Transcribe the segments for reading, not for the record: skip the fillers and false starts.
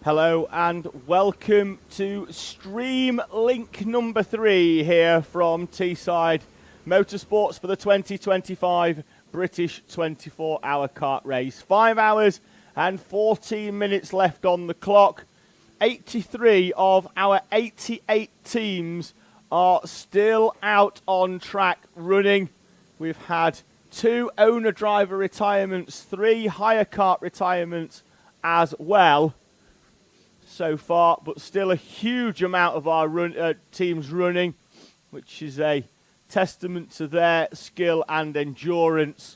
Hello and welcome to stream link number 3 here from Teesside Motorsports for the 2025 British 24-hour kart race. 5 hours and 14 minutes left on the clock. 83 of our 88 teams are still out on track running. We've had 2 owner-driver retirements, 3 hire kart retirements as well so far, but still a huge amount of our teams running, which is a testament to their skill and endurance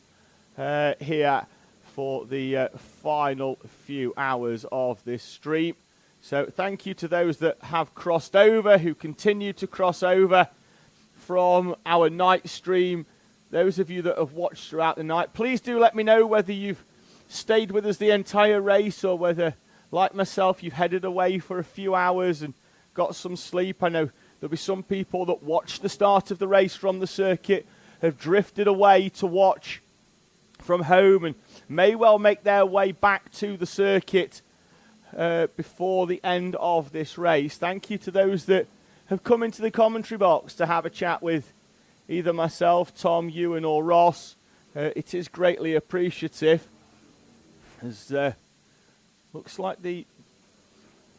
here for the final few hours of this stream. So thank you to those that have crossed over, who continue to cross over from our night stream. Those of you that have watched throughout the night, please do let me know whether you've stayed with us the entire race or whether, like myself, you've headed away for a few hours and got some sleep. I know there'll be some people that watched the start of the race from the circuit, have drifted away to watch from home and may well make their way back to the circuit before the end of this race. Thank you to those that have come into the commentary box to have a chat with either myself, Tom, Ewan or Ross. It is greatly appreciative, as looks like the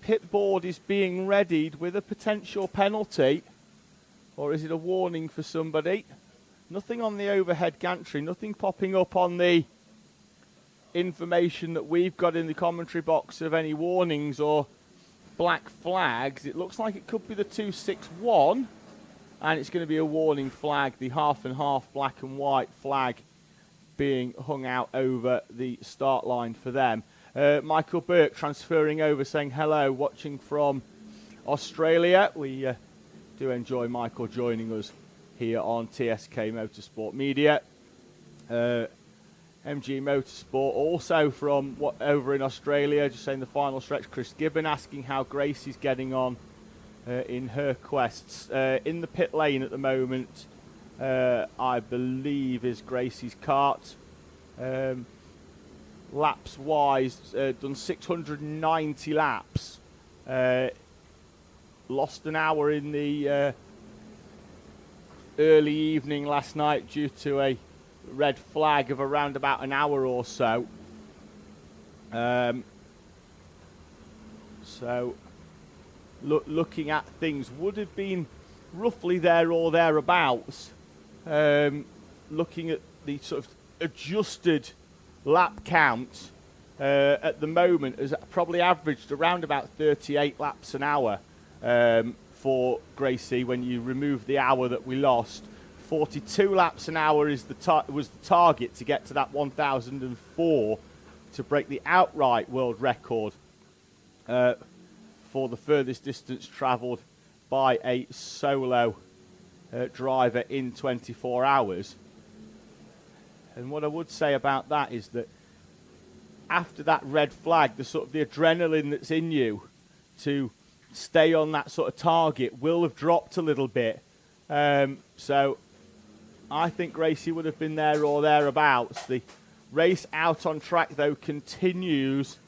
pit board is being readied with a potential penalty, or is it a warning for somebody? Nothing on the overhead gantry, nothing popping up on the information that we've got in the commentary box of any warnings or black flags. It looks like it could be the 261, and it's going to be a warning flag, the half and half black and white flag being hung out over the start line for them. Michael Burke transferring over, saying hello, watching from Australia. We do enjoy Michael joining us here on TSK-Motorsport Media. MG Motorsport also from over in Australia, just saying the final stretch. Chris Gibbon asking how Gracie's getting on in her quests. In the pit lane at the moment, I believe, is Gracie's kart. Laps wise, done 690 laps. Lost an hour in the early evening last night due to a red flag of around about an hour or so. So looking at things, would have been roughly there or thereabouts. Looking at the sort of adjusted lap count at the moment has probably averaged around about 38 laps an hour for Gracie when you remove the hour that we lost. 42 laps an hour is was the target to get to that 1004 to break the outright world record for the furthest distance travelled by a solo driver in 24 hours. And what I would say about that is that after that red flag, the sort of the adrenaline that's in you to stay on that sort of target will have dropped a little bit. So I think Gracie would have been there or thereabouts. The race out on track, though, continues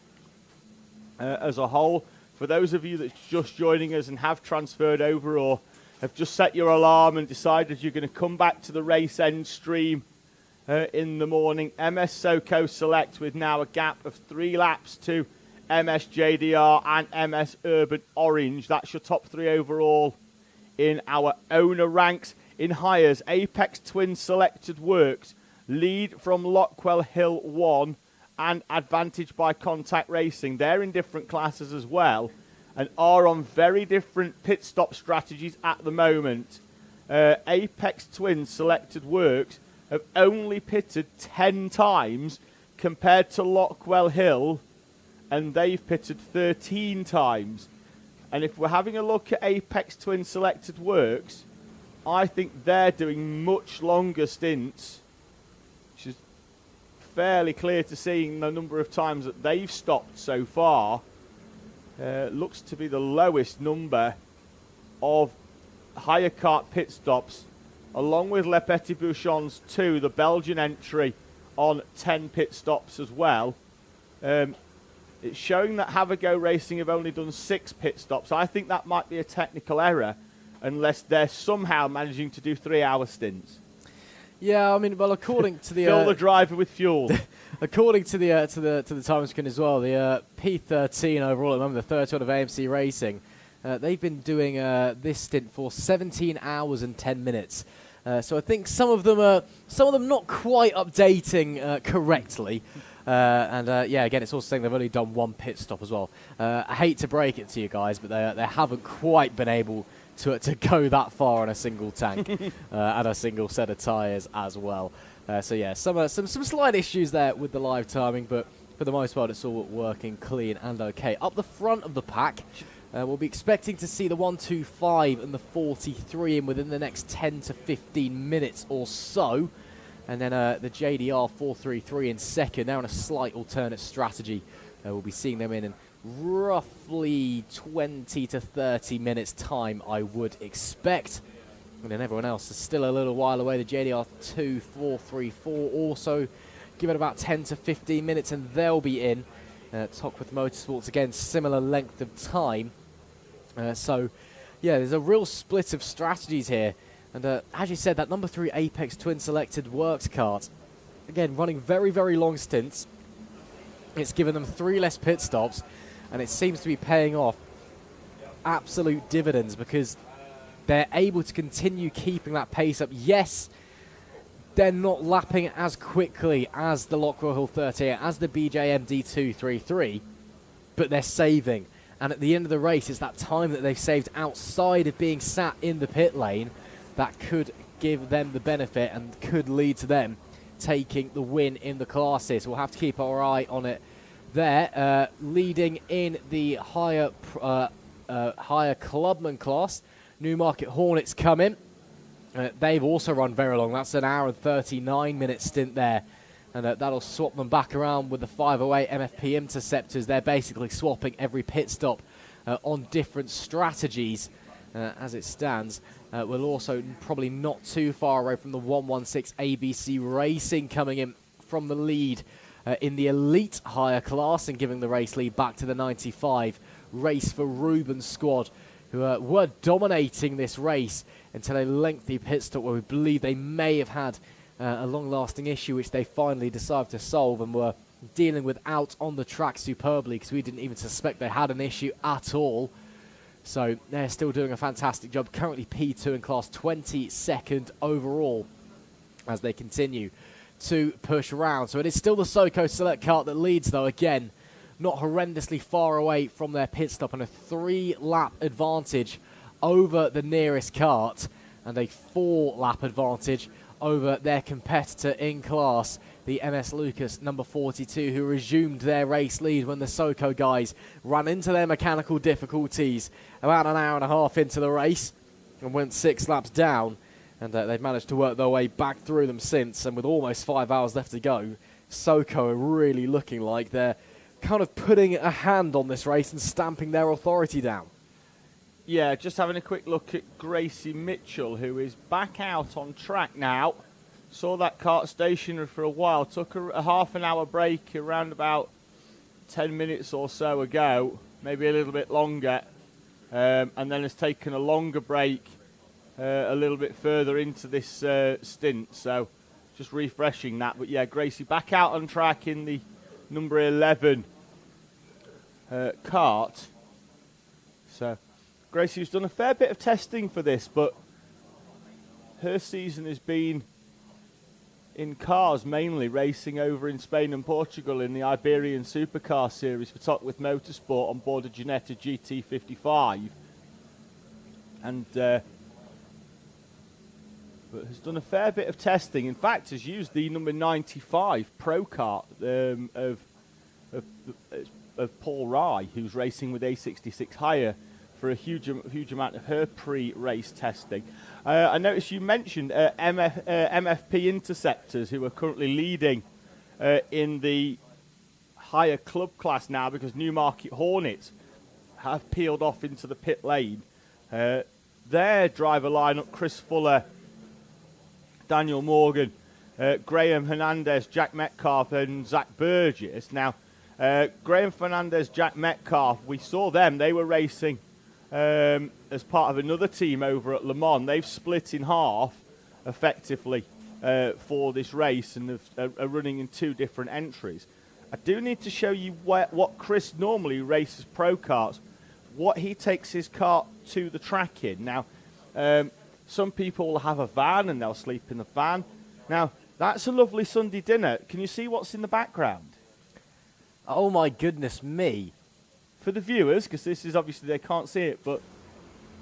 as a whole. For those of you that's just joining us and have transferred over or have just set your alarm and decided you're going to come back to the race end stream in the morning, MS SoCo Select with now a gap of 3 laps to MS JDR and MS Urban Orange. That's your top 3 overall in our owner ranks. In hires, Apex Twin Selected Works lead from Lockwell Hill 1 and Advantage by Contact Racing. They're in different classes as well and are on very different pit stop strategies at the moment. Apex Twin Selected Works have only pitted 10 times compared to Lockwell Hill, and they've pitted 13 times. And if we're having a look at Apex Twin Selected Works, I think they're doing much longer stints, which is fairly clear to seeing the number of times that they've stopped so far. Looks to be the lowest number of hire kart pit stops, along with Le Petit Bouchon's 2, the Belgian entry, on 10 pit stops as well. it's showing that Have a Go Racing have only done 6 pit stops. I think that might be a technical error, unless they're somehow managing to do 3-hour stints. Yeah, I mean, well, according to the fill the driver with fuel. According to the time screen as well, the P13 overall at the moment, the 31 of AMC Racing, they've been doing this stint for 17 hours and 10 minutes. So I think some of them not quite updating correctly. Yeah, again, it's also saying they've only done 1 pit stop as well. I hate to break it to you guys, but they haven't quite been able to go that far on a single tank and a single set of tyres as well. So yeah, some slight issues there with the live timing, but for the most part, it's all working clean and okay. Up the front of the pack, we'll be expecting to see the 125 and the 43 in within the next 10 to 15 minutes or so. And then the JDR 433 in second. They're on a slight alternate strategy. We'll be seeing them in roughly 20 to 30 minutes time, I would expect. And then everyone else is still a little while away. The JDR 434 also give it about 10 to 15 minutes and they'll be in. Chequered Motorsports, again, similar length of time. So, yeah, there's a real split of strategies here. And as you said, that number 3 Apex Twin Selected Works kart, again, running very, very long stints. It's given them 3 less pit stops, and it seems to be paying off absolute dividends because they're able to continue keeping that pace up. Yes, they're not lapping as quickly as the Lockwell Hill 38, as the BJM D233, but they're saving. And at the end of the race, it's that time that they've saved outside of being sat in the pit lane that could give them the benefit and could lead to them taking the win in the classes. We'll have to keep our eye on it there. Leading in the higher clubman class, Newmarket Hornets come in. They've also run very long. That's an hour and 39-minute stint there. And that'll swap them back around with the 508 MFP Interceptors. They're basically swapping every pit stop on different strategies as it stands. We're also probably not too far away from the 116 ABC Racing coming in from the lead in the elite higher class and giving the race lead back to the 95 Race for Ruben's squad, who were dominating this race until a lengthy pit stop where we believe they may have had a long-lasting issue which they finally decided to solve and were dealing with out on the track superbly because we didn't even suspect they had an issue at all. So they're still doing a fantastic job. Currently P2 in class, 22nd overall as they continue to push around. So it is still the SoCo Select kart that leads, though. Again, not horrendously far away from their pit stop and a 3-lap advantage over the nearest kart and a 4-lap advantage over their competitor in class, the MS Lucas number 42, who resumed their race lead when the SoCo guys ran into their mechanical difficulties about an hour and a half into the race and went 6 laps down. And they've managed to work their way back through them since. And with almost 5 hours left to go, SoCo are really looking like they're kind of putting a hand on this race and stamping their authority down. Yeah, just having a quick look at Gracie Mitchell, who is back out on track now. Saw that kart stationary for a while, took a half an hour break around about 10 minutes or so ago, maybe a little bit longer, and then has taken a longer break a little bit further into this stint. So just refreshing that. But yeah, Gracie back out on track in the number 11 kart. So Gracie's done a fair bit of testing for this, but her season has been in cars, mainly racing over in Spain and Portugal in the Iberian Supercar Series for Chequered Motorsport on board a Ginetta GT55. And but has done a fair bit of testing. In fact, has used the number 95 Pro Kart of Paul Rye, who's racing with A66 Higher, for a huge amount of her pre-race testing. I noticed you mentioned MFP Interceptors, who are currently leading in the higher club class now because Newmarket Hornets have peeled off into the pit lane. Their driver lineup: Chris Fuller, Daniel Morgan, Graham Hernandez, Jack Metcalf and Zach Burgess. Now, Graham Fernandez, Jack Metcalf, we saw them. They were racing as part of another team over at Le Mans. They've split in half, effectively, for this race and are running in 2 different entries. I do need to show you what Chris normally races pro karts, what he takes his kart to the track in. Now, some people will have a van and they'll sleep in the van. Now, that's a lovely Sunday dinner. Can you see what's in the background? Oh my goodness me. For the viewers, because this is obviously they can't see it, but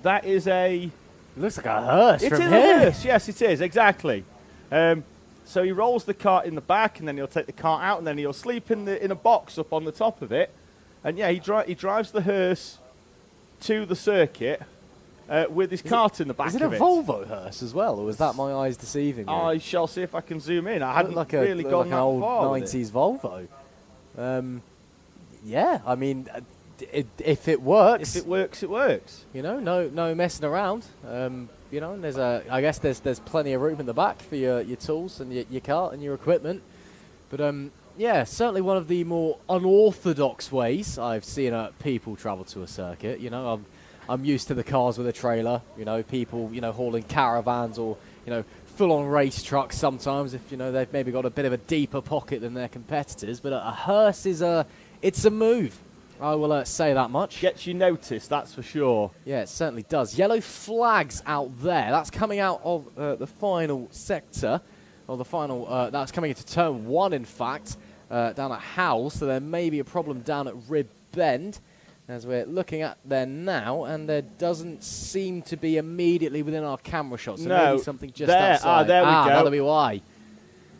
that is a... It looks like a hearse It from is here. a hearse, yes it is, exactly. So he rolls the cart in the back and then he'll take the cart out and then he'll sleep in a box up on the top of it. And yeah, he drives the hearse to the circuit with his cart in the back of it. Is it a Volvo hearse as well, or was that my eyes deceiving me? I shall see if I can zoom in. I hadn't really looked gone like an that old far 90s Volvo. Yeah, I mean, if it works. If it works, it works. You know, no messing around. You know, and I guess there's plenty of room in the back for your tools and your cart and your equipment. But yeah, certainly one of the more unorthodox ways I've seen people travel to a circuit. You know, I'm used to the cars with a trailer. You know, people hauling caravans or full-on race trucks sometimes if they've maybe got a bit of a deeper pocket than their competitors. But a hearse it's a move. I will say that much. Gets you noticed, that's for sure. Yeah, it certainly does. Yellow flags out there. That's coming out of the final sector, or the final. That's coming into turn 1, in fact, down at Howell. So there may be a problem down at Rib Bend, as we're looking at there now, and there doesn't seem to be immediately within our camera shot. So no, maybe something just outside. There we go. That'll be why.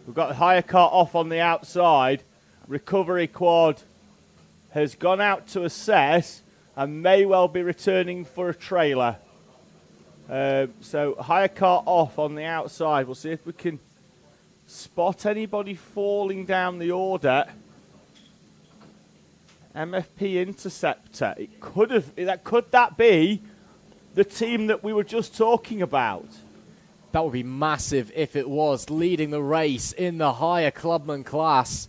We've got the hire car off on the outside. Recovery quad has gone out to assess and may well be returning for a trailer. So hire car off on the outside. We'll see if we can spot anybody falling down the order. MFP Interceptor. Could that be the team that we were just talking about? That would be massive if it was, leading the race in the higher clubman class.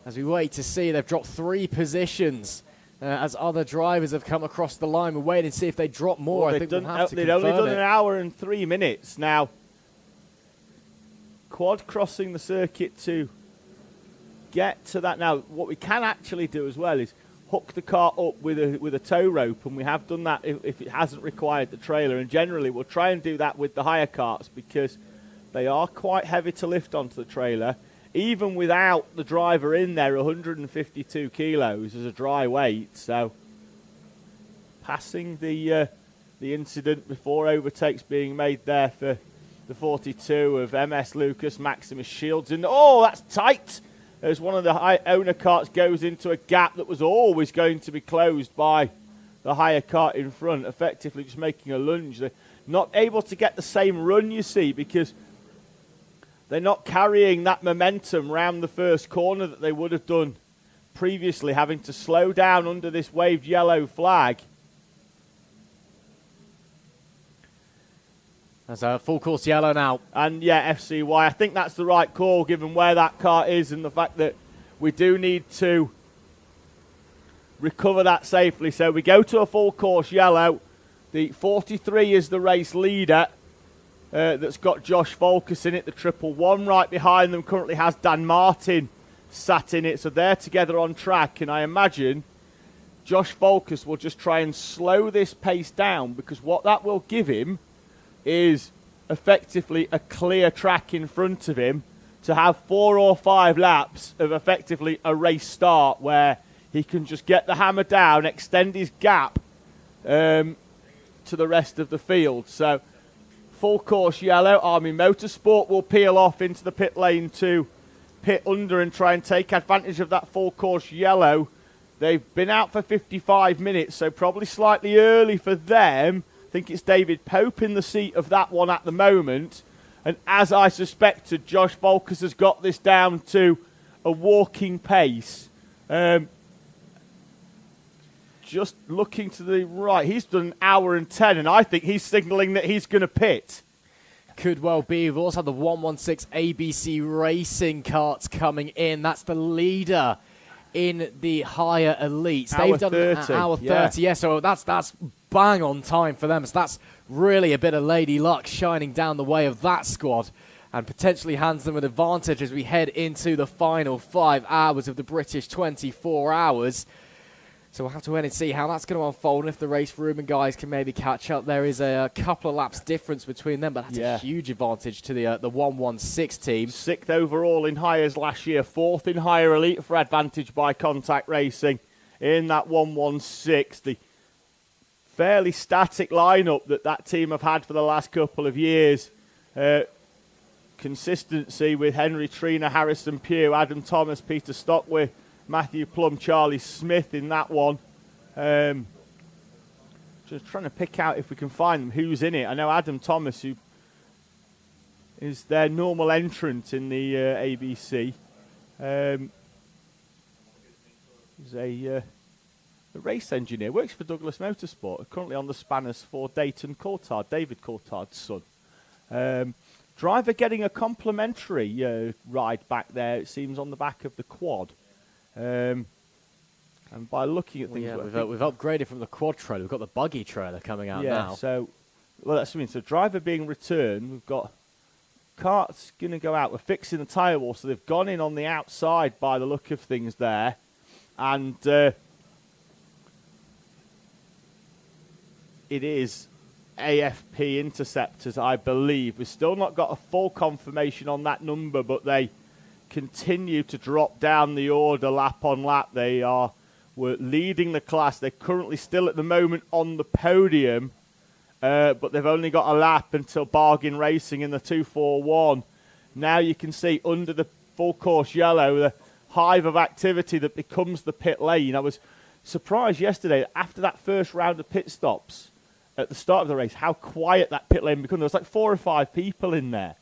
As we wait to see, they've dropped 3 positions as other drivers have come across the line. We're waiting to see if they drop more. Well, I think we'll have to confirm they've only done it. an hour and 3 minutes. Now, quad crossing the circuit to get to that. Now, what we can actually do as well is hook the car up with a tow rope, and we have done that if it hasn't required the trailer. And generally, we'll try and do that with the hire carts because they are quite heavy to lift onto the trailer. Even without the driver in there, 152 kilos is a dry weight. So, passing the incident before overtakes being made there for the 42 of MS Lucas, Maximus Shields. And oh, that's tight! As one of the owner carts goes into a gap that was always going to be closed by the hire cart in front, effectively just making a lunge. They're not able to get the same run, you see, because they're not carrying that momentum round the first corner that they would have done previously, having to slow down under this waved yellow flag. That's a full course yellow now. And yeah, FCY, I think that's the right call given where that car is and the fact that we do need to recover that safely. So we go to a full course yellow. The 43 is the race leader. That's got Josh Volkus in it. The 111 right behind them currently has Dan Martin sat in it. So they're together on track. And I imagine Josh Volkus will just try and slow this pace down because what that will give him is effectively a clear track in front of him to have 4 or 5 laps of effectively a race start where he can just get the hammer down, extend his gap to the rest of the field. So full course yellow. Army Motorsport will peel off into the pit lane to pit under and try and take advantage of that full course yellow. They've been out for 55 minutes, so probably slightly early for them. I think it's David Pope in the seat of that one at the moment. And as I suspected, Josh Volkus has got this down to a walking pace. Just looking to the right, he's done an hour and 10, and I think he's signalling that he's going to pit. Could well be. We've also had the 116 ABC Racing carts coming in. That's the leader in the higher elites. Hour They've done 30, hour 30, yeah, so that's bang on time for them. So that's really a bit of lady luck shining down the way of that squad and potentially hands them an advantage as we head into the final 5 hours of the British 24 hours. So we'll have to wait and see how that's going to unfold, and if the race room and guys can maybe catch up. There is a couple of laps difference between them, but that's a huge advantage to the 116 team. 6th overall in hires last year, 4th in higher elite for Advantage by Contact Racing in that 116. The fairly static lineup that team have had for the last couple of years. Consistency with Henry Trina, Harrison Pugh, Adam Thomas, Peter Stockwith, Matthew Plum, Charlie Smith in that one. Just trying to pick out, if we can find them, who's in it. I know Adam Thomas, who is their normal entrant in the ABC. He's a race engineer, works for Douglas Motorsport, currently on the spanners for Dayton Coulthard, David Coulthard's son. Driver getting a complimentary ride back there, it seems, on the back of the quad. And by looking at things... we've upgraded from the quad trailer. We've got the buggy trailer coming out now. So, well, that's what I mean. So driver being returned, we've got carts going to go out. We're fixing the tyre wall, so they've gone in on the outside by the look of things there. And it is AFP Interceptors, I believe. We've still not got a full confirmation on that number, but they continue to drop down the order lap on lap. They were leading the class. They're currently still at the moment on the podium, but they've only got a lap until Bargain Racing in the 241. Now you can see under the full course yellow the hive of activity that becomes the pit lane. I was surprised yesterday after that first round of pit stops at the start of the race how quiet that pit lane became. There was like 4 or 5 people in there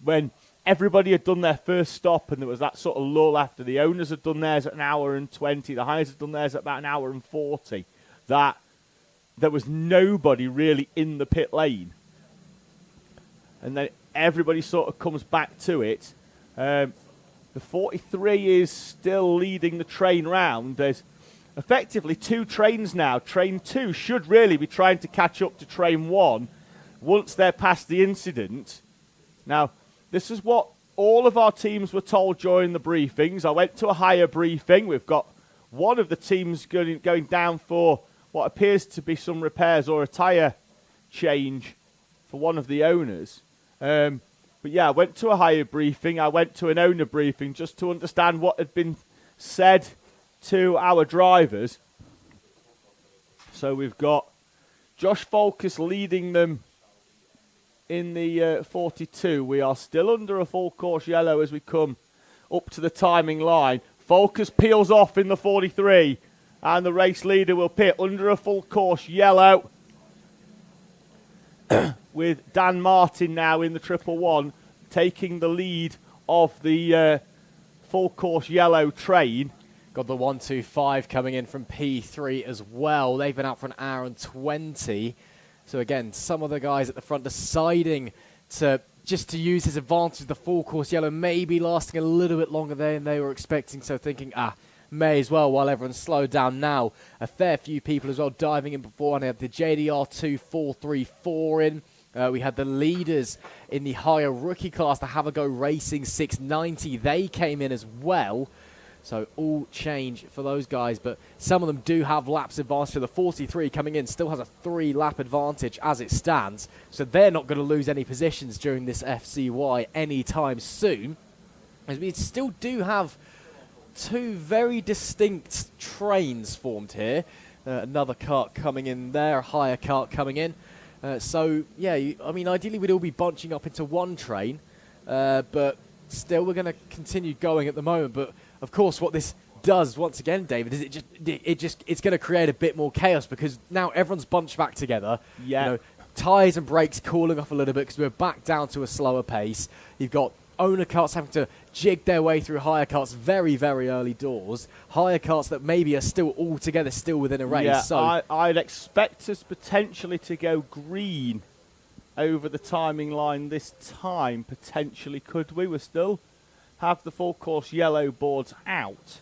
when everybody had done their first stop, and there was that sort of lull after the owners had done theirs at 1 hour and 20, the hires had done theirs at about 1 hour and 40, that there was nobody really in the pit lane. And then everybody sort of comes back to it. The 43 is still leading the train round. There's effectively 2 trains now. Train 2 should really be trying to catch up to Train 1 once they're past the incident. Now, this is what all of our teams were told during the briefings. I went to a higher briefing. We've got one of the teams going down for what appears to be some repairs or a tyre change for one of the owners. But yeah, I went to a higher briefing. I went to an owner briefing just to understand what had been said to our drivers. So we've got Josh Folkus leading them in the 42. We are still under a full course yellow as we come up to the timing line. Folkus peels off in the 43, and the race leader will pit under a full course yellow with Dan Martin now in the 111 taking the lead of the full course yellow train. Got the 125 coming in from P3 as well. They've been out for 1 hour and 20. So again, some of the guys at the front deciding to use his advantage, the full course yellow maybe lasting a little bit longer than they were expecting. So thinking, may as well while everyone's slowed down now. A fair few people as well diving in before. And they had the JDR 2434 in. We had the leaders in the higher rookie class, the Have a Go Racing 690. They came in as well. So all change for those guys, but some of them do have laps advantage. So the 43 coming in still has a 3-lap advantage as it stands. So they're not going to lose any positions during this FCY anytime soon. As we still do have 2 very distinct trains formed here. Another cart coming in there, a higher cart coming in. So, yeah, I mean, ideally we'd all be bunching up into one train, but still we're going to continue going at the moment. But of course, what this does, once again, David, is it's going to create a bit more chaos because now everyone's bunched back together. Yeah. You know, tyres and brakes cooling off a little bit because we're back down to a slower pace. You've got owner carts having to jig their way through higher carts very, very early doors. Higher carts that maybe are still all together, still within a race. Yeah, so I'd expect us potentially to go green over the timing line this time, potentially, could we? We still have the full course yellow boards out.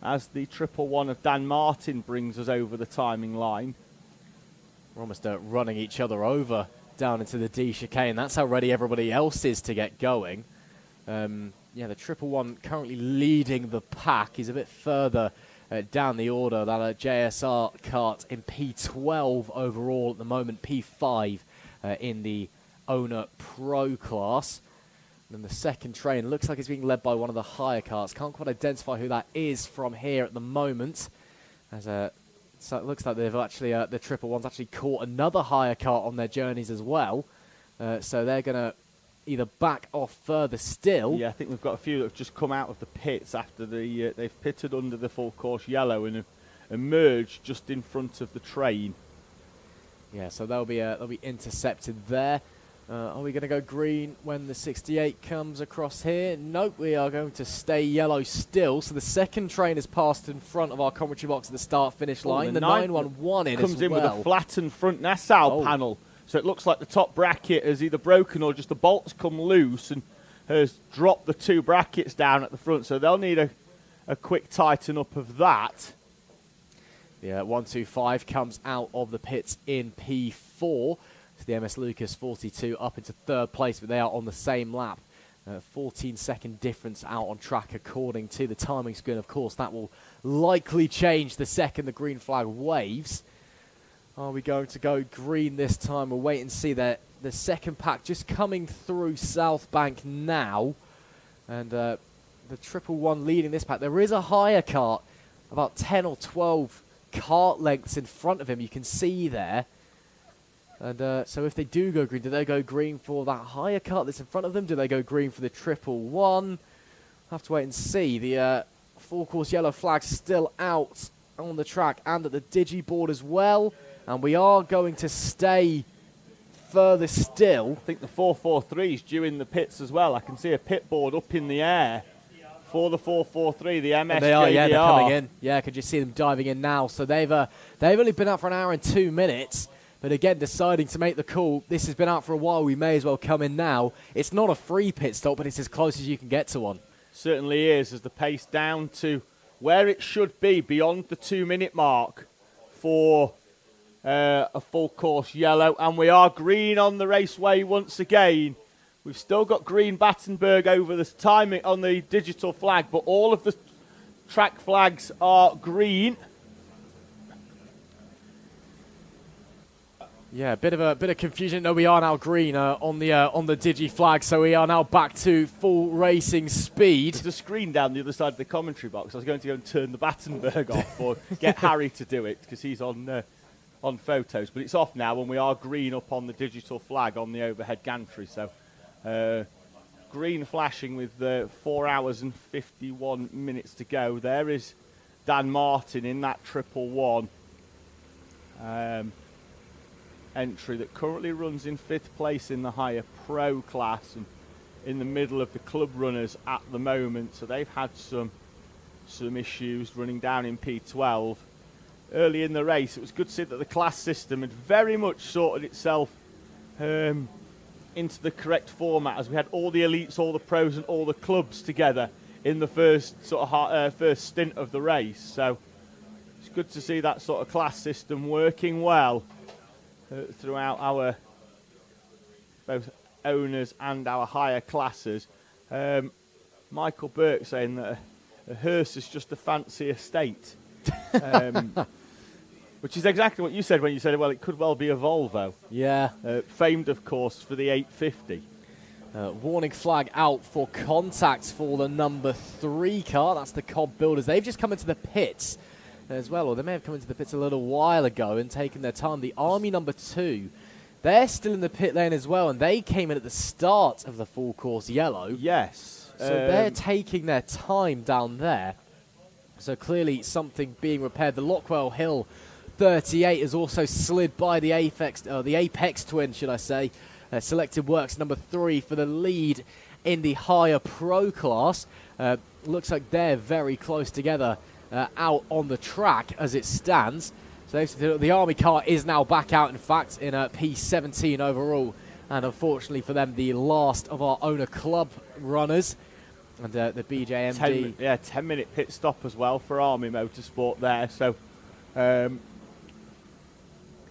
as the 111 of Dan Martin brings us over the timing line. We're almost running each other over down into the D chicane. That's how ready everybody else is to get going. Yeah, the 111 currently leading the pack. He's a bit further down the order. That JSR kart in P12 overall at the moment, P5 in the Owner Pro class. And the second train looks like it's being led by one of the higher karts. Can't quite identify who that is from here at the moment. As so it looks like they've actually the 111's actually caught another higher kart on their journeys as well. So they're going to either back off further still. Yeah, I think we've got a few that have just come out of the pits after they've pitted under the full course yellow and have emerged just in front of the train. Yeah, so they'll be intercepted there. Are we going to go green when the 68 comes across here? Nope, we are going to stay yellow still. So the second train has passed in front of our commentary box at the start-finish line. The 911 comes in with a flattened front Nassau panel. So it looks like the top bracket has either broken or just the bolts come loose and has dropped the two brackets down at the front. So they'll need a quick tighten up of that. Yeah, 125 comes out of the pits in P4. So the MS Lucas 42 up into third place, but they are on the same lap. 14-second difference out on track according to the timing screen. Of course, that will likely change the second the green flag waves. Are we going to go green this time? We'll wait and see. The second pack just coming through South Bank now. And the 111 leading this pack. There is a higher kart, about 10 or 12 kart lengths in front of him. You can see there. And so if they do go green, do they go green for that higher kart that's in front of them? Do they go green for the 111? We'll have to wait and see. The full course yellow flag still out on the track and at the digiboard as well. And we are going to stay further still. I think the 443 is due in the pits as well. I can see a pit board up in the air for the 443, the MS. They are, yeah, they're coming in. Yeah, I can just see them diving in now. So they've only been out for an hour and 2 minutes. But again, deciding to make the call, this has been out for a while, we may as well come in now. It's not a free pit stop, but it's as close as you can get to one. Certainly is, as the pace down to where it should be, beyond the 2-minute mark for a full course yellow. And we are green on the raceway once again. We've still got green Battenberg over the timing on the digital flag, but all of the track flags are green. Yeah, a bit of confusion. No, we are now green on the digi flag, so we are now back to full racing speed. There's a screen down the other side of the commentary box. I was going to go and turn the Battenberg off or get Harry to do it because he's on photos, but it's off now, and we are green up on the digital flag on the overhead gantry. So green flashing with 4 hours and 51 minutes to go. There is Dan Martin in that 111. Entry that currently runs in 5th place in the higher pro class and in the middle of the club runners at the moment. So they've had some issues running down in P12. Early in the race, it was good to see that the class system had very much sorted itself into the correct format, as we had all the elites, all the pros and all the clubs together in the first first stint of the race. So it's good to see that sort of class system working well throughout our both owners and our higher classes. Michael Burke saying that a hearse is just a fancy estate, which is exactly what you said when you said, well, it could well be a Volvo. Yeah. Famed, of course, for the 850. Warning flag out for contact for the number 3 car. That's the Cobb Builders. They've just come into the pits as well, or they may have come into the pits a little while ago and taken their time. The Army number 2, they're still in the pit lane as well, and they came in at the start of the full course yellow. Yes. So they're taking their time down there. So clearly something being repaired. The Lockwell Hill 38 has also slid by the Apex twin, should I say. Selected Works number 3 for the lead in the higher pro class. Looks like they're very close together out on the track as it stands. So the Army car is now back out, in fact, in P17 overall. And unfortunately for them, the last of our owner club runners. And the BJMD. 10-minute pit stop as well for Army Motorsport there. So,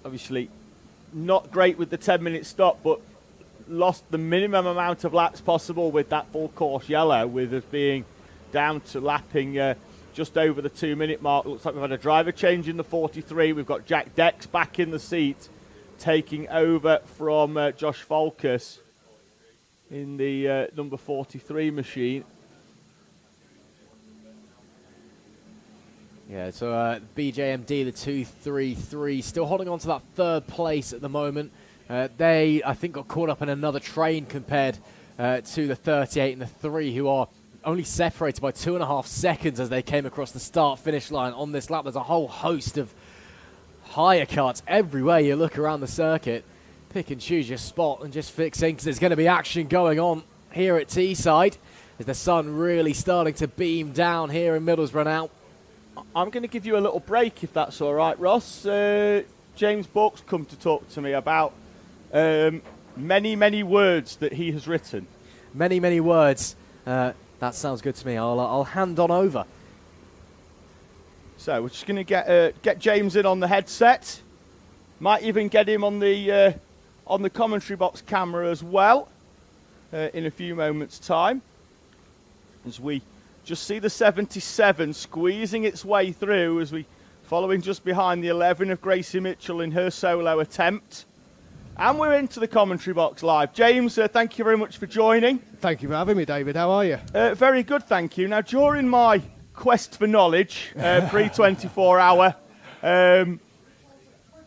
obviously, not great with the 10-minute stop, but lost the minimum amount of laps possible with that full course yellow, with us being down to lapping just over the 2-minute mark. Looks like we've had a driver change in the 43. We've got Jack Dex back in the seat, taking over from Josh Folkus in the number 43 machine. Yeah, so BJMD, the 233, still holding on to that third place at the moment. They, I think, got caught up in another train compared to the 38 and the 3, who are only separated by 2.5 seconds as they came across the start-finish line on this lap. There's a whole host of higher cuts everywhere you look around the circuit. Pick and choose your spot and just fix in, because there's going to be action going on here at Teesside as the sun really starting to beam down here in Middlesbrough now. I'm going to give you a little break if that's all right, Ross. James Bourke's come to talk to me about many, many words that he has written. Many, many words. That sounds good to me. I'll hand on over. So we're just going to get James in on the headset. Might even get him on the commentary box camera as well in a few moments' time, as we just see the 77 squeezing its way through, as we following just behind the 11 of Gracie Mitchell in her solo attempt. And we're into the commentary box live. James, thank you very much for joining. Thank you for having me, David. How are you? Very good, thank you. Now, during my quest for knowledge, pre-24 hour,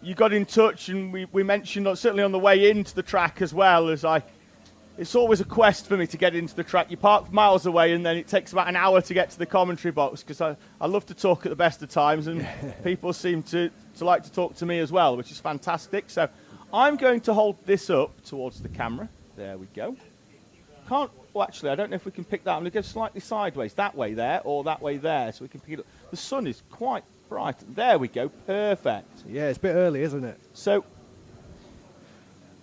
you got in touch, and we mentioned, certainly on the way into the track as well, it's always a quest for me to get into the track. You park miles away, and then it takes about an hour to get to the commentary box, because I love to talk at the best of times, and people seem to like to talk to me as well, which is fantastic. So I'm going to hold this up towards the camera. There we go. Actually, I don't know if we can pick that. I'm going to go slightly sideways, that way there, or that way there, so we can pick it up. The sun is quite bright. There we go. Perfect. Yeah, it's a bit early, isn't it? So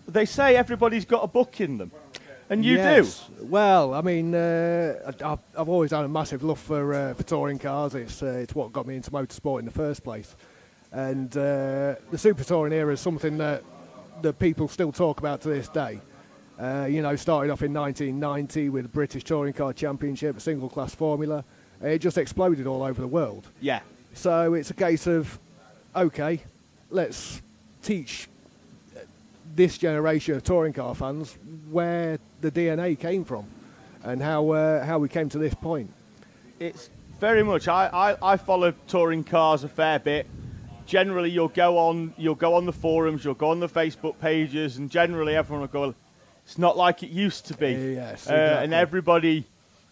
they say everybody's got a book in them. And you yes. Do? Well, I mean, I've always had a massive love for touring cars. It's what got me into motorsport in the first place. And the super touring era is something that people still talk about to this day. Started off in 1990 with the British Touring Car Championship, a single-class formula. It just exploded all over the world. Yeah. So it's a case of, okay, let's teach this generation of touring car fans where the DNA came from and how we came to this point. It's very much. I follow touring cars a fair bit. Generally, you'll go on the forums, you'll go on the Facebook pages, and generally everyone will go, it's not like it used to be. Yes, exactly. And everybody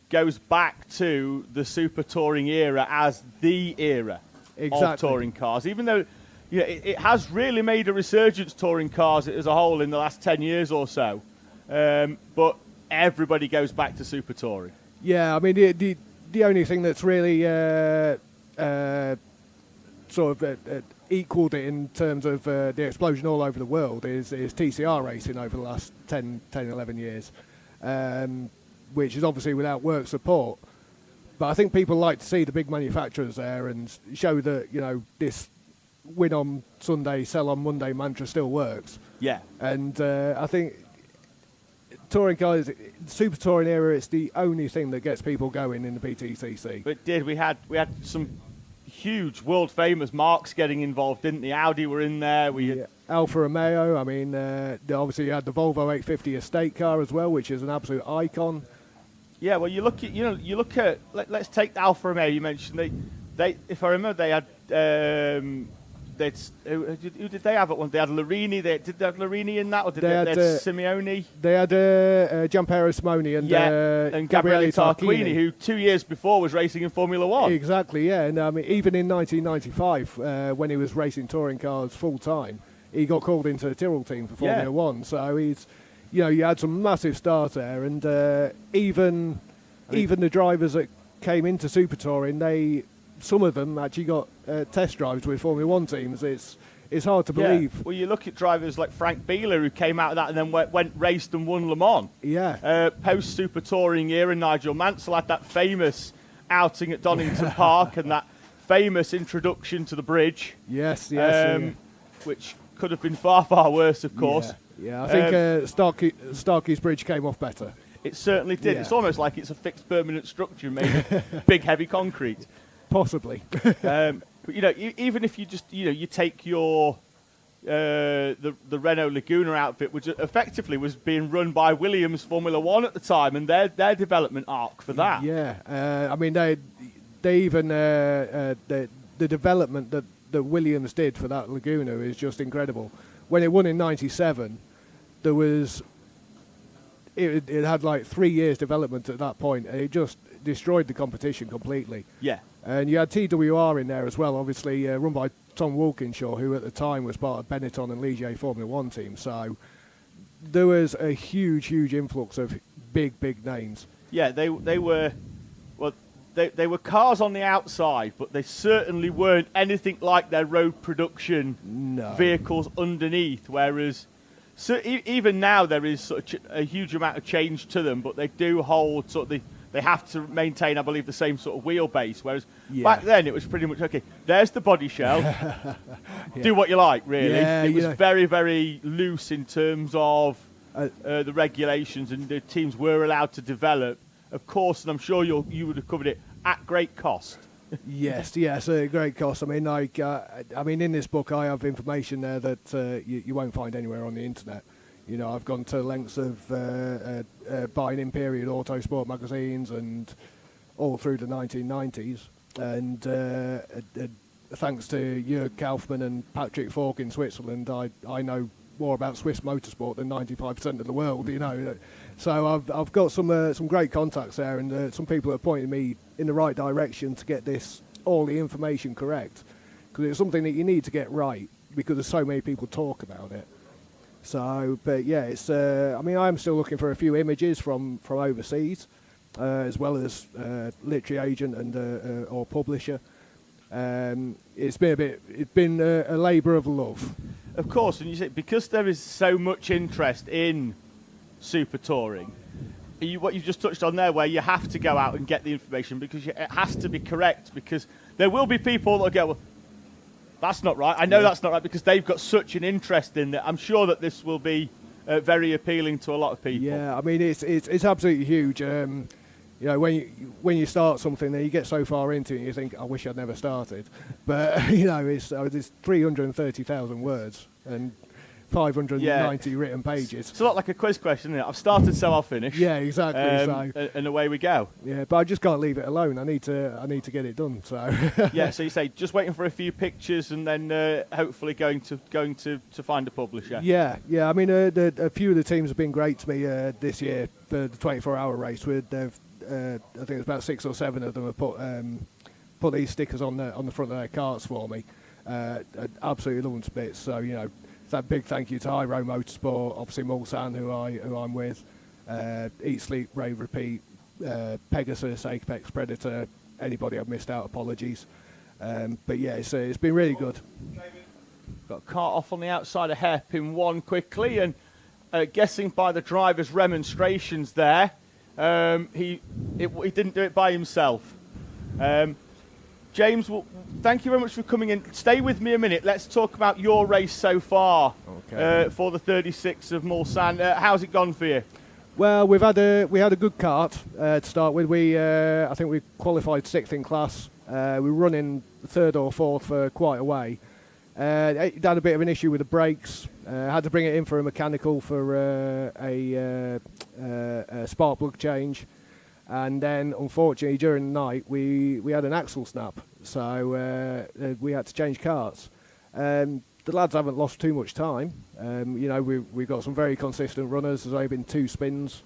goes back to the super touring era as the era of touring cars, even though it has really made a resurgence, touring cars as a whole, in the last 10 years or so. But everybody goes back to super touring. Yeah, I mean, the only thing that's really equaled it in terms of the explosion all over the world is TCR racing over the last 10, 11 years, which is obviously without work support. But I think people like to see the big manufacturers there and show that, this win on Sunday, sell on Monday mantra still works. Yeah. And I think touring cars, super touring era, it's the only thing that gets people going in the PTCC. But we had some huge world famous marques getting involved, didn't they? Audi were in there. Alfa Romeo. I mean, obviously you had the Volvo 850 estate car as well, which is an absolute icon. Yeah, well, you look at. Let's take the Alfa Romeo. You mentioned they. If I remember, they had. Who did they have at one? They had Larini. Did they have Larini in that, or did they had Simeone? They had Gianpiero Simoni and Gabriele Tarquini, who 2 years before was racing in Formula One. Exactly, yeah. And I mean, even in 1995, when he was racing touring cars full time, he got called into the Tyrrell team for Formula One. So he's, you had some massive stars there, and even the drivers that came into super touring, some of them actually got test drives with Formula One teams. It's it's hard to believe. Well, you look at drivers like Frank Beeler, who came out of that and then went raced and won Le Mans. Yeah. Post Super Touring era, Nigel Mansell had that famous outing at Donington Park and that famous introduction to the bridge. Yes. Which could have been far, far worse, of course. Yeah, I think Starkey's bridge came off better. It certainly did. Yeah. It's almost like it's a fixed permanent structure made of big, heavy concrete. Possibly. But, even if you just, you take your the Renault Laguna outfit, which effectively was being run by Williams Formula One at the time, and their development arc for that. Yeah, I mean they even the development that Williams did for that Laguna is just incredible. When it won in '97, there was it had like 3 years development at that point, and it just destroyed the competition completely. Yeah. And you had TWR in there as well, obviously run by Tom Wilkinshaw, who at the time was part of Benetton and Ligier Formula One team. So there was a huge influx of big names. Yeah, they were cars on the outside, but they certainly weren't anything like their road production vehicles underneath. Whereas even now there is such a huge amount of change to them, but they do hold sort of they have to maintain, I believe, the same sort of wheelbase. Whereas back then it was pretty much, okay, there's the body shell. Do what you like, really. Yeah, it was very, very loose in terms of the regulations, and the teams were allowed to develop. Of course, and I'm sure you would have covered it, at great cost. Yes, great cost. I mean, in this book, I have information there that you won't find anywhere on the internet. I've gone to lengths of buying in period Autosport magazines and all through the 1990s. And thanks to Jörg Kaufmann and Patrick Falk in Switzerland, I know more about Swiss motorsport than 95% of the world. So I've got some great contacts there, and some people have pointed me in the right direction to get all the information correct, because it's something that you need to get right because there's so many people talk about it. So, but yeah, it's. I mean, I'm still looking for a few images from overseas, as well as literary agent and or publisher. It's been a labour of love. Of course, and you say because there is so much interest in super touring, what you've just touched on there, where you have to go out and get the information because it has to be correct, because there will be people that will go, well, that's not right. I know that's not right, because they've got such an interest in it. I'm sure that this will be very appealing to a lot of people. Yeah, I mean, it's absolutely huge. When you start something, then you get so far into it, and you think, I wish I'd never started. But it's 330,000 words and 590 written pages. It's a lot like a quiz question, isn't it? I've started, so I'll finish. Yeah, exactly. And away we go. Yeah, but I just can't leave it alone. I need to get it done. So. Yeah. So you say just waiting for a few pictures, and then hopefully going to find a publisher. Yeah. I mean, a few of the teams have been great to me this year for the 24-hour race. I think it's about 6 or 7 of them have put these stickers on the front of their carts for me. I absolutely love them to bits. So that big thank you to Hyro Motorsport, obviously Mulsanne, who I'm with, Eat Sleep Rave Repeat, Pegasus, Apex Predator. Anybody I've missed out, apologies. But yeah, it's been really good. Got a cart off on the outside of hairpin 1 quickly, and guessing by the driver's remonstrations there, he didn't do it by himself. James, thank you very much for coming in. Stay with me a minute. Let's talk about your race so far for the 36 of Mulsanne. How's it gone for you? Well, we had a good kart to start with. I think we qualified 6th in class. We were running 3rd or 4th for quite a way. It had a bit of an issue with the brakes. Had to bring it in for a mechanical for a spark plug change. And then, unfortunately, during the night, we had an axle snap, so we had to change carts. The lads haven't lost too much time. We've got some very consistent runners. There's only been 2 spins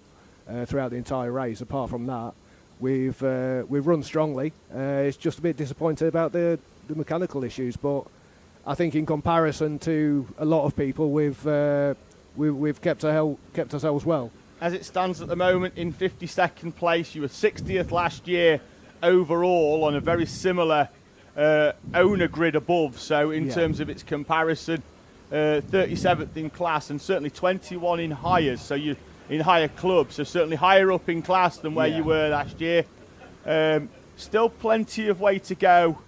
throughout the entire race. Apart from that, we've run strongly. It's just a bit disappointing about the mechanical issues, but I think in comparison to a lot of people, we've kept ourselves well. As it stands at the moment, in 52nd place, you were 60th last year overall on a very similar own a grid above. So in terms of its comparison, 37th in class and certainly 21 in hires. So you in higher clubs, so certainly higher up in class than where you were last year. Still plenty of way to go,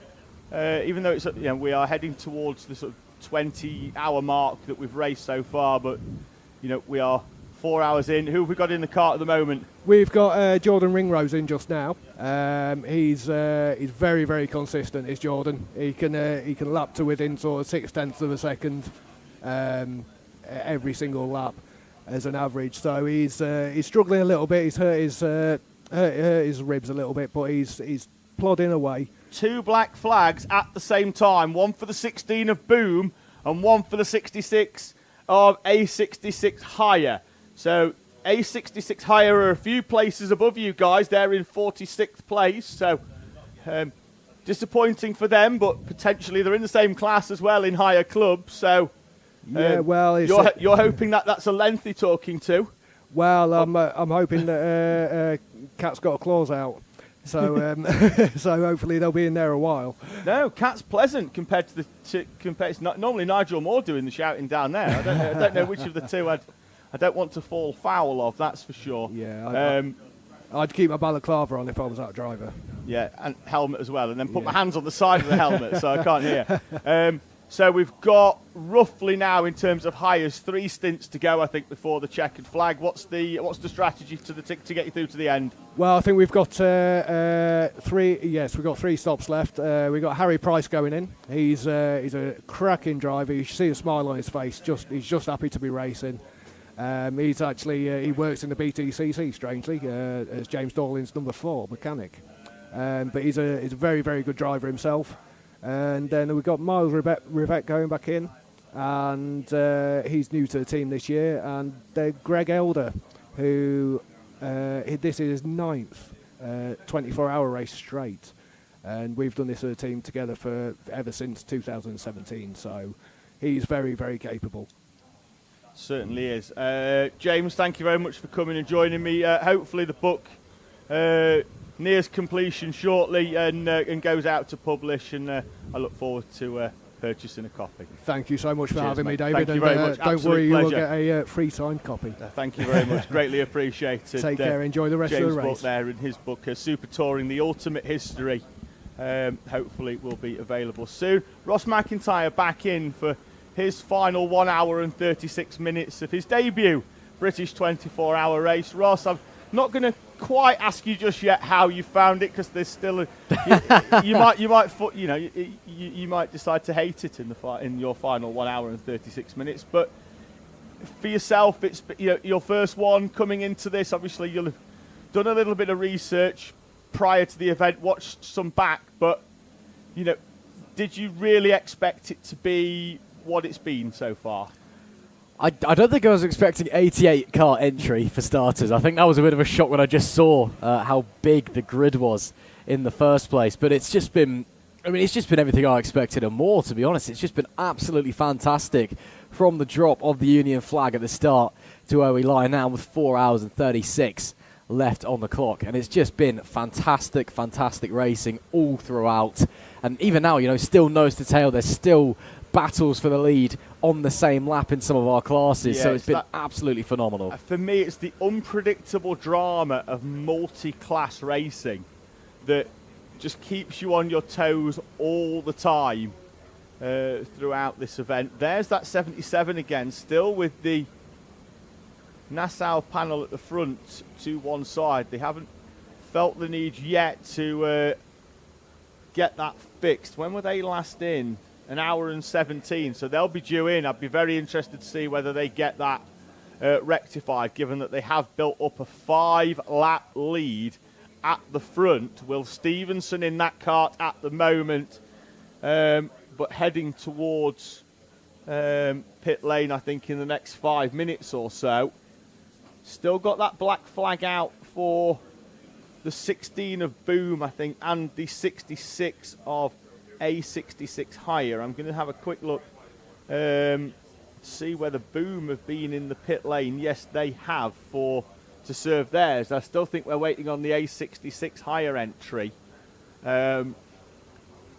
even though it's we are heading towards the sort of 20-hour mark that we've raced so far. But we are 4 hours in. Who have we got in the cart at the moment? We've got Jordan Ringrose in just now. He's very, very consistent. Is Jordan? He can lap to within sort of 0.6 of a second every single lap as an average. So he's struggling a little bit. He's hurt his ribs a little bit, but he's plodding away. 2 black flags at the same time. One for the 16 of Boom and one for the 66 of A66 Higher. So A66 Higher are a few places above you guys. They're in 46th place. So disappointing for them, but potentially they're in the same class as well in higher clubs. So you're hoping that's a lengthy talking to. Well, I'm hoping that Cat's got a claws out. So so hopefully they'll be in there a while. No, Cat's pleasant compared to normally Nigel Moore doing the shouting down there. I don't know which of the two I don't want to fall foul of, that's for sure. Yeah, I'd keep my balaclava on if I was that driver. Yeah, and helmet as well, and then put my hands on the side of the helmet so I can't hear. So we've got roughly now, in terms of hires, 3 stints to go, I think, before the checkered flag. What's the strategy to get you through to the end? Well, I think we've got 3. Yes, we've got 3 stops left. We've got Harry Price going in. He's a cracking driver. You should see the smile on his face. He's just happy to be racing. He's actually he works in the BTCC, strangely, as James Dorlin's number 4 mechanic. But he's a very, very good driver himself. And then we've got Miles Rivette going back in, and he's new to the team this year. And Greg Elder, who this is his 9th 24-hour race straight, and we've done this as a team together ever since 2017. So he's very, very capable. Certainly is. James, thank you very much for coming and joining me. Hopefully the book nears completion shortly and goes out to publish, and I look forward to purchasing a copy. Thank you so much for having me, David. Thank you very much. Don't worry, you will get a free signed copy. Thank you very much. Greatly appreciated. Take care. Enjoy the rest James of the race. James there in his book, Super Touring, The Ultimate History. Hopefully will be available soon. Ross McIntyre back in for his final 1 hour and 36 minutes of his debut British 24-hour race. Ross, I'm not going to quite ask you just yet how you found it, because there's still you might decide to hate it in your final 1 hour and 36 minutes. But for yourself, it's your first one coming into this. Obviously, you'll have done a little bit of research prior to the event, watched some back, but did you really expect it to be what it's been so far? I don't think I was expecting 88 car entry for starters. I think that was a bit of a shock when I just saw how big the grid was in the first place. But it's just been everything I expected and more, to be honest. It's just been absolutely fantastic from the drop of the Union flag at the start to where we lie now with 4 hours and 36 left on the clock. And it's just been fantastic, fantastic racing all throughout. And even now, still nose to tail, there's still battles for the lead on the same lap in some of our classes, so it's been absolutely phenomenal. For me, it's the unpredictable drama of multi-class racing that just keeps you on your toes all the time throughout this event. There's that 77 again, still with the Nassau panel at the front to one side. They haven't felt the need yet to get that fixed. When were they last in? An hour and 17, so they'll be due in. I'd be very interested to see whether they get that rectified, given that they have built up a 5-lap lead at the front. Will Stevenson in that kart at the moment, but heading towards pit lane, I think, in the next 5 minutes or so. Still got that black flag out for the 16 of Boom, I think, and the 66 of A66 Higher. I'm going to have a quick look, see whether Boom have been in the pit lane. Yes, they have, to serve theirs. I still think we're waiting on the A66 Higher entry.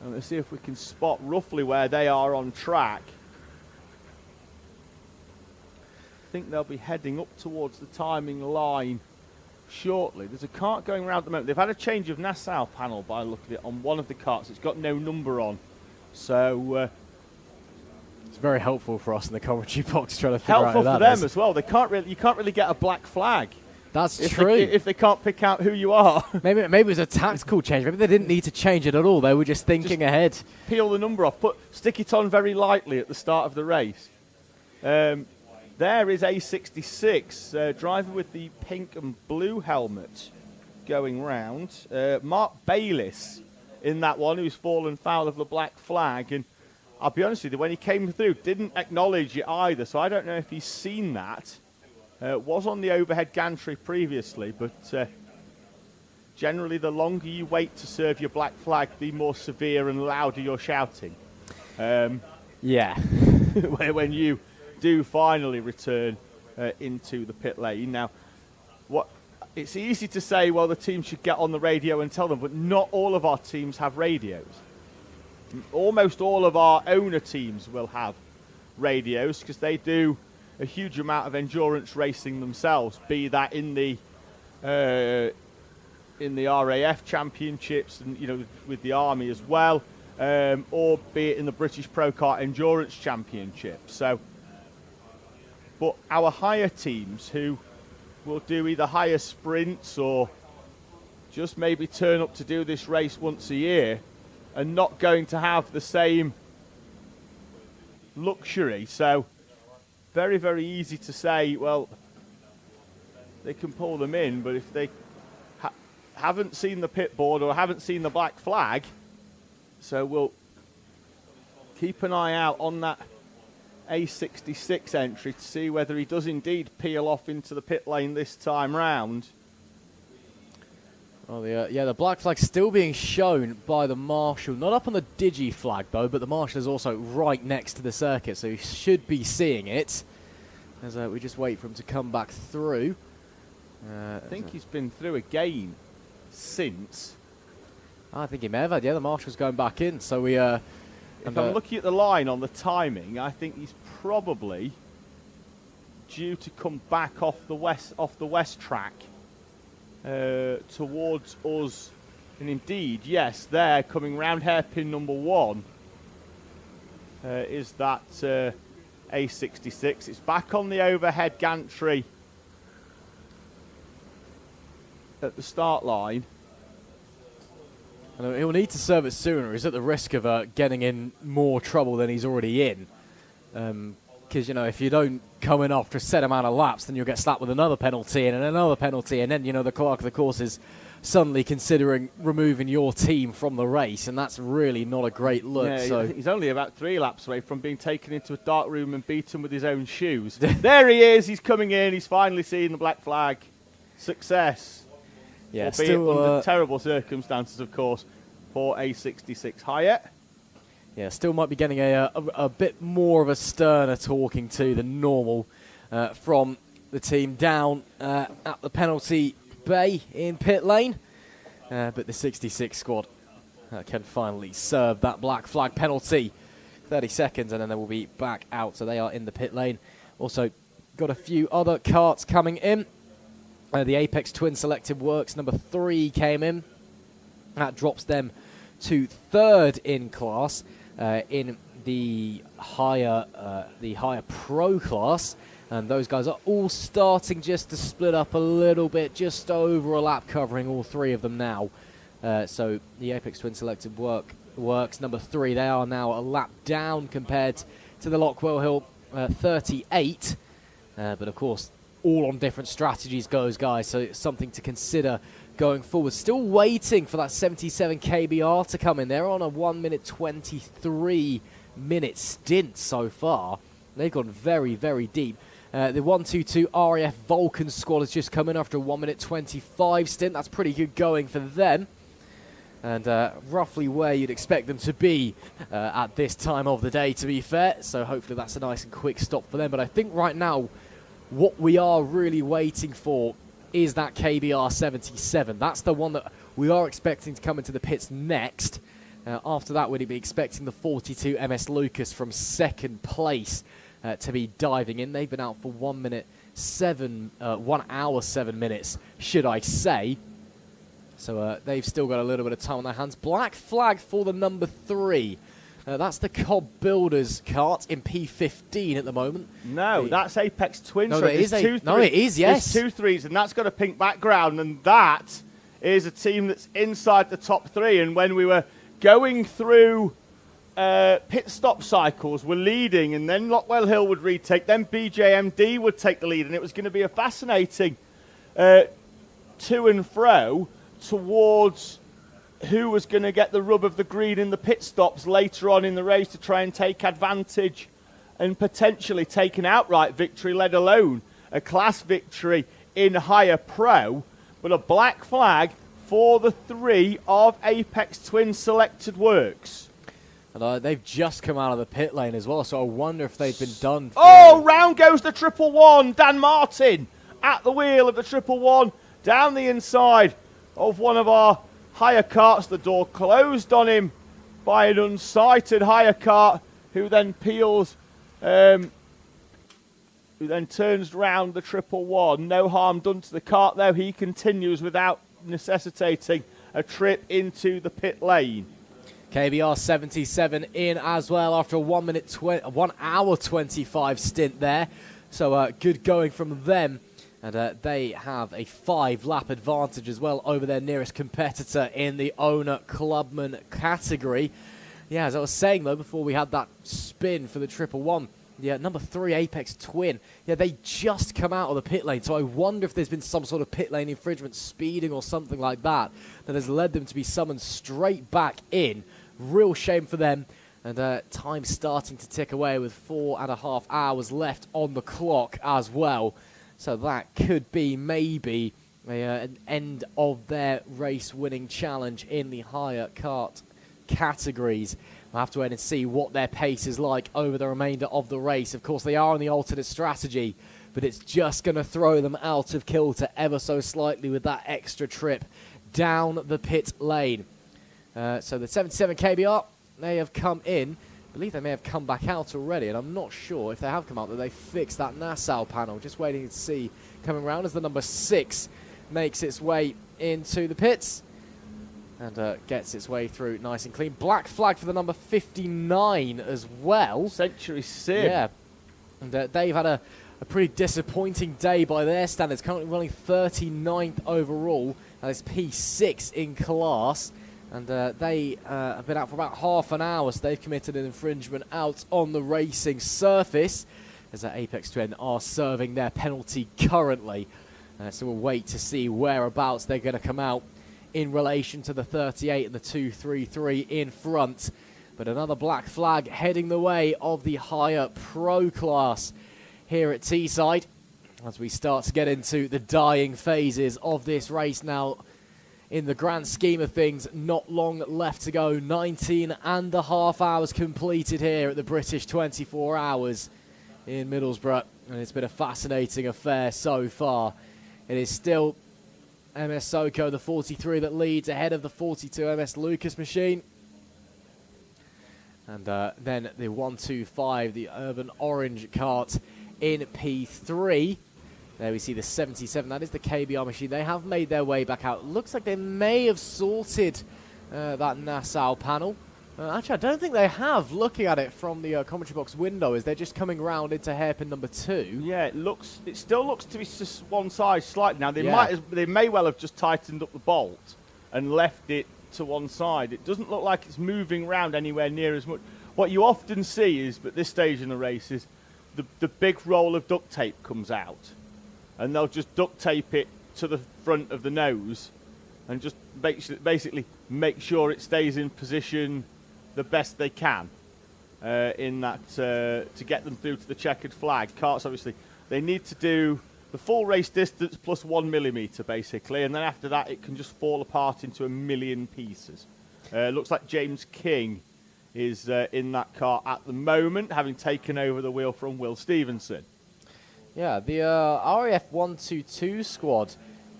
And let's see if we can spot roughly where they are on track. I think they'll be heading up towards the timing line shortly. There's a kart going around at the moment. They've had a change of Nassau panel by the look of it on one of the karts. It's got no number on. So it's very helpful for us in the commentary box trying to figure out helpful who for that them is. as well. You can't really get a black flag. That's true. If they can't pick out who you are. Maybe it was a tactical change. Maybe they didn't need to change it at all. They were just thinking ahead. Peel the number off. Stick it on very lightly at the start of the race. There is A66, driver with the pink and blue helmet going round. Mark Bayliss in that one, who's fallen foul of the black flag. And I'll be honest with you, when he came through, didn't acknowledge it either. So I don't know if he's seen that. Was on the overhead gantry previously, but generally the longer you wait to serve your black flag, the more severe and louder you're shouting. Yeah. When you do finally return into the pit lane. Now, it's easy to say, well, the team should get on the radio and tell them, but not all of our teams have radios. Almost all of our owner teams will have radios because they do a huge amount of endurance racing themselves, be that in the RAF championships and with the army as well, or be it in the British Pro Kart Endurance Championship. So, but our higher teams who will do either higher sprints or just maybe turn up to do this race once a year are not going to have the same luxury. So very, very easy to say, well, they can pull them in, but if they haven't seen the pit board or haven't seen the black flag, so we'll keep an eye out on that A66 entry to see whether he does indeed peel off into the pit lane this time round. Oh, the black flag still being shown by the marshal. Not up on the digi flag, though, but the marshal is also right next to the circuit, so he should be seeing it. As we just wait for him to come back through. I think he's been through again since. I think he may have had. Yeah, the marshal's going back in, so we... if I'm looking at the line on the timing, I think he's probably due to come back off the west track towards us. And indeed, yes, there, coming round hairpin number 1 is that A66. It's back on the overhead gantry at the start line. And he'll need to serve it sooner. He's at the risk of getting in more trouble than he's already in. Because, if you don't come in after a set amount of laps, then you'll get slapped with another penalty and another penalty. And then, the clerk of the course is suddenly considering removing your team from the race. And that's really not a great look. Yeah, so he's only about 3 laps away from being taken into a dark room and beaten with his own shoes. There he is. He's coming in. He's finally seen the black flag. Success. yeah, Albeit still under terrible circumstances, of course, for A66 Hyatt. Yeah, still might be getting a bit more of a sterner talking to than normal from the team down at the penalty bay in pit lane. But the 66 squad can finally serve that black flag penalty. 30 seconds and then they will be back out. So they are in the pit lane. Also got a few other karts coming in. The Apex Twin Selective Works number 3 came in. That drops them to 3rd in class in the higher pro class, and those guys are all starting just to split up a little bit, just over a lap, covering all 3 of them now. So the Apex Twin Selective Works number 3, they are now a lap down compared to the Lockwell Hill 38, but of course all on different strategies goes, guys, so it's something to consider going forward. Still waiting for that 77 KBR to come in. They're on a 1 minute 23 minute stint so far. They've gone very, very deep. The 122 RAF Vulcan squad has just come in after a 1 minute 25 stint. That's pretty good going for them. And roughly where you'd expect them to be at this time of the day, to be fair. So hopefully that's a nice and quick stop for them. But I think right now what we are really waiting for is that KBR 77. That's the one that we are expecting to come into the pits next. After that, we'd be expecting the 42 MS Lucas from second place to be diving in. They've been out for 1 hour 7 minutes, should I say. So they've still got a little bit of time on their hands. Black flag for the number 3. That's the Cobb Builders kart in P15 at the moment. No, that's Apex Twin. No, so it is, yes. There's 2 3s, and that's got a pink background, and that is a team that's inside the top 3. And when we were going through pit stop cycles, we're leading, and then Lockwell Hill would retake, then BJMD would take the lead, and it was going to be a fascinating to and fro towards who was going to get the rub of the green in the pit stops later on in the race to try and take advantage and potentially take an outright victory, let alone a class victory in higher pro. But a black flag for the 3 of Apex Twin selected works. And they've just come out of the pit lane as well, so I wonder if they've been done. Oh, round goes the 111. Dan Martin at the wheel of the 111, down the inside of one of our higher carts. The door closed on him by an unsighted higher cart, who then peels, who then turns round the 111. No harm done to the cart, though. He continues without necessitating a trip into the pit lane. KBR 77 in as well after a 1 hour 25 stint there. So good going from them. And they have a 5-lap advantage as well over their nearest competitor in the owner clubman category. Yeah, as I was saying, though, before we had that spin for the 111, yeah, number 3 Apex Twin, yeah, they just come out of the pit lane. So I wonder if there's been some sort of pit lane infringement, speeding or something like that has led them to be summoned straight back in. Real shame for them. And time starting to tick away with 4.5 hours left on the clock as well. So that could be maybe an end of their race-winning challenge in the higher kart categories. We'll have to wait and see what their pace is like over the remainder of the race. Of course, they are on the alternate strategy, but it's just going to throw them out of kilter ever so slightly with that extra trip down the pit lane. So the 77 KBR, they have come in. I believe they may have come back out already, and I'm not sure if they have come out that they fixed that Nassau panel. Just waiting to see coming round as the number 6 makes its way into the pits and gets its way through nice and clean. Black flag for the number 59 as well. Century Sim. Yeah, and they've had a pretty disappointing day by their standards, currently running 39th overall, and it's P6 in class. And they have been out for about half an hour, so they've committed an infringement out on the racing surface, as Apex Twin are serving their penalty currently. So we'll wait to see whereabouts they're going to come out in relation to the 38 and the 233 in front. But another black flag heading the way of the higher pro class here at Teesside, as we start to get into the dying phases of this race now. In the grand scheme of things, not long left to go. 19.5 hours completed here at the British 24 Hours in Middlesbrough. And it's been a fascinating affair so far. It is still MS Soko, the 43, that leads ahead of the 42 MS Lucas machine. And then the 125, the Urban Orange kart in P3. There we see the 77. That is the KBR machine. They have made their way back out. Looks like they may have sorted that Nassau panel. Actually, I don't think they have, looking at it from the commentary box window, as they're just coming round into hairpin number 2. Yeah, it still looks to be just one side slightly. Now, they may well have just tightened up the bolt and left it to one side. It doesn't look like it's moving around anywhere near as much. What you often see is, at this stage in the race, is the big roll of duct tape comes out. And they'll just duct tape it to the front of the nose and just basically make sure it stays in position the best they can in that to get them through to the checkered flag. Karts, obviously, they need to do the full race distance plus 1 millimetre, basically, and then after that it can just fall apart into a million pieces. Looks like James King is in that car at the moment, having taken over the wheel from Will Stevenson. Yeah, the RAF 122 squad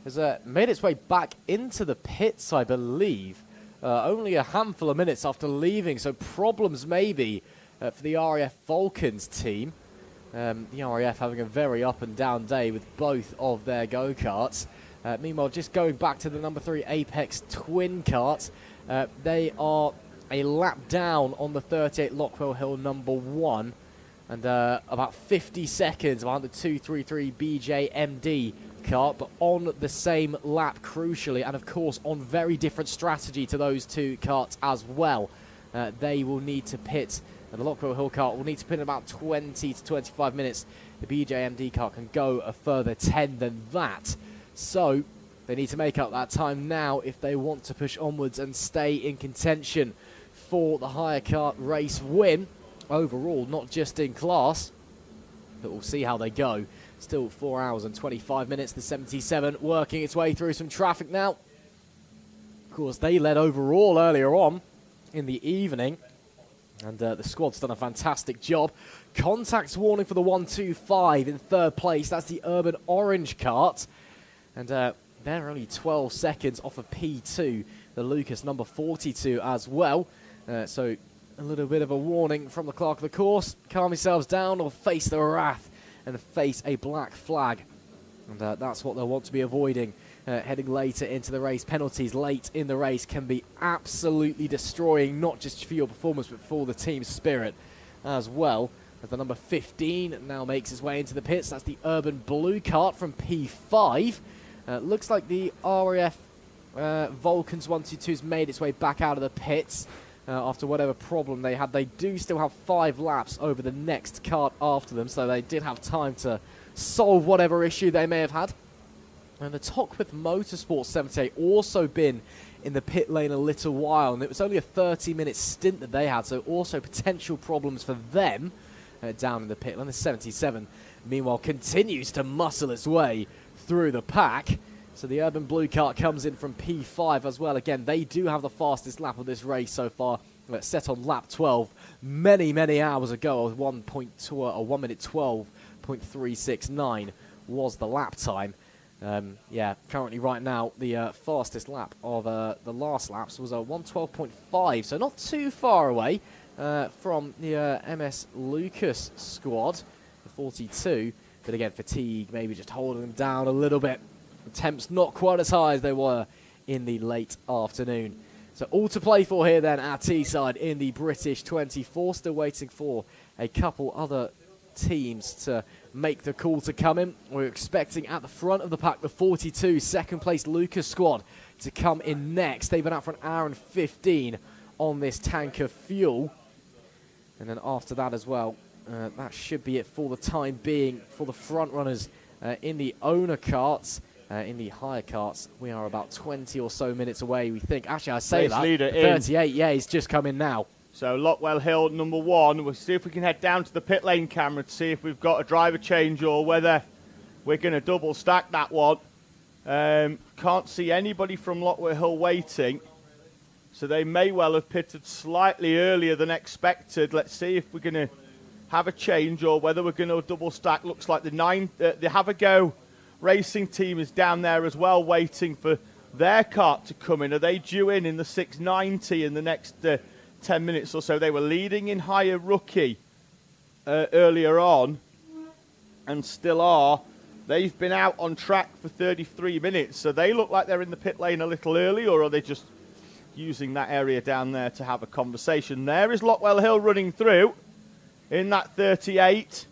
has made its way back into the pits, I believe. only a handful of minutes after leaving, so problems maybe for the RAF Vulcans team. The RAF having a very up and down day with both of their go-karts. Meanwhile, just going back to the number 3 Apex twin kart, they are a lap down on the 38 Lockwell Hill number 1, and about 50 seconds behind the 233 BJMD kart, but on the same lap crucially, and of course on very different strategy to those two karts as well. They will need to pit, and the Lockwell Hill kart will need to pit in about 20 to 25 minutes. The BJMD kart can go a further 10 than that. So they need to make up that time now if they want to push onwards and stay in contention for the hire kart race win overall, not just in class. But we'll see how they go. Still 4 hours and 25 minutes. The 77 working its way through some traffic now. Of course, they led overall earlier on in the evening. And the squad's done a fantastic job. Contacts warning for the 125 in third place. That's the Urban Orange kart. And they're only 12 seconds off of P2. The Lucas number 42 as well. So a little bit of a warning from the clerk of the course. Calm yourselves down or face the wrath and face a black flag. And that's what they'll want to be avoiding heading later into the race. Penalties late in the race can be absolutely destroying, not just for your performance, but for the team's spirit as well. As the number 15 now makes its way into the pits. That's the Urban Blue kart from P5. Looks like the RAF Vulcans 122's made its way back out of the pits after whatever problem they had. They do still have 5 laps over the next kart after them, so they did have time to solve whatever issue they may have had. And the Chequered Motorsport 78 also been in the pit lane a little while, and it was only a 30-minute stint that they had, so also potential problems for them down in the pit lane. The 77, meanwhile, continues to muscle its way through the pack. So the Urban Blue kart comes in from P5 as well. Again, they do have the fastest lap of this race so far, set on lap 12 many hours ago. 1 minute 12.369 was the lap time. Currently right now, the fastest lap of the last laps was a 1:12.5, so not too far away from the MS Lucas squad, the 42. But again, fatigue maybe just holding them down a little bit. The temps not quite as high as they were in the late afternoon. So all to play for here then at Teesside in the British 24. Still waiting for a couple other teams to make the call to come in. We're expecting at the front of the pack the 42 second place Lucas squad to come in next. They've been out for an hour and 15 on this tank of fuel. And then after that as well, that should be it for the time being for the front runners in the owner carts. In the hire carts, we are about 20 or so minutes away, we think. Actually, I say that. 38, yeah, he's just come in now. So Lockwell Hill, number 1. We'll see if we can head down to the pit lane camera to see if we've got a driver change or whether we're going to double stack that one. Can't see anybody from Lockwell Hill waiting. So they may well have pitted slightly earlier than expected. Let's see if we're going to have a change or whether we're going to double stack. Looks like the Have a Go racing team is down there as well, waiting for their kart to come in. Are they due in the 690 in the next 10 minutes or so? They were leading in higher rookie earlier on and still are. They've been out on track for 33 minutes, so they look like they're in the pit lane a little early, or are they just using that area down there to have a conversation? There is Lockwell Hill running through in that 38.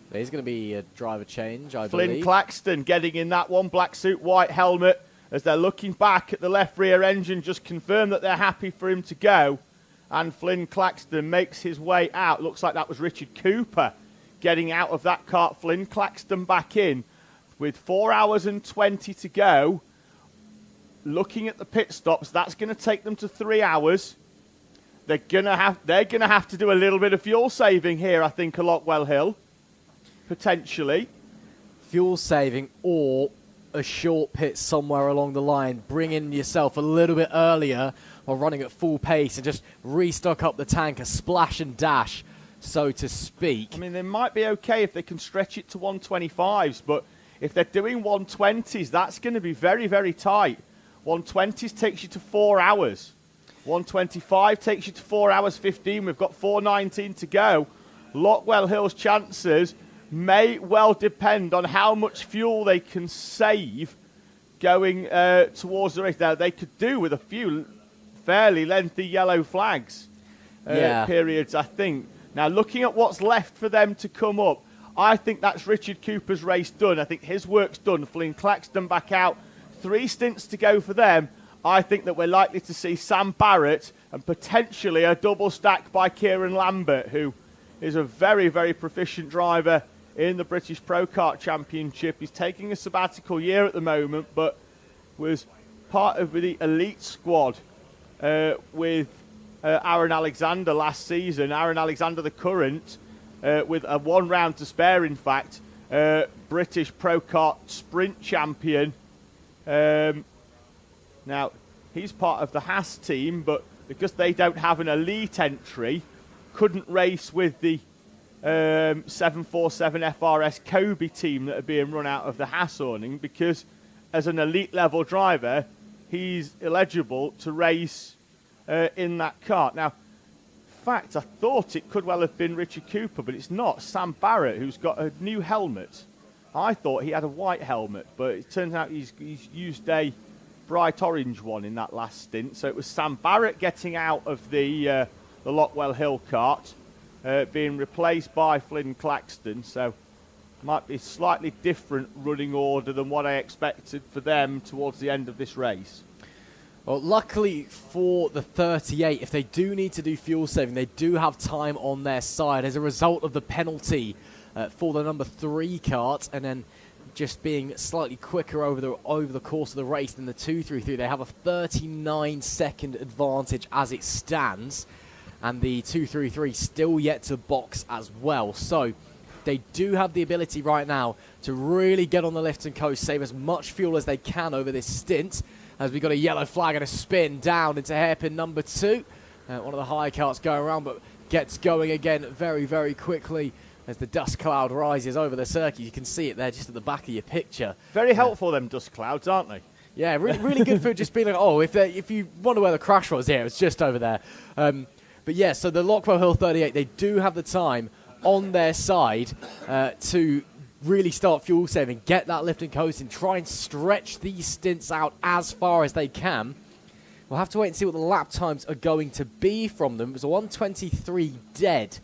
There's going to be a driver change, I believe. believe. Flynn Claxton getting in that one, black suit, white helmet, as they're looking back at the left rear engine, just confirm that they're happy for him to go. And Flynn Claxton makes his way out. Looks like that was Richard Cooper getting out of that kart. Flynn Claxton back in with 4 hours and 20 to go. Looking at the pit stops, that's going to take them to 3 hours. They're going to have to do a little bit of fuel saving here, I think, at Lockwell Hill. Potentially. Fuel saving or a short pit somewhere along the line. Bring in yourself a little bit earlier while running at full pace and just restock up the tank, a splash and dash, so to speak. I mean, they might be okay if they can stretch it to 125s, but if they're doing 120s, that's going to be very, very tight. 120s takes you to 4 hours. 125 takes you to 4 hours 15. We've got 4:19 to go. Lockwell Hill's chances may well depend on how much fuel they can save going towards the race. Now, they could do with a few fairly lengthy yellow flags periods, I think. Now, looking at what's left for them to come up, I think that's Richard Cooper's race done. I think his work's done. Flynn Claxton back out. 3 stints to go for them. I think that we're likely to see Sam Barrett and potentially a double stack by Kieran Lambert, who is a very, very proficient driver in the British Pro Kart Championship. He's taking a sabbatical year at the moment, but was part of the elite squad with Aaron Alexander last season. Aaron Alexander, the current, with a 1 round to spare, in fact, British Pro Kart Sprint champion. Now, he's part of the Haas team, but because they don't have an elite entry, couldn't race with the 747 FRS Kobe team that are being run out of the Haas awning, because as an elite level driver, he's eligible to race in that kart. Now, in fact, I thought it could well have been Richard Cooper, but it's not. Sam Barrett, who's got a new helmet. I thought he had a white helmet, but it turns out he's used a bright orange one in that last stint. So it was Sam Barrett getting out of the Lockwell Hill kart, being replaced by Flynn Claxton. So might be a slightly different running order than what I expected for them towards the end of this race. Well, luckily for the 38, if they do need to do fuel saving, they do have time on their side as a result of the penalty for the number 3 kart, and then just being slightly quicker over the course of the race than the 233. They have a 39-second advantage as it stands, and the 233 still yet to box as well. So they do have the ability right now to really get on the lift and coast, save as much fuel as they can over this stint, as we got a yellow flag and a spin down into hairpin number 2. One of the high karts going around, but gets going again very, very quickly as the dust cloud rises over the circuit. You can see it there just at the back of your picture. Very helpful, them dust clouds, aren't they? Yeah, really good for just being like, oh, if you wonder where the crash was, yeah, it's just over there. But yeah, so the Lockwell Hill 38, they do have the time on their side to really start fuel saving, get that lift and coasting, try and stretch these stints out as far as they can. We'll have to wait and see what the lap times are going to be from them. It was a 1:23 dead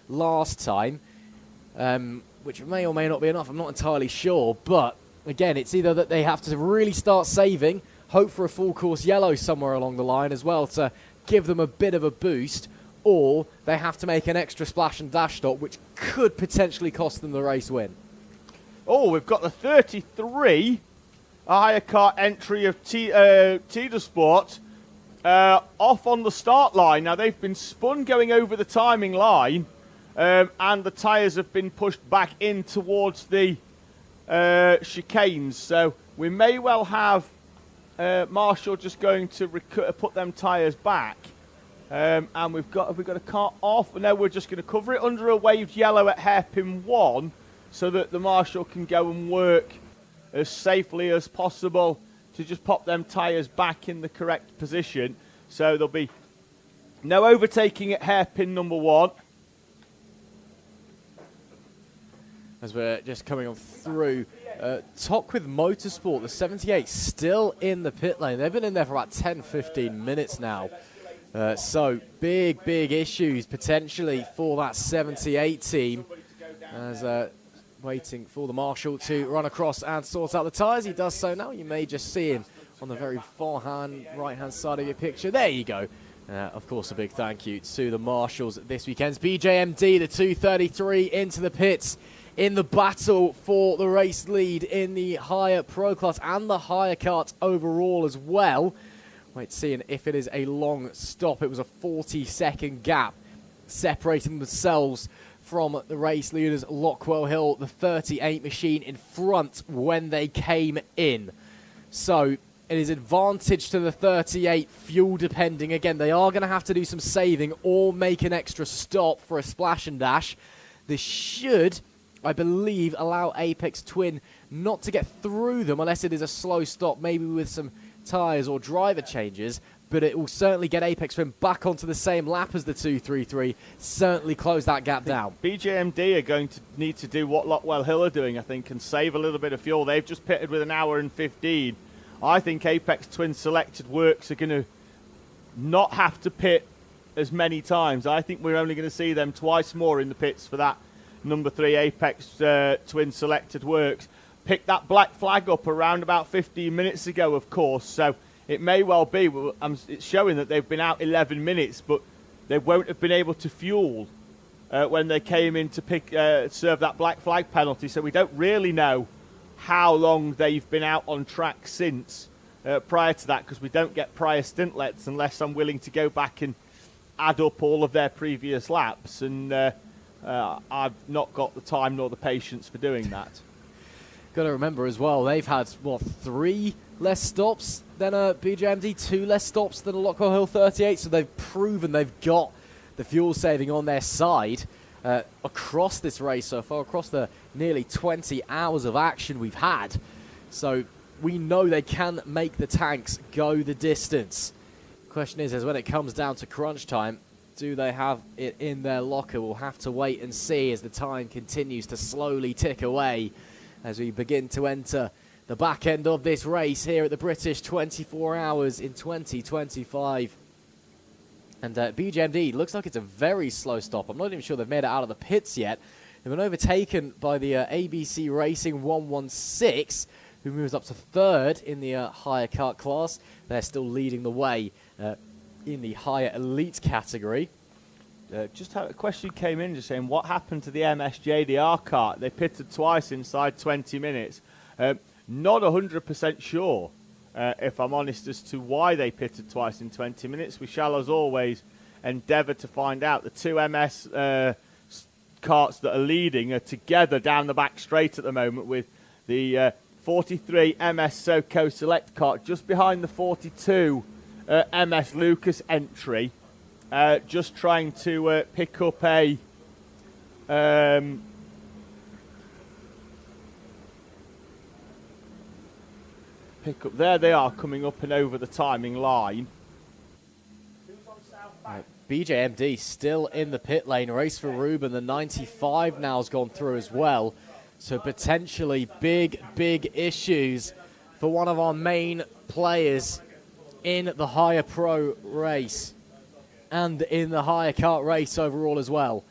last time, which may or may not be enough. I'm not entirely sure. But again, it's either that they have to really start saving, hope for a full course yellow somewhere along the line as well to give them a bit of a boost, or they have to make an extra splash and dash stop, which could potentially cost them the race win. Oh, we've got the 33, a higher kart entry of TSK-Motorsport, off on the start line. Now, they've been spun going over the timing line, and the tyres have been pushed back in towards the chicanes. So we may well have Marshall just going to put them tyres back. And have we got a kart off? No, we're just going to cover it under a waved yellow at hairpin 1, so that the Marshall can go and work as safely as possible to just pop them tyres back in the correct position. So there'll be no overtaking at hairpin number 1. As we're just coming on through, Chequered Motorsport, the 78, still in the pit lane. They've been in there for about 10-15 minutes now. So big issues potentially for that 78 team, as waiting for the Marshal to run across and sort out the tyres. He does so now. You may just see him on the very right-hand side of your picture. There you go. Of course, a big thank you to the Marshals this weekend's BJMD, the 233 into the pits in the battle for the race lead in the higher pro class and the higher kart overall as well. Wait, seeing if it is a long stop. It was a 40-second gap separating themselves from the race leaders, Lockwell Hill, the 38 machine in front when they came in. So it is advantage to the 38, fuel depending. Again, they are going to have to do some saving or make an extra stop for a splash and dash. This should, I believe, allow Apex Twin not to get through them unless it is a slow stop, maybe with some tyres or driver changes, but it will certainly get Apex Twin back onto the same lap as the 233, certainly close that gap down. BJMD are going to need to do what Lockwell Hill are doing, I think, and save a little bit of fuel. They've just pitted with an hour and 15. I think Apex Twin Selected Works are going to not have to pit as many times. I think we're only going to see them twice more in the pits for that number 3 Apex Twin Selected Works. Picked that black flag up around about 15 minutes ago, of course, so it may well be. It's showing that they've been out 11 minutes, but they won't have been able to fuel when they came in to serve that black flag penalty, so we don't really know how long they've been out on track since prior to that, because we don't get prior stintlets unless I'm willing to go back and add up all of their previous laps, and I've not got the time nor the patience for doing that. Got to remember as well, they've had, 3 less stops than a BJMD, 2 less stops than a Lockwell Hill 38, so they've proven they've got the fuel saving on their side across this race so far, across the nearly 20 hours of action we've had. So we know they can make the tanks go the distance. Question is when it comes down to crunch time, do they have it in their locker? We'll have to wait and see as the time continues to slowly tick away as we begin to enter the back end of this race here at the British 24 Hours in 2025. And BJMD looks like it's a very slow stop. I'm not even sure they've made it out of the pits yet. They've been overtaken by the ABC Racing 116, who moves up to 3rd in the higher kart class. They're still leading the way in the higher elite category. Just had a question came in just saying, what happened to the MSJDR kart? They pitted twice inside 20 minutes. Not 100% sure, if I'm honest, as to why they pitted twice in 20 minutes. We shall, as always, endeavour to find out. The 2 MS karts that are leading are together down the back straight at the moment, with the 43 MS SoCo Select kart just behind the 42 MS Lucas entry. Just trying to pick up a there they are, coming up and over the timing line. BJMD still in the pit lane. Race for Ruben, the 95 now has gone through as well. So potentially big issues for one of our main players in the higher pro race and in the higher kart race overall as well.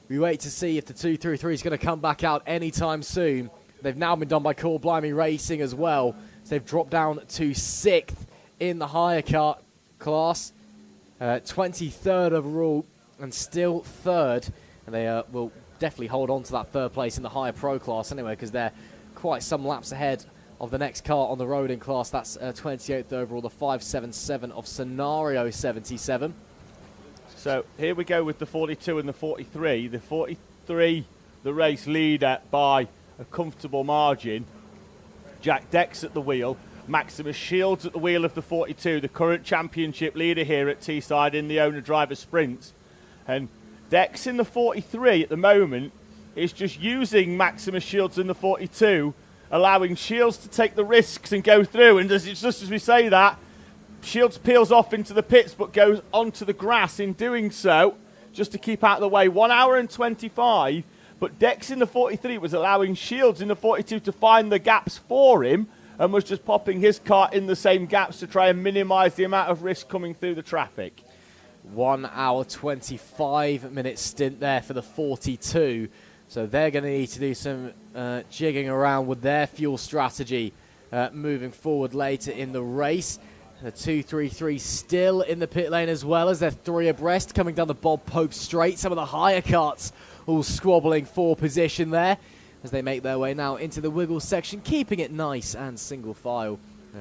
We wait to see if the 233 is going to come back out anytime soon. They've now been done by Call Blimey Racing as well. So they've dropped down to 6th in the higher kart class, 23rd overall, and still 3rd. And they will definitely hold on to that 3rd place in the higher pro class anyway, because they're quite some laps ahead of the next car on the road in class. That's 28th overall, the 577 of Scenario 77. So here we go with the 42 and the 43. The 43, the race leader by a comfortable margin. Jack Dex at the wheel. Maximus Shields at the wheel of the 42, the current championship leader here at Teesside in the owner-driver sprints. And Dex in the 43 at the moment is just using Maximus Shields in the 42, allowing Shields to take the risks and go through. And just as we say that, Shields peels off into the pits but goes onto the grass in doing so, just to keep out of the way. 1 hour and 25, but Dex in the 43 was allowing Shields in the 42 to find the gaps for him and was just popping his car in the same gaps to try and minimise the amount of risk coming through the traffic. 1 hour 25 minute stint there for the 42. So they're going to need to do some jigging around with their fuel strategy moving forward later in the race. The 233 still in the pit lane as well as they're 3 abreast coming down the Bob Pope straight. Some of the higher karts all squabbling for position there as they make their way now into the wiggle section, keeping it nice and single file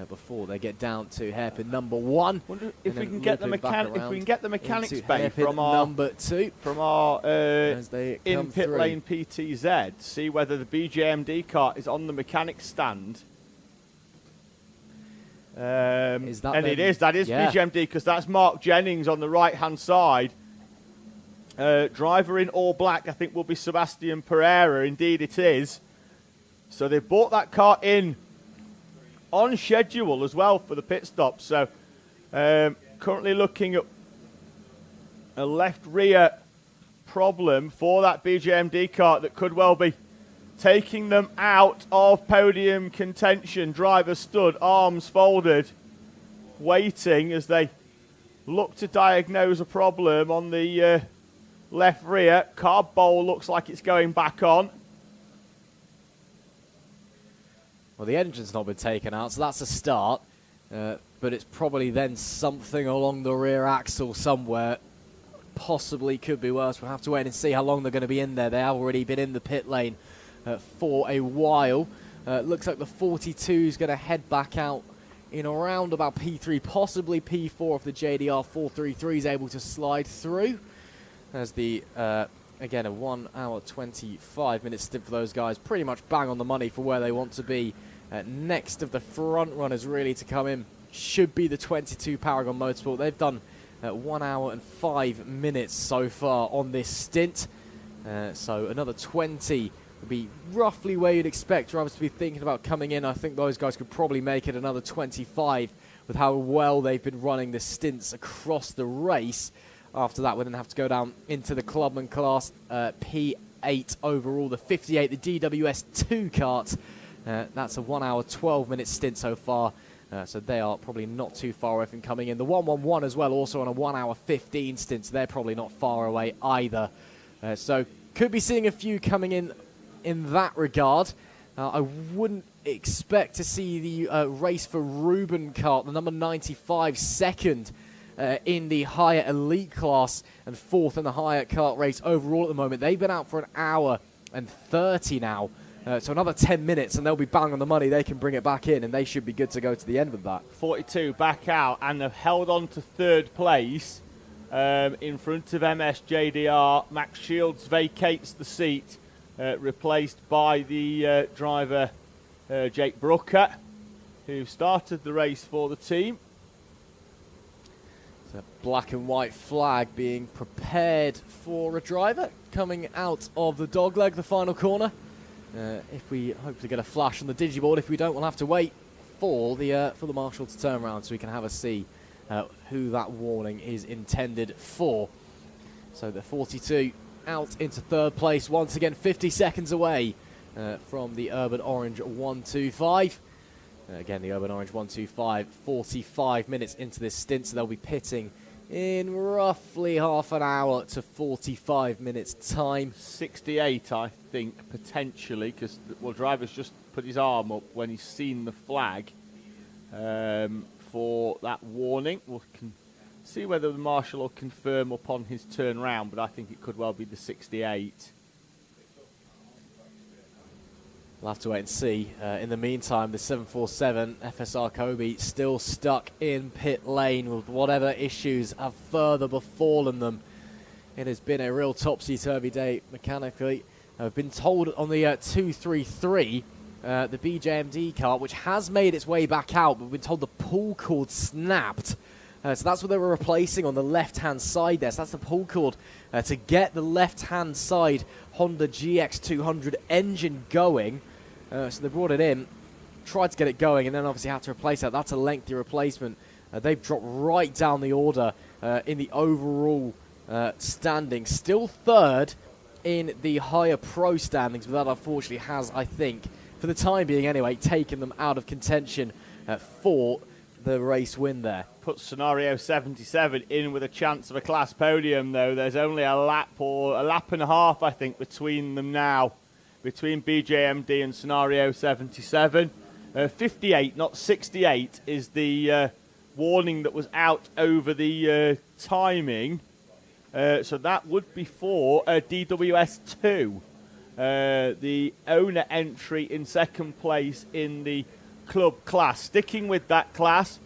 before they get down to hairpin number 1. Wonder if we can get the mechanics bay from our number 2 from our in pit lane PTZ. See whether the BJMD kart is on the mechanics stand. That is BJMD, because that's Mark Jennings on the right-hand side. Driver in all black, I think, will be Sebastian Pereira. Indeed, it is. So they brought that car in on schedule as well for the pit stop. So currently looking at a left rear problem for that BJMD kart that could well be taking them out of podium contention. Driver stood, arms folded, waiting as they look to diagnose a problem on the left rear. Carb bowl looks like it's going back on. Well, the engine's not been taken out, so that's a start. But it's probably then something along the rear axle somewhere. Possibly could be worse. We'll have to wait and see how long they're going to be in there. They have already been in the pit lane for a while. Looks like the 42 is going to head back out in around about P3, possibly P4 if the JDR 433 is able to slide through. As the, again, a 1 hour 25 minute stint for those guys. Pretty much bang on the money for where they want to be. Next of the front runners really to come in should be the 22 Paragon Motorsport. They've done 1 hour and 5 minutes so far on this stint. So another 20 would be roughly where you'd expect drivers to be thinking about coming in. I think those guys could probably make it another 25 with how well they've been running the stints across the race. After that, we then have to go down into the Clubman class, P8 overall, the 58, the DWS2 kart. That's a 1 hour 12 minute stint so far. So they are probably not too far away from coming in. The 111 as well, also on a 1 hour 15 stint, so they're probably not far away either. So could be seeing a few coming in that regard. I wouldn't expect to see the race for Ruben kart, the number 95, second in the higher elite class and fourth in the higher kart race overall at the moment. They've been out for an hour and 30 now. So another 10 minutes and they'll be bang on the money. They can bring it back in and they should be good to go to the end of that. 42 back out and have held on to third place in front of MS JDR. Max Shields vacates the seat, replaced by the driver Jake Brooker, who started the race for the team. It's a black and white flag being prepared for a driver coming out of the dogleg, the final corner. If we hopefully get a flash on the digiboard, if we don't, we'll have to wait for the marshal to turn around so we can have a see who that warning is intended for. So the 42 out into third place once again, 50 seconds away from the Urban Orange 125. Again, the Urban Orange 125, 45 minutes into this stint, so they'll be pitting in roughly half an hour to 45 minutes time. 68, I think, potentially, because driver's just put his arm up when he's seen the flag for that warning. We'll see whether the marshal will confirm upon his turn round, but I think it could well be the 68. We'll have to wait and see. In the meantime, the 747 FSR Kobe still stuck in pit lane with whatever issues have further befallen them. It has been a real topsy-turvy day mechanically. I've been told on the 233, the BJMD kart, which has made its way back out, but we've been told the pull cord snapped. So that's what they were replacing on the left-hand side there. So that's the pull cord to get the left-hand side Honda GX200 engine going. So they brought it in, tried to get it going, and then obviously had to replace that. That's a lengthy replacement. They've dropped right down the order in the overall standing. Still third in the higher pro standings, but that unfortunately has, I think, for the time being anyway, taken them out of contention for the race win there. Put scenario 77 in with a chance of a class podium, though. There's only a lap or a lap and a half, I think, between them now, between BJMD and scenario 77. 58, not 68, is the warning that was out over the timing. So that would be for DWS2, the owner entry in second place in the club class. Sticking with that class,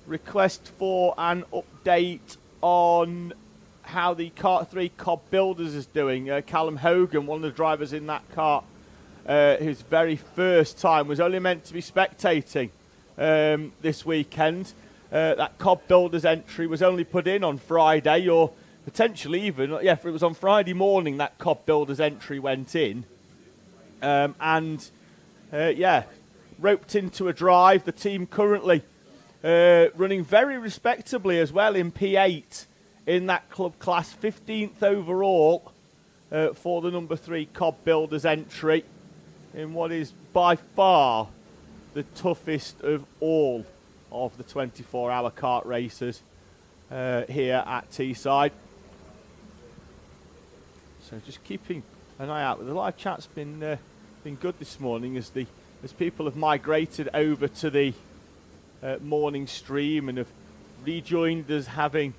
request for an update on how the Kart 3 Cobb Builders is doing. Callum Hogan, one of the drivers in that kart, his very first time, was only meant to be spectating this weekend. That Cobb Builders entry was only put in on Friday, or potentially even, it was on Friday morning that Cobb Builders entry went in. roped into a drive. The team currently running very respectably as well in P8 in that club class, 15th overall for the number 3 Cobb Builders entry in what is by far the toughest of all of the 24-hour kart races here at Teesside. So just keeping an eye out. The live chat's been good this morning as people have migrated over to the morning stream and have rejoined us, having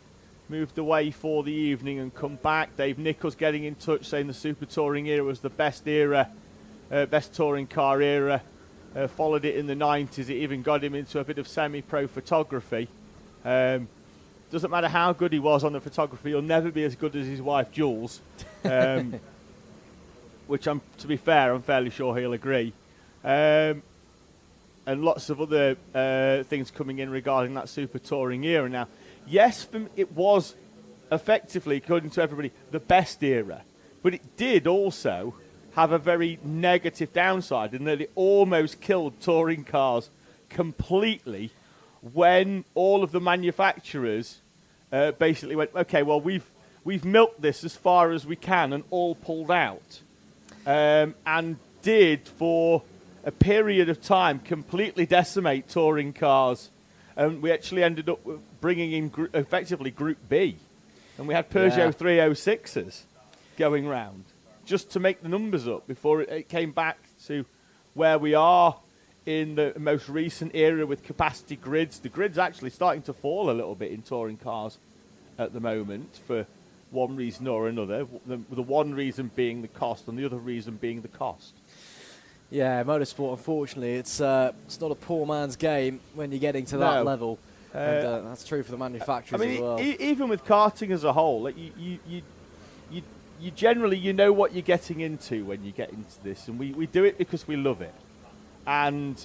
moved away for the evening and come back. Dave Nichols getting in touch saying the Super Touring era was the best touring car era. Followed it in the 90s. It even got him into a bit of semi-pro photography. Doesn't matter how good he was on the photography, he'll never be as good as his wife Jules. Which, to be fair, I'm fairly sure he'll agree. And lots of other things coming in regarding that Super Touring era. Now, yes, it was effectively, according to everybody, the best era, but it did also have a very negative downside in that it almost killed touring cars completely when all of the manufacturers basically went, okay, well, we've milked this as far as we can, and all pulled out. And did, for a period of time, completely decimate touring cars. And we actually ended up bringing in effectively Group B. And we had Peugeot 306s going round just to make the numbers up before it came back to where we are in the most recent era with capacity grids. The grid's actually starting to fall a little bit in touring cars at the moment for one reason or another. The one reason being the cost and the other reason being the cost. Yeah, motorsport, unfortunately, it's not a poor man's game when you're getting to that level. And that's true for the manufacturers as well. Even with karting as a whole, like you generally, know what you're getting into when you get into this. And we do it because we love it. And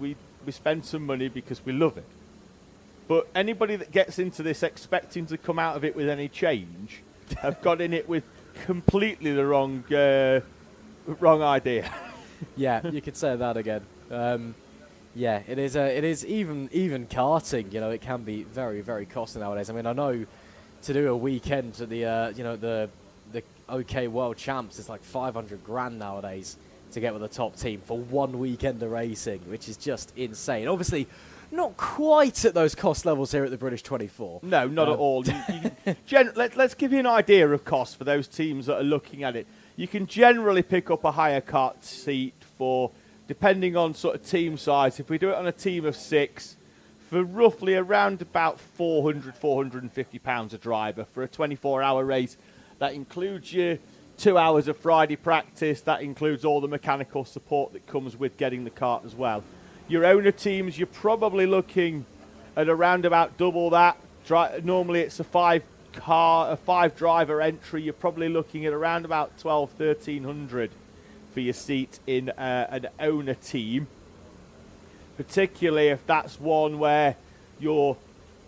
we spend some money because we love it. But anybody that gets into this expecting to come out of it with any change have got in it with completely the wrong idea. Yeah, you could say that again. Yeah, it is even karting. It can be very, very costly nowadays. I mean, I know to do a weekend to the OK World Champs, it's like 500 grand nowadays to get with the top team for one weekend of racing, which is just insane. Obviously, not quite at those cost levels here at the British 24. No, not at all. Let's give you an idea of cost for those teams that are looking at it. You can generally pick up a hire kart seat for, depending on sort of team size, if we do it on a team of 6, for roughly around about £450 a driver for a 24-hour race. That includes your 2 hours of Friday practice. That includes all the mechanical support that comes with getting the kart as well. Your owner teams, you're probably looking at around about double that. Normally it's a 5-driver entry. You're probably looking at around about 1,200-1,300 for your seat in an owner team, particularly if that's one where you're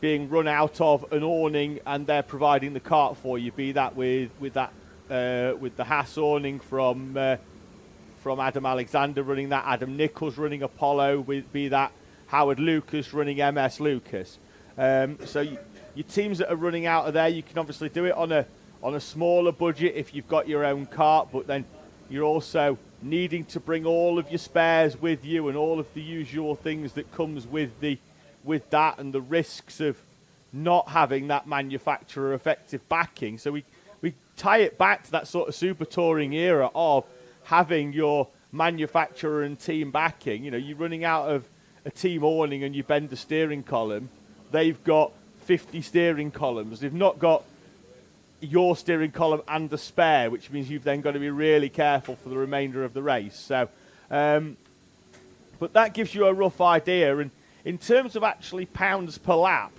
being run out of an awning and they're providing the kart for you, be that with the Haas awning from Adam Alexander running that, Adam Nichols running Apollo, be that Howard Lucas running MS Lucas. So your teams that are running out of there, you can obviously do it on a smaller budget if you've got your own kart, but then you're also needing to bring all of your spares with you and all of the usual things that comes with that and the risks of not having that manufacturer effective backing. So we tie it back to that sort of super touring era of having your manufacturer and team backing. You're running out of a team awning and you bend the steering column. They've got 50 steering columns. They've not got your steering column and the spare, which means you've then got to be really careful for the remainder of the race. So, but that gives you a rough idea. And in terms of actually pounds per lap,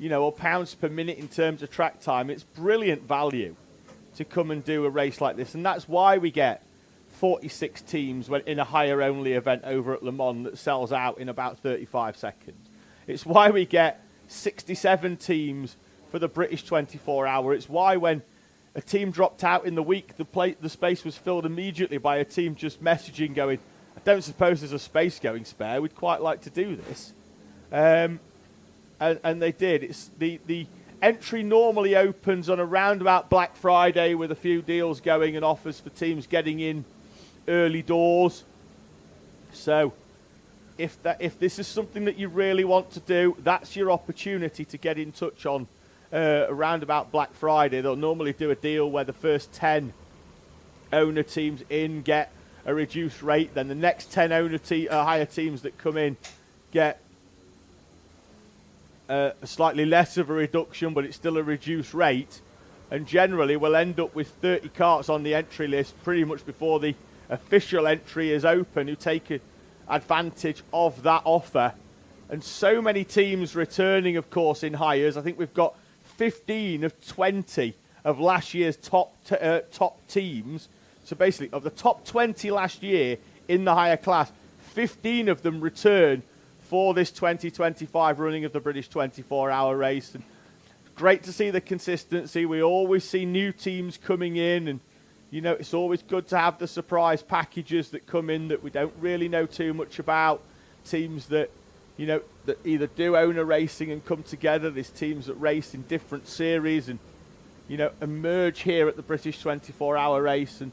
or pounds per minute in terms of track time, it's brilliant value to come and do a race like this. And that's why we get 46 teams in a hire-only event over at Le Mans that sells out in about 35 seconds. It's why we get 67 teams for the British 24-hour. It's why when a team dropped out in the week, the space was filled immediately by a team just messaging going, I don't suppose there's a space going spare. We'd quite like to do this. And they did. It's the entry normally opens on around about Black Friday with a few deals going and offers for teams getting in early doors. So if this is something that you really want to do, that's your opportunity to get in touch on around about Black Friday. They'll normally do a deal where the first 10 owner teams in get a reduced rate, then the next 10 higher teams that come in get a slightly less of a reduction, but it's still a reduced rate. And generally we'll end up with 30 karts on the entry list pretty much before the official entry is open, who take advantage of that offer. And so many teams returning, of course, in hires. I think we've got 15 of 20 of last year's top teams. So basically, of the top 20 last year in the hire class, 15 of them return for this 2025 running of the British 24-hour race. And great to see the consistency. We always see new teams coming in, and you know, it's always good to have the surprise packages that come in that we don't really know too much about. Teams that, you know, that either do owner racing and come together. There's teams that race in different series and, you know, emerge here at the British 24-hour race. And,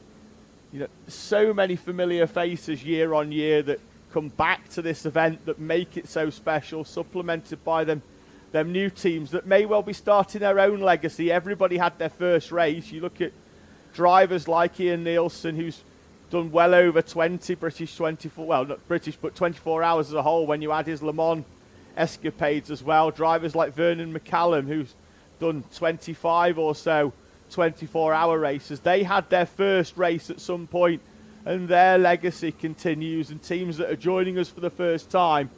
you know, so many familiar faces year on year that come back to this event that make it so special, supplemented by them new teams that may well be starting their own legacy. Everybody had their first race. You look at drivers like Ian Nielsen, who's done well over 20 British 24, well, not British, but 24 hours as a whole when you add his Le Mans escapades as well. Drivers like Vernon McCallum, who's done 25 or so 24-hour races. They had their first race at some point, and their legacy continues. And teams that are joining us for the first time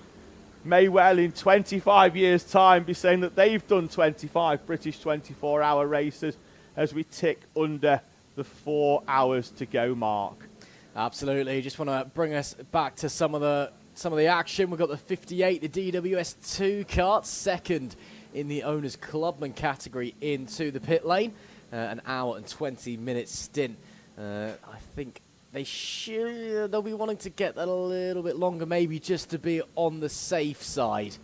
may well in 25 years' time be saying that they've done 25 British 24-hour races as we tick under the 4 hours to go mark. Absolutely. Just want to bring us back to some of the action. We've got the 58, the DWS2 kart, second in the Owners Clubman category into the pit lane. An hour and 20-minute stint. I think they'll be wanting to get that a little bit longer, maybe just to be on the safe side,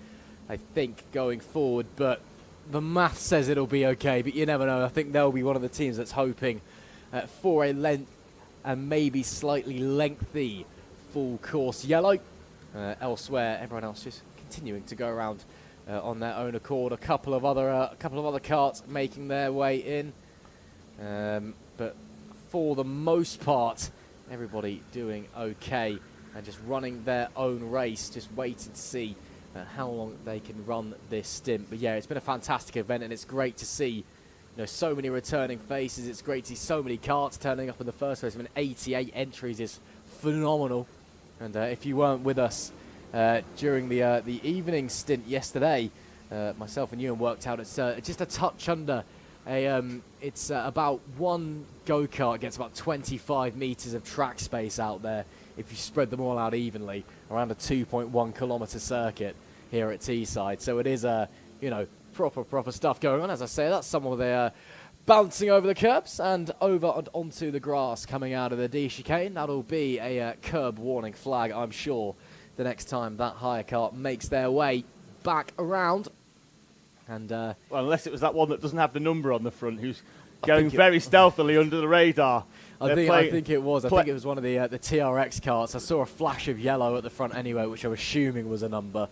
I think, going forward. But the math says it'll be okay, but you never know. I think they'll be one of the teams that's hoping for a length and maybe slightly lengthy full course yellow. Elsewhere, everyone else just continuing to go around on their own accord. A couple of other karts making their way in, but for the most part, everybody doing okay and just running their own race, just waiting to see how long they can run this stint. But yeah, it's been a fantastic event, and it's great to see, you know, so many returning faces. It's great to see so many karts turning up in the first race. I mean, 88 entries is phenomenal. And if you weren't with us during the evening stint yesterday, myself and Ewan worked out it's just a touch under it's about one go-kart gets about 25 meters of track space out there if you spread them all out evenly around a 2.1 kilometer circuit here at Teesside. So it is you know, proper stuff going on. As I say, that's some of the bouncing over the curbs and over and onto the grass coming out of the D chicane. That'll be a curb warning flag, I'm sure, the next time that hire kart makes their way back around. And well, unless it was that one that doesn't have the number on the front, who's going very stealthily under the radar. I think it was. I think it was one of the TRX karts. I saw a flash of yellow at the front anyway, which I'm assuming was a number.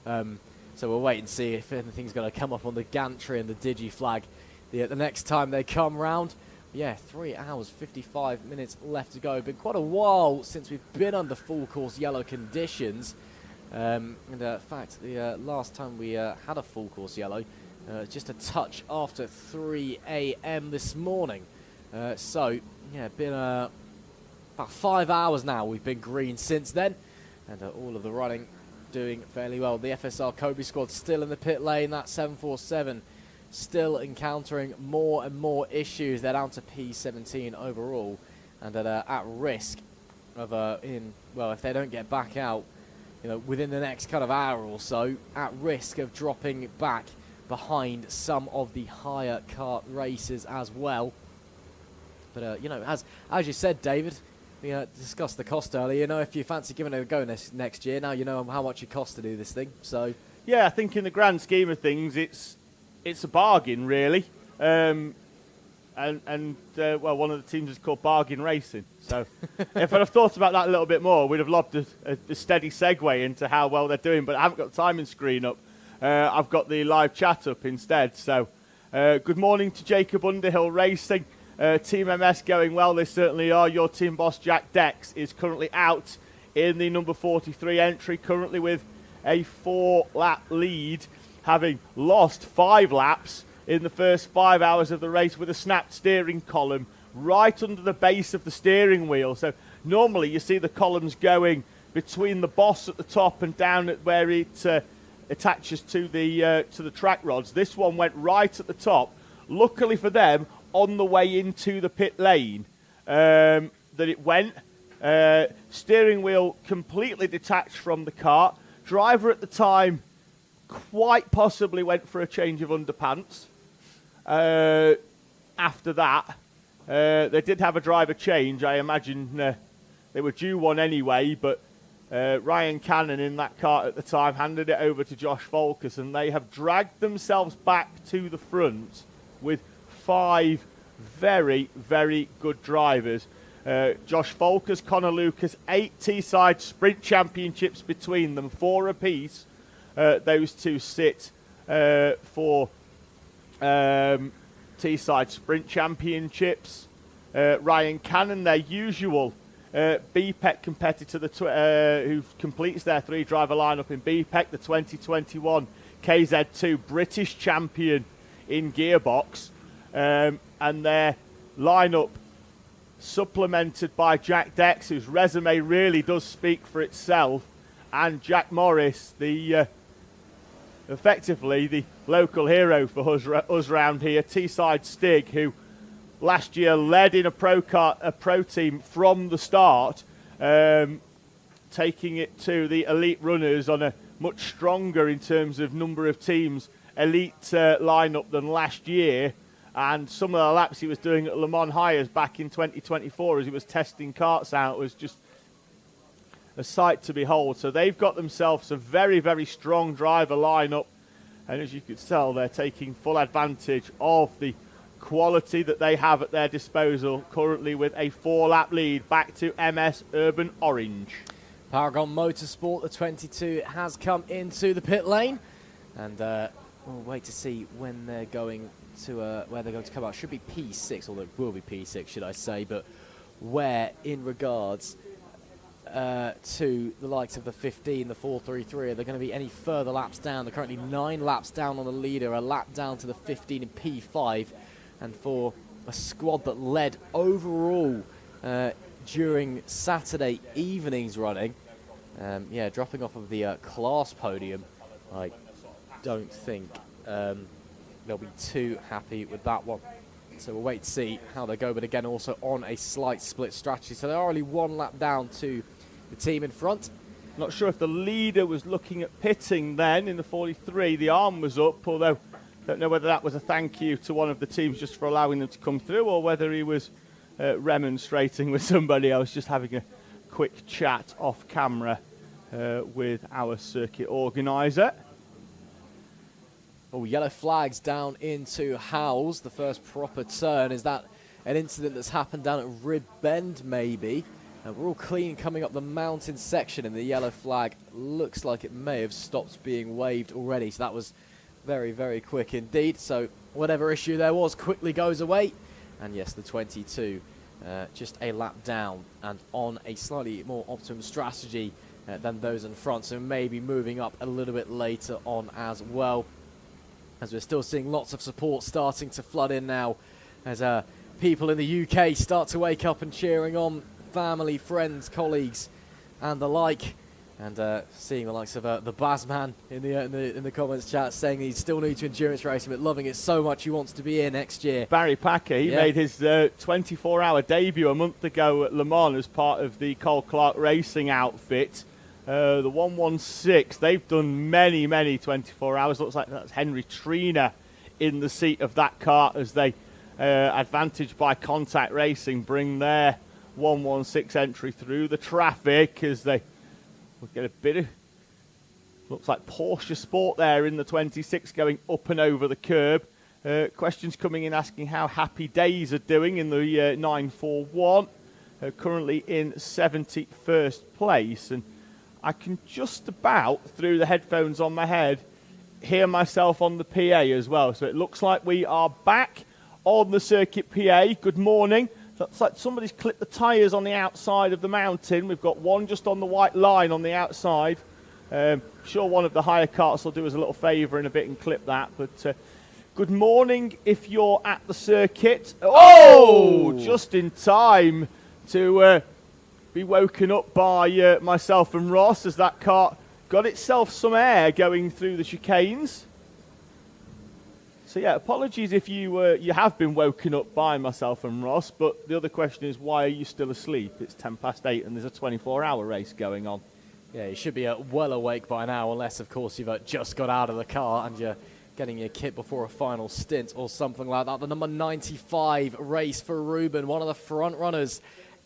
So we'll wait and see if anything's going to come up on the gantry and the digi flag the next time they come round. Yeah, 3 hours, 55 minutes left to go. Been quite a while since we've been under full course yellow conditions. In fact, the last time we had a full course yellow, just a touch after 3 a.m. this morning. So, yeah, been about 5 hours now. We've been green since then, and all of the running doing fairly well. The FSR Kobe squad still in the pit lane. That 747 still encountering more and more issues. They're down to P17 overall, and at risk of if they don't get back out, you know, within the next kind of hour or so, at risk of dropping back behind some of the higher kart races as well. But you know, as you said, David, We discussed the cost earlier. You know, if you fancy giving it a go next year, now you know how much it costs to do this thing. So, yeah, I think in the grand scheme of things, it's a bargain, really. Well, one of the teams is called Bargain Racing. So, if I'd have thought about that a little bit more, we'd have lobbed a steady segue into how well they're doing. But I haven't got the timing screen up. I've got the live chat up instead. So, good morning to Jacob Underhill Racing. Team MS going well, they certainly are. Your team boss, Jack Dex, is currently out in the number 43 entry, currently with a 4-lap lead, having lost 5 laps in the first 5 hours of the race with a snapped steering column right under the base of the steering wheel. So normally you see the columns going between the boss at the top and down at where it attaches to the track rods. This one went right at the top. Luckily for them, on the way into the pit lane, that it went. Steering wheel completely detached from the kart. Driver at the time quite possibly went for a change of underpants. After that, they did have a driver change. I imagine they were due one anyway, but Ryan Cannon in that kart at the time handed it over to Josh Folkus, and they have dragged themselves back to the front with 5 very, very good drivers. Josh Folkus, Connor Lucas, 8 Teesside Sprint Championships between them, 4 apiece. Those two sit for Teesside Sprint Championships. Ryan Cannon, their usual BPEC competitor, who completes their 3-driver lineup in BPEC, the 2021 KZ2 British champion in gearbox. And their lineup supplemented by Jack Dex, whose resume really does speak for itself, and Jack Morris, effectively the local hero for us round here, Teesside Stig, who last year led in a pro team from the start, taking it to the elite runners on a much stronger in terms of number of teams elite lineup than last year. And some of the laps he was doing at Le Mans Hires back in 2024 as he was testing karts out was just a sight to behold. So they've got themselves a very, very strong driver lineup. And as you could tell, they're taking full advantage of the quality that they have at their disposal, currently with a 4-lap lead back to MS Urban Orange. Paragon Motorsport, the 22, has come into the pit lane. And we'll wait to see when they're going to where they're going to come out. Should be P6, although it will be P6, should I say, but where in regards to the likes of the 15, the 433, are there going to be any further laps down? They're currently 9 laps down on the leader, a lap down to the 15 in P5, and for a squad that led overall during Saturday evening's running, dropping off of the class podium, I don't think they'll be too happy with that one. So we'll wait to see how they go, but again, also on a slight split strategy. So they're only 1 lap down to the team in front. Not sure if the leader was looking at pitting then in the 43. The arm was up, although don't know whether that was a thank you to one of the teams just for allowing them to come through, or whether he was remonstrating with somebody. I was just having a quick chat off camera with our circuit organiser. Oh, yellow flags down into Howells. The first proper turn. Is that an incident that's happened down at Rib Bend, maybe? And we're all clean coming up the mountain section, and the yellow flag looks like it may have stopped being waved already. So that was very, very quick indeed. So whatever issue there was quickly goes away. And yes, the 22 just a lap down and on a slightly more optimum strategy than those in front. So maybe moving up a little bit later on as well, as we're still seeing lots of support starting to flood in now as people in the UK start to wake up and cheering on family, friends, colleagues and the like. And seeing the likes of the Bazman in the comments chat saying he's still new to endurance racing but loving it so much he wants to be here next year. Barry Packer, he made his 24-hour debut a month ago at Le Mans as part of the Cole Clark Racing outfit. The 116, they've done many, many 24 hours. Looks like that's Henry Trina in the seat of that kart as they, advantaged by Contact Racing, bring their 116 entry through the traffic as they will get a bit of, looks like Porsche Sport there in the 26 going up and over the curb. Questions coming in asking how Happy Days are doing in the 941. Currently in 71st place, and I can just about, through the headphones on my head, hear myself on the PA as well. So it looks like we are back on the circuit PA. Good morning. Looks like somebody's clipped the tyres on the outside of the mountain. We've got one just on the white line on the outside. Sure one of the higher carts will do us a little favour in a bit and clip that. But good morning if you're at the circuit. Oh! Just in time to be woken up by myself and Ross as that cart got itself some air going through the chicanes. So yeah, apologies if you have been woken up by myself and Ross, but the other question is, why are you still asleep? It's 8:10 and there's a 24-hour race going on. Yeah, you should be well awake by now, unless, of course, you've just got out of the car and you're getting your kit before a final stint or something like that. The number 95 race for Ruben, one of the front runners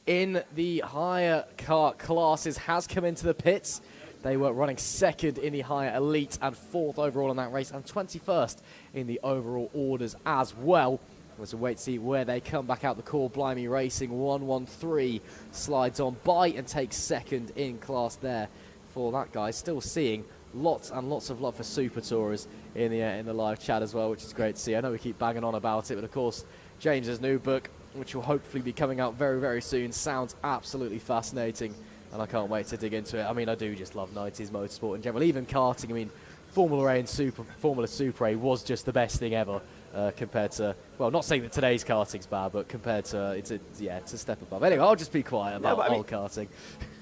in the higher car classes, has come into the pits. They were running second in the higher elite and fourth overall in that race and 21st in the overall orders as well. We'll wait to see where they come back out. The Core Blimey Racing 113 slides on by and takes second in class there for that guy. Still seeing lots and lots of love for Super Tourers in the live chat as well, which is great to see. I know we keep banging on about it, but of course James's new book, which will hopefully be coming out very, very soon, sounds absolutely fascinating, and I can't wait to dig into it. I mean, I do just love 90s motorsport in general, even karting. I mean, Formula A and Formula Super A was just the best thing ever compared to, well, not saying that today's karting's bad, but compared to, it's a step above. Anyway, I'll just be quiet about old karting.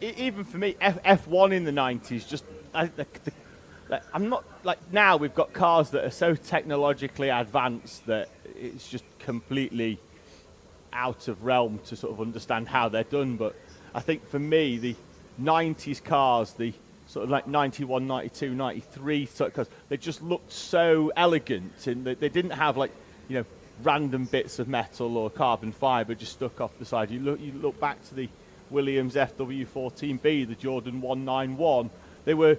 Even for me, F1 in the 90s, just, I'm not, like, now we've got cars that are so technologically advanced that it's just completely out of realm to sort of understand how they're done. But I think for me, the 90s cars, the sort of like 91, 92, 93 sort of cars, they just looked so elegant, and they didn't have, like, you know, random bits of metal or carbon fibre just stuck off the side. You look back to the Williams FW14B, the Jordan 191. They were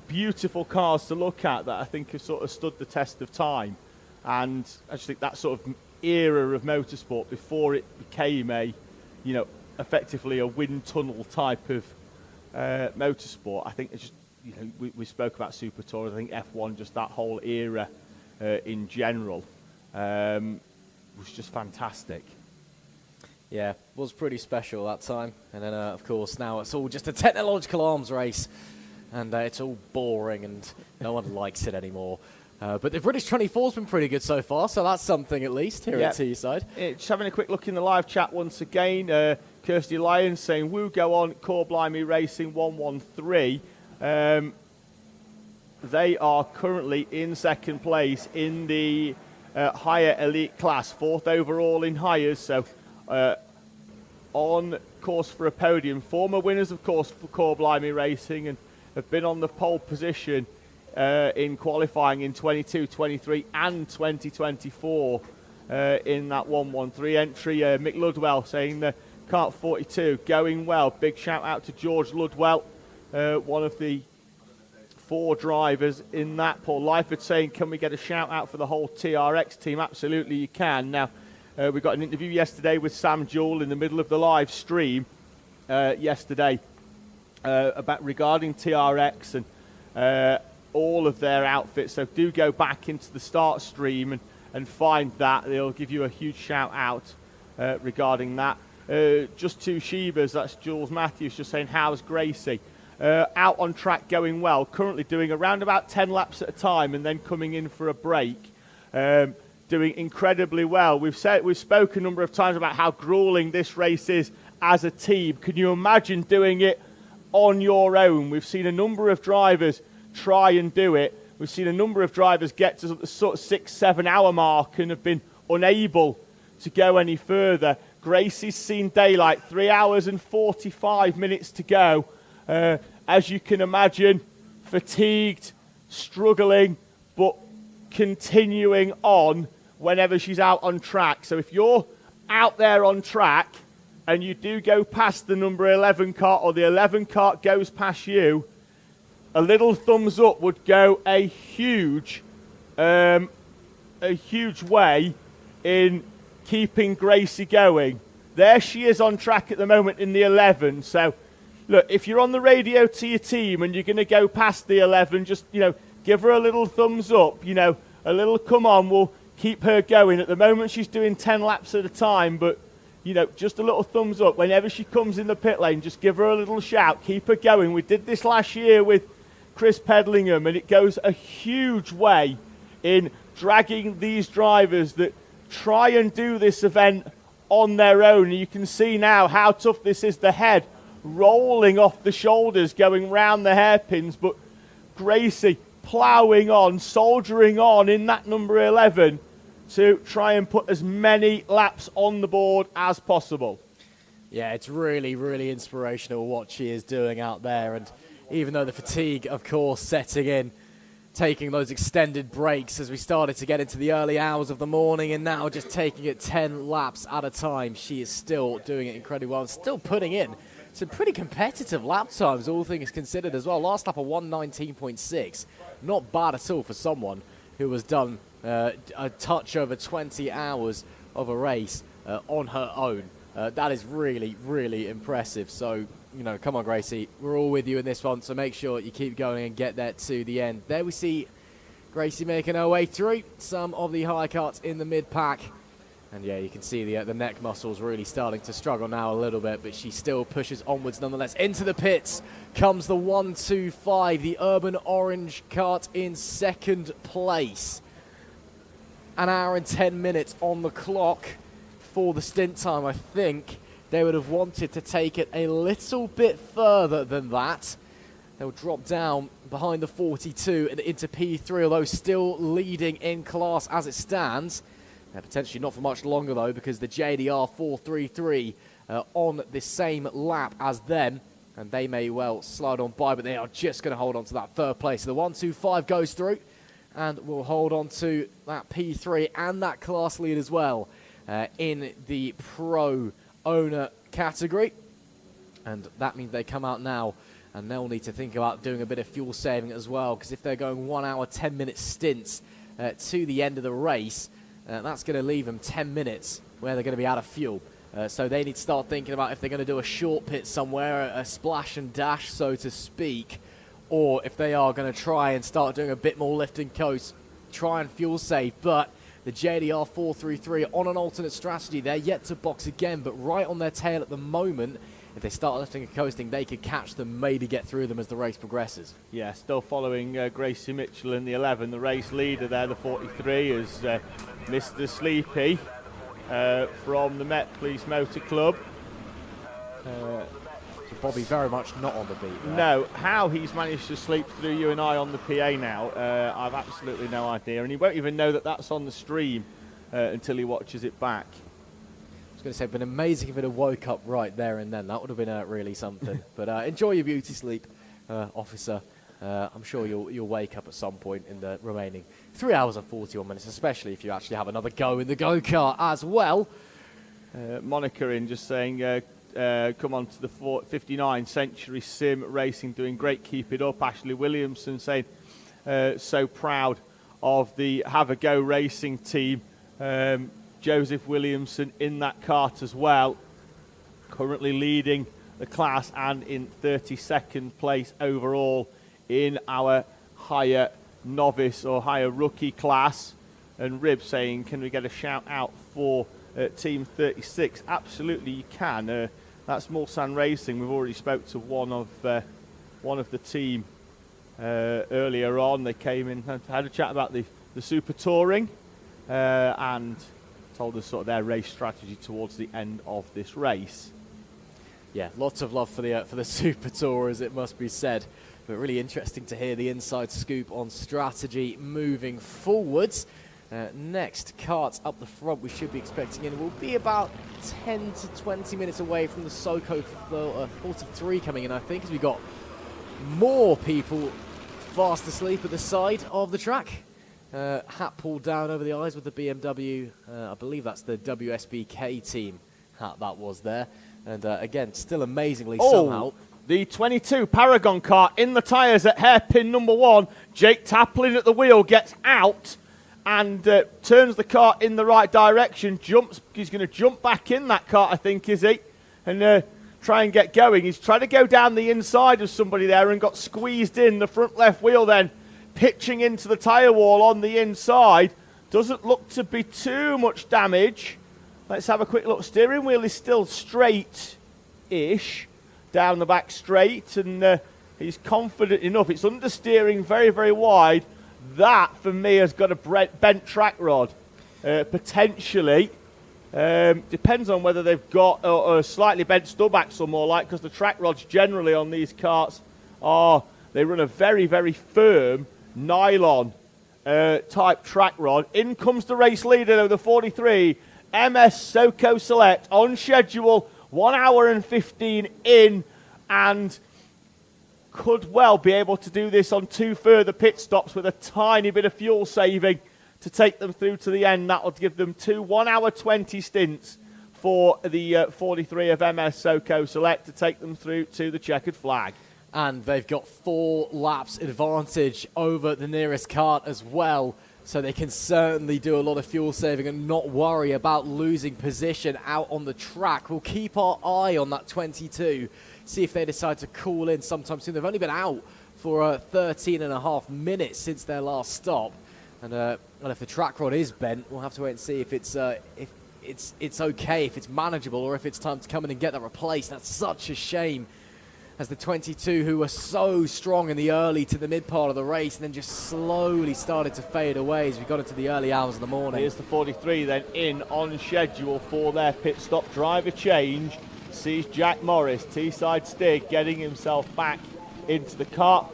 beautiful cars to look at that I think have sort of stood the test of time. And I just think that sort of era of motorsport before it became a, you know, effectively a wind tunnel type of motorsport. I think it's just, you know, we spoke about Super Tours. I think F1, just that whole era in general, was just fantastic. Yeah, was pretty special that time. And then, of course, now it's all just a technological arms race, and it's all boring, and no one likes it anymore. But the British 24's been pretty good so far, so that's something at least here at Teesside. Just having a quick look in the live chat once again. Kirsty Lyons saying, "Woo, go on, Core Blimey Racing 113." They are currently in second place in the higher elite class, fourth overall in hires, so on course for a podium. Former winners, of course, for Core Blimey Racing, and have been on the pole position in qualifying in 22, 23 and 2024 in that 113 entry. Mick Ludwell saying the Kart 42 going well. Big shout out to George Ludwell, one of the 4 drivers in that. Paul Lyford saying, can we get a shout out for the whole TRX team? Absolutely you can. Now, we got an interview yesterday with Sam Jewell in the middle of the live stream yesterday regarding TRX and all of their outfits, so do go back into the start stream and find that. They'll give you a huge shout out regarding that. Just 2 Shebas, that's Jules Matthews just saying, how's Gracie? Out on track, going well, currently doing around about 10 laps at a time and then coming in for a break, doing incredibly well. We've spoken a number of times about how grueling this race is as a team. Can you imagine doing it on your own? We've seen a number of drivers try and do it. We've seen a number of drivers get to the sort of 6-7 hour mark and have been unable to go any further. Gracie's seen daylight, 3 hours and 45 minutes to go. As you can imagine, fatigued, struggling, but continuing on whenever she's out on track. So if you're out there on track and you do go past the number 11 cart, or the 11 cart goes past you, a little thumbs up would go a huge way in keeping Gracie going. There she is on track at the moment in the 11. So, look, if you're on the radio to your team and you're going to go past the 11, just, give her a little thumbs up, a little come on, we'll keep her going. At the moment, she's doing 10 laps at a time, but, just a little thumbs up. Whenever she comes in the pit lane, just give her a little shout, keep her going. We did this last year with Chris Pedlingham, and it goes a huge way in dragging these drivers that try and do this event on their own. And you can see now how tough this is. The head rolling off the shoulders, going round the hairpins, but Gracie ploughing on, soldiering on in that number 11 to try and put as many laps on the board as possible. Yeah, it's really, really inspirational what she is doing out there. And even though the fatigue, of course, setting in, taking those extended breaks as we started to get into the early hours of the morning, and now just taking it 10 laps at a time, she is still doing it incredibly well and still putting in some pretty competitive lap times, all things considered as well. Last lap, a 1:19.6. Not bad at all for someone who has done a touch over 20 hours of a race on her own. That is really, really impressive. So, come on, Gracie. We're all with you in this one, so make sure you keep going and get there to the end. There we see Gracie making her way through some of the high carts in the mid-pack. And, yeah, you can see the neck muscles really starting to struggle now a little bit, but she still pushes onwards nonetheless. Into the pits comes the 125, the Urban Orange cart in second place. An hour and 10 minutes on the clock for the stint time. I think they would have wanted to take it a little bit further than that. They'll drop down behind the 42 and into P3, although still leading in class as it stands. Potentially not for much longer, though, because the JDR 433 on the same lap as them, and they may well slide on by, but they are just going to hold on to that third place. So the 125 goes through, and will hold on to that P3 and that class lead as well in the Pro Owner category. And that means they come out now, and they'll need to think about doing a bit of fuel saving as well, because if they're going 1 hour, 10-minute stints to the end of the race, that's going to leave them 10 minutes where they're going to be out of fuel. So they need to start thinking about if they're going to do a short pit somewhere, a splash and dash, so to speak, or if they are going to try and start doing a bit more lift and coast, try and fuel save. But the JDR 433 on an alternate strategy, they're yet to box again, but right on their tail at the moment. If they start lifting and coasting, they could catch them, maybe get through them as the race progresses. Yeah, still following Gracie Mitchell in the 11. The race leader there, the 43, is Mr. Sleepy from the Met Police Motor Club. So Bobby very much not on the beat there. No, how he's managed to sleep through you and I on the PA now, I've absolutely no idea. And he won't even know that that's on the stream until he watches it back. I was going to say, it'd been amazing if it had woke up right there and then. That would have been really something. But enjoy your beauty sleep, officer. I'm sure you'll wake up at some point in the remaining 3 hours and 41 minutes, especially if you actually have another go in the go-kart as well. Monica in just saying, come on to the 59 Century Sim Racing, doing great, keep it up. Ashley Williamson saying, so proud of the Have a Go Racing team. Joseph Williamson in that kart as well, currently leading the class and in 32nd place overall in our higher novice or higher rookie class. And Rib saying, can we get a shout out for Team 36? Absolutely you can. That's Mulsanne Racing. We've already spoke to one of the team earlier on. They came in and had a chat about the Super Touring and told us sort of their race strategy towards the end of this race. Yeah, lots of love for the Super Tour, as it must be said. But really interesting to hear the inside scoop on strategy moving forwards. Next, karts up the front we should be expecting in will be about 10 to 20 minutes away from the Soko 43 coming in, I think, as we got more people fast asleep at the side of the track. Hat pulled down over the eyes with the BMW. I believe that's the WSBK team hat that was there. And again, still amazingly somehow. The 22 Paragon car in the tyres at hairpin number 1. Jake Taplin at the wheel gets out and turns the car in the right direction. He's going to jump back in that car, I think, is he? And try and get going. He's trying to go down the inside of somebody there and got squeezed in. The front left wheel then pitching into the tyre wall on the inside. Doesn't look to be too much damage. Let's have a quick look. Steering wheel is still straight-ish down the back straight, and he's confident enough. It's understeering very, very wide. That, for me, has got a bent track rod, potentially. Depends on whether they've got a slightly bent stub axle, more like, because the track rods generally on these carts they run a very, very firm nylon type track rod. In comes the race leader, though, the 43, MS SoCo Select, on schedule, 1 hour and 15 in, and could well be able to do this on 2 further pit stops with a tiny bit of fuel saving to take them through to the end. That will give them 2 1 hour 20 stints for the 43 of MS SoCo Select to take them through to the checkered flag. And they've got 4 laps advantage over the nearest cart as well. So they can certainly do a lot of fuel saving and not worry about losing position out on the track. We'll keep our eye on that 22, see if they decide to call in sometime soon. They've only been out for 13 and a half minutes since their last stop. And if the track rod is bent, we'll have to wait and see if it's okay, if it's manageable, or if it's time to come in and get that replaced. That's such a shame, as the 22, who were so strong in the early to the mid part of the race and then just slowly started to fade away as we got into the early hours of the morning. Here's the 43 then in on schedule for their pit stop. Driver change sees Jack Morris, T-side Stig, getting himself back into the cart.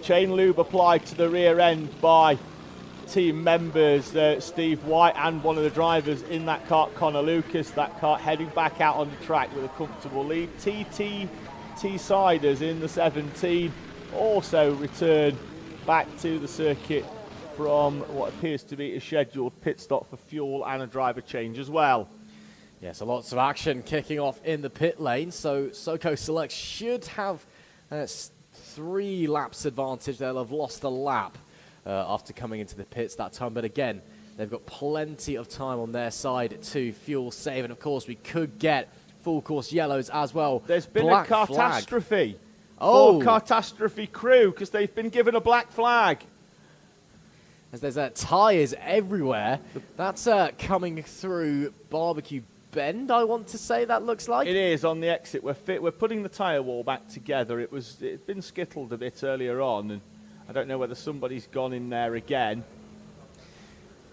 Chain lube applied to the rear end by team members Steve White and one of the drivers in that cart, Connor Lucas. That cart heading back out on the track with a comfortable lead. T-siders in the 17 also return back to the circuit from what appears to be a scheduled pit stop for fuel and a driver change as well. Yeah, so lots of action kicking off in the pit lane. So SoCo Select should have 3 laps advantage. They'll have lost a lap after coming into the pits that time. But again, they've got plenty of time on their side to fuel save. And of course, we could get full course yellows as well. There's been black a catastrophe for catastrophe crew because they've been given a black flag. As there's tyres everywhere. That's coming through Barbecue Bend, I want to say that looks like. It is on the exit. We're putting the tyre wall back together. It'd been skittled a bit earlier on, and I don't know whether somebody's gone in there again.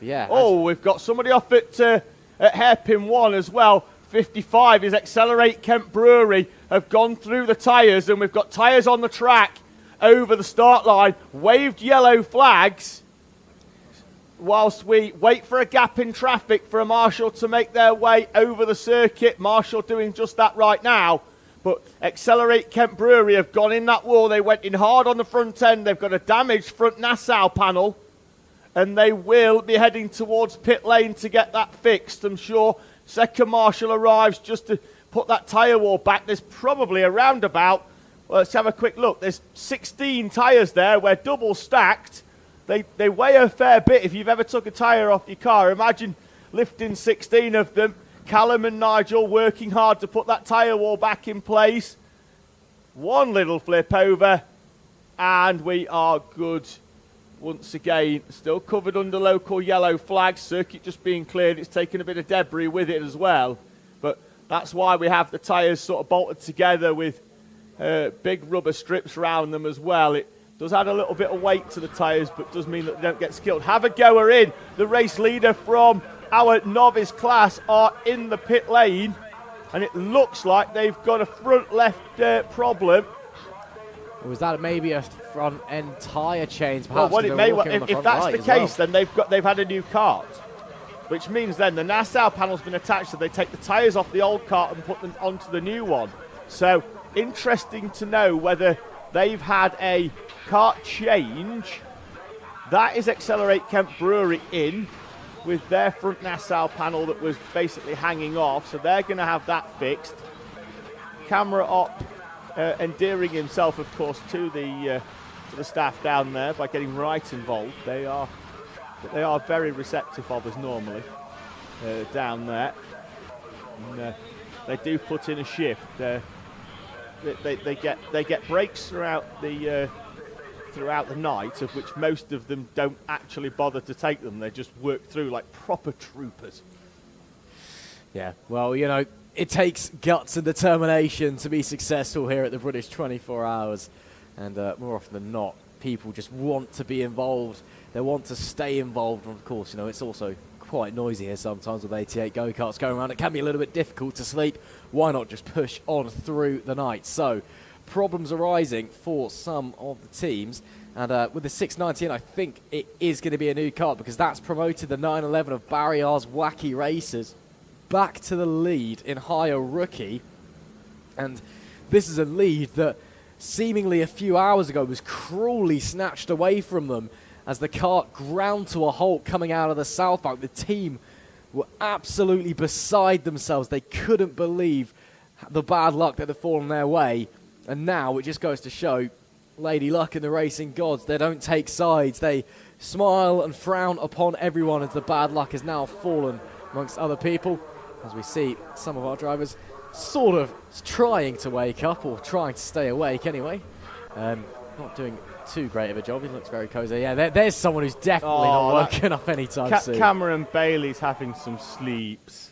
Yeah. We've got somebody off at hairpin 1 as well. 55 is Accelerate Kent Brewery, have gone through the tyres, and we've got tyres on the track over the start line, waved yellow flags whilst we wait for a gap in traffic for a marshal to make their way over the circuit. Marshal doing just that right now, but Accelerate Kent Brewery have gone in that wall. They went in hard on the front end. They've got a damaged front Nassau panel, and they will be heading towards pit lane to get that fixed, I'm sure. Second marshal arrives just to put that tyre wall back. There's probably around about, well, let's have a quick look. There's 16 tyres there. We're double stacked. They weigh a fair bit. If you've ever took a tyre off your car, imagine lifting 16 of them. Callum and Nigel working hard to put that tyre wall back in place. One little flip over, and we are good. Once again, still covered under local yellow flags. Circuit just being cleared. It's taken a bit of debris with it as well. But that's why we have the tyres sort of bolted together with big rubber strips around them as well. It does add a little bit of weight to the tyres, but does mean that they don't get skilled. Have a goer in. The race leader from our novice class are in the pit lane, and it looks like they've got a front left problem. Was that maybe a front end tyre change? Perhaps Well, if that's the case, then they've had a new cart, which means then the Nassau panel's been attached, so they take the tyres off the old cart and put them onto the new one. So interesting to know whether they've had a cart change. That is Accelerate Kent Brewery in with their front Nassau panel that was basically hanging off, so they're going to have that fixed. camera op endearing himself, of course, to the staff down there by getting right involved. They are very receptive of us normally down there. And, they do put in a shift. They get breaks throughout the night, of which most of them don't actually bother to take them. They just work through like proper troopers. Yeah, well, you know, it takes guts and determination to be successful here at the British 24 Hours. And more often than not, people just want to be involved. They want to stay involved. And of course, you know, it's also quite noisy here sometimes with 88 go-karts going around. It can be a little bit difficult to sleep. Why not just push on through the night? So, problems arising for some of the teams. And with the 619, I think it is going to be a new kart, because that's promoted the 911 of Barry R's Wacky Racers back to the lead in higher rookie. And this is a lead that seemingly a few hours ago was cruelly snatched away from them as the kart ground to a halt coming out of the South Bank. The team were absolutely beside themselves. They couldn't believe the bad luck that had fallen their way. And now it just goes to show Lady Luck and the racing gods, they don't take sides. They smile and frown upon everyone as the bad luck has now fallen amongst other people. As we see some of our drivers sort of trying to wake up, or trying to stay awake anyway. Not doing too great of a job. He looks very cozy. Yeah, there's someone who's definitely not woken up anytime soon. Cameron Bailey's having some sleeps.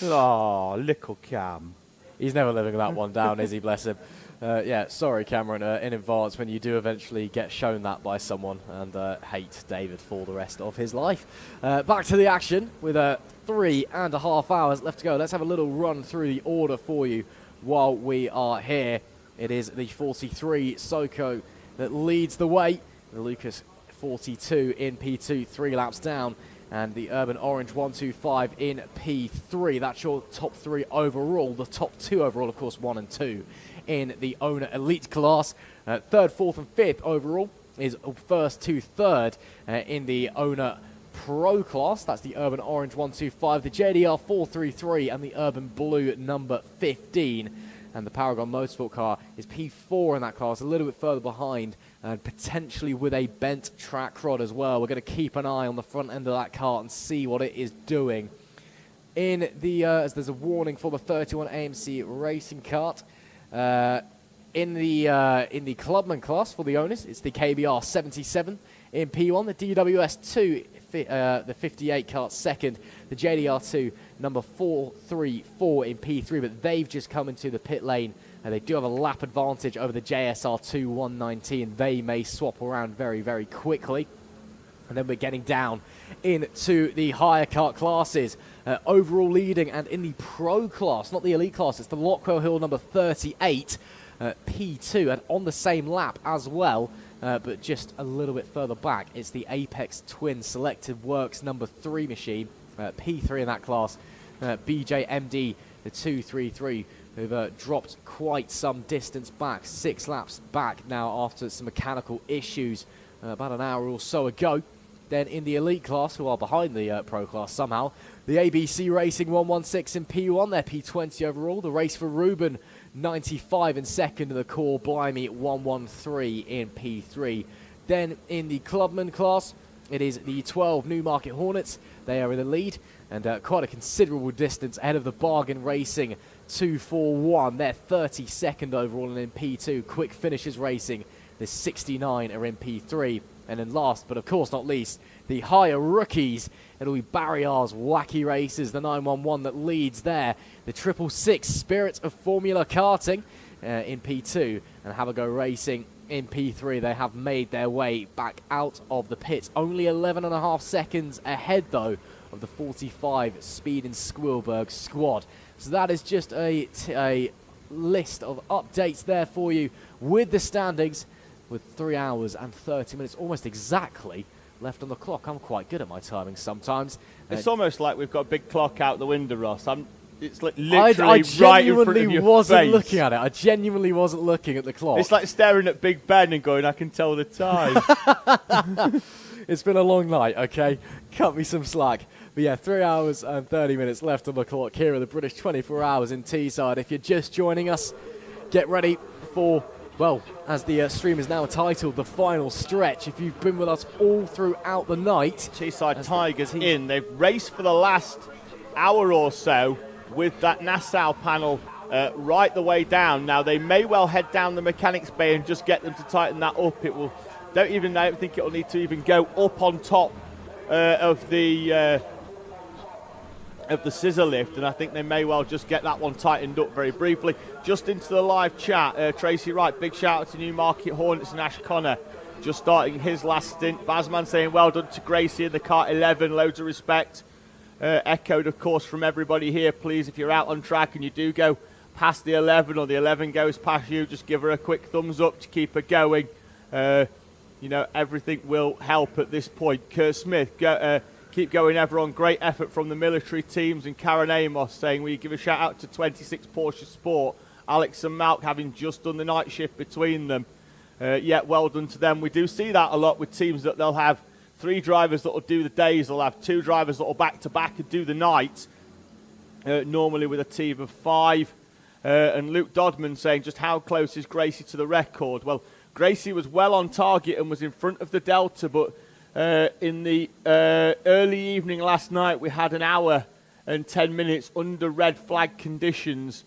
Oh, little Cam. He's never living that one down, is he? Bless him. Yeah, sorry, Cameron, in advance when you do eventually get shown that by someone, and hate David for the rest of his life. Back to the action with 3.5 hours left to go. Let's have a little run through the order for you while we are here. It is the 43 Soko that leads the way. The Lucas 42 in P2, 3 laps down. And the Urban Orange 125 in P3. That's your top 3 overall. The top 2 overall, of course, 1 and 2 in the Owner Elite class. 3rd, 4th and 5th overall is 1st to 3rd in the Owner Pro class. That's the Urban Orange 125, the JDR 433 and the Urban Blue number 15. And the Paragon Motorsport car is P4 in that class, a little bit further behind, and potentially with a bent track rod as well. We're going to keep an eye on the front end of that car and see what it is doing. In the as there's a warning for the 31 AMC racing kart. In the Clubman class for the owners, it's the KBR 77 in P1, the DWS 2, the 58 kart second, the JDR 2 number 434 in P3, but they've just come into the pit lane and they do have a lap advantage over the JSR 2 119. They may swap around very, very quickly. And then we're getting down into the higher kart classes. Overall leading, and in the pro class, not the elite class, it's the Lockwell Hill number 38, P2, and on the same lap as well, but just a little bit further back, it's the Apex Twin Selected Works number 3 machine, P3 in that class, BJMD, the 233, who've dropped quite some distance back, 6 laps back now after some mechanical issues about an hour or so ago. Then in the elite class, who are behind the pro class somehow, the ABC Racing 116 in P1, they're P20 overall. The Race for Ruben 95 in second, and the Core Blimey 113 in P3. Then in the Clubman class, it is the 12 Newmarket Hornets. They are in the lead, and quite a considerable distance ahead of the Bargain Racing 241. They're 32nd overall and in P2. Quick Finishers Racing, the 69 are in P3. And then last, but of course not least, the higher rookies. It'll be Barry R's Wacky Racers, the 911 that leads there. The 666 Spirit of Formula Karting in P2. And Have a Go Racing in P3. They have made their way back out of the pits. Only 11.5 seconds ahead, though, of the 45 Speed and Squilberg squad. So that is just a list of updates there for you with the standings, with 3 hours and 30 minutes, almost exactly, left on the clock. I'm quite good at my timing sometimes. It's almost like we've got a big clock out the window, Ross. It's like literally I right in front of genuinely your wasn't face. looking at it. I genuinely wasn't looking at the clock. It's like staring at Big Ben and going, I can tell the time. It's been a long night, okay? Cut me some slack. But yeah, 3 hours and 30 minutes left on the clock here at the British 24 Hours in Teesside. If you're just joining us, get ready for, well, as the stream is now titled, the final stretch. If you've been with us all throughout the night. Teesside Tigers in. They've raced for the last hour or so with that Nassau panel right the way down. Now, they may well head down the mechanics bay and just get them to tighten that up. It will, don't think it will need to even go up on top of the scissor lift, and I think they may well just get that one tightened up very briefly. Just into the live chat, Tracy Wright, big shout out to Newmarket Hornets and Ash Connor, just starting his last stint. Bazman saying well done to Gracie in the kart 11, loads of respect. Echoed, of course, from everybody here. Please, if you're out on track and you do go past the 11 or the 11 goes past you, just give her a quick thumbs up to keep her going. Everything will help at this point. Kurt Smith, keep going everyone. Great effort from the military teams. And Karen Amos saying, will you give a shout out to 26 Porsche Sport? Alex and Malk having just done the night shift between them. Well done to them. We do see that a lot with teams, that they'll have 3 drivers that will do the days. They'll have 2 drivers that will back to back and do the night. Normally with a team of 5. And Luke Dodman saying, just how close is Gracie to the record? Well, Gracie was well on target and was in front of the Delta, but in the early evening last night, we had an hour and 10 minutes under red flag conditions,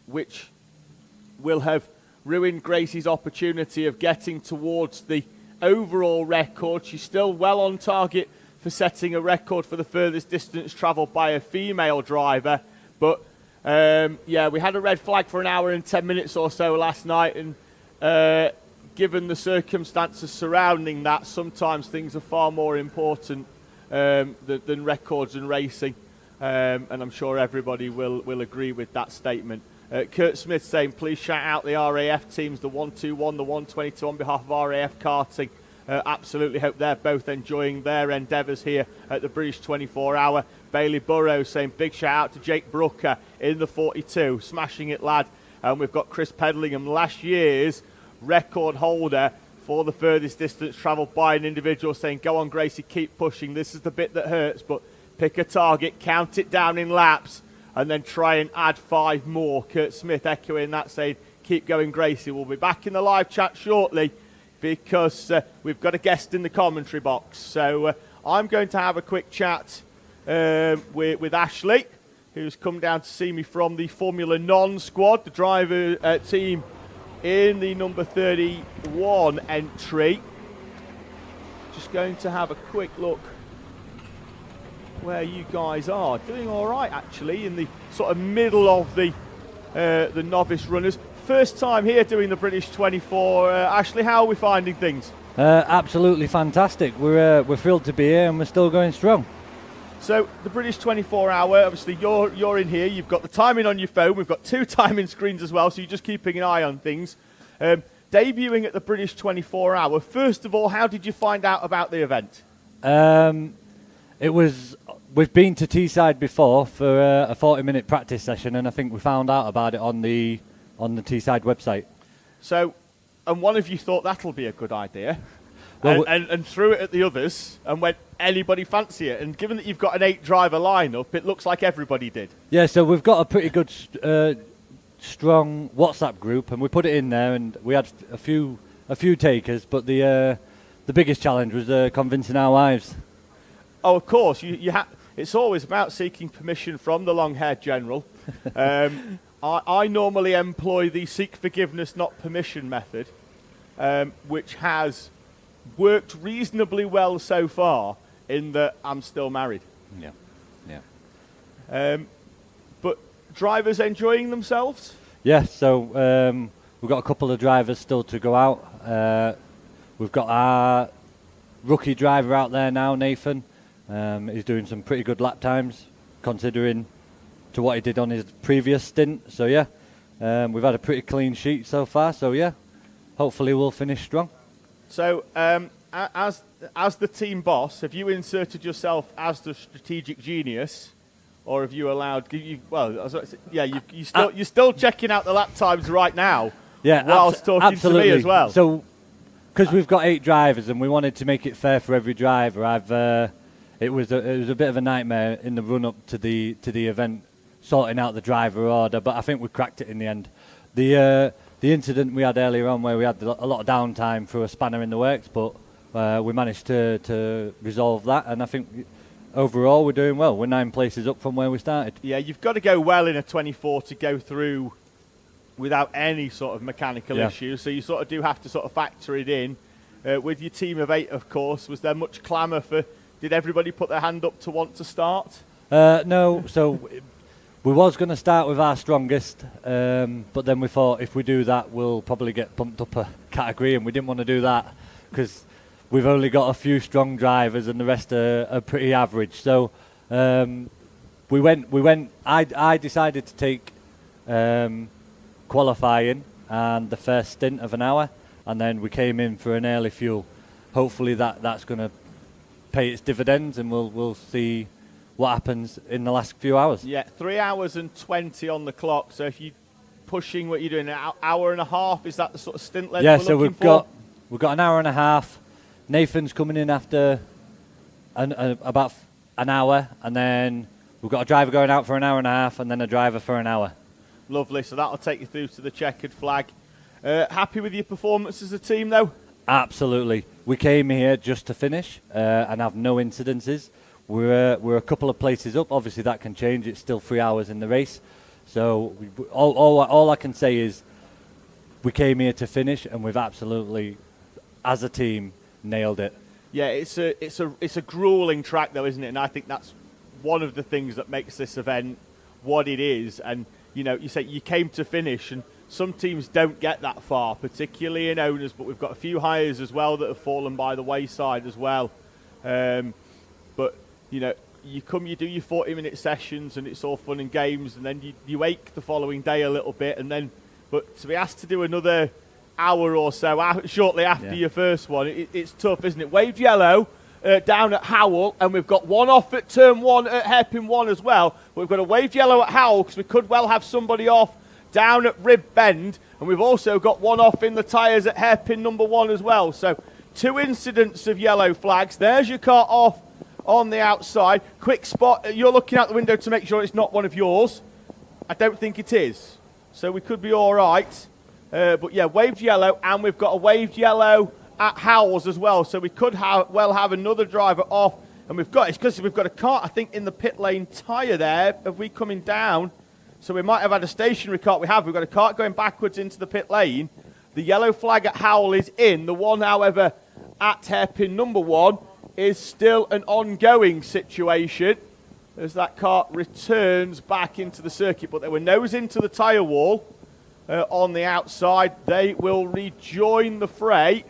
which will have ruined Gracie's opportunity of getting towards the overall record. She's still well on target for setting a record for the furthest distance travelled by a female driver, but we had a red flag for an hour and 10 minutes or so last night, and given the circumstances surrounding that, sometimes things are far more important than records and racing, and I'm sure everybody will agree with that statement. Kurt Smith saying, please shout out the RAF teams, the 121, the 122 on behalf of RAF Karting. Absolutely hope they're both enjoying their endeavours here at the British 24 Hour. Bailey Burrows saying, big shout out to Jake Brooker in the 42, smashing it lad. And we've got Chris Pedlingham, last year's record holder for the furthest distance travelled by an individual, saying, go on Gracie, keep pushing. This is the bit that hurts, but pick a target, count it down in laps, and then try and add 5 more. Kurt Smith echoing that, saying, keep going Gracie. We'll be back in the live chat shortly because we've got a guest in the commentary box. So I'm going to have a quick chat with Ashley, who's come down to see me from the Formula Non squad, the driver team in the number 31 entry. Just going to have a quick look where you guys are. Doing all right, actually, in the sort of middle of the novice runners. First time here doing the British 24. Ashley, how are we finding things? Absolutely fantastic. We're thrilled to be here, and we're still going strong. So the British 24 Hour, obviously you're in here. You've got the timing on your phone. We've got 2 timing screens as well, so you're just keeping an eye on things. Debuting at the British 24 Hour. First of all, how did you find out about the event? We've been to Teesside before for a 40-minute practice session, and I think we found out about it on the Teesside website. So, and one of you thought that'll be a good idea, well, and threw it at the others and went, anybody fancy it? And given that you've got an 8-driver lineup, it looks like everybody did. Yeah, so we've got a pretty good, strong WhatsApp group, and we put it in there, and we had a few takers, but the biggest challenge was convincing our wives. Oh, of course, it's always about seeking permission from the long-haired general. I normally employ the seek forgiveness, not permission method, which has worked reasonably well so far in that I'm still married. Yeah. But drivers enjoying themselves? Yeah, so we've got a couple of drivers still to go out. We've got our rookie driver out there now, Nathan. He's doing some pretty good lap times, considering to what he did on his previous stint. So yeah, we've had a pretty clean sheet so far. So yeah, hopefully we'll finish strong. So as the team boss, have you inserted yourself as the strategic genius, or have you allowed? You're still checking out the lap times right now. Yeah, whilst talking absolutely. to me as well. So because we've got 8 drivers and we wanted to make it fair for every driver, it was a bit of a nightmare in the run up to the event, sorting out the driver order. But I think we cracked it in the end. The incident we had earlier on, where we had a lot of downtime through a spanner in the works, but we managed to resolve that, and I think overall we're doing well. We're 9 places up from where we started. Yeah, you've got to go well in a 24 to go through without any sort of mechanical issues, so you sort of do have to sort of factor it in. With your team of 8, of course, was there much clamour for, did everybody put their hand up to want to start? No, so we was going to start with our strongest, but then we thought if we do that, we'll probably get bumped up a category, and we didn't want to do that because we've only got a few strong drivers and the rest are pretty average. So we went. I decided to take qualifying and the first stint of an hour, and then we came in for an early fuel. Hopefully that's going to pay its dividends, and we'll see what happens in the last few hours. Yeah, 3 hours and 20 on the clock. So if you're pushing what you're doing, an hour and a half, is that the sort of stint length Yeah, we're so looking for? we've got an hour and a half. Nathan's coming in after about an hour, and then we've got a driver going out for an hour and a half, and then a driver for an hour. Lovely, so that'll take you through to the checkered flag. Happy with your performance as a team, though? Absolutely. We came here just to finish and have no incidences. We're a couple of places up. Obviously, that can change. It's still 3 hours in the race. So all I can say is we came here to finish, and we've absolutely, as a team, nailed it. Yeah, it's a grueling track, though, isn't it? And I think that's one of the things that makes this event what it is. And, you know, you say you came to finish, and some teams don't get that far, particularly in owners, but we've got a few hires as well that have fallen by the wayside as well. But, you know, you do your 40-minute sessions, and it's all fun and games, and then you ache the following day a little bit, and then, but to be asked to do another hour or so shortly after your first one, it's tough, isn't it? Waved yellow down at Howell, and we've got one off at turn 1 at hairpin 1 as well. But we've got a waved yellow at Howell because we could well have somebody off down at Rib Bend, and we've also got one off in the tyres at hairpin number 1 as well. So 2 incidents of yellow flags. There's your car off on the outside. Quick spot. You're looking out the window to make sure it's not one of yours. I don't think it is. So we could be all right. But yeah, waved yellow, and we've got a waved yellow at Howells as well. So we could have another driver off, and it's because we've got a cart, I think, in the pit lane tyre there. Have we coming down? So we might have had a stationary cart. We've got a cart going backwards into the pit lane. The yellow flag at Howell is in. The one, however, at hairpin number 1 is still an ongoing situation as that cart returns back into the circuit. But they were nose into the tyre wall on the outside. They will rejoin the fray.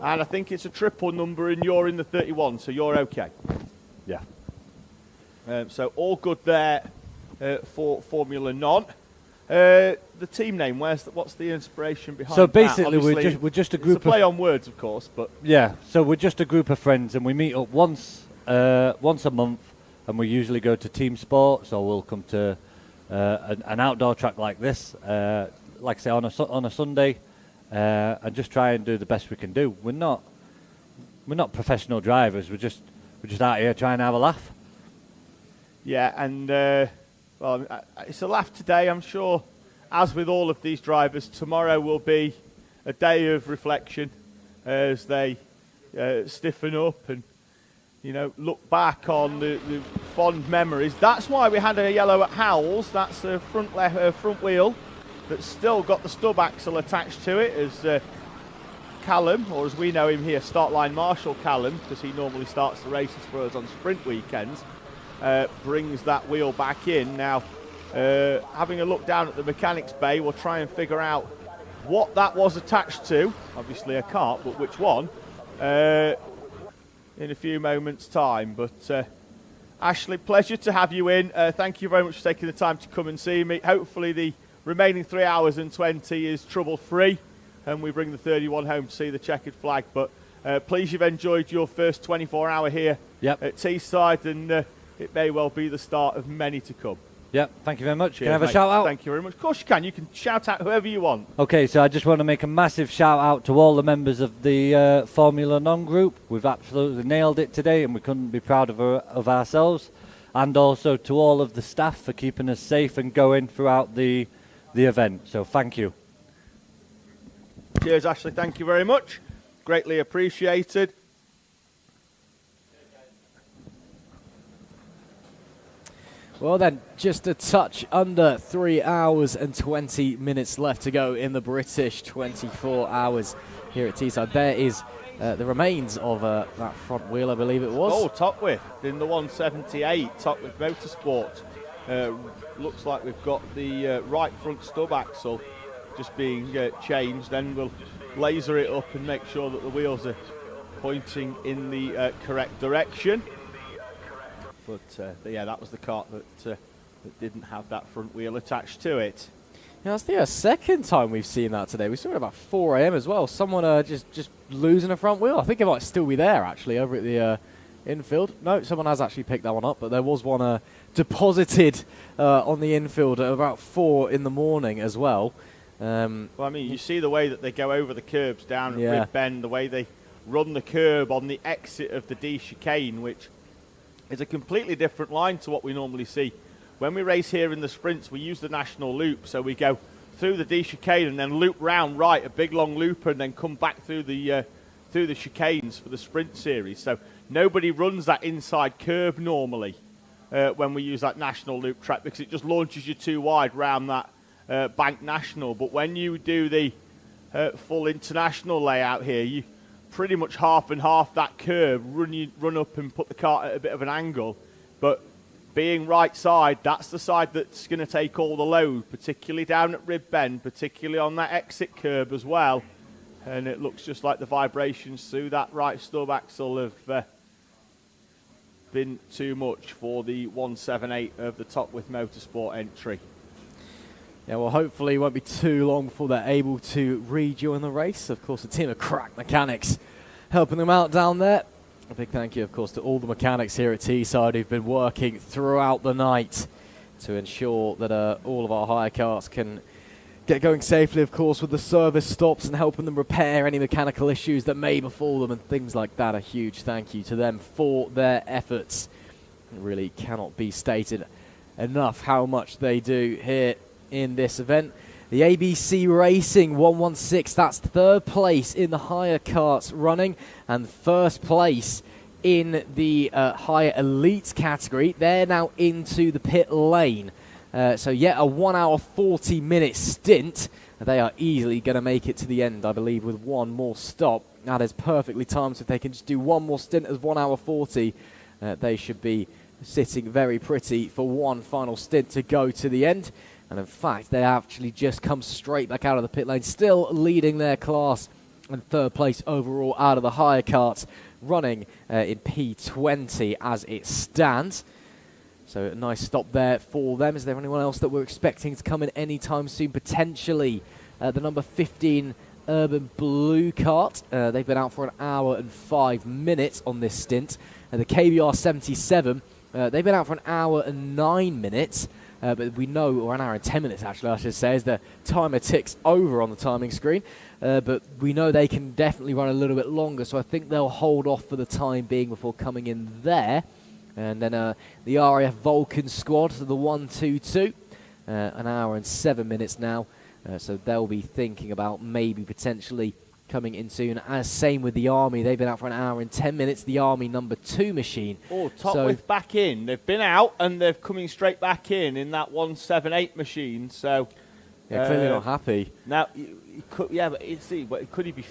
And I think it's a triple number, and you're in the 31, so you're okay. Yeah. So all good there for Formula Non. The team name, what's the inspiration behind So that? basically, Obviously, we're just a group it's a play on words, of course, but yeah. So we're just a group of friends, and we meet up once a month, and we usually go to team sports, or we'll come to an outdoor track like this, like I say, on a Sunday, and just try and do the best we can do. We're not professional drivers. We're just out here trying to have a laugh. yeah, and well, it's a laugh today. I'm sure, as with all of these drivers, tomorrow will be a day of reflection as they stiffen up and, you know, look back on the fond memories. That's why we had a yellow at Howells. That's a front wheel that's still got the stub axle attached to it, as Callum, or as we know him here, Start Line Marshal Callum, because he normally starts the races for us on sprint weekends, brings that wheel back in. Now, having a look down at the mechanics bay, we'll try and figure out what that was attached to. Obviously a cart, but which one? In a few moments' time. But Ashley, pleasure to have you in. Thank you very much for taking the time to come and see me. Hopefully the remaining 3 hours and 20 is trouble-free, and we bring the 31 home to see the checkered flag. But please, you've enjoyed your first 24-hour here at Teesside, and it may well be the start of many to come. Yep, thank you very much. Cheers, Can I have a mate. shout out? Thank you very much. Of course you can. You can shout out whoever you want. Okay, so I just want to make a massive shout out to all the members of the Formula Non group. We've absolutely nailed it today, and we couldn't be proud of ourselves. And also to all of the staff for keeping us safe and going throughout the event. So thank you. Cheers, Ashley. Thank you very much. Greatly appreciated. Well then, just a touch under 3 hours and 20 minutes left to go in the British 24 hours here at Teesside. There is the remains of that front wheel, I believe it was. Oh, top width in the 178, top width Motorsport. Looks like we've got the right front stub axle just being changed. Then we'll laser it up and make sure that the wheels are pointing in the correct direction. But yeah, that was the kart that didn't have that front wheel attached to it. Yeah, that's the second time we've seen that today. We saw it about 4 a.m. as well. Someone just losing a front wheel. I think it might still be there, actually, over at the infield. No, someone has actually picked that one up, but there was one deposited on the infield at about 4 in the morning as well. Well, I mean, you see the way that they go over the curbs down at Rib Bend, the way they run the curb on the exit of the D chicane, which is a completely different line to what we normally see. When we race here in the sprints, we use the national loop, so we go through the D chicane and then loop round right, a big long looper, and then come back through the chicanes for the sprint series. So nobody runs that inside curb normally when we use that national loop track, because it just launches you too wide round that bank national. But when you do the full international layout here, you pretty much half and half that curve, run up and put the kart at a bit of an angle. But being right side, that's the side that's going to take all the load, particularly down at Rib Bend, particularly on that exit curb as well. And it looks just like the vibrations through that right stub axle have been too much for the 178 of the Top With Motorsport entry. Yeah, well, hopefully it won't be too long before they're able to rejoin the race. Of course, a team of crack mechanics helping them out down there. A big thank you, of course, to all the mechanics here at Teesside who've been working throughout the night to ensure that all of our hire karts can get going safely, of course, with the service stops and helping them repair any mechanical issues that may befall them and things like that. A huge thank you to them for their efforts. It really cannot be stated enough how much they do here in this event. The ABC Racing 116, that's third place in the hire karts running and first place in the higher elite category. They're now into the pit lane. So yet a 1 hour 40 minute stint. They are easily going to make it to the end, I believe, with one more stop. That is perfectly timed, so if they can just do one more stint as 1 hour 40, they should be sitting very pretty for one final stint to go to the end. And in fact, they actually just come straight back out of the pit lane, still leading their class and third place overall out of the hire karts, running in P20 as it stands. So a nice stop there for them. Is there anyone else that we're expecting to come in anytime soon? Potentially the number 15 Urban Blue kart. They've been out for an hour and 5 minutes on this stint. The KBR 77, they've been out for an hour and 9 minutes. But we know, or an hour and 10 minutes actually, I should say, as the timer ticks over on the timing screen. But we know they can definitely run a little bit longer, so I think they'll hold off for the time being before coming in there. And then the RAF Vulcan squad, so the 122, an hour and 7 minutes now. So they'll be thinking about maybe potentially coming in soon. As same with the Army, they've been out for an hour and 10 minutes. The Army number 2 machine. Oh, top width back in. They've been out and they're coming straight back in that 178 machine. So yeah, clearly not happy. Now, could, yeah, but could he be?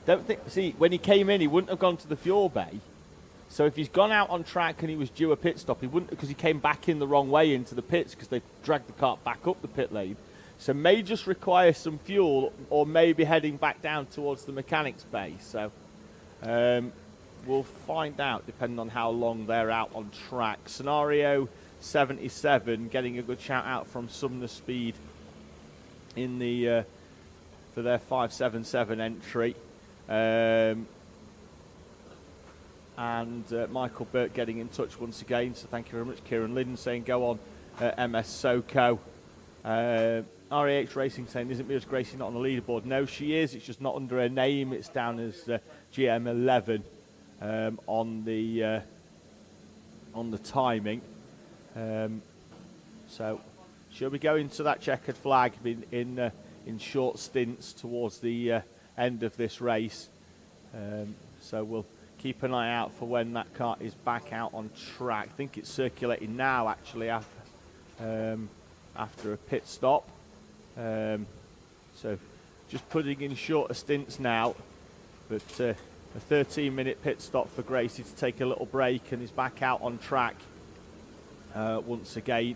Don't think. See, when he came in, he wouldn't have gone to the fuel bay. So if he's gone out on track and he was due a pit stop, he wouldn't, because he came back in the wrong way into the pits because they dragged the kart back up the pit lane. So may just require some fuel, or maybe heading back down towards the mechanics bay. So we'll find out depending on how long they're out on track. Scenario 77 getting a good shout out from Sumner Speed in the for their 577 entry. And Michael Burt getting in touch once again. So thank you very much. Kieran Lydon saying go on MS SoCo. RAH Racing saying, isn't Mia's Gracie not on the leaderboard? No, she is. It's just not under her name. It's down as GM11 on the timing. So she'll be going to that checkered flag in short stints towards the end of this race. So we'll keep an eye out for when that car is back out on track. I think it's circulating now, actually, after a pit stop. So just putting in shorter stints now, but a 13-minute pit stop for Gracie to take a little break, and is back out on track once again.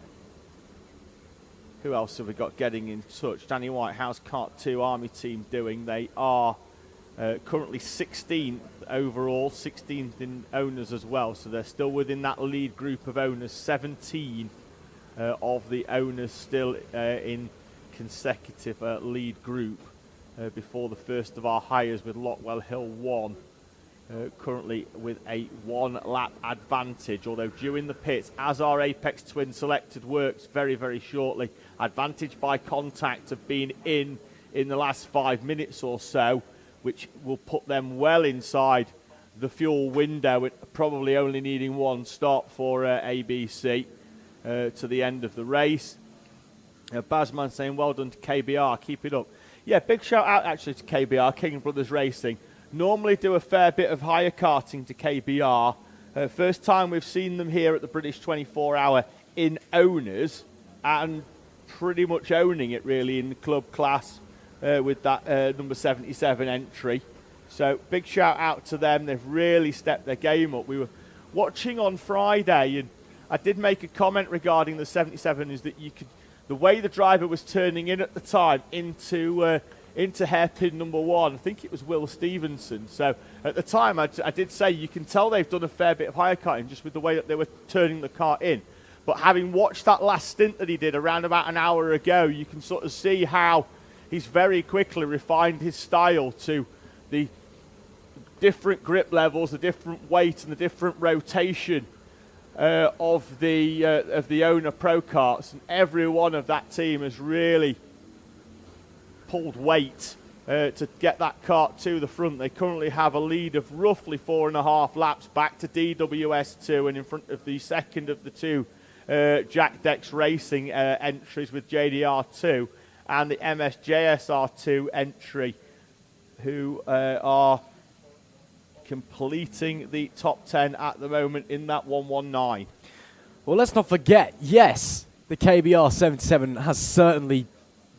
Who else have we got getting in touch? Danny White, how's Kart 2 Army team doing? They are currently 16th overall, 16th in owners as well, so they're still within that lead group of owners. 17 of the owners still in consecutive lead group before the first of our hires, with Lockwell Hill 1 currently with a 1 lap advantage, although due in the pits, as our Apex Twin selected works very, very shortly. Advantage by contact of being in the last 5 minutes or so, which will put them well inside the fuel window, probably only needing 1 stop for ABC to the end of the race. Bazman saying, well done to KBR, keep it up. Yeah, big shout out actually to KBR, King Brothers Racing. Normally do a fair bit of hire karting to KBR. First time we've seen them here at the British 24-hour in owners, and pretty much owning it really in the club class with that number 77 entry. So big shout out to them. They've really stepped their game up. We were watching on Friday, and I did make a comment regarding the 77, is that you could, the way the driver was turning in at the time into hairpin number 1, I think it was Will Stevenson. So at the time I did say you can tell they've done a fair bit of higher karting just with the way that they were turning the car in. But having watched that last stint that he did around about an hour ago, you can sort of see how he's very quickly refined his style to the different grip levels, the different weight and the different rotation of the owner pro karts, and every one of that team has really pulled weight to get that kart to the front. They currently have a lead of roughly 4.5 laps back to DWS2, and in front of the second of the two Jack Dex Racing entries with JDR2 and the MSJSR2 entry, who are completing the top 10 at the moment in that 119. Well, let's not forget, yes, the KBR 77 has certainly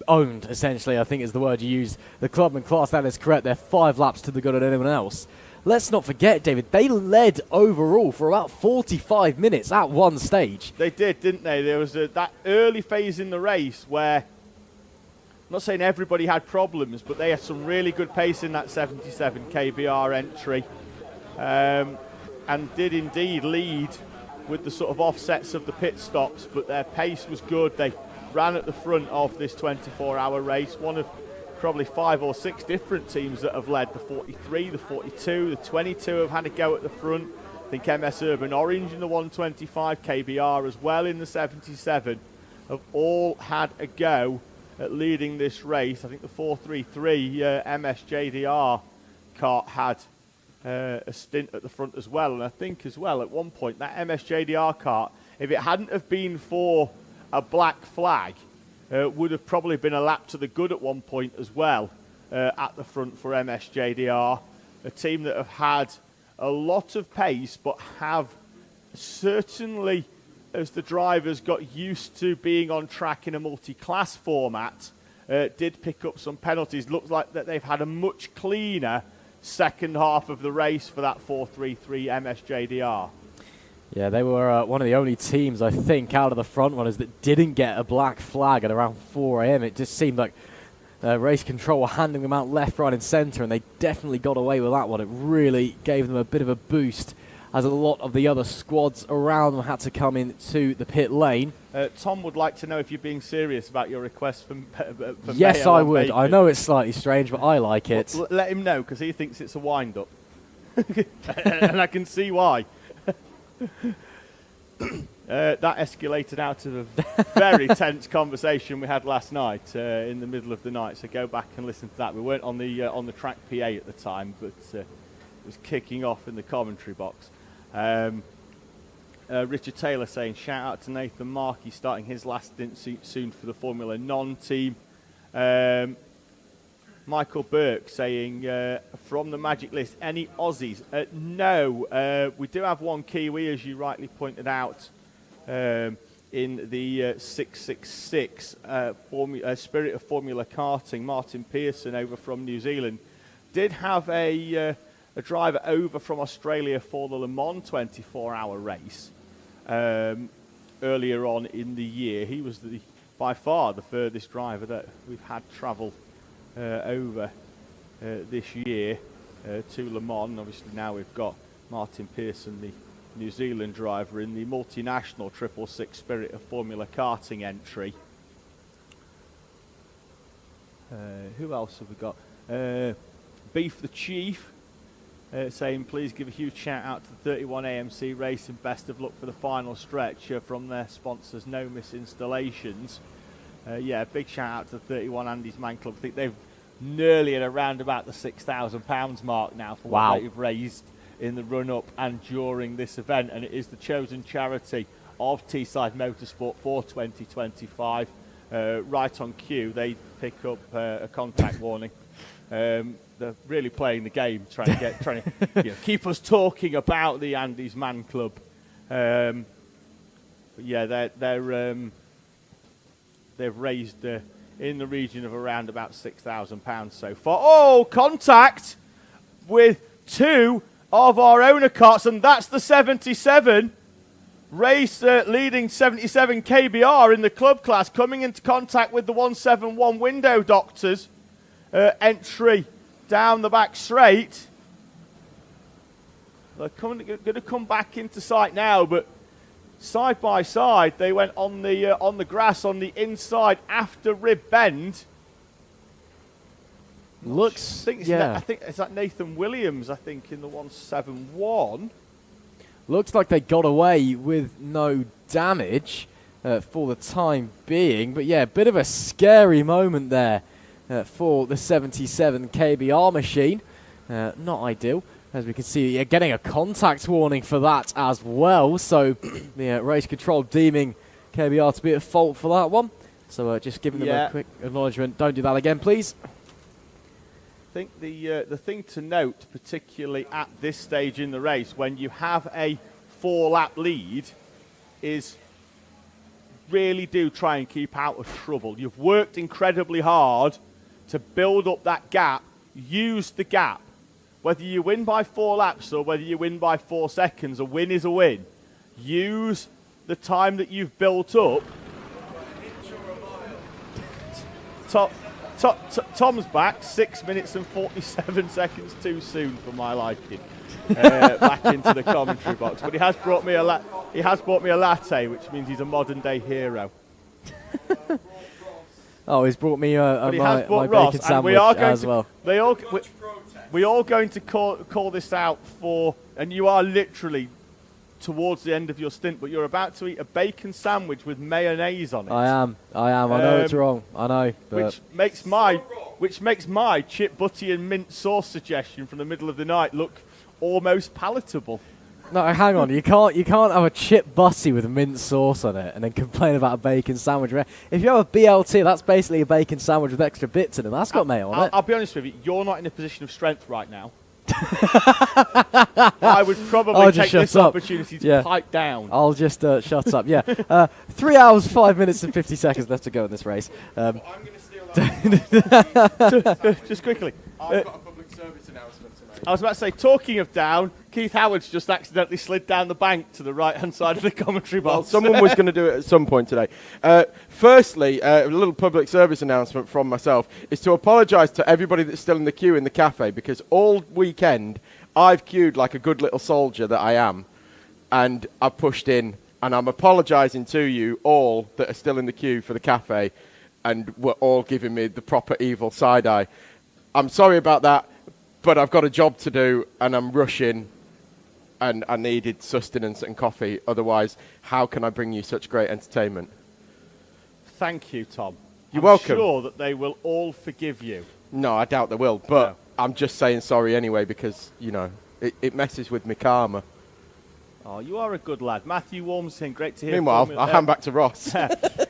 owned, essentially, I think is the word you used, the Clubman class. That is correct. They're 5 laps to the good of anyone else. Let's not forget, David, they led overall for about 45 minutes at one stage. They did, didn't they? There was that early phase in the race where, I'm not saying everybody had problems, but they had some really good pace in that 77 KBR entry, and did indeed lead with the sort of offsets of the pit stops, but their pace was good. They ran at the front of this 24-hour race, one of probably 5 or 6 different teams that have led. The 43, the 42, the 22 have had a go at the front. I think MS Urban Orange in the 125, KBR as well in the 77, have all had a go at leading this race. I think the 433 MS JDR kart had a stint at the front as well, and I think as well at one point that MS JDR kart, if it hadn't have been for a black flag, would have probably been a lap to the good at one point as well at the front for MS JDR, a team that have had a lot of pace but have certainly, as the drivers got used to being on track in a multi-class format, did pick up some penalties. Looks like that they've had a much cleaner second half of the race for that 433 MS JDR. Yeah, they were one of the only teams, I think, out of the front runners that didn't get a black flag at around 4 a.m. It just seemed like race control were handing them out left, right and centre, and they definitely got away with that one. It really gave them a bit of a boost, as a lot of the other squads around them had to come into the pit lane. Tom would like to know if you're being serious about your request for yes, I would. Bacon. I know it's slightly strange, but I like it. Well, let him know, because he thinks it's a wind-up. And I can see why. That escalated out of a very tense conversation we had last night in the middle of the night. So go back and listen to that. We weren't on the track PA at the time, but it was kicking off in the commentary box. Richard Taylor saying, shout out to Nathan Markey starting his last stint soon for the Formula Non-team. Michael Burke saying, from the Magic List, any Aussies? No, we do have one Kiwi, as you rightly pointed out, in the 666 Spirit of Formula Karting. Martin Pearson over from New Zealand did have a driver over from Australia for the Le Mans 24-hour race earlier on in the year. He was by far the furthest driver that we've had travel over this year to Le Mans. Obviously now we've got Martin Pearson, the New Zealand driver, in the multinational 666 Spirit of Formula Karting entry. Who else have we got? Beef the Chief saying, please give a huge shout out to the 31 AMC race and best of luck for the final stretch from their sponsors No Miss Installations. Yeah, big shout out to the 31 Andy's Man Club. I think they've nearly at around about the £6,000 mark now for what they've raised in the run-up and during this event, and it is the chosen charity of TSK-Motorsport for 2025. Right on cue, they pick up a contact warning. They're really playing the game, trying to keep us talking about the Andy's Man Club. But yeah, they've raised in the region of around about £6,000 so far. Oh, contact with two of our owner carts, and that's the 77 race leading 77 KBR in the club class, coming into contact with the 171 Window Doctors entry down the back straight. They're going to come back into sight now, but side by side they went on the grass on the inside after rib bend. Looks, I think it's that Nathan Williams, I think, in the 171. Looks like they got away with no damage for the time being. But yeah, a bit of a scary moment there for the 77 KBR machine. Not ideal, as we can see. You're getting a contact warning for that as well. So the race control deeming KBR to be at fault for that one. So just giving them a quick acknowledgement. Don't do that again, please. I think the thing to note, particularly at this stage in the race, when you have a 4-lap lead, is really do try and keep out of trouble. You've worked incredibly hard to build up that gap. Use the gap. Whether you win by 4 laps or whether you win by 4 seconds, a win is a win. Use the time that you've built up. Tom's back, 6 minutes and 47 seconds too soon for my liking. Back into the commentary box, but he has brought me a latte, which means he's a modern day hero. Oh, he's brought me my Ross, bacon sandwich as well. We are going to call this out for, and you are literally towards the end of your stint, but you're about to eat a bacon sandwich with mayonnaise on it. I am. I know it's wrong. I know. But which makes my chip, butty and mint sauce suggestion from the middle of the night look almost palatable. No, hang on. You can't have a chip butty with mint sauce on it and then complain about a bacon sandwich. If you have a BLT, that's basically a bacon sandwich with extra bits in it. That's got mayo on it. I'll be honest with you. You're not in a position of strength right now. I would probably take this opportunity to pipe down. I'll just shut up. Yeah. 3 hours, 5 minutes and 50 seconds left to go in this race. I'm going to steal that. Just quickly. I've got a public service announcement to make. I was about to say, talking of down, Keith Howard's just accidentally slid down the bank to the right-hand side of the commentary box. Well, someone was going to do it at some point today. Firstly, a little public service announcement from myself is to apologise to everybody that's still in the queue in the cafe, because all weekend I've queued like a good little soldier that I am, and I've pushed in, and I'm apologising to you all that are still in the queue for the cafe and were all giving me the proper evil side-eye. I'm sorry about that, but I've got a job to do, and I'm rushing. and I needed sustenance and coffee. Otherwise, how can I bring you such great entertainment? Thank you, Tom. You're welcome. I'm sure that they will all forgive you. No, I doubt they will, but No. I'm just saying sorry anyway because, you know, it messes with my karma. Oh, you are a good lad. Matthew Warmson, great to hear. Meanwhile, I'll hand back to Ross.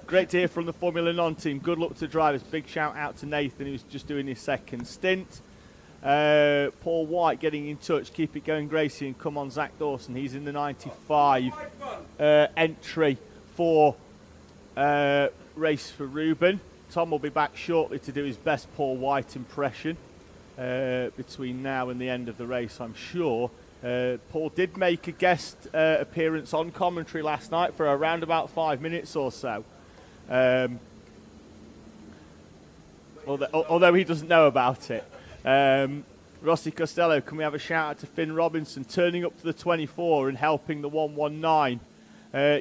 Great to hear from the Formula Non team. Good luck to drivers. Big shout out to Nathan, who's just doing his second stint. Paul White getting in touch. Keep it going, Gracie, and come on, Zach Dawson. He's in the 95 entry for race for Ruben. Tom will be back shortly to do his best Paul White impression between now and the end of the race, I'm sure. Paul did make a guest appearance on commentary last night for around about 5 minutes or so. Although he doesn't know about it. Rossi Costello, can we have a shout out to Finn Robinson turning up to the 24 and helping the 119?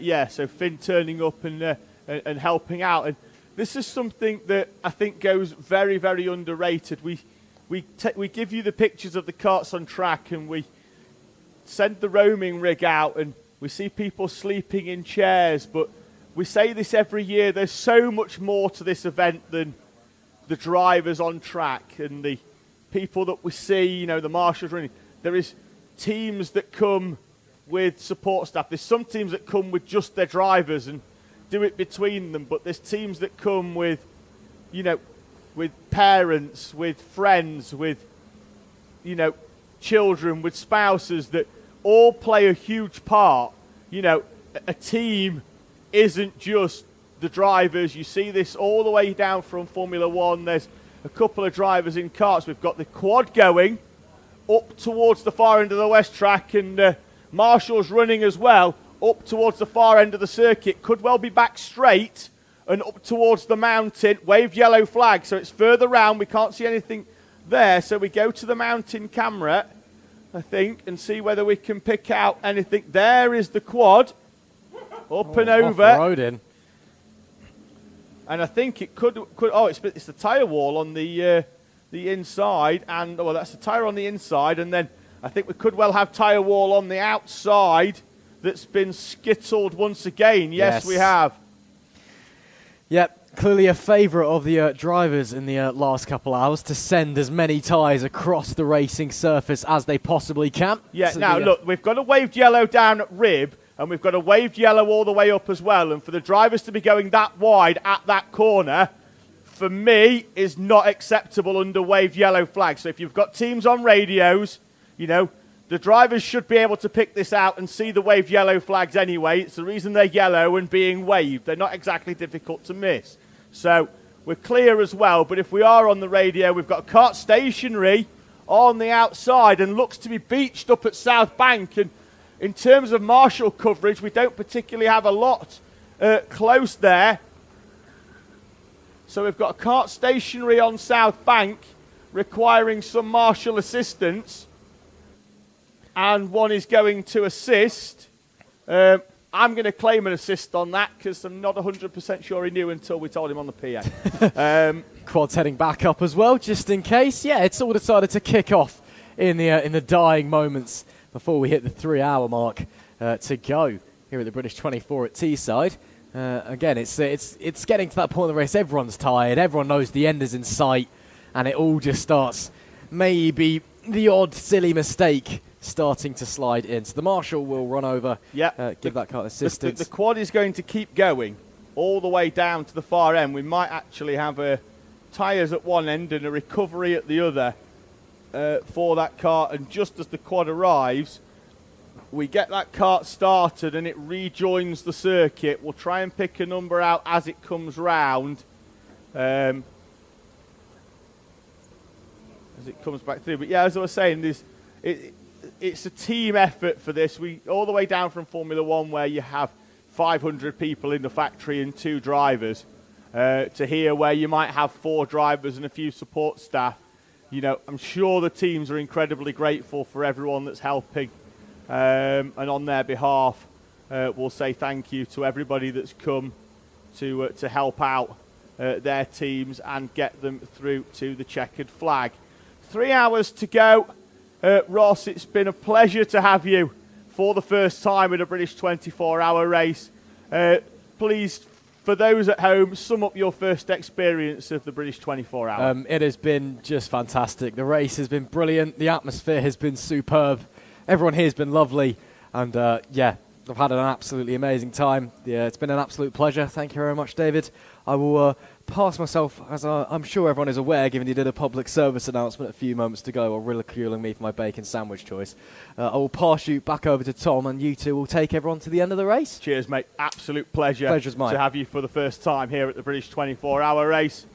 Yeah, so Finn turning up and helping out. And this is something that I think goes very, very underrated. We give you the pictures of the karts on track and we send the roaming rig out and we see people sleeping in chairs, but we say this every year, there's so much more to this event than the drivers on track and the people that we see, you know, the marshals running. There is teams that come with support staff. There's some teams that come with just their drivers and do it between them, but there's teams that come with, you know, with parents, with friends, with, you know, children, with spouses that all play a huge part. You know, a team isn't just the drivers. You see this all the way down from Formula One. There's a couple of drivers in karts. We've got the quad going up towards the far end of the West track and Marshall's running as well up towards the far end of the circuit. Could well be back straight and up towards the mountain. Waved yellow flag, so it's further round. We can't see anything there, so we go to the mountain camera, I think, and see whether we can pick out anything. There is the quad up and over. Off-roading. And I think it could it's the tyre wall on the inside, and well, that's the tyre on the inside, and then I think we could well have tyre wall on the outside that's been skittled once again. Yes. We have. Yep, clearly a favourite of the drivers in the last couple hours to send as many tyres across the racing surface as they possibly can. Yeah, so now look, we've got a waved yellow down at rib, and we've got a waved yellow all the way up as well, and for the drivers to be going that wide at that corner, for me, is not acceptable under waved yellow flag. So if you've got teams on radios, you know, the drivers should be able to pick this out and see the waved yellow flags anyway. It's the reason they're yellow and being waved. They're not exactly difficult to miss. So we're clear as well, but if we are on the radio, we've got kart stationary on the outside and looks to be beached up at South Bank. And in terms of Marshall coverage, we don't particularly have a lot close there. So we've got a kart stationary on South Bank requiring some Marshall assistance. And one is going to assist. I'm going to claim an assist on that because I'm not 100% sure he knew until we told him on the PA. Quad's heading back up as well, just in case. Yeah, it's all decided to kick off in the dying moments before we hit the 3-hour mark to go here at the British 24 at Teesside. Again, it's getting to that point of the race. Everyone's tired. Everyone knows the end is in sight, and it all just starts. Maybe the odd silly mistake starting to slide in. So the marshal will run over, give that car assistance. The quad is going to keep going all the way down to the far end. We might actually have tyres at one end and a recovery at the other for that car. And just as the quad arrives, we get that kart started and it rejoins the circuit. We'll try and pick a number out as it comes round. As it comes back through. But yeah, as I was saying, it's a team effort for this. We all the way down from Formula One, where you have 500 people in the factory and 2 drivers, to here where you might have 4 drivers and a few support staff. You know, I'm sure the teams are incredibly grateful for everyone that's helping, and on their behalf, we'll say thank you to everybody that's come to help out their teams and get them through to the checkered flag. 3 hours to go. Ross, it's been a pleasure to have you for the first time in a British 24-hour race. Please, for those at home, sum up your first experience of the British 24-hour. It has been just fantastic. The race has been brilliant. The atmosphere has been superb. Everyone here has been lovely. And, I've had an absolutely amazing time. Yeah, it's been an absolute pleasure. Thank you very much, David. I will pass myself, as I'm sure everyone is aware, given you did a public service announcement a few moments ago while ridiculing me for my bacon sandwich choice. I will pass you back over to Tom, and you two will take everyone to the end of the race. Cheers, mate. Absolute pleasure. Pleasure's mine. To have you for the first time here at the British 24-hour race.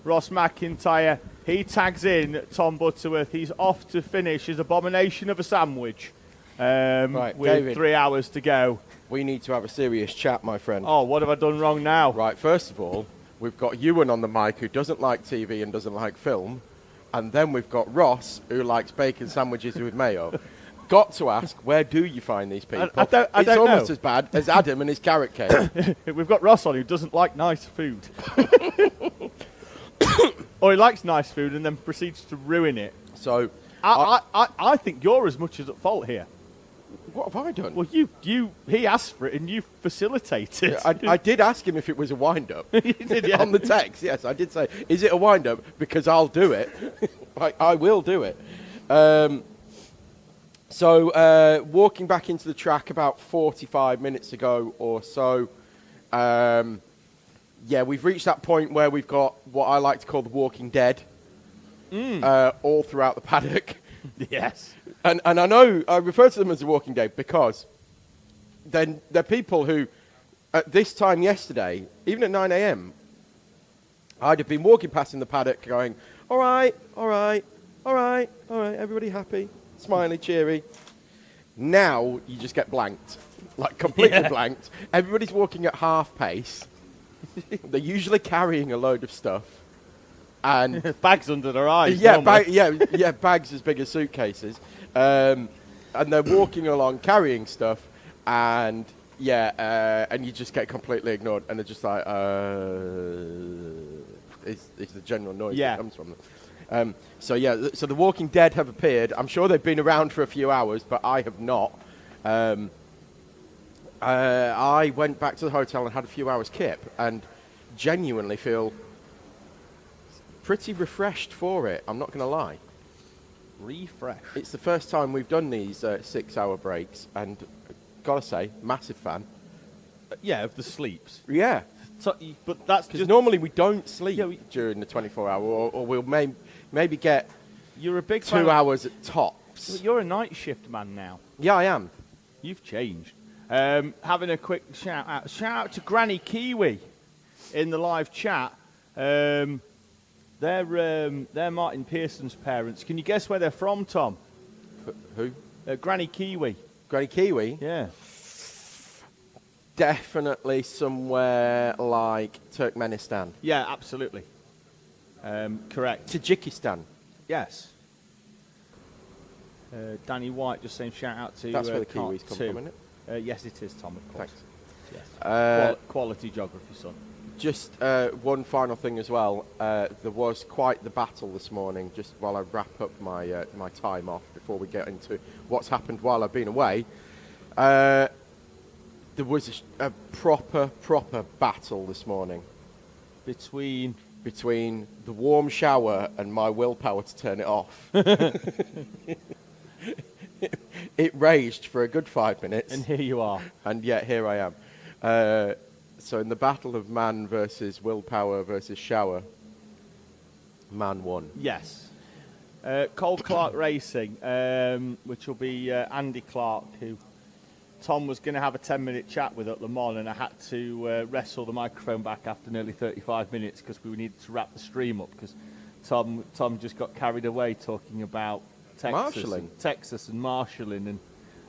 Ross McIntyre, he tags in Tom Butterworth. He's off to finish his abomination of a sandwich. Right, with David. 3 hours to go. We need to have a serious chat, my friend. Oh, what have I done wrong now? Right, first of all, we've got Ewan on the mic who doesn't like TV and doesn't like film. And then we've got Ross who likes bacon sandwiches with mayo. Got to ask, where do you find these people? I don't it's almost know. as bad as Adam and his carrot cake. We've got Ross on who doesn't like nice food. Or he likes nice food and then proceeds to ruin it. So, I think you're as much as at fault here. what have I done? Well, he asked for it and you facilitated. I did ask him if it was a wind-up. You did, yeah. On the text, yes, I did say, is it a wind-up? Because I'll do it. I will do it. So, walking back into the track about 45 minutes ago or so, we've reached that point where we've got what I like to call the Walking Dead all throughout the paddock. Yes. And I know I refer to them as the Walking Dead because they're people who, at this time yesterday, even at 9 a.m., I'd have been walking past in the paddock going, all right, everybody happy, smiley, cheery. Now you just get blanked, like completely blanked. Everybody's walking at half pace. They're usually carrying a load of stuff. And bags under their eyes. Bags as big as suitcases. And they're walking along carrying stuff, and you just get completely ignored, and they're just like, it's the general noise that comes from them. So the Walking Dead have appeared. I'm sure they've been around for a few hours, but I have not. I went back to the hotel and had a few hours kip, and genuinely feel pretty refreshed for it. I'm not going to lie. Refresh. It's the first time we've done these 6-hour breaks, and gotta say, massive fan. Of the sleeps. Yeah. So, but that's Because just normally we don't sleep during the 24-hour, or we'll maybe get you're a big 2 hours at tops. You're a night shift man now. Yeah, I am. You've changed. Having a quick shout out to Granny Kiwi in the live chat. They're Martin Pearson's parents. Can you guess where they're from, Tom? Who? Granny Kiwi. Granny Kiwi? Yeah. Definitely somewhere like Turkmenistan. Yeah, absolutely. Correct. Tajikistan. Yes. Danny White just saying shout out to That's where the Kiwis come from, isn't it? Yes, it is, Tom, of course. Thanks. Yes. Quality geography, son. Just one final thing as well. There was quite the battle this morning, just while I wrap up my my time off before we get into what's happened while I've been away. There was a proper battle this morning. Between the warm shower and my willpower to turn it off. It raged for a good 5 minutes. And here you are. And yet here I am. So in the battle of man versus willpower versus shower, man won. Yes. Cole Clark Racing, which will be Andy Clark, who Tom was going to have a 10-minute chat with at Le Mans, and I had to wrestle the microphone back after nearly 35 minutes because we needed to wrap the stream up because Tom just got carried away talking about Texas and marshalling and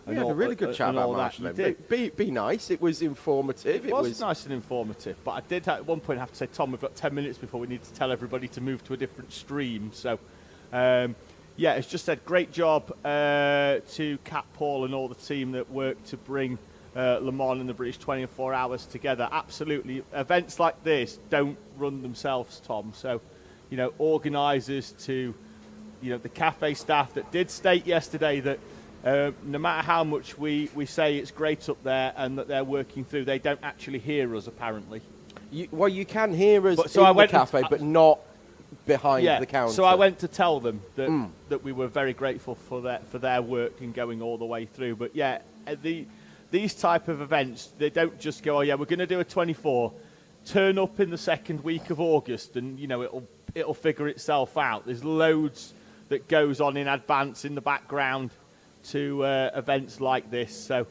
we had a really good chat about marshalling. Be nice. It was informative. It was nice and informative. But I did at one point have to say, Tom, we've got 10 minutes before we need to tell everybody to move to a different stream. So, it's just said great job to Cat Paul and all the team that worked to bring Le Mans and the British 24 Hours together. Absolutely. Events like this don't run themselves, Tom. So, organisers to, the cafe staff that did state yesterday that no matter how much we say it's great up there and that they're working through, they don't actually hear us, apparently. You can hear us So I in the went cafe, but not behind the counter. So I went to tell them that we were very grateful for their work and going all the way through. But yeah, these type of events, they don't just go, oh yeah, we're going to do a 24, turn up in the second week of August, and it'll figure itself out. There's loads that goes on in advance in the background to events like this. So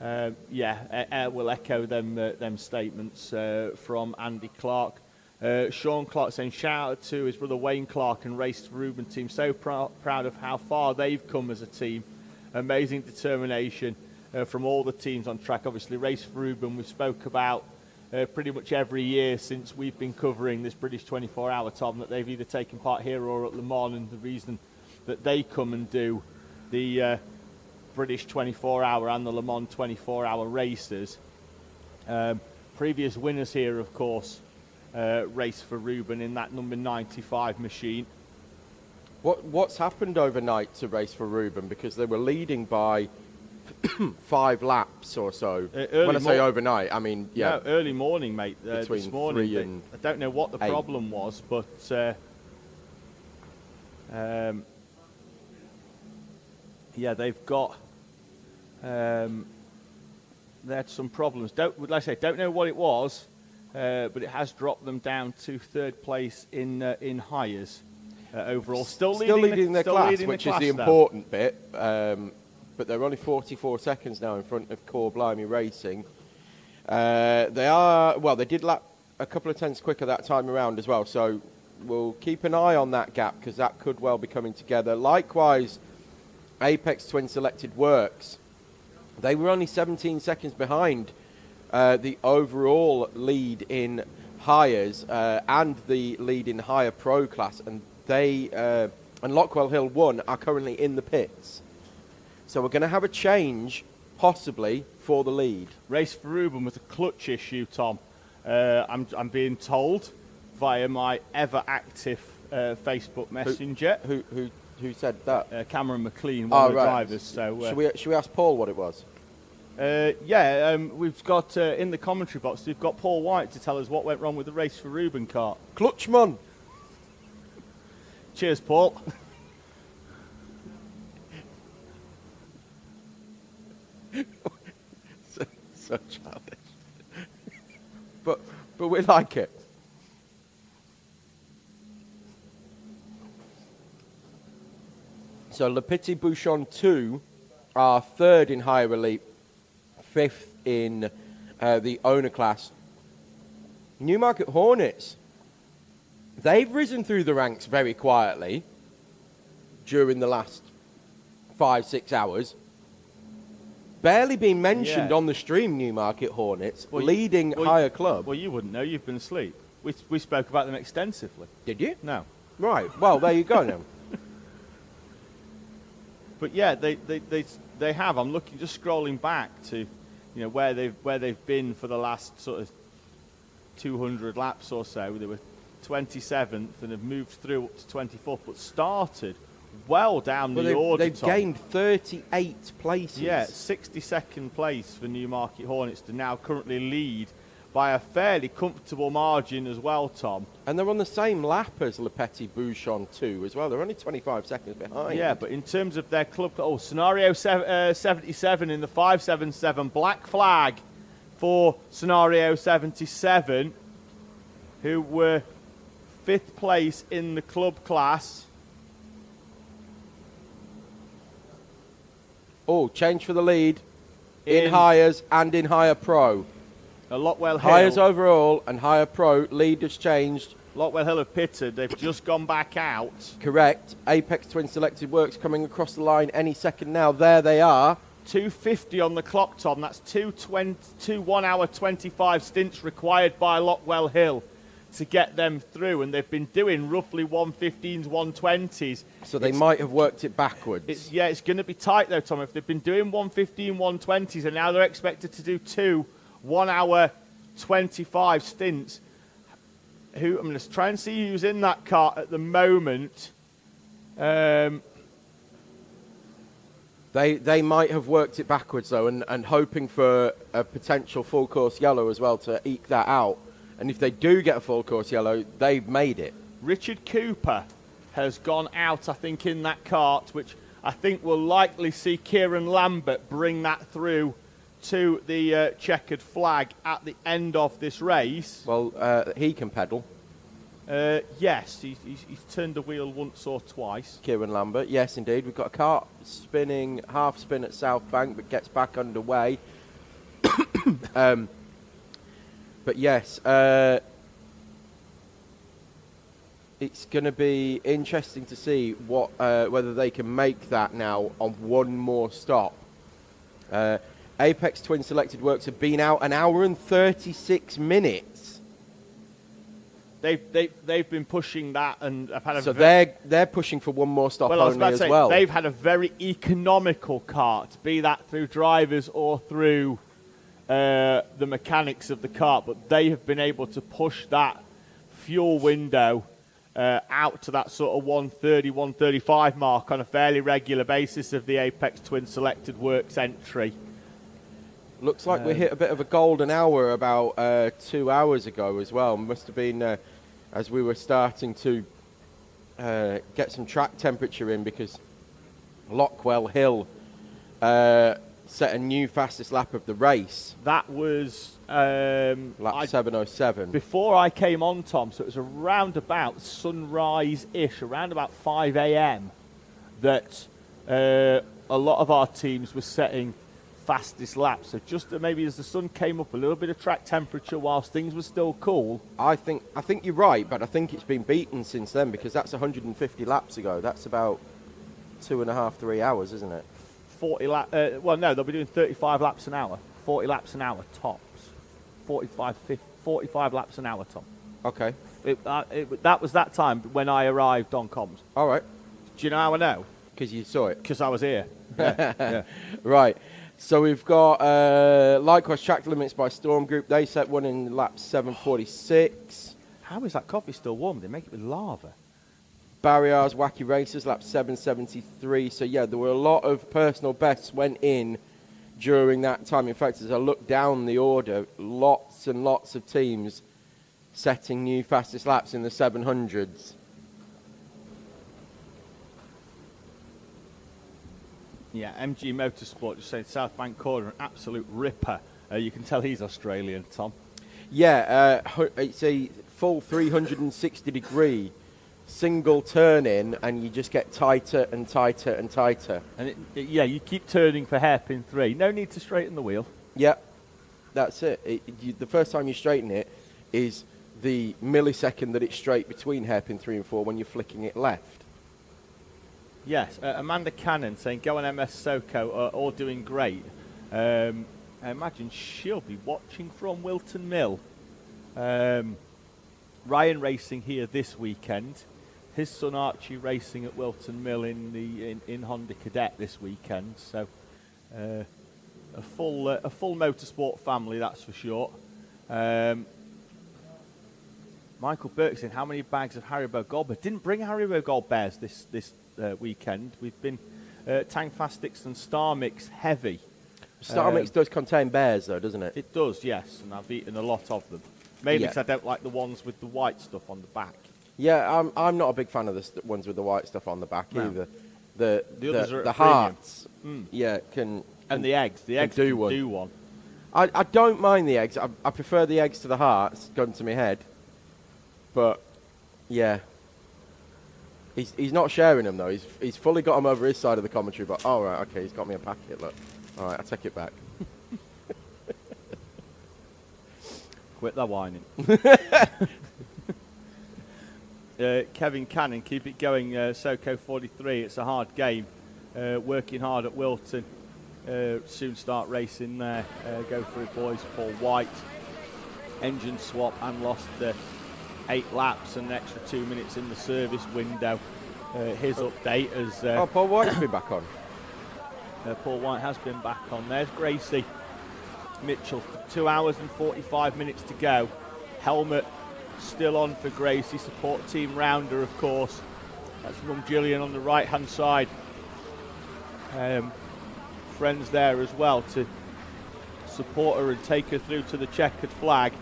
we'll echo them statements from Andy Clark. Sean Clark saying, shout out to his brother Wayne Clark and Race for Reuben team. So proud of how far they've come as a team. Amazing determination from all the teams on track. Obviously, Race for Reuben we spoke about pretty much every year since we've been covering this British 24-hour, Tom, that they've either taken part here or at Le Mans, and the reason that they come and do the British 24-hour and the Le Mans 24-hour races. Previous winners here, of course, Race for Reuben in that number 95 machine. What's happened overnight to Race for Reuben? Because they were leading by 5 laps or so. When I say overnight, I mean, yeah. No, early morning, mate. Between this morning, 3 and I don't know what the 8. problem was, but they've got they had some problems. Like I say, don't know what it was, but it has dropped them down to 3rd place in hires overall. Still leading their class, which is the though. important bit. But they're only 44 seconds now in front of Core Blimey Racing. They did lap a couple of tenths quicker that time around as well, so we'll keep an eye on that gap because that could well be coming together. Likewise, Apex Twin Selected Works, they were only 17 seconds behind the overall lead in hires and the lead in higher pro class, and they and Lockwell Hill 1 are currently in the pits. So we're going to have a change, possibly, for the lead. Race for Reuben with a clutch issue, Tom. I'm being told via my ever-active Facebook Messenger. Who said that? Cameron McLean, one of the drivers. So should we ask Paul what it was? We've got in the commentary box, we've got Paul White to tell us what went wrong with the Race for Reuben kart. Clutchman. Cheers, Paul. so childish. but we like it. So Le Petit Bouchon 2 are 3rd in higher elite, 5th in the owner class. Newmarket Hornets, they've risen through the ranks very quietly during the last 5-6 hours. Barely been mentioned on the stream, Newmarket Hornets, leading higher club. Well, you wouldn't know. You've been asleep. We spoke about them extensively. Did you? No. Right. Well, there you go now. But yeah, they have. I'm looking, just scrolling back to, where they've been for the last sort of 200 laps or so. They were 27th and have moved through up to 24th, but started well down the order. They've gained 38 places. Yeah, 62nd place for Newmarket Hornets to now currently lead by a fairly comfortable margin as well, Tom. And they're on the same lap as Le Petit Bouchon 2 as well. They're only 25 seconds behind. Yeah, but in terms of their club, Scenario 77 in the 577, black flag for Scenario 77, who were 5th place in the club class. Oh, change for the lead in hires and in higher pro. Lockwell Hill. Hires overall and higher pro. Lead has changed. Lockwell Hill have pitted. They've just gone back out. Correct. Apex Twin Selected Works coming across the line any second now. There they are. 2:50 on the clock, Tom. That's 2 1 hour 25 stints required by Lockwell Hill to get them through, and they've been doing roughly 115s, 120s. So they might have worked it backwards. It's going to be tight though, Tom. If they've been doing 115, 120s, and now they're expected to do 2 1 hour 25 stints. I'm going to try and see who's in that car at the moment. They might have worked it backwards though, and hoping for a potential full course yellow as well to eke that out. And if they do get a full course yellow, they've made it. Richard Cooper has gone out, I think, in that kart, which I think will likely see Kieran Lambert bring that through to the checkered flag at the end of this race. Well, he can pedal. Yes, he's turned the wheel once or twice. Kieran Lambert, yes, indeed. We've got a kart spinning half spin at South Bank, but gets back underway. But yes, it's going to be interesting to see what whether they can make that now on one more stop. Apex Twin Selected Works have been out an hour and 36 minutes. They've been pushing that, and have had a so they're pushing for one more stop only as well. They've had a very economical kart, be that through drivers or through the mechanics of the kart, but they have been able to push that fuel window out to that sort of 130, 135 mark on a fairly regular basis of the Apex Twin Selected Works entry. Looks like we hit a bit of a golden hour about 2 hours ago as well. Must have been as we were starting to get some track temperature in, because Lockwell Hill set a new fastest lap of the race. That was lap 7:07. Before I came on, Tom, so it was around about sunrise-ish, around about 5 a.m. that a lot of our teams were setting fastest laps. So just maybe as the sun came up, a little bit of track temperature whilst things were still cool. I think you're right, but I think it's been beaten since then, because that's 150 laps ago. That's about 2.5, 3 hours, isn't it? 40 laps. Well, no, they'll be doing 35 laps an hour. 40 laps an hour tops. 45 laps an hour, Tom. Okay. That was that time when I arrived on comms. All right. Do you know how I know? Because you saw it. Because I was here. Yeah. Right. So we've got likewise Track Limits by Storm Group. They set one in lap 7:46. How is that coffee still warm? They make it with lava. Barriers Wacky Racers, lap 7:73. So yeah, there were a lot of personal bests went in during that time. In fact, as I look down the order, lots and lots of teams setting new fastest laps in the 700s. Yeah, MG Motorsport just saying South Bank Corner, an absolute ripper. You can tell he's Australian, Tom. Yeah, it's a full 360-degree single turn in, and you just get tighter and tighter and tighter. And yeah, you keep turning for hairpin 3. No need to straighten the wheel. Yep, that's it. The first time you straighten it is the millisecond that it's straight between hairpin 3 and 4 when you're flicking it left. Yes, Amanda Cannon saying go on MS Soko, all doing great. I imagine she'll be watching from Wilton Mill. Ryan racing here this weekend. His son Archie racing at Wilton Mill in Honda Cadet this weekend. So a full motorsport family, that's for sure. Michael Burke saying how many bags of Haribo Gold Bears? Didn't bring Haribo Gold Bears this weekend. We've been Tangfastics and Star Mix heavy. Star Mix does contain bears though, doesn't it? It does, yes, and I've eaten a lot of them. Mainly because I don't like the ones with the white stuff on the back. Yeah, I'm not a big fan of the ones with the white stuff on the back either. The others are the hearts, yeah, and the eggs can do one. I don't mind the eggs. I prefer the eggs to the hearts. Gun to my head, but yeah. He's not sharing them though. He's fully got them over his side of the commentary. But all right, okay, he's got me a packet. Look, all right, I take it back. Quit that whining. Kevin Cannon, keep it going. Soko 43. It's a hard game. Working hard at Wilton. Soon start racing there. Go for it, boys. Paul White. Engine swap and lost 8 laps and an extra 2 minutes in the service window. His update as Paul White's been back on. Paul White has been back on. There's Gracie Mitchell. 2 hours and 45 minutes to go. Helmet still on for Gracie. Support team rounder, of course. That's from Gillian on the right hand side. friends there as well to support her and take her through to the checkered flag.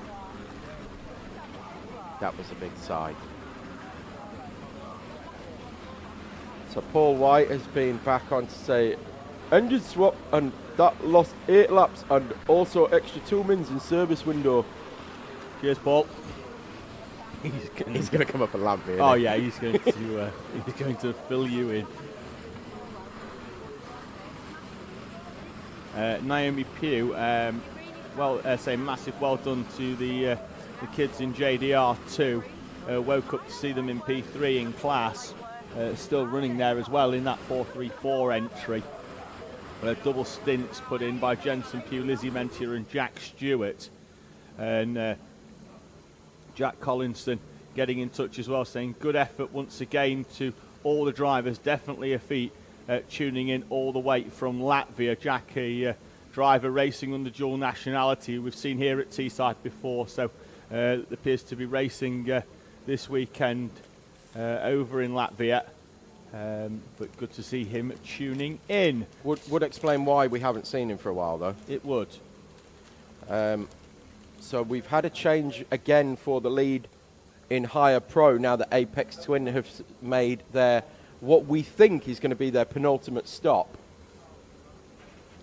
That was a big sigh. So Paul White has been back on to say, engine swap, and that lost 8 laps and also extra 2 mins in service window. Cheers, Paul. He's going to come up and lamp me. Oh yeah, he's going to fill you in. Naomi Pugh, say massive well done to the kids in JDR2. Woke up to see them in P3 in class, still running there as well in that 434 entry. Double stints put in by Jensen Pugh, Lizzie Mentier and Jack Stewart. And Jack Collinson getting in touch as well, saying good effort once again to all the drivers, definitely a feat. Tuning in all the way from Latvia. Jack, a driver racing under dual nationality we've seen here at Teesside before, so appears to be racing this weekend over in Latvia. But good to see him tuning in. Would explain why we haven't seen him for a while, though. It would. So we've had a change again for the lead in Higher Pro now that Apex Twin have made their, what we think is going to be their penultimate stop.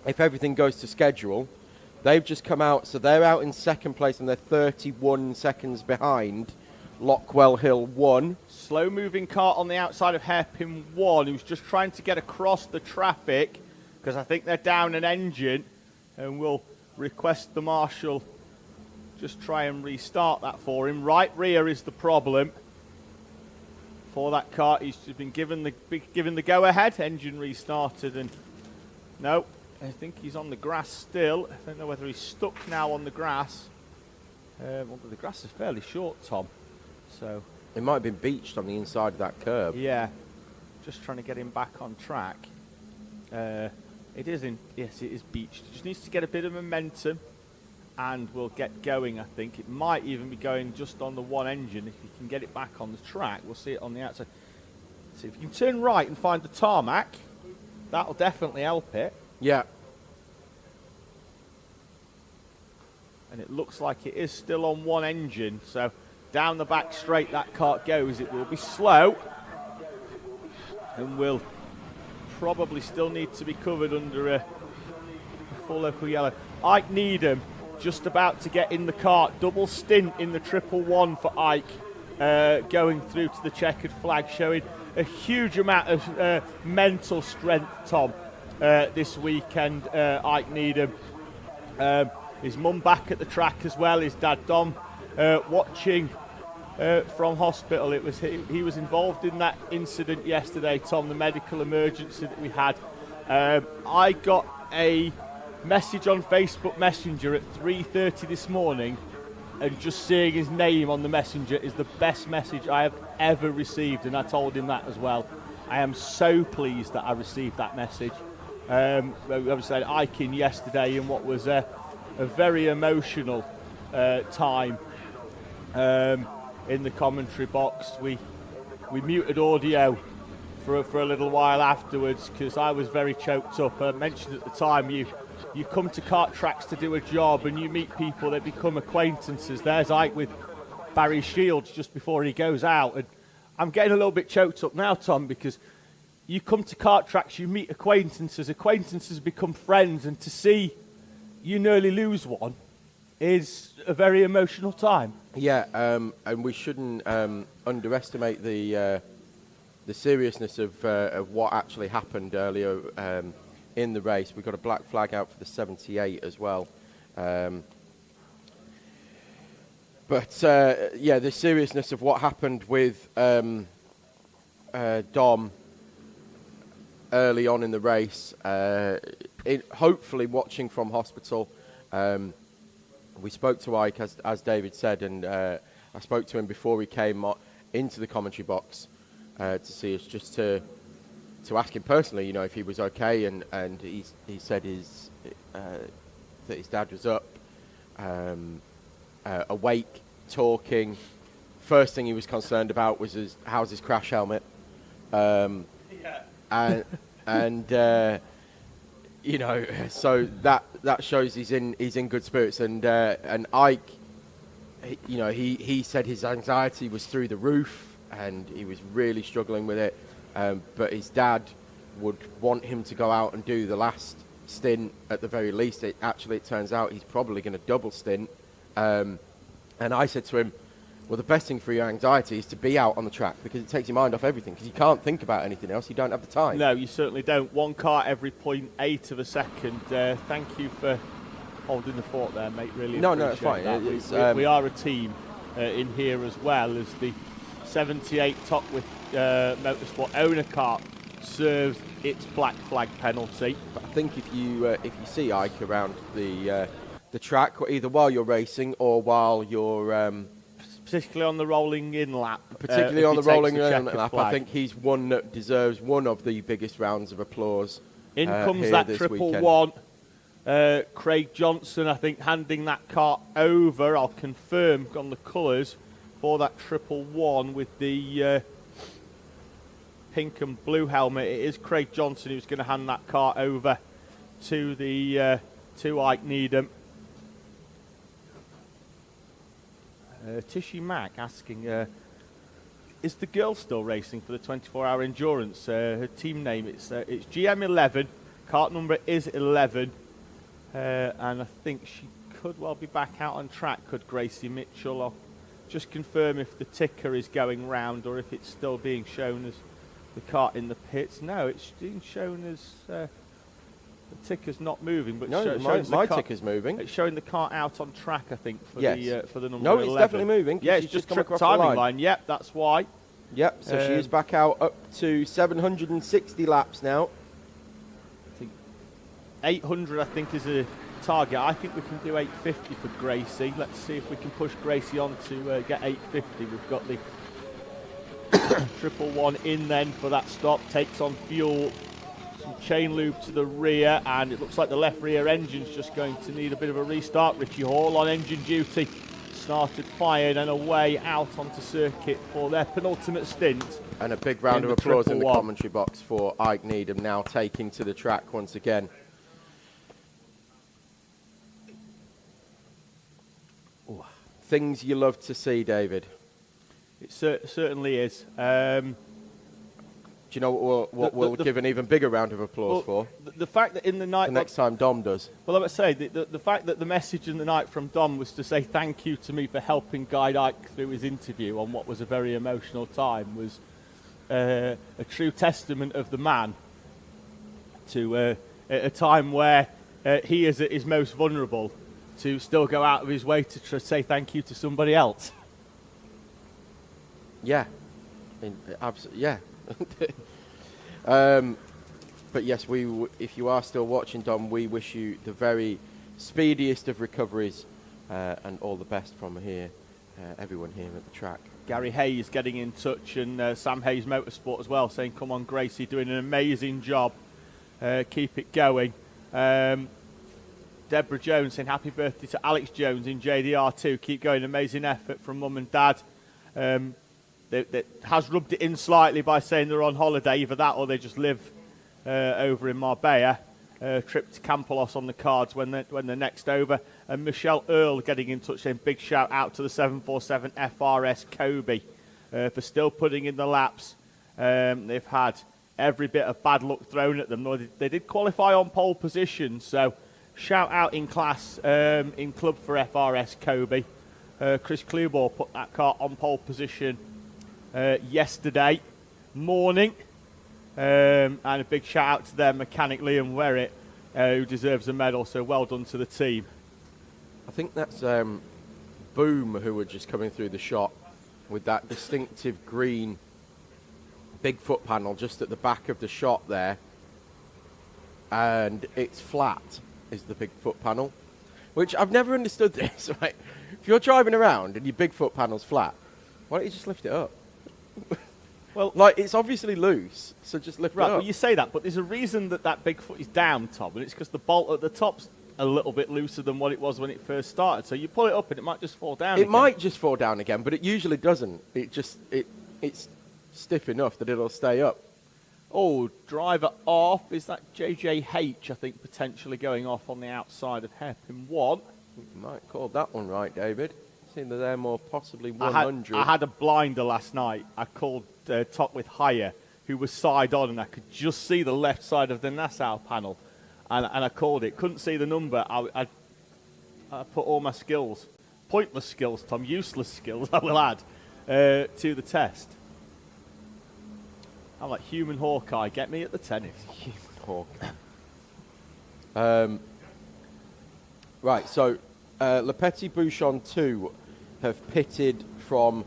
If everything goes to schedule, they've just come out, so they're out in second place and they're 31 seconds behind Lockwell Hill 1. Slow moving car on the outside of hairpin 1, who's just trying to get across the traffic because I think they're down an engine, and will request the marshal just try and restart that for him. Right rear is the problem for that car. He's been given the go ahead. Engine restarted, and no, I think he's on the grass still. I don't know whether he's stuck now on the grass. Well, the grass is fairly short, Tom, so it might have been beached on the inside of that curb. Yeah, just trying to get him back on track. It is beached. It just needs to get a bit of momentum, and we'll get going. I think it might even be going just on the one engine. If you can get it back on the track, we'll see it on the outside. See if you can turn right and find the tarmac. That'll definitely help it. Yeah. And it looks like it is still on one engine, so down the back straight that car goes. It will be slow, and will probably still need to be covered under a full local yellow. Ike Needham just about to get in the car. Double stint in the 111 for Ike, going through to the checkered flag, showing a huge amount of mental strength, Tom, this weekend. Ike Needham. His mum back at the track as well, his dad Dom watching from hospital. He was involved in that incident yesterday, Tom, the medical emergency that we had. I got a message on Facebook Messenger at 3:30 this morning, and just seeing his name on the messenger is the best message I have ever received, and I told him that as well. I am so pleased that I received that message. I said Ike in yesterday in what was a very emotional time in the commentary box. We muted audio for a little while afterwards because I was very choked up. I mentioned at the time, you come to kart tracks to do a job and you meet people that become acquaintances. There's Ike with Barry Shields just before he goes out, and I'm getting a little bit choked up now, Tom, because you come to kart tracks, you meet acquaintances become friends, and to see you nearly lose one is a very emotional time. Yeah, and we shouldn't underestimate the seriousness of what actually happened earlier in the race. We got a black flag out for the 78 as well. But the seriousness of what happened with Dom early on in the race, hopefully watching from hospital. We spoke to Ike, as David said, and I spoke to him before he came into the commentary box to see us, just to ask him personally, if he was okay, and he said that his dad was up, awake, talking. First thing he was concerned about was how's his crash helmet, and you know, so that shows he's in good spirits. And Ike, he said his anxiety was through the roof and he was really struggling with it. But his dad would want him to go out and do the last stint at the very least. It turns out he's probably going to double stint. And I said to him, well, the best thing for your anxiety is to be out on the track because it takes your mind off everything because you can't think about anything else. You don't have the time. No, you certainly don't. 1 car every 0.8 of a second. Thank you for holding the fort there, mate. Really No, appreciate it's fine. that. We are a team in here as well as the 78 Top with Motorsport owner car serves its black flag penalty. But I think if you see Ike around the track, either while you're racing or while you're particularly on the rolling in lap. Particularly on the rolling in lap, I think he's one that deserves one of the biggest rounds of applause. In comes that triple one. Craig Johnson, I think, handing that car over. I'll confirm on the colours for that triple one with the pink and blue helmet. It is Craig Johnson who's going to hand that car over to the to Ike Needham. Tishy Mack asking, is the girl still racing for the 24-hour endurance? Her team name, it's GM11, kart number is 11, and I think she could well be back out on track, could Gracie Mitchell. I'll just confirm if the ticker is going round or if it's still being shown as the kart in the pits. No, it's being shown as... the ticker's not moving, but my ticker's moving. It's showing the car out on track, I think, for the number 11. No, it's definitely moving. Yeah, it's just tripped timing line. Yep, that's why. Yep, so she is back out up to 760 laps now. I think 800, I think, is a target. I think we can do 850 for Gracie. Let's see if we can push Gracie on to get 850. We've got the triple one in then for that stop. Takes on fuel. Chain loop to the rear, and it looks like the left rear engine's just going to need a bit of a restart. Ricky Hall on engine duty, started, fired, and away out onto circuit for their penultimate stint. And a big round of applause in the commentary box for Ike Needham, now taking to the track once again. Ooh. Things you love to see, David. It certainly is. Do you know what we'll give an even bigger round of applause for? The fact that in the night... The next time Dom does. Well, I would say, the fact that the message in the night from Dom was to say thank you to me for helping guide Ike through his interview on what was a very emotional time was a true testament of the man to at a time where he is at his most vulnerable to still go out of his way to say thank you to somebody else. Yeah. Absolutely, yeah. But yes, if you are still watching, Dom, we wish you the very speediest of recoveries and all the best from here, everyone here at the track. Gary Hayes getting in touch, and Sam Hayes Motorsport as well, saying, come on, Gracie, doing an amazing job. Keep it going. Deborah Jones saying, happy birthday to Alex Jones in JDR2. Keep going, amazing effort from Mum and Dad. That has rubbed it in slightly by saying they're on holiday, either that or they just live over in Marbella. Trip to Campolos on the cards when they're next over. And Michelle Earle getting in touch, saying big shout out to the 747 FRS Kobe for still putting in the laps. They've had every bit of bad luck thrown at them. They did qualify on pole position, so shout out in class in club for FRS Kobe. Chris Klubor put that car on pole position yesterday morning, and a big shout out to their mechanic Liam Werrett, who deserves a medal, so well done to the team. I think that's Boom who were just coming through the shot with that distinctive green big foot panel just at the back of the shot there, and it's flat is the big foot panel, which I've never understood this, right? If you're driving around and your big foot panel's flat, why don't you just lift it up? Well, like, it's obviously loose, so just lift it up. Well, you say that, but there's a reason that big foot is down, Tom, and it's because the bolt at the top's a little bit looser than what it was when it first started. So you pull it up and it might just fall down again. It might just fall down again, but it usually doesn't. It's stiff enough that it'll stay up. Oh, driver off. Is that JJH, I think, potentially going off on the outside of hairpin 1? You might call that one right, David. Seeing that they're more possibly I 100. had a blinder last night. I called top with higher, who was side on, and I could just see the left side of the Nassau panel. And I called it. Couldn't see the number. I put all my skills, pointless skills, Tom, useless skills, I will add, to the test. I'm like human Hawkeye. Get me at the tennis. Human Hawkeye. Right, so Le Petit Bouchon 2 have pitted from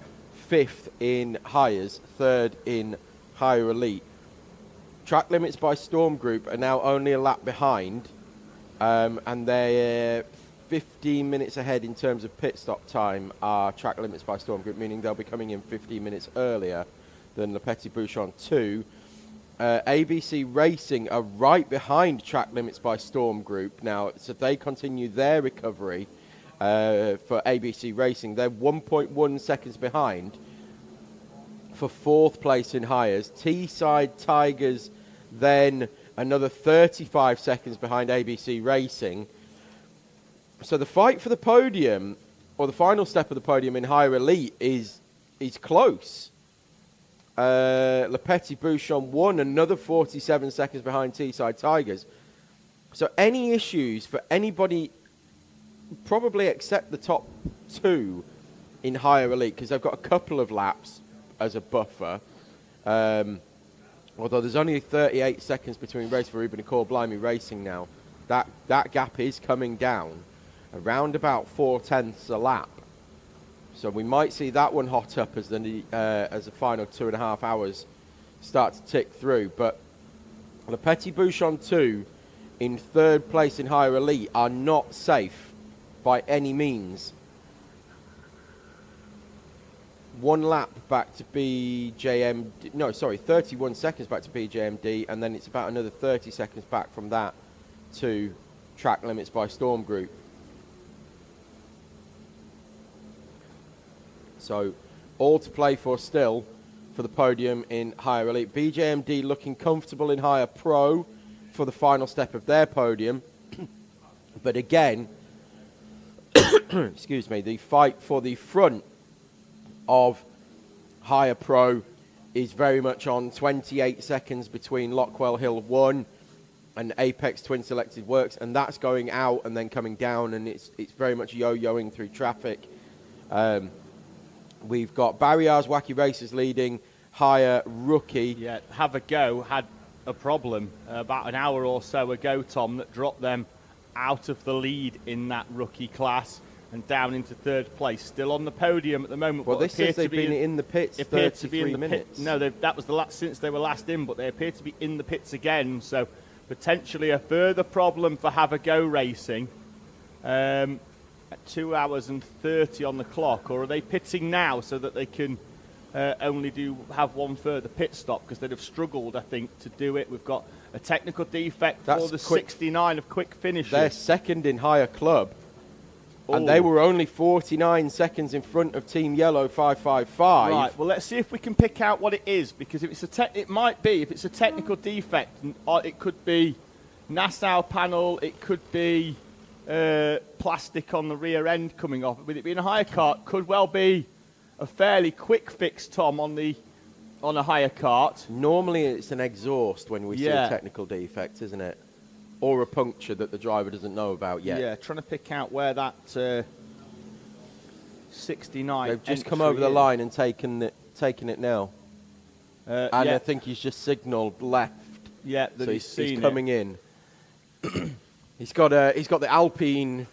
5th in Hires, 3rd in Higher Elite. Track Limits by Storm Group are now only a lap behind, and they're 15 minutes ahead in terms of pit stop time are Track Limits by Storm Group, meaning they'll be coming in 15 minutes earlier than Le Petit Bouchon 2. ABC Racing are right behind Track Limits by Storm Group now, so they continue their recovery for ABC Racing. They're 1.1 seconds behind for 4th place in Hires. T-Side Tigers then another 35 seconds behind ABC Racing. So the fight for the podium, or the final step of the podium in Higher Elite, is close. Le Petit Bouchon 1, another 47 seconds behind T-Side Tigers. So any issues for anybody, probably except the top 2 in Higher Elite, because they've got a couple of laps as a buffer. Although there's only 38 seconds between Race for Ruben and Core Blimey Racing now. That gap is coming down around about 4/10 a lap. So we might see that one hot up as the final 2.5 hours start to tick through. But Le Petit Bouchon 2 in 3rd place in Higher Elite are not safe by any means. 1 lap back to BJMD, 31 seconds back to BJMD, and then it's about another 30 seconds back from that to Track Limits by Storm Group. So all to play for still for the podium in Higher Elite. BJMD looking comfortable in Higher Pro for the final step of their podium. But again, excuse me, the fight for the front of Higher Pro is very much on 28 seconds between Lockwell Hill 1 and Apex Twin Selected Works, and that's going out and then coming down, and it's very much yo-yoing through traffic. We've got Barriers Wacky Racers leading Higher Rookie. Yeah, Have a Go had a problem about an hour or so ago, Tom, that dropped them out of the lead in that rookie class and down into 3rd place. Still on the podium at the moment. Well, this says they've been in the pits 33 minutes. No, that was the last since they were last in, but they appear to be in the pits again. So potentially a further problem for Have a Go Racing. At 2 hours and 30 on the clock, or are they pitting now so that they can only have one further pit stop, because they'd have struggled, I think, to do it. We've got a technical defect for the 69 of quick finishes. They're 2nd in Higher Club, and they were only 49 seconds in front of Team Yellow 555. Right, well, let's see if we can pick out what it is, because if it's it might be, if it's a technical defect, it could be Nassau panel, it could be plastic on the rear end coming off. With it being a higher cart, could well be a fairly quick fix, Tom, on a higher cart. Normally it's an exhaust when we see a technical defect, isn't it? Or a puncture that the driver doesn't know about yet. Yeah, trying to pick out where that 69 They've just come over the line and taken it now. And I think he's just signalled left. Yeah, that so he's coming in. He's got the Alpine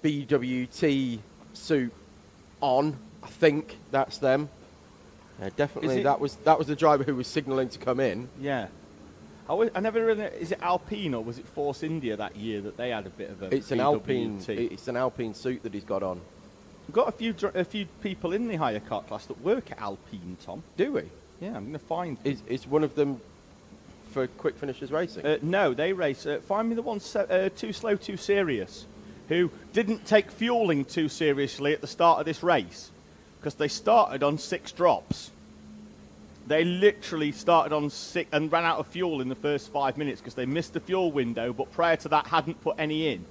BWT suit on. I think that's them. Definitely, that was the driver who was signalling to come in. Yeah. I never really. Is it Alpine or was it Force India that year that they had a bit of a? It's an Alpine. It's an Alpine suit that he's got on. We've got a few people in the higher kart class that work at Alpine, Tom. Do we? Yeah, I'm going to find. Is one of them for Quick Finishers Racing? No, they race. Find me the one Too Slow, Too Serious, who didn't take fueling too seriously at the start of this race, because they started on 6 drops. They literally started on 6 and ran out of fuel in the first 5 minutes because they missed the fuel window, but prior to that hadn't put any in.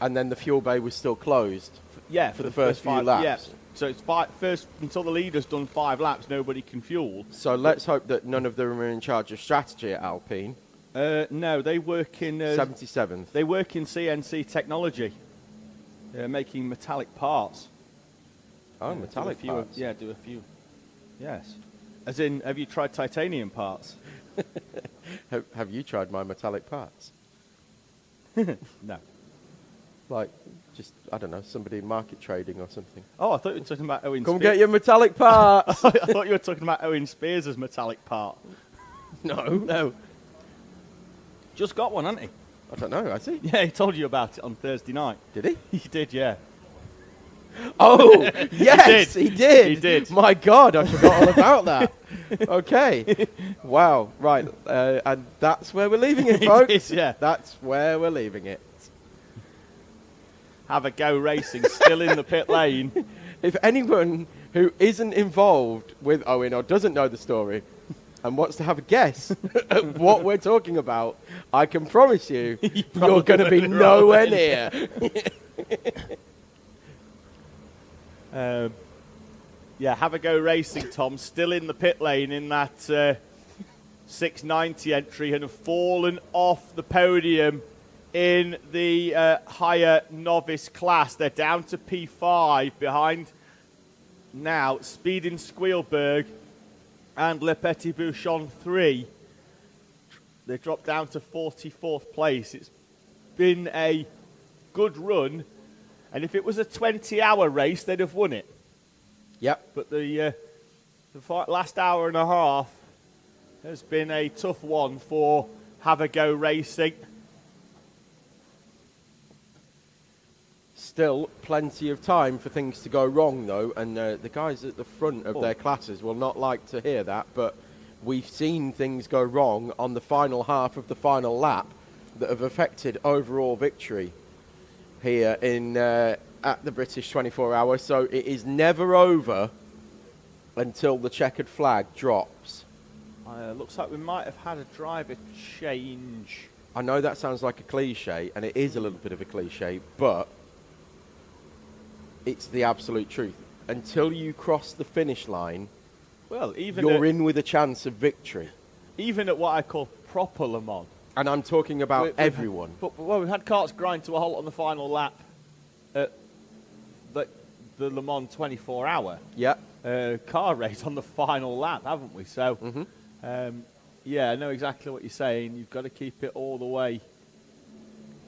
And then the fuel bay was still closed. Yeah, for the first few laps. Yeah. So it's first until the leader's done 5 laps, nobody can fuel. So let's hope that none of them are in charge of strategy at Alpine. No, they work in 77th. They work in CNC technology, making metallic parts. Oh, metallic parts. Yeah, do a few. Yes. As in, have you tried titanium parts? Have you tried my metallic parts? No. Like, just, I don't know, somebody in market trading or something. Oh, I thought you were talking about Owen Come Spears. get your metallic parts! I thought you were talking about Owen Spears' metallic part. No. Just got one, hasn't he? I don't know, has he? Yeah, he told you about it on Thursday night. Did he? He did, yeah. Oh, yes, he did. He did. My God, I forgot all about that. Okay. Wow, right. And that's where we're leaving it, He folks. did, yeah. That's where we're leaving it. Have a go racing, still in the pit lane. If anyone who isn't involved with Owen or doesn't know the story and wants to have a guess at what we're talking about, I can promise you, you're going to be nowhere near. Yeah, have a go racing, Tom. Still in the pit lane in that 690 entry and have fallen off the podium in the higher novice class. They're down to P5 behind now Speed in Squealberg and Le Petit Bouchon 3. They dropped down to 44th place. It's been a good run, and if it was a 20-hour race, they'd have won it. Yep. But the last hour and a half has been a tough one for Have a Go Racing. Still plenty of time for things to go wrong, though, and the guys at the front of their classes will not like to hear that, but we've seen things go wrong on the final half of the final lap that have affected overall victory here in at the British 24 Hour, so it is never over until the checkered flag drops. Looks like we might have had a driver change. I know that sounds like a cliche, and it is a little bit of a cliche, but it's the absolute truth. Until you cross the finish line, Well, even you're in with a chance of victory. even at what I call proper Le Mans. And I'm talking about everyone. Well, we've had carts grind to a halt on the final lap at the Le Mans 24-hour Yeah. car race on the final lap, haven't we? So, yeah, I know exactly what you're saying. You've got to keep it all the way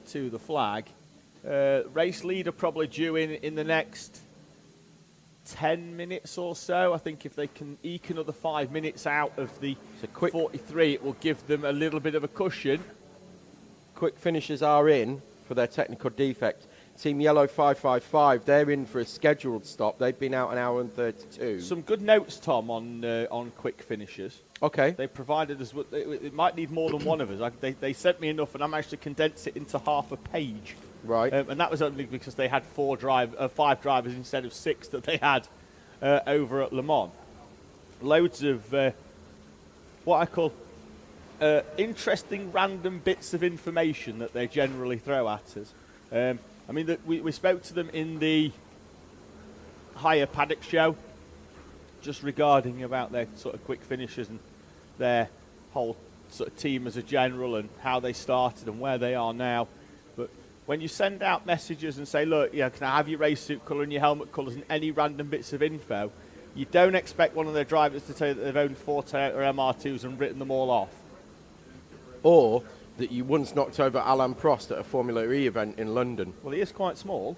to the flag. Race leader probably due in the next 10 minutes or so. I think if they can eke another 5 minutes out of the quick 43, it will give them a little bit of a cushion. Quick finishes are in for their technical defect. Team Yellow 555, they're in for a scheduled stop. They've been out an hour and 32. Some good notes, Tom, on quick finishes. Okay. They provided us with, it might need more than one of us. They sent me enough, and I managed to condense it into half a page. Right. And that was only because they had 5 drivers instead of 6 that they had over at Le Mans. Loads of what I call interesting random bits of information that they generally throw at us. I mean, we spoke to them in the higher paddock show just regarding about their sort of quick finishes and their whole sort of team as a general and how they started and where they are now. But when you send out messages and say, look, can I have your race suit colour and your helmet colours and any random bits of info, you don't expect one of their drivers to tell you that they've owned 4 Toyota MR2s and written them all off. Or that you once knocked over Alain Prost at a Formula E event in London. Well, he is quite small.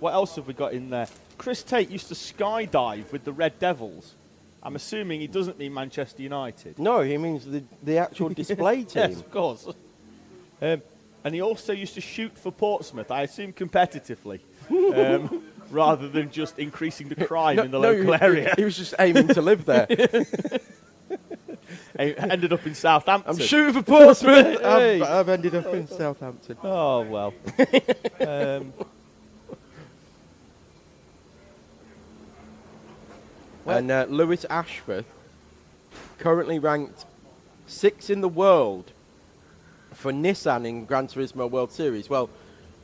What else have we got in there? Chris Tate used to skydive with the Red Devils. I'm assuming he doesn't mean Manchester United. No, he means the actual display team. Yes, of course. And he also used to shoot for Portsmouth, I assume competitively, rather than just increasing the crime in the local area. He was just aiming to live there. He ended up in Southampton. I'm shooting for Portsmouth. Hey. I've ended up in Southampton. Oh, well. And Lewis Ashford, currently ranked 6th in the world for Nissan in Gran Turismo World Series. Well,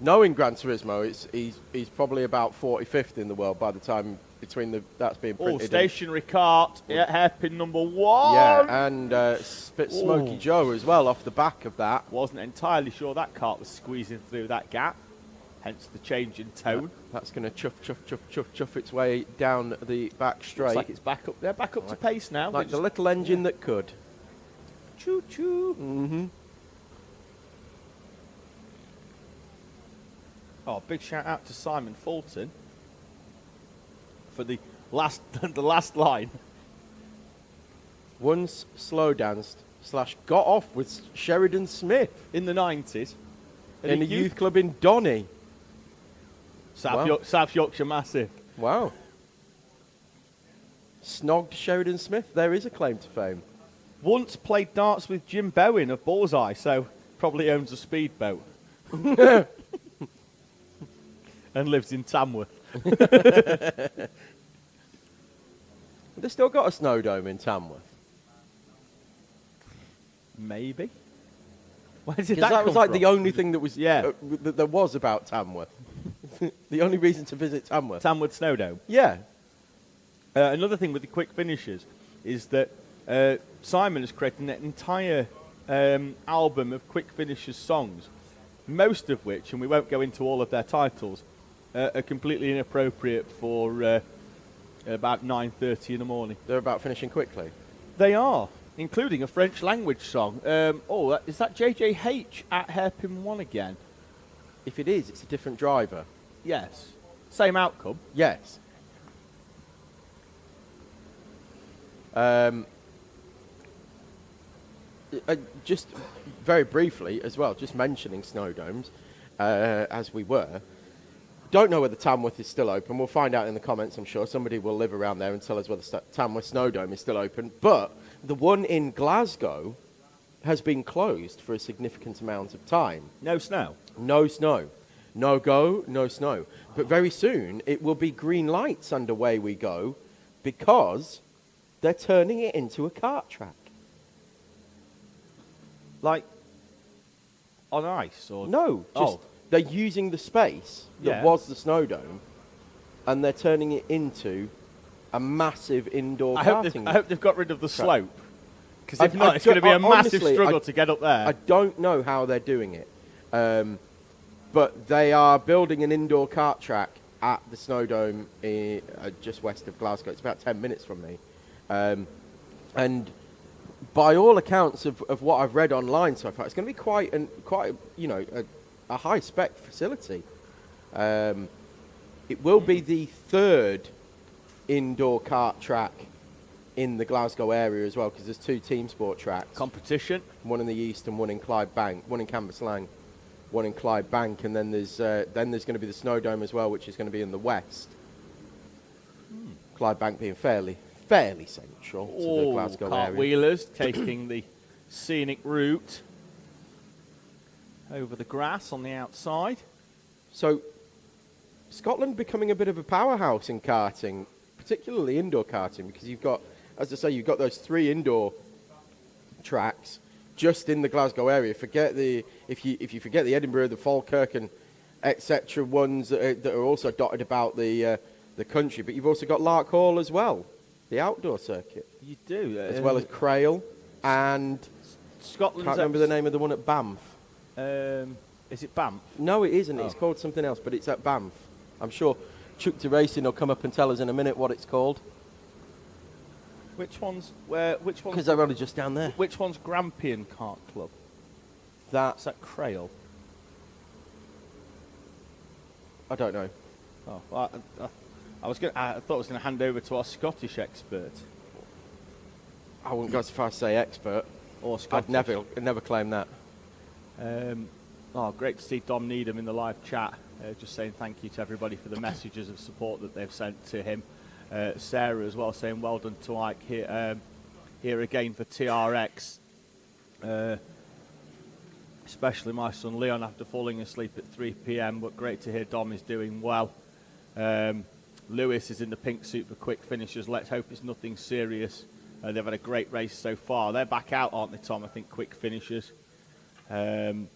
knowing Gran Turismo, he's probably about 45th in the world by the time that's being printed. Oh, stationary kart, yeah, hairpin number 1. Yeah, and Smokey Joe as well off the back of that. Wasn't entirely sure that kart was squeezing through that gap, hence the change in tone. That's going to chuff its way down the back straight. Looks like it's back up there, back up to pace now. Like the little engine that could. Choo-choo. Mm-hmm. Oh, big shout out to Simon Fulton for the last line. Once slow danced / got off with Sheridan Smith In the 90s. in a youth club in Donny. South Yorkshire Massive. Wow. Snogged Sheridan Smith. There is a claim to fame. Once played darts with Jim Bowen of Bullseye, so probably owns a speedboat. And lives in Tamworth. They've still got a snow dome in Tamworth. Maybe. Where did Because that was come like from? the only thing that was Yeah. that there was about Tamworth. The only reason to visit Tamworth. Tamworth Snowdome. Yeah. Another thing with the quick finishes is that Simon has created an entire album of quick finishes songs, most of which, and we won't go into all of their titles, are completely inappropriate for about 9:30 in the morning. They're about finishing quickly. They are, including a French language song. Is that JJH at Hairpin 1 again? If it is, it's a different driver. Yes. Same outcome. Yes. Just very briefly as well, just mentioning snow domes, as we were. Don't know whether Tamworth is still open. We'll find out in the comments, I'm sure. Somebody will live around there and tell us whether Tamworth Snow Dome is still open. But the one in Glasgow has been closed for a significant amount of time. No snow. No snow. No go, no snow. But very soon it will be green lights underway we go because they're turning it into a kart track. Like on ice or No, just they're using the space that was the snow dome and they're turning it into a massive indoor karting. I hope they've got rid of the track. slope. Because if not, it's going to be a massive struggle to get up there. I don't know how they're doing it. But they are building an indoor kart track at the Snow Dome just west of Glasgow. It's about 10 minutes from me. And by all accounts of what I've read online so far, it's going to be quite a high-spec facility. It will be the third indoor kart track in the Glasgow area as well, because there's two team sport tracks. Competition. One in the east and one in Clydebank, one in Cambuslang, one in Clydebank, and then there's going to be the Snow Dome as well, which is going to be in the west. Clydebank being fairly central to the Glasgow area. Cartwheelers taking the scenic route over the grass on the outside. So Scotland becoming a bit of a powerhouse in karting, particularly indoor karting, because you've got, as I say, you've got those three indoor tracks just in the Glasgow area. If you forget the Edinburgh, the Falkirk, and etc. ones that are also dotted about the country, but you've also got Lark Hall as well, the outdoor circuit. You do, as well as Crail and Scotland's. Can't remember the name of the one at Banff. Is it Banff? No, it isn't. It's called something else, but it's at Banff. I'm sure Chequered Racing will come up and tell us in a minute what it's called. Which one's where? Which one's? Because they're only just down there. Which one's Grampian Kart Club? That's at Crail. I don't know. Oh, well, I thought I was going to hand over to our Scottish expert. I wouldn't go so far as say expert. Or Scottish. I'd never claim that. Great to see Dom Needham in the live chat. Just saying thank you to everybody for the messages of support that they've sent to him. Sarah as well saying well done to Ike here again for TRX. Especially my son Leon after falling asleep at 3 p.m. But great to hear Dom is doing well. Lewis is in the pink suit for quick finishers. Let's hope it's nothing serious. They've had a great race so far. They're back out, aren't they, Tom? I think quick finishers. They've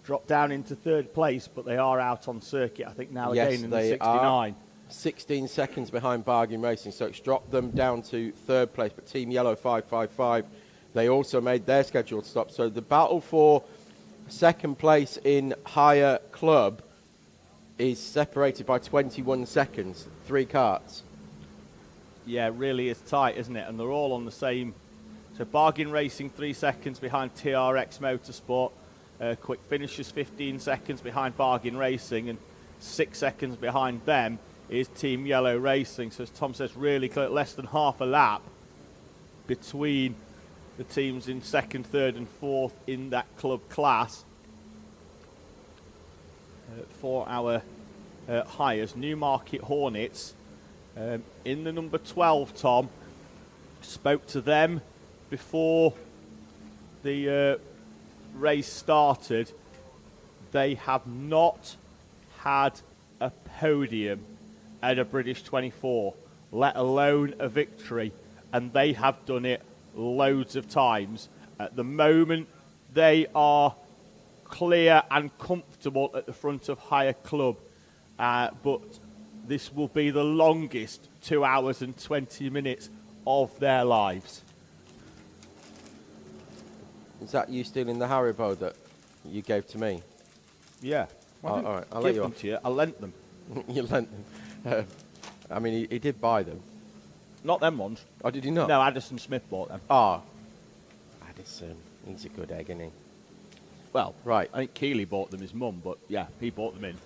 dropped down into third place, but they are out on circuit, I think, now again in the 69. 16 seconds behind Bargain Racing, so it's dropped them down to third place. But Team Yellow 555, they also made their scheduled stop. So the battle for second place in higher club is separated by 21 seconds, 3 karts. Yeah, it really is tight, isn't it? And they're all on the same. So Bargain Racing 3 seconds behind TRX Motorsport. Quick Finishers 15 seconds behind Bargain Racing, and 6 seconds behind them is Team Yellow Racing. So as Tom says, really close, less than half a lap between the teams in second, third and fourth in that club class. For our hires, Newmarket Hornets in the number 12, Tom, spoke to them before the race started. They have not had a podium at a British 24, let alone a victory, and they have done it loads of times. At the moment, they are clear and comfortable at the front of higher club, but this will be the longest 2 hours and 20 minutes of their lives. Is that you stealing the Haribo that you gave to me? Yeah. All right, I'll let you them off. to you. I lent them. You lent them. I mean, he did buy them. Not them ones. Oh, did he not? No, Addison Smith bought them. Ah. Addison. He's a good egg, isn't he? Well, right. I think Keeley bought them, his mum, but yeah, he bought them in.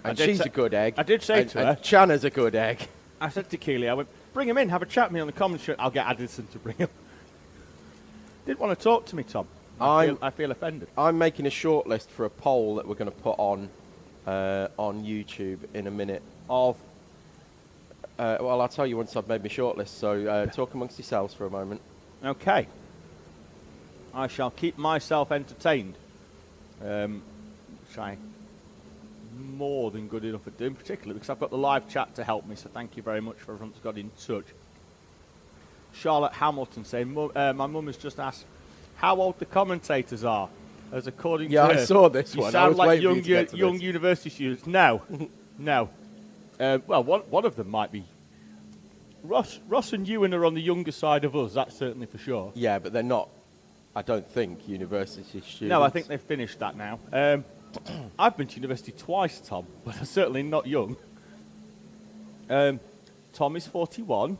And she's a good egg. I did say to her. And Channa's a good egg. I said to Keeley, I went, bring him in, have a chat with me on the commentary. I'll get Addison to bring him. Didn't want to talk to me, Tom. I feel offended. I'm making a short list for a poll that we're going to put on YouTube in a minute of... well, I'll tell you once I've made my short list, so talk amongst yourselves for a moment. Okay. I shall keep myself entertained. Which I'm more than good enough at doing, particularly because I've got the live chat to help me, so thank you very much for everyone who's got in touch. Charlotte Hamilton saying, my mum has just asked how old the commentators are, as according to her. I saw this you one. sound like young university students. No, no. Well, one of them might be. Ross and Ewan are on the younger side of us, that's certainly for sure. Yeah, but they're not, I don't think, university students. No, I think they've finished that now. I've been to university twice, Tom, but I'm certainly not young. Tom is 41,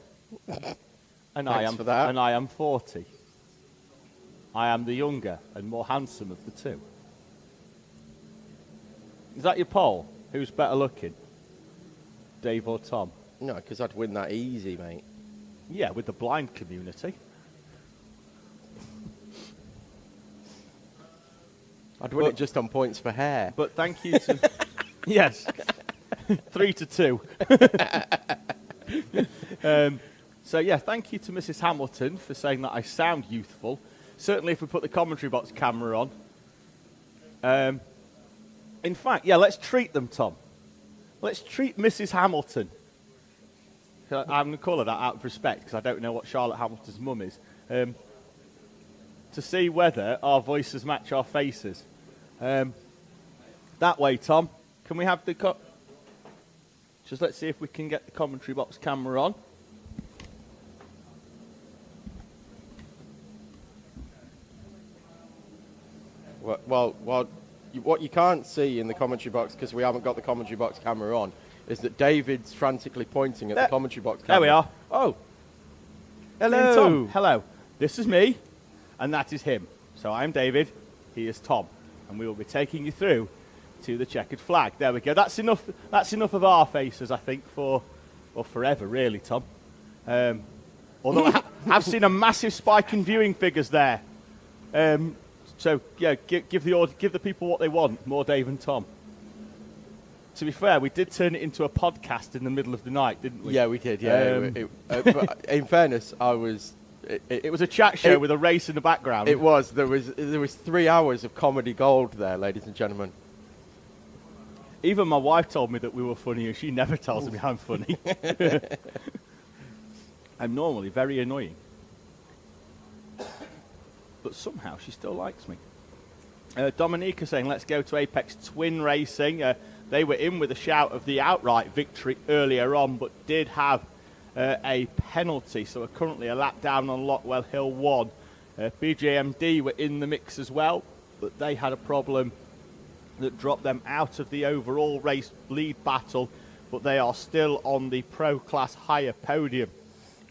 and I am 40. I am the younger and more handsome of the two. Is that your poll? Who's better looking, Dave or Tom? No, because I'd win that easy, mate. Yeah, with the blind community. I'd win it just on points for hair. But thank you to... yes. 3-2. So, yeah, thank you to Mrs. Hamilton for saying that I sound youthful. Certainly if we put the commentary box camera on. In fact, yeah, let's treat them, Tom. Let's treat Mrs. Hamilton. I'm going to call her that out of respect because I don't know what Charlotte Hamilton's mum is. To see whether our voices match our faces. That way, Tom. Can we have the... Just let's see if we can get the commentary box camera on. Well, what you can't see in the commentary box, because we haven't got the commentary box camera on, is that David's frantically pointing at the commentary box camera. There we are. Oh. Hello. Tom. Hello. This is me, and that is him. So I'm David, he is Tom, and we will be taking you through to the checkered flag. There we go. That's enough of our faces, I think, for forever, really, Tom. Although I've seen a massive spike in viewing figures there. So, yeah, give the people what they want, more Dave and Tom. To be fair, we did turn it into a podcast in the middle of the night, didn't we? Yeah, we did, yeah. But in fairness, it was a chat show with a race in the background. It was. There was 3 hours of comedy gold there, ladies and gentlemen. Even my wife told me that we were funny, and she never tells me I'm funny. I'm normally very annoying. But somehow she still likes me. Dominica saying, let's go to Apex Twin Racing. They were in with a shout of the outright victory earlier on, but did have a penalty. So we're currently a lap down on Lockwell Hill 1. BJMD were in the mix as well, but they had a problem that dropped them out of the overall race lead battle, but they are still on the Pro Class higher podium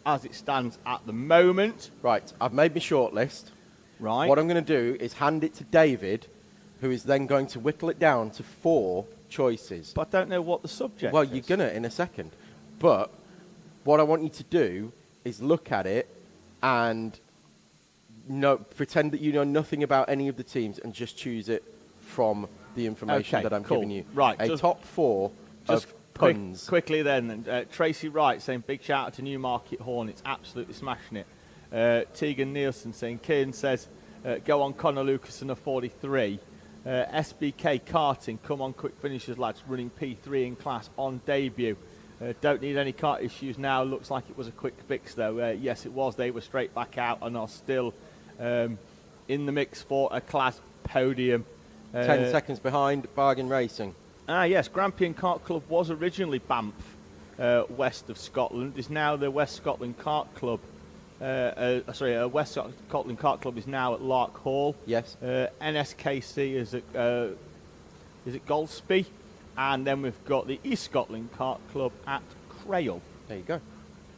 as it stands at the moment. Right, I've made my shortlist. Right. What I'm going to do is hand it to David, who is then going to whittle it down to 4 choices. But I don't know what the subject Well, is. you're going to in a second. But what I want you to do is look at it and pretend that you know nothing about any of the teams and just choose it from the information that I'm giving you. Right. A top 4 of puns. Quickly then, Tracy Wright saying big shout out to Newmarket Hornets, absolutely smashing it. Tegan Nielsen saying, Kieran says, go on Connor Lucas and a 43. SBK Karting, come on quick finishers lads, running P3 in class on debut. Don't need any kart issues now, looks like it was a quick fix though. Yes it was, they were straight back out and are still in the mix for a class podium. 10 seconds behind Bargain Racing. Yes, Grampian Kart Club was originally Banff, west of Scotland, is now the West Scotland Kart Club. West Scotland Kart Club is now at Lark Hall. Yes. NSKC is at Golspie, and then we've got the East Scotland Kart Club at Crail. There you go.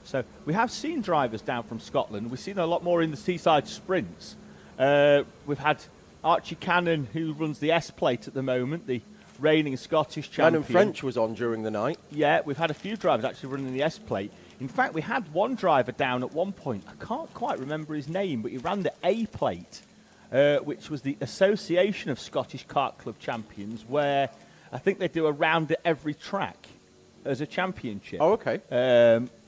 So we have seen drivers down from Scotland. We've seen a lot more in the Seaside Sprints. We've had Archie Cannon, who runs the S Plate at the moment, the reigning Scottish champion. Cannon French was on during the night. Yeah, we've had a few drivers actually running the S Plate. In fact, we had one driver down at one point. I can't quite remember his name, but he ran the A Plate, which was the Association of Scottish Kart Club Champions, where I think they do a round at every track as a championship. Oh, okay.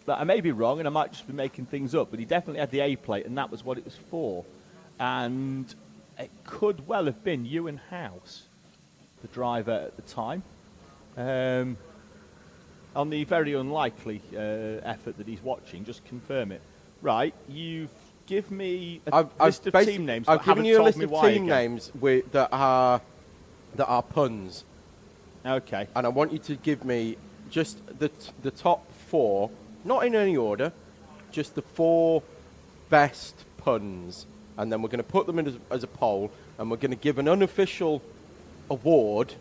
But I may be wrong, and I might just be making things up, but he definitely had the A Plate, and that was what it was for. And it could well have been Ewan House, the driver at the time. On the very unlikely effort that he's watching, just confirm it. Right, you've given me a list of team names, but I've given haven't you a told list me of why team again. names that are puns, Okay. and I want you to give me just the top 4, not in any order, just the 4 best puns, and then we're going to put them in as a poll, and we're going to give an unofficial award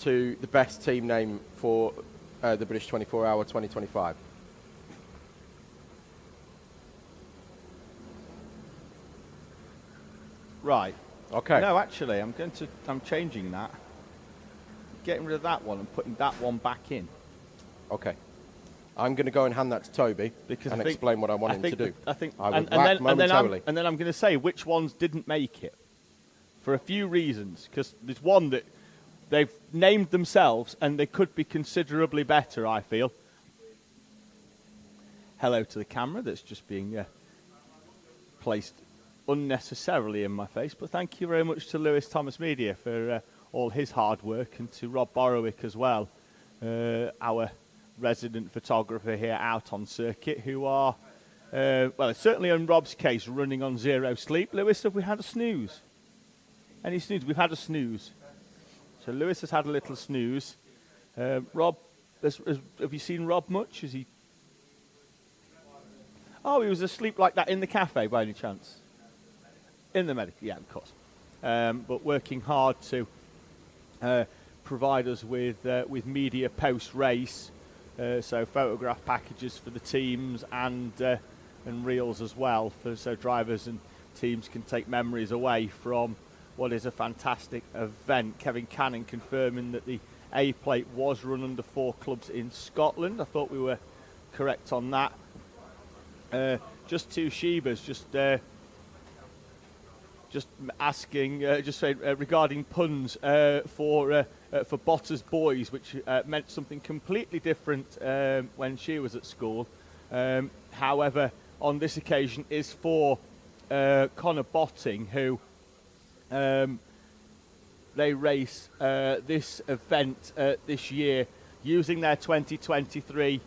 to the best team name for the British 24-hour 2025. Right. Okay. No, actually, I'm changing that. Getting rid of that one and putting that one back in. Okay. I'm going to go and hand that to Toby Because and I think- explain what I want him to do. I think, I will and whack then momentarily. I'm going to say which ones didn't make it for a few reasons. Because there's one that they've named themselves and they could be considerably better, I feel. Hello to the camera that's just being placed unnecessarily in my face. But thank you very much to Lewis Thomas Media for all his hard work, and to Rob Borowick as well, our resident photographer here out on circuit, who are, well, certainly in Rob's case, running on 0 sleep. Lewis, have we had a snooze? Any snooze? We've had a snooze. So Lewis has had a little snooze. Rob, have you seen Rob much? Is he? Oh, he was asleep like that in the cafe by any chance? In the medical, yeah, of course. But working hard to provide us with media post-race, so photograph packages for the teams and reels as well, so drivers and teams can take memories away from what is a fantastic event. Kevin Cannon confirming that the A Plate was run under 4 clubs in Scotland. I thought we were correct on that. Just 2 Shebas, just asking, just saying regarding puns for Bottas Boys, which meant something completely different when she was at school. However, on this occasion is for Connor Botting, who they race this event this year using their 2023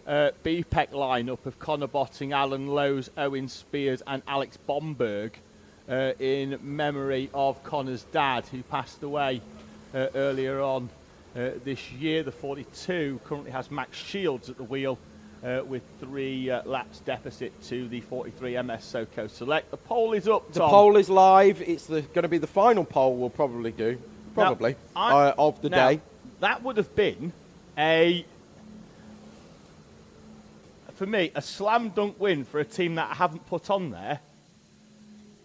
BPEC lineup of Connor Botting, Alan Lowes, Owen Spears and Alex Bomberg in memory of Connor's dad, who passed away earlier on this year. The 42 currently has Max Shields at the wheel with 3 laps deficit to the 43 MS Soco Select. The poll is up, The Tom. poll is live. It's going to be the final poll we'll probably do, of the day. That would have been for me, a slam dunk win for a team that I haven't put on there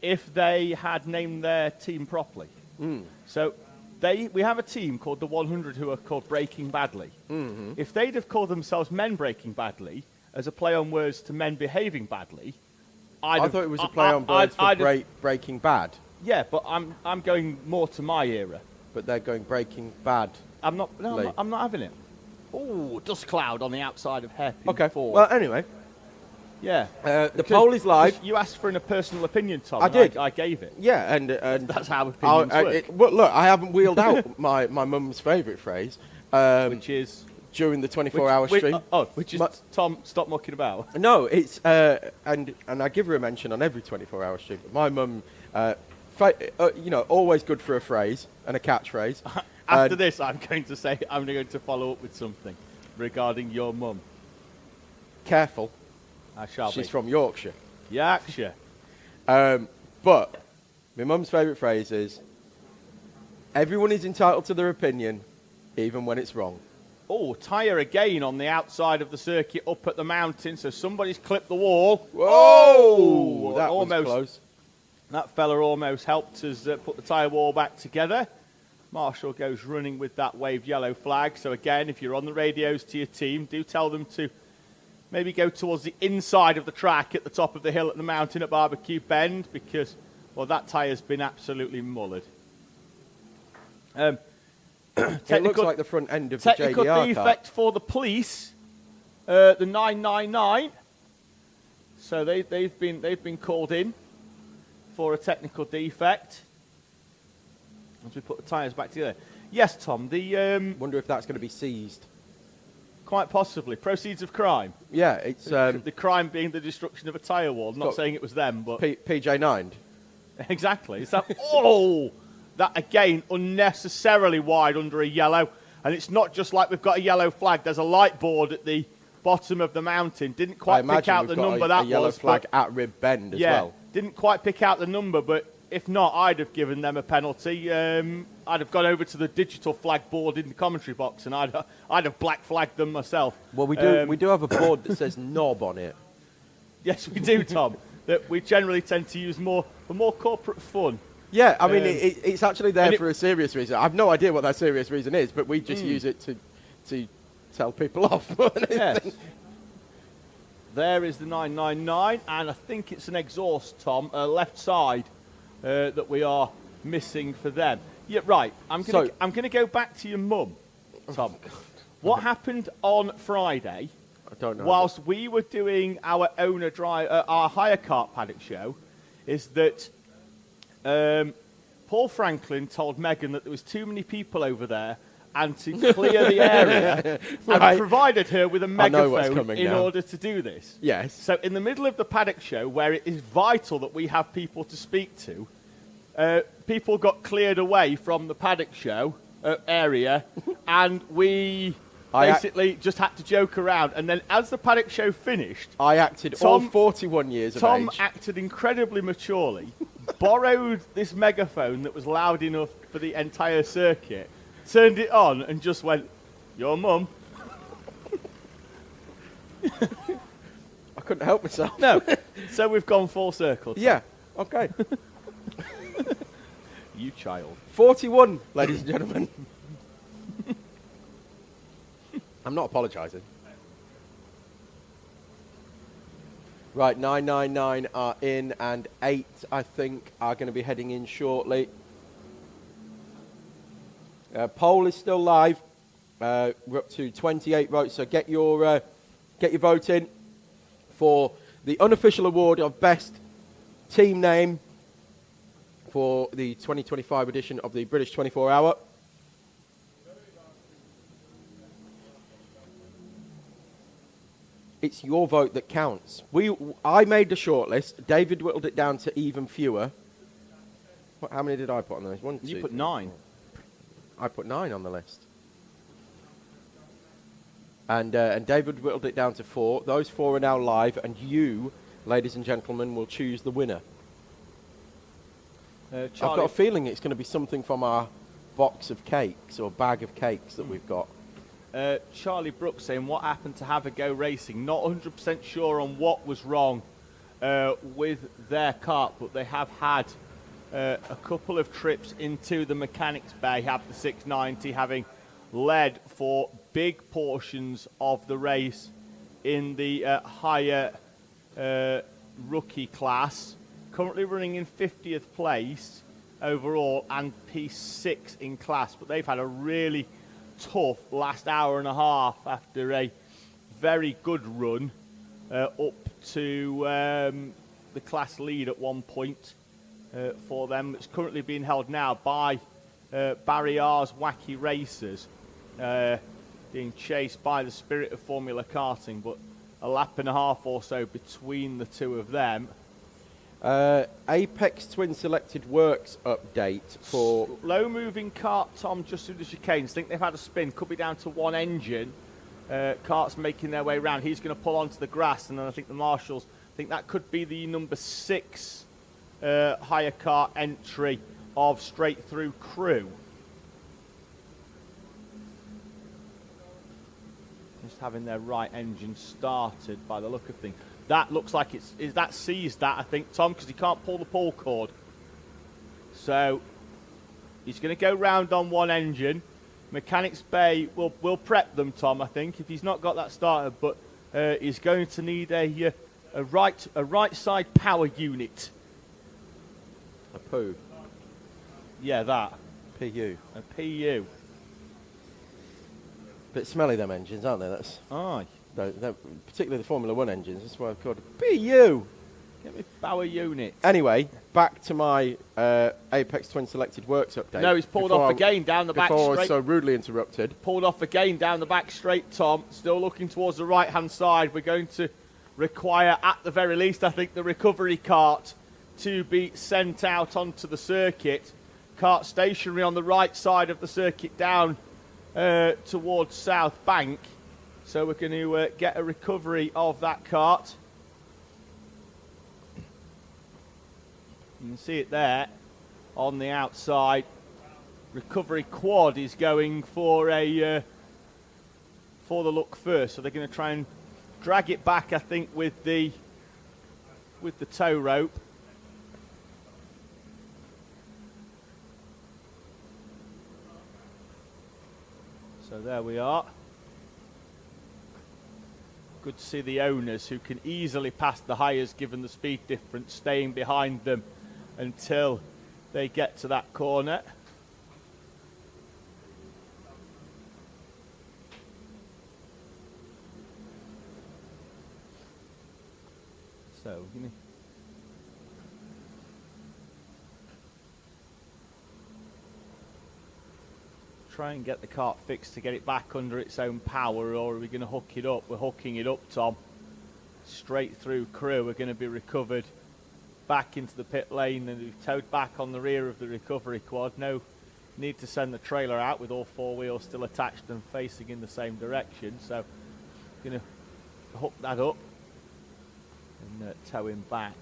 if they had named their team properly. So we have a team called the 100 who are called Breaking Badly. Mm-hmm. If they'd have called themselves Men Breaking Badly as a play on words to men behaving badly, I thought it was a play on words for Breaking Bad. Yeah, but I'm going more to my era. But they're going Breaking Bad. I'm not having it. Oh, dust cloud on the outside of hairpin. Okay. 4. Well, anyway. Yeah. The poll is live. You asked for a personal opinion, Tom. I did. I gave it. Yeah, and that's how opinions work. Well, look, I haven't wheeled out my mum's favourite phrase, which is during the 24-hour stream. Which is Tom, stop mucking about. No, it's and I give her a mention on every 24-hour stream. My mum, always good for a phrase and a catchphrase. After this, I'm going to follow up with something regarding your mum. Careful. I shall be. She's from Yorkshire. Yorkshire. But my mum's favourite phrase is, everyone is entitled to their opinion, even when it's wrong. Oh, tyre again on the outside of the circuit up at the mountain, so somebody's clipped the wall. Whoa! That was close. That fella almost helped us put the tyre wall back together. Marshall goes running with that waved yellow flag. So again, if you're on the radios to your team, do tell them to maybe go towards the inside of the track at the top of the hill at the mountain at Barbecue Bend, because, well, that tyre's been absolutely mullered. It looks like the front end of the JDR car. Technical defect for the police, the 999. So they've been called in for a technical defect. As we put the tyres back together. Yes, Tom, wonder if that's going to be seized. Quite possibly. Proceeds of crime. Yeah, it's... the crime being the destruction of a tyre wall. I'm not saying it was them, but... PJ9'd. Exactly. That again, unnecessarily wide under a yellow. And it's not just like we've got a yellow flag. There's a light board at the bottom of the mountain. Didn't quite pick out the number that was. A yellow flag at Rib Bend as well. Didn't quite pick out the number, but... If not, I'd have given them a penalty. I'd have gone over to the digital flag board in the commentary box, and I'd have black flagged them myself. Well, we do have a board that says knob on it. Yes, we do, Tom. That we generally tend to use for more corporate fun. Yeah, I mean, it's actually there for a serious reason. I have no idea what that serious reason is, but we just use it to tell people off. Yes. There is the 999, and I think it's an exhaust, Tom, left side. That we are missing for them. Yeah, right. I'm going to go back to your mum, Tom. What happened on Friday? I don't know. Whilst we were doing our our hire kart paddock show, is that Paul Franklin told Megan that there was too many people over there and to clear the area, and provided her with a megaphone in order to do this. Yes. So in the middle of the paddock show, where it is vital that we have people to speak to, people got cleared away from the paddock show area, and we basically just had to joke around. And then as the paddock show finished... I acted all 41 years of age. Tom acted incredibly maturely, borrowed this megaphone that was loud enough for the entire circuit, turned it on and just went, "Your mum." I couldn't help myself. No. So we've gone full circle. Tom. Yeah. Okay. You child. 41, ladies and gentlemen. I'm not apologising. Right, 999 are in, and 8, I think, are going to be heading in shortly. Poll is still live. We're up to 28 votes, so get your vote in for the unofficial award of best team name for the 2025 edition of the British 24 Hour. It's your vote that counts. I made the shortlist. David whittled it down to even fewer. How many did I put on those? One, You two, put 9. I put 9 on the list. And David whittled it down to 4. Those 4 are now live, and you, ladies and gentlemen, will choose the winner. I've got a feeling it's going to be something from our box of cakes or bag of cakes that we've got. Charlie Brooks saying, what happened to Have a Go Racing? Not 100% sure on what was wrong with their kart, but they have had a couple of trips into the mechanics bay, have the 690, having led for big portions of the race in the higher rookie class. Currently running in 50th place overall and P6 in class, but they've had a really tough last hour and a half after a very good run up to the class lead at one point for them. It's currently being held now by Barry R's Wacky Racers, being chased by the Spirit of Formula Karting, but a lap and a half or so between the two of them. Apex Twin Selected Works update for... Low moving kart, Tom, just through the chicanes. Think they've had a spin. Could be down to one engine. Kart's making their way around. He's going to pull onto the grass, and then I think the marshals think that could be the number 6 higher car entry of Straight Through Crew. Just having their right engine started by the look of things. That looks like that seized that, I think, Tom, because he can't pull the pull cord. So he's going to go round on one engine. Mechanics Bay will prep them, Tom, I think, if he's not got that started. But he's going to need a right side power unit. A POO. Yeah, that. PU. A PU. Bit smelly, them engines, aren't they? That's... Aye. They're particularly the Formula 1 engines. That's why I've called it PU. Get me power unit. Anyway, back to my Apex Twin Selected Works update. No, he's pulled off again down the back straight. Before I was so rudely interrupted. Pulled off again down the back straight, Tom. Still looking towards the right-hand side. We're going to require, at the very least, I think, the recovery cart to be sent out onto the circuit. Cart stationary on the right side of the circuit down towards South Bank. So we're going to get a recovery of that cart. You can see it there on the outside. Recovery quad is going for the look first. So they're going to try and drag it back, I think, with the tow rope. So there we are. Good to see the owners, who can easily pass the hires given the speed difference, staying behind them until they get to that corner. So we're going to try and get the cart fixed to get it back under its own power, or are we going to hook it up? We're hooking it up, Tom. Straight Through Crew are going to be recovered back into the pit lane and be towed back on the rear of the recovery quad. No need to send the trailer out with all 4 wheels still attached and facing in the same direction. So going to hook that up and tow him back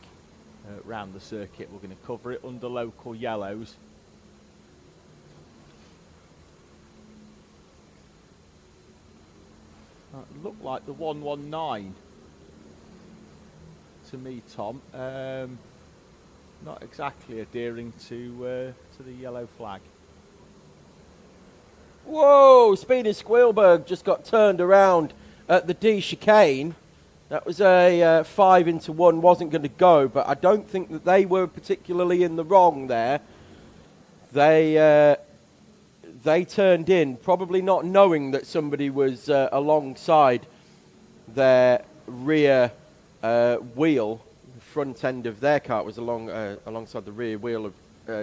round the circuit. We're going to cover it under local yellows. It looked like the 119 to me, Tom. Not exactly adhering to the yellow flag. Whoa! Speedy Squealberg just got turned around at the D chicane. That was a 5 into 1, wasn't going to go, but I don't think that they were particularly in the wrong there. They turned in, probably not knowing that somebody was alongside their rear wheel. The front end of their cart was alongside the rear wheel of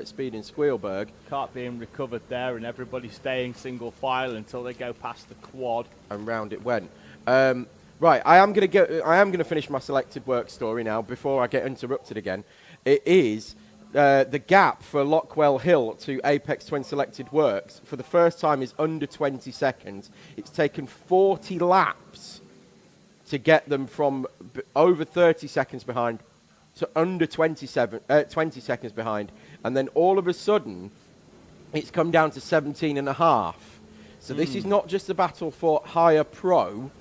speed in Squealberg. Kart being recovered there, and everybody staying single file until they go past the quad. And round it went. Right, I am going to finish my selected work story now before I get interrupted again. It is the gap for Lockwell Hill to Apex Twin Selected Works for the first time is under 20 seconds. It's taken 40 laps to get them from over 30 seconds behind to under 20 seconds behind. And then all of a sudden, it's come down to 17 and a half. So this is not just a battle for higher pro.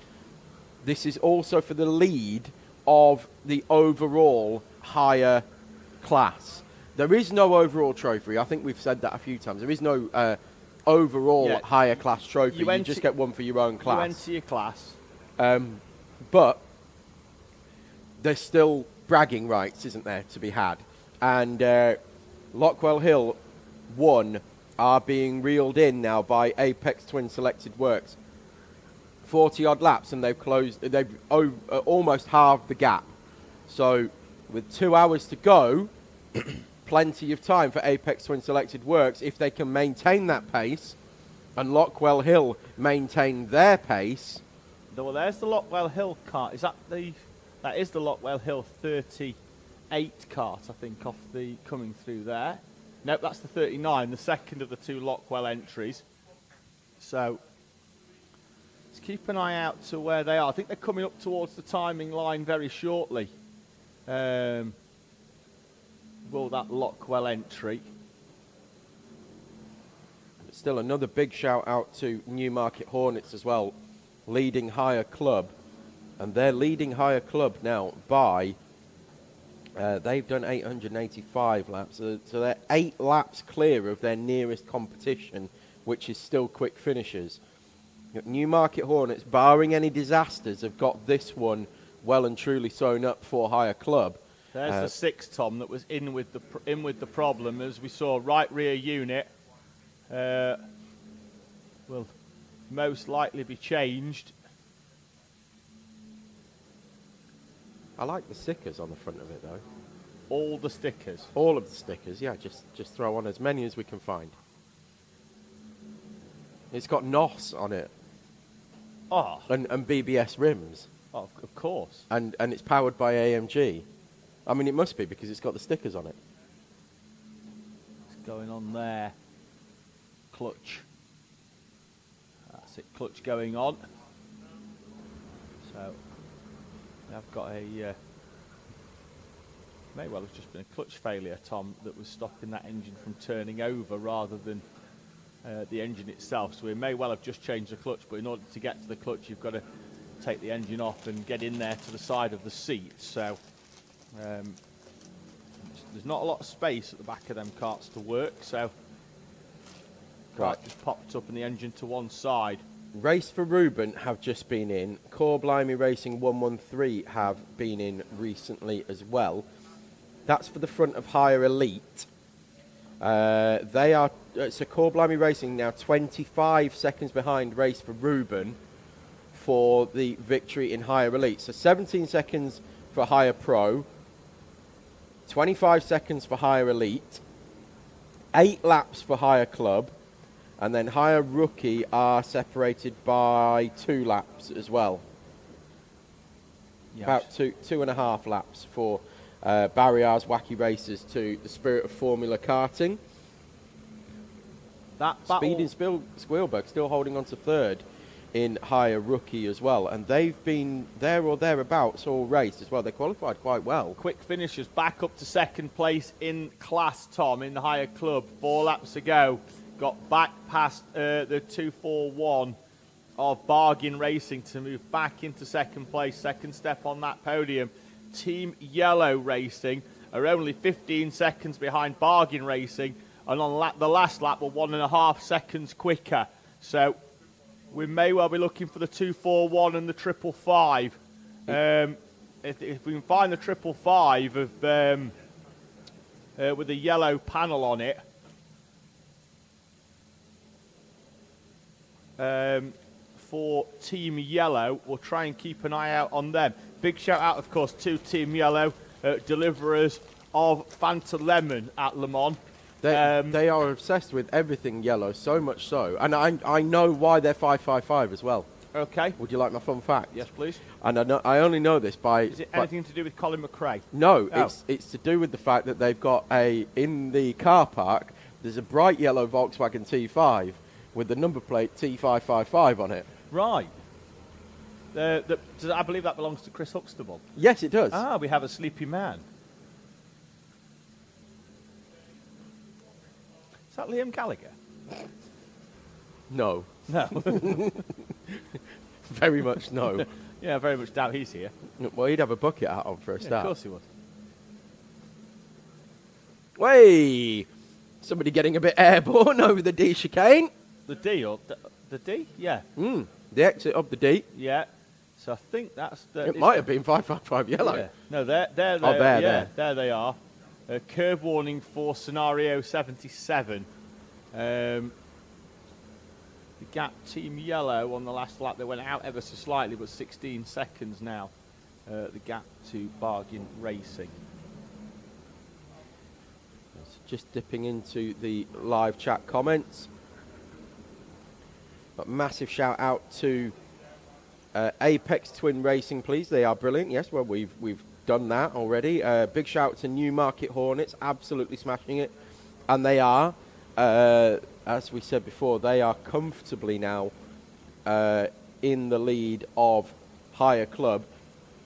This is also for the lead of the overall higher class. There is no overall trophy. I think we've said that a few times. There is no overall higher class trophy. You just get one for your own class. You enter your class. But there's still bragging rights, isn't there, to be had. And Lockwell Hill 1 are being reeled in now by Apex Twin Selected Works. 40-odd laps, and they've almost halved the gap. So with 2 hours to go, plenty of time for Apex Twin Selected Works if they can maintain that pace, and Lockwell Hill maintain their pace. Well, there's the Lockwell Hill cart. That is the Lockwell Hill 38 cart, I think, off the coming through there. Nope, that's the 39, the second of the two Lockwell entries. So let's keep an eye out to where they are. I think they're coming up towards the timing line very shortly. Will that Lockwell entry? Still another big shout out to Newmarket Hornets as well, leading higher club. And they're leading higher club now by, they've done 885 laps. So they're 8 laps clear of their nearest competition, which is still quick finishers. Newmarket Hornets, barring any disasters, have got this one well and truly sewn up for higher club. There's the 6, Tom, that was in with the problem. As we saw, right rear unit will most likely be changed. I like the stickers on the front of it, though. All the stickers? All of the stickers, yeah. Just throw on as many as we can find. It's got NOS on it. Oh. And BBS rims. Oh, of course. And it's powered by AMG. I mean, it must be because it's got the stickers on it. What's going on there? Clutch. That's it, clutch going on. So, I've got a... may well have just been a clutch failure, Tom, that was stopping that engine from turning over rather than the engine itself. So we may well have just changed the clutch, but in order to get to the clutch, you've got to take the engine off and get in there to the side of the seat. So there's not a lot of space at the back of them carts to work. So right, just popped up in the engine to one side. Race for Ruben have just been in. Core Blimey Racing 113 have been in recently as well. That's for the front of Higher Elite. They are so Core Blimey Racing now 25 seconds behind Race for Ruben for the victory in Higher Elite. So 17 seconds for Higher Pro, 25 seconds for Higher Elite, 8 laps for Higher Club, and then Higher Rookie are separated by 2 laps as well. Yes. About 2.5 laps for Barriers Wacky Racers to the Spirit of Formula Karting. Speed in Squealberg still holding on to third in Higher Rookie as well. And they've been there or thereabouts all race as well. They qualified quite well. Quick finishers back up to second place in class, Tom, in the Higher Club. 4 laps ago. Got back past the 241 of Bargain Racing to move back into second place. Second step on that podium. Team Yellow Racing are only 15 seconds behind Bargain Racing, and on the last lap were 1.5 seconds quicker. So we may well be looking for the 241 and the 555. If we can find the 555 with a yellow panel on it, for Team Yellow, we'll try and keep an eye out on them. Big shout out, of course, to Team Yellow, deliverers of Fanta Lemon at Le Mans. They are obsessed with everything yellow, so much so. And I know why they're 555 as well. Okay. Would you like my fun fact? Yes, please. And I only know this by... Is it anything to do with Colin McRae? No, Oh. it's to do with the fact that they've got in the car park, there's a bright yellow Volkswagen T5 with the number plate T555 on it. Right. I believe that belongs to Chris Huxtable. Yes, it does. Ah, we have a sleepy man. Is that Liam Gallagher? No. No. Very much no. Yeah, very much doubt he's here. Well, he'd have a bucket hat on for a Yeah, start. of course he would. Way! Somebody getting a bit airborne over the D chicane. The D or the D? Yeah. The exit of the D. Yeah. So I think that's the... It might have been 555 yellow. Yeah. No, there Oh, there they are. Curb warning for scenario 77. The gap team yellow on the last lap, they went out ever so slightly, but 16 seconds now. The gap to Bargain Racing. Just dipping into the live chat comments. But massive shout out to Apex Twin Racing, please. They are brilliant. Yes, well, we've done that already. Big shout out to Newmarket Hornets, absolutely smashing it. And they are, as we said before, they are comfortably now in the lead of Higher Club.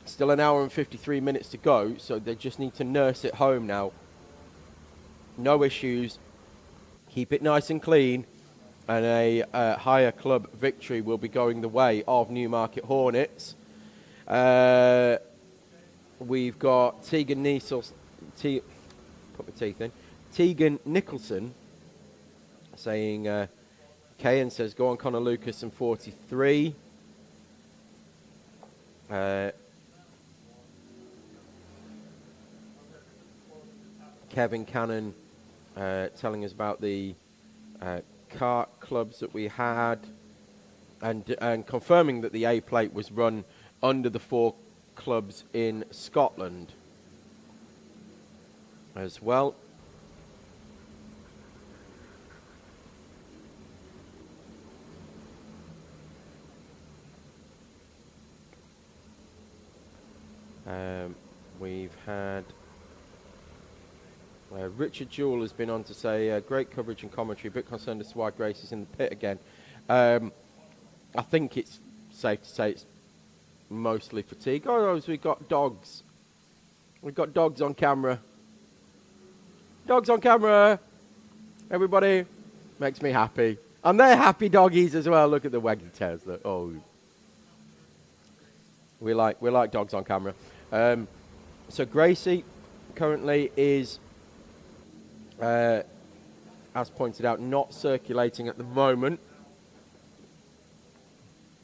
Still an hour and 53 minutes to go, so they just need to nurse it home now. No issues. Keep it nice and clean. And a Higher Club victory will be going the way of Newmarket Hornets. We've got Tegan Nicholson saying, Kayan says, go on Connor Lucas and 43. Kevin Cannon telling us about the kart clubs that we had and confirming that the A plate was run under the 4 clubs in Scotland as well. We've had Richard Jewell has been on to say great coverage and commentary, a bit concerned as to why Grace is in the pit again. I think it's safe to say it's mostly fatigue. Oh, we've got dogs. We've got dogs on camera. Dogs on camera. Everybody makes me happy. And they're happy doggies as well. Look at the waggy tails. Oh, we like dogs on camera. So Gracie currently is, as pointed out, not circulating at the moment.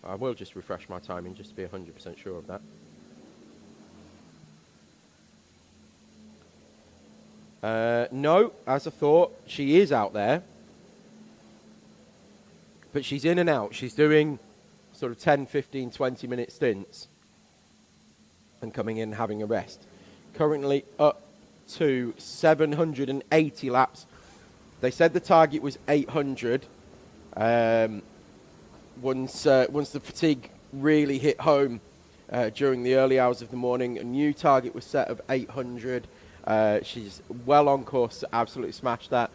I will just refresh my timing just to be 100% sure of that. No, as I thought, she is out there. But she's in and out. She's doing sort of 10, 15, 20 minute stints and coming in and having a rest. Currently up to 780 laps. They said the target was 800. Once the fatigue really hit home during the early hours of the morning, a new target was set of 800. She's well on course to absolutely smash that.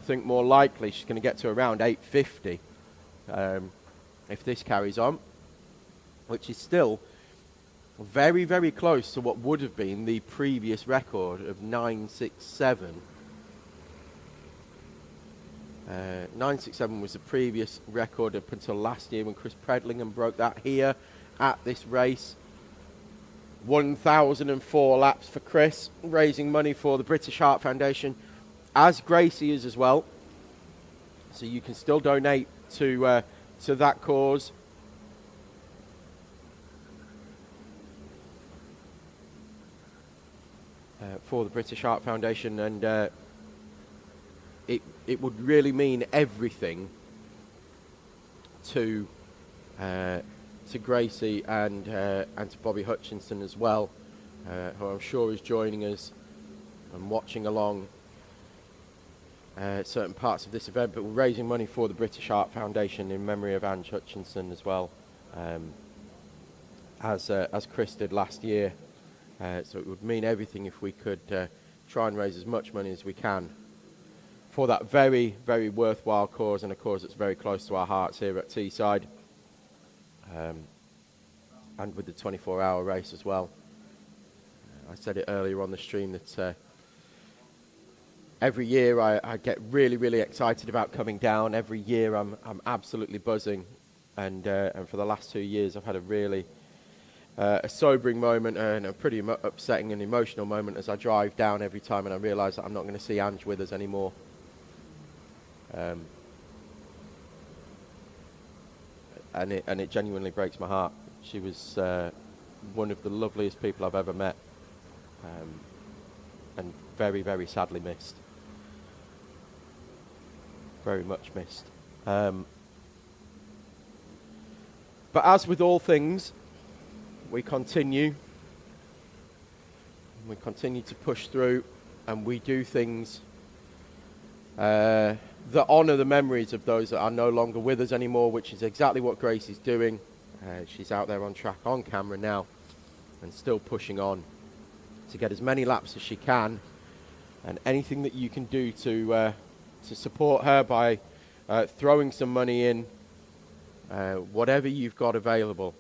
I think more likely she's going to get to around 850 if this carries on, which is still very, very close to what would have been the previous record of 967. 967 was the previous record up until last year when Chris Predlingham broke that here at this race. 1,004 laps for Chris, raising money for the British Heart Foundation, as Gracie is as well. So you can still donate to that cause. For the British Heart Foundation, and it would really mean everything to Gracie and to Bobby Hutchinson as well, who I'm sure is joining us and watching along certain parts of this event, but we're raising money for the British Art Foundation in memory of Ange Hutchinson as well, as Chris did last year. So it would mean everything if we could try and raise as much money as we can for that very, very worthwhile cause, and a cause that's very close to our hearts here at Teesside, and with the 24-hour race as well. I said it earlier on the stream that every year I get really, really excited about coming down. Every year I'm absolutely buzzing, and for the last 2 years I've had a really a sobering moment and a pretty upsetting and emotional moment as I drive down every time and I realise that I'm not going to see Ange with us anymore. And it genuinely breaks my heart. She was one of the loveliest people I've ever met, and very, very sadly missed. Very much missed. But as with all things, we continue to push through, and we do things that honour the memories of those that are no longer with us anymore, which is exactly what Gracie's doing. She's out there on track, on camera now, and still pushing on to get as many laps as she can, and anything that you can do to support her by throwing some money in, whatever you've got available,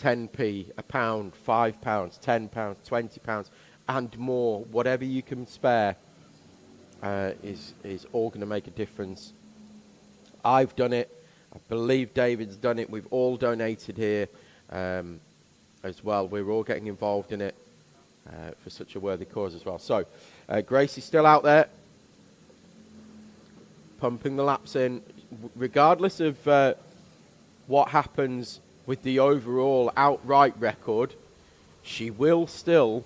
10p, a pound, £5, £10, £20, and more, whatever you can spare, is all going to make a difference. I've done it. I believe David's done it. We've all donated here as well. We're all getting involved in it for such a worthy cause as well. So Gracie's still out there, pumping the laps in. Regardless of what happens with the overall outright record, she will still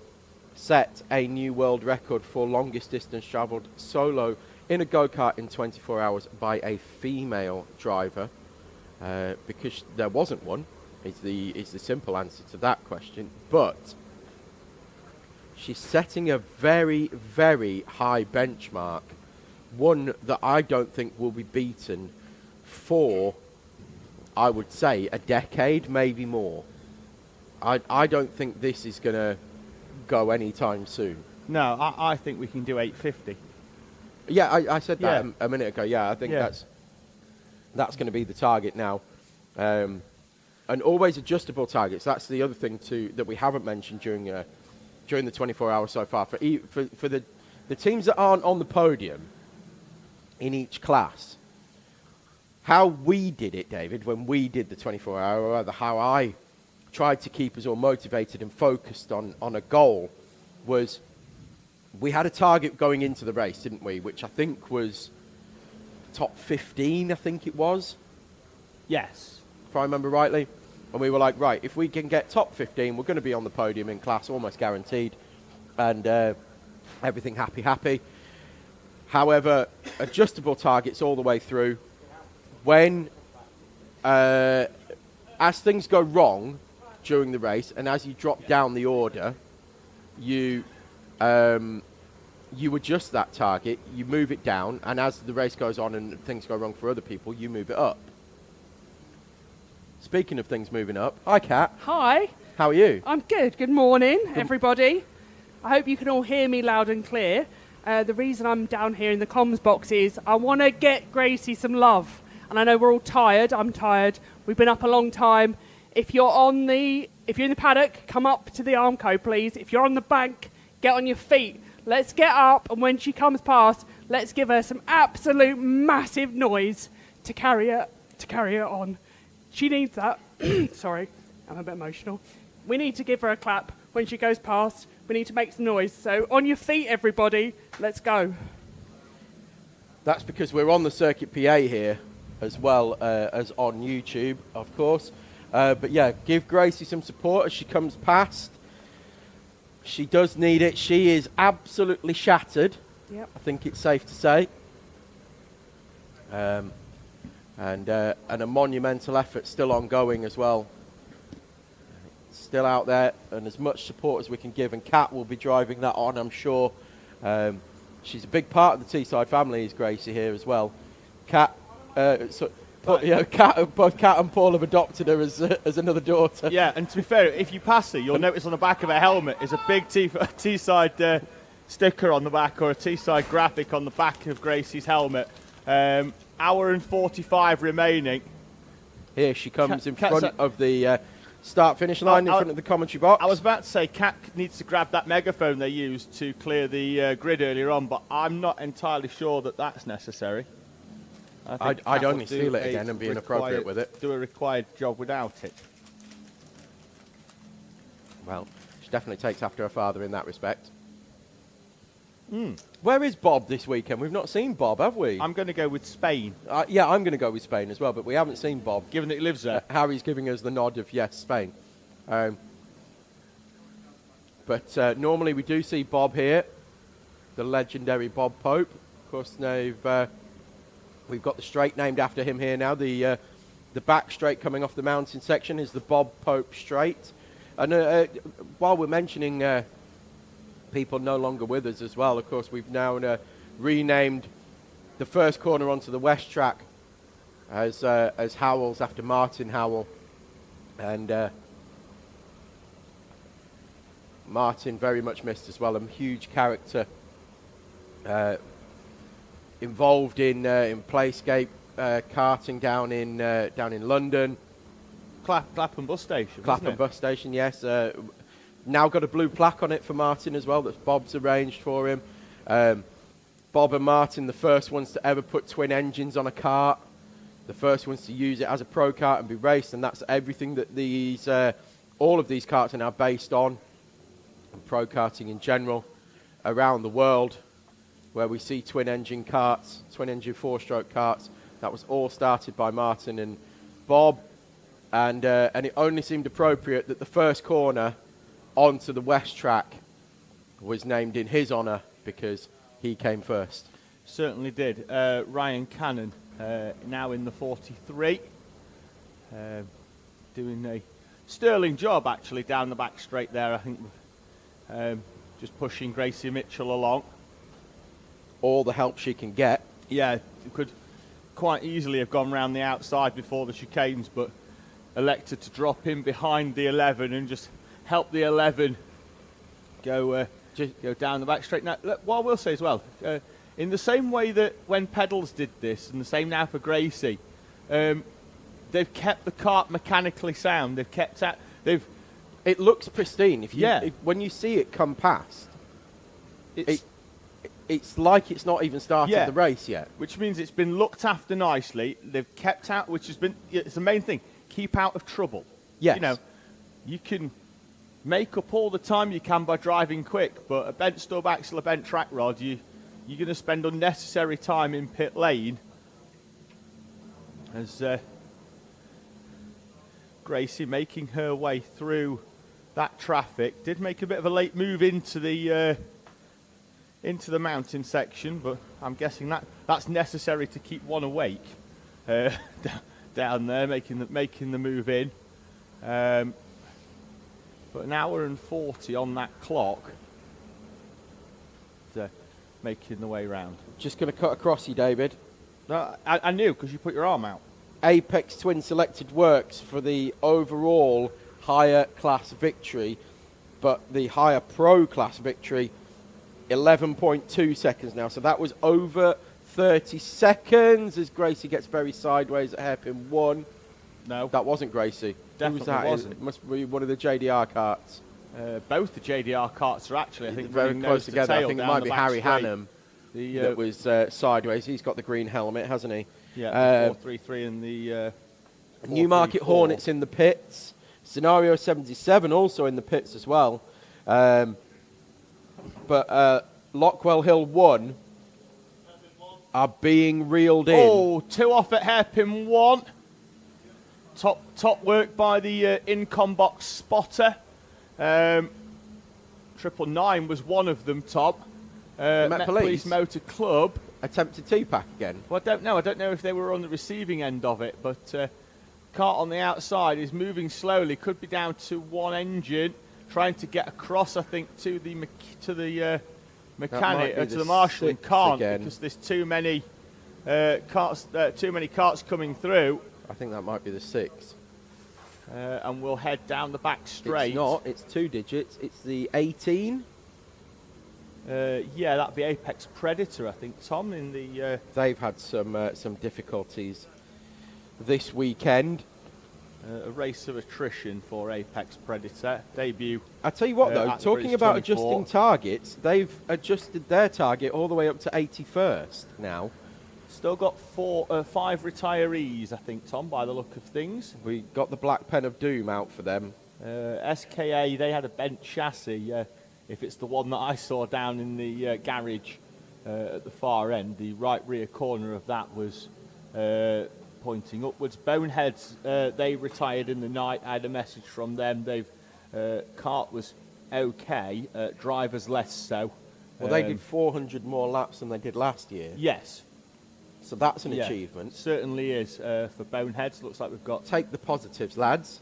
set a new world record for longest distance travelled solo in a go-kart in 24 hours by a female driver, because there wasn't one, is the simple answer to that question. But she's setting a very, very high benchmark, one that I don't think will be beaten for, I would say, a decade, maybe more. I don't think this is going to go anytime soon. No, I think we can do 850. Yeah, I said that a minute ago. Yeah, I think that's going to be the target now. And always adjustable targets. That's the other thing too that we haven't mentioned during the 24 hours so far. For the teams that aren't on the podium in each class, how we did it, David, when we did the 24 hour, or rather how I tried to keep us all motivated and focused on a goal, was we had a target going into the race, didn't we? Which I think was top 15, I think it was. Yes. If I remember rightly. And we were like, right, if we can get top 15, we're going to be on the podium in class, almost guaranteed. And everything happy. However, adjustable targets all the way through. When, as things go wrong during the race, and as you drop down the order, you adjust that target, you move it down, and as the race goes on and things go wrong for other people, you move it up. Speaking of things moving up, hi Kat. Hi. How are you? I'm good. Good morning, everybody. I hope you can all hear me loud and clear. The reason I'm down here in the comms box is I want to get Gracie some love. And I know we're all tired. I'm tired. We've been up a long time. If you're in the paddock, come up to the Armco, please. If you're on the bank, get on your feet. Let's get up, and when she comes past, let's give her some absolute massive noise to carry her on. She needs that. Sorry, I'm a bit emotional. We need to give her a clap when she goes past. We need to make some noise. So on your feet, everybody. Let's go. That's because we're on the Circuit PA here, as well as on YouTube, of course. But yeah, give Gracie some support as she comes past. She does need it. She is absolutely shattered. Yep. I think it's safe to say. And a monumental effort still ongoing as well. Still out there, and as much support as we can give. And Kat will be driving that on, I'm sure. she's a big part of the Teesside family, is Gracie here as well. Kat, both Kat and Paul have adopted her as another daughter. Yeah, and to be fair, if you pass her, you'll notice on the back of her helmet is a big Teesside sticker on the back, or a Teesside graphic on the back of Gracie's helmet. Hour and 45 remaining. Here she comes in front of the start-finish line, in front of the commentary box. I was about to say, Kat needs to grab that megaphone they used to clear the grid earlier on, but I'm not entirely sure that that's necessary. I'd only steal it again and be inappropriate with it. Do a required job without it. Well, she definitely takes after her father in that respect. Where is Bob this weekend? We've not seen Bob, have we? I'm going to go with Spain. Yeah, I'm going to go with Spain as well, but we haven't seen Bob. Given that he lives there. Harry's giving us the nod of yes, Spain. But normally we do see Bob here, the legendary Bob Pope. Of course, now we've got the straight named after him here now. The back straight coming off the mountain section is the Bob Pope straight. And while we're mentioning people no longer with us as well, of course, we've now renamed the first corner onto the west track as Howells, after Martin Howell. And Martin very much missed as well, a huge character involved in Playscape karting down in London. Clapham bus station. Clapham bus station, yes. Now got a blue plaque on it for Martin as well that Bob's arranged for him. Bob and Martin, the first ones to ever put twin engines on a kart, the first ones to use it as a pro kart and be raced, and that's everything that all of these karts are now based on, and pro karting in general around the world, where we see twin engine karts, twin engine four-stroke karts. That was all started by Martin and Bob, and it only seemed appropriate that the first corner onto the west track was named in his honour because he came first. Certainly did. Ryan Cannon, now in the 43, doing a sterling job actually down the back straight there, I think, just pushing Gracie Mitchell along. All the help she can get. Yeah, could quite easily have gone round the outside before the chicanes, but elected to drop in behind the 11 and just help the 11 go down the back straight. Now, look, what I will say as well, in the same way that when Pedals did this, and the same now for Gracie, they've kept the kart mechanically sound. They've kept that. It looks pristine. When you see it come past, it's like it's not even started the race yet. Which means it's been looked after nicely. They've kept out, which has been, it's the main thing. Keep out of trouble. Yes. You know, you can make up all the time you can by driving quick, but a bent stub axle, a bent track rod, you're going to spend unnecessary time in pit lane. As Gracie making her way through that traffic, did make a bit of a late move into the mountain section, but I'm guessing that's necessary to keep one awake down there, making the move in. But an hour and 40 on that clock, making the way round. Just going to cut across you, David. No, I knew, because you put your arm out. Apex Twin selected works for the overall higher class victory, but the higher pro class victory, 11.2 seconds now. So that was over 30 seconds as Gracie gets very sideways at hairpin 1. No. That wasn't Gracie. Definitely wasn't. It must be one of the JDR karts. Both the JDR karts are actually, I think, very close together. I think it might be Harry Hannum that was sideways. He's got the green helmet, hasn't he? Yeah, the 433 and the Newmarket Hornets in the pits. Scenario 77 also in the pits as well. But Lockwell Hill 1 are being reeled in. Oh, 2 off at hairpin 1. Top work by the in-com box spotter. 999 was one of them, top. Met Police Motor Club. Attempted two-pack again? Well, I don't know. I don't know if they were on the receiving end of it, but kart on the outside is moving slowly. Could be down to one engine, trying to get across, I think, to the might be to the marshal and 6th can't again. because there's too many carts coming through. I think that might be the 6th. And we'll head down the back straight. It's not. It's 2 digits. It's the 18. Yeah, that'd be Apex Predator, I think, Tom, in the... They've had some difficulties this weekend. A race of attrition for Apex Predator. Debut. I tell you what, though, at the talking British about 24. adjusting targets, they've adjusted their target all the way up to 81st now. Still got 5 retirees, I think, Tom, by the look of things. We got the Black Pen of Doom out for them. SKA, they had a bent chassis. If it's the one that I saw down in the garage at the far end, the right rear corner of that was pointing upwards. Boneheads, they retired in the night. I had a message from them. Kart was okay, drivers less so. Well, they did 400 more laps than they did last year. Yes. So that's an achievement. Certainly is for Boneheads. Looks like we've got Take the positives, lads.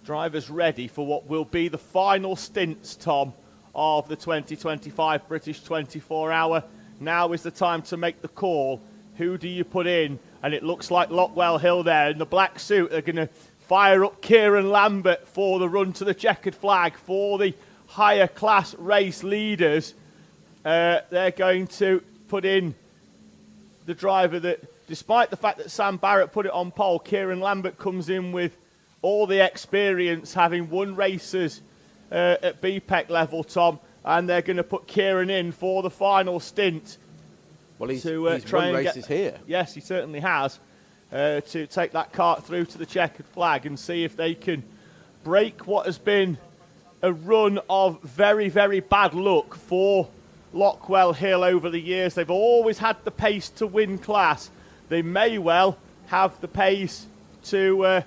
drivers ready for what will be the final stints, Tom, of the 2025 British 24-hour. Now is the time to make the call. Who do you put in? And it looks like Lockwell Hill there in the black suit. They're going to fire up Kieran Lambert for the run to the checkered flag for the higher class race leaders. They're going to put in the driver that, despite the fact that Sam Barrett put it on pole, Kieran Lambert comes in with all the experience, having won races at BPEC level, Tom, and they're going to put Kieran in for the final stint. Well, he's try won and races here. Yes, he certainly has. To take that kart through to the checkered flag and see if they can break what has been a run of very, very bad luck for Lockwell Hill over the years. They've always had the pace to win class. They may well have the pace to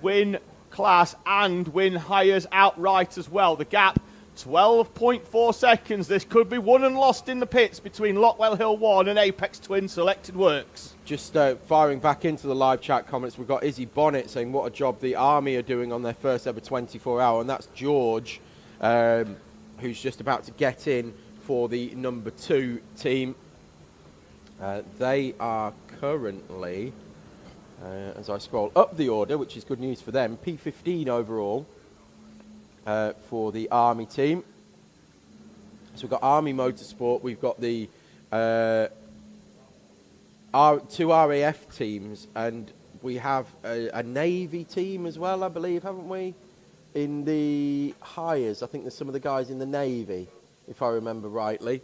win class and win hires outright as well. The gap, 12.4 seconds. This could be won and lost in the pits between Lockwell Hill 1 and Apex Twin Selected Works. Just firing back into the live chat comments, we've got Izzy Bonnet saying what a job the Army are doing on their first ever 24-hour, and that's George, who's just about to get in for the number 2 team. They are currently, as I scroll up the order, which is good news for them, P15 overall for the Army team. So we've got Army Motorsport, we've got the 2 RAF teams, and we have a Navy team as well, I believe, haven't we? In the hires, I think there's some of the guys in the Navy, if I remember rightly.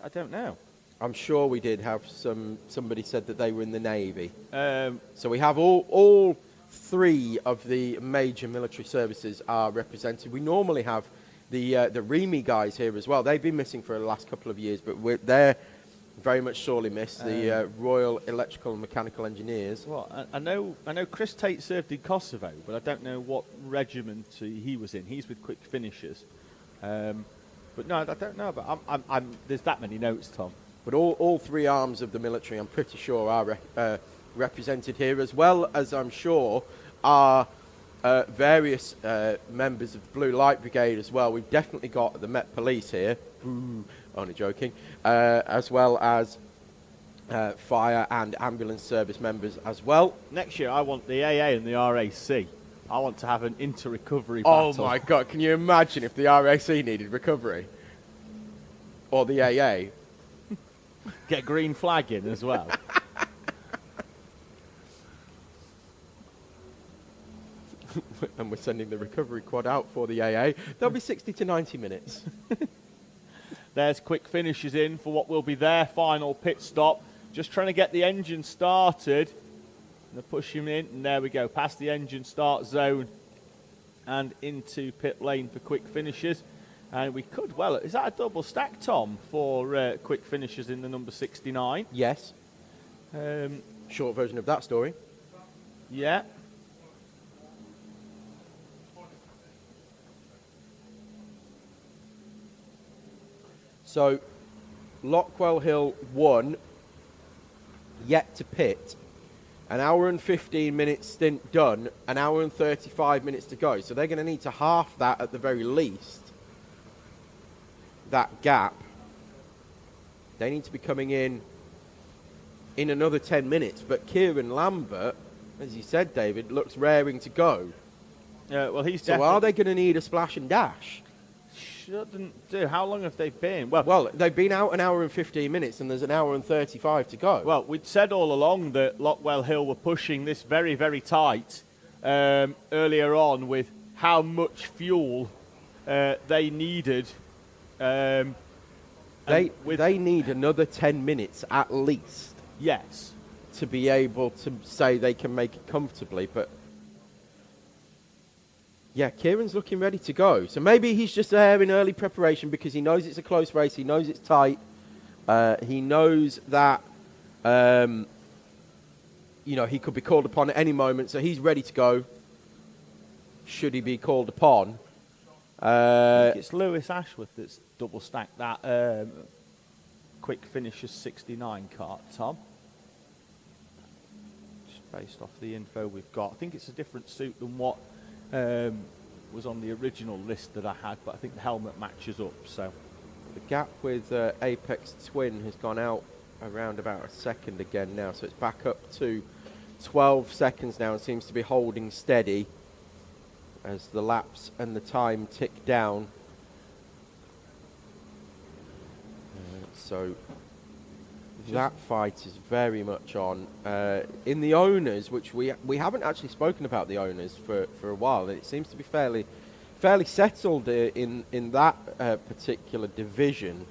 I don't know. I'm sure we did have somebody said that they were in the Navy. So we have all 3 of the major military services are represented. We normally have the REME guys here as well. They've been missing for the last couple of years, but they're very much sorely missed. The Royal Electrical and Mechanical Engineers. Well, I know Chris Tate served in Kosovo, but I don't know what regiment he was in. He's with Quick Finishers. But no, I don't know. But there's that many notes, Tom. But all 3 arms of the military, I'm pretty sure, are represented here, as well as I'm sure are various members of the Blue Light Brigade as well. We've definitely got the Met Police here. Ooh, only joking. As well as fire and ambulance service members as well. Next year, I want the AA and the RAC. I want to have an inter-recovery battle. Oh my God, can you imagine if the RAC needed recovery? Or the AA? Get green flag in as well. And we're sending the recovery quad out for the AA. They'll be 60 to 90 minutes. There's Quick Finishes in for what will be their final pit stop. Just trying to get the engine started. They'll push him in, and there we go, past the engine start zone and into pit lane for Quick Finishes. And we could, well, is that a double stack, Tom, for Quick Finishes in the number 69? Yes. Short version of that story. Yeah. So, Lockwell Hill 1, yet to pit. An hour and 15 minute stint done, an hour and 35 minutes to go. So they're going to need to half that at the very least, that gap. They need to be coming in another 10 minutes. But Kieran Lambert, as you said, David, looks raring to go. Well, he's So are they going to need a splash and dash? Shouldn't do. How long have they been? Well, they've been out an hour and 15 minutes, and there's an hour and 35 to go. Well, we'd said all along that Lockwell Hill were pushing this very, very tight earlier on with how much fuel they needed. They need another 10 minutes at least. Yes. To be able to say they can make it comfortably, but yeah, Kieran's looking ready to go. So maybe he's just there in early preparation because he knows it's a close race. He knows it's tight. He knows that, he could be called upon at any moment. So he's ready to go should he be called upon. I think it's Lewis Ashworth that's double stacked that quick finisher 69 cart, Tom. Just based off the info we've got. I think it's a different suit than what was on the original list that I had, but I think the helmet matches up. So the gap with Apex Twin has gone out around about a second again now, so it's back up to 12 seconds now and seems to be holding steady as the laps and the time tick down. So that fight is very much on. In the owners, which we haven't actually spoken about the owners for a while, and it seems to be fairly settled in that particular division.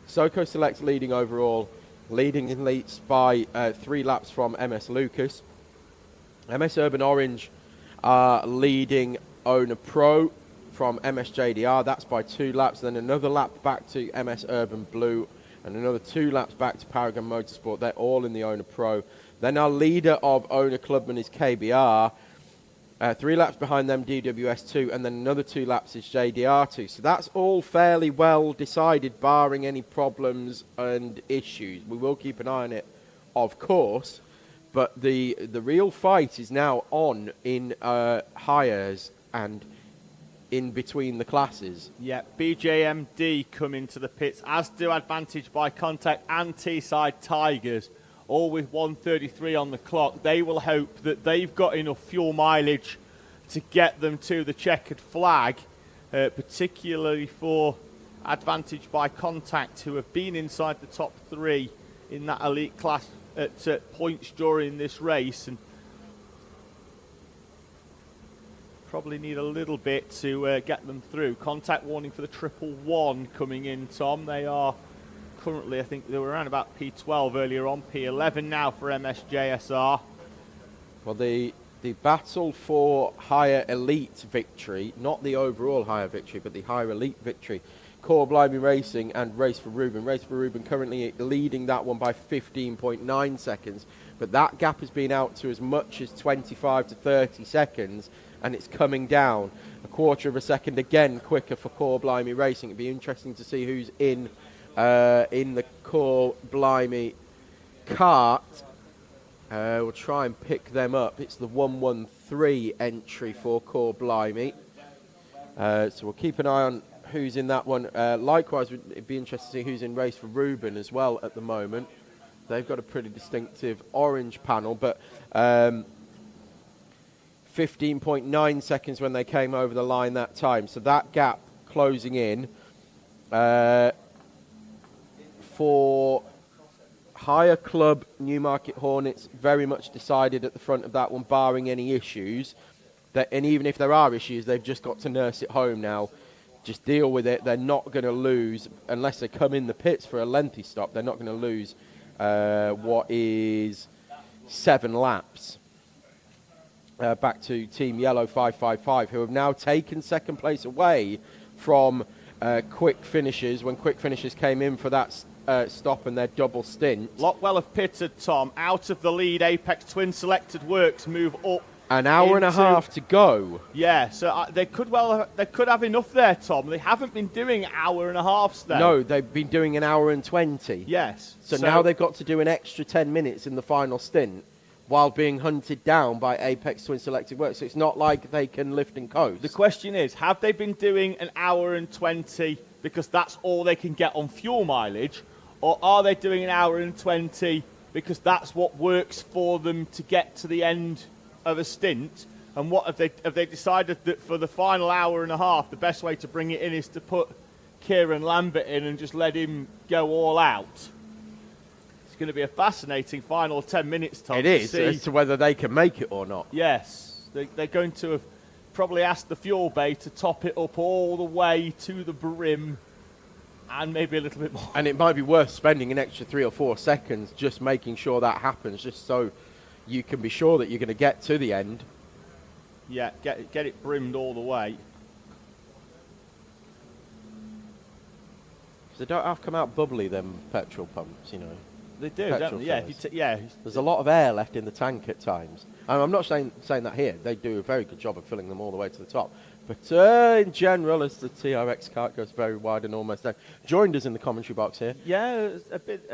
Soko Select leading overall, leading in leads by 3 laps from MS Lucas. MS Urban Orange are leading Owner Pro from MS JDR. That's by 2 laps. Then another lap back to MS Urban Blue. And another 2 laps back to Paragon Motorsport. They're all in the Owner Pro. Then our leader of Owner Clubman is KBR. 3 laps behind them, DWS2. And then another 2 laps is JDR2. So that's all fairly well decided, barring any problems and issues. We will keep an eye on it, of course. But the real fight is now on in hires and in between the classes. Yeah, BJMD come into the pits, as do Advantage by Contact and Teesside Tigers, all with 1:33 on the clock. They will hope that they've got enough fuel mileage to get them to the checkered flag, particularly for Advantage by Contact, who have been inside the top 3 in that elite class at points during this race, and probably need a little bit to get them through. Contact warning for the 111 coming in, Tom. They are currently, I think they were around about P12 earlier on, P11 now for MSJSR. Well, the battle for higher elite victory, not the overall higher victory, but the higher elite victory, Core Blimey Racing and Race for Ruben. Race for Ruben currently leading that one by 15.9 seconds, but that gap has been out to as much as 25 to 30 seconds, and it's coming down a quarter of a second again quicker for Core Blimey Racing. It'd be interesting to see who's in the Core Blimey cart. We'll try and pick them up. It's the 113 entry for Core Blimey. So we'll keep an eye on who's in that one. Likewise, it'd be interesting to see who's in Race for Ruben as well at the moment. They've got a pretty distinctive orange panel, but 15.9 seconds when they came over the line that time. So that gap closing in for higher club Newmarket Hornets, very much decided at the front of that one, barring any issues. And even if there are issues, they've just got to nurse it home now. Just deal with it. They're not going to lose, unless they come in the pits for a lengthy stop, they're not going to lose what is 7 laps. Back to Team Yellow 555, who have now taken second place away from Quick Finishers when Quick Finishers came in for that stop and their double stint. Lockwell have pitted, Tom. Out of the lead, Apex Twin Selected Works move up. An hour and a half to go. Yeah, so they could have enough there, Tom. They haven't been doing hour and a half there. No, they've been doing an hour and 20. Yes. So now they've got to do an extra 10 minutes in the final stint while being hunted down by Apex Twin Selected Works. So it's not like they can lift and coast. The question is, have they been doing an hour and 20 because that's all they can get on fuel mileage, Or are they doing an hour and 20 because that's what works for them to get to the end of a stint? And what have they decided that for the final hour and a half, the best way to bring it in is to put Kieran Lambert in and just let him go all out? It's going to be a fascinating final 10 minutes, Tom. It is, as to whether they can make it or not. Yes, they're going to have probably asked the fuel bay to top it up all the way to the brim and maybe a little bit more. And it might be worth spending an extra 3 or 4 seconds just making sure that happens, just so you can be sure that you're going to get to the end. Yeah, get it brimmed all the way. Because they don't have to come out bubbly, them petrol pumps, you know. They do, Petrol don't they? Yeah, fillers. There's a lot of air left in the tank at times. And I'm not saying that here. They do a very good job of filling them all the way to the top. But in general, as the TRX cart goes very wide and almost down. Joined us in the commentary box here. Yeah, a bit.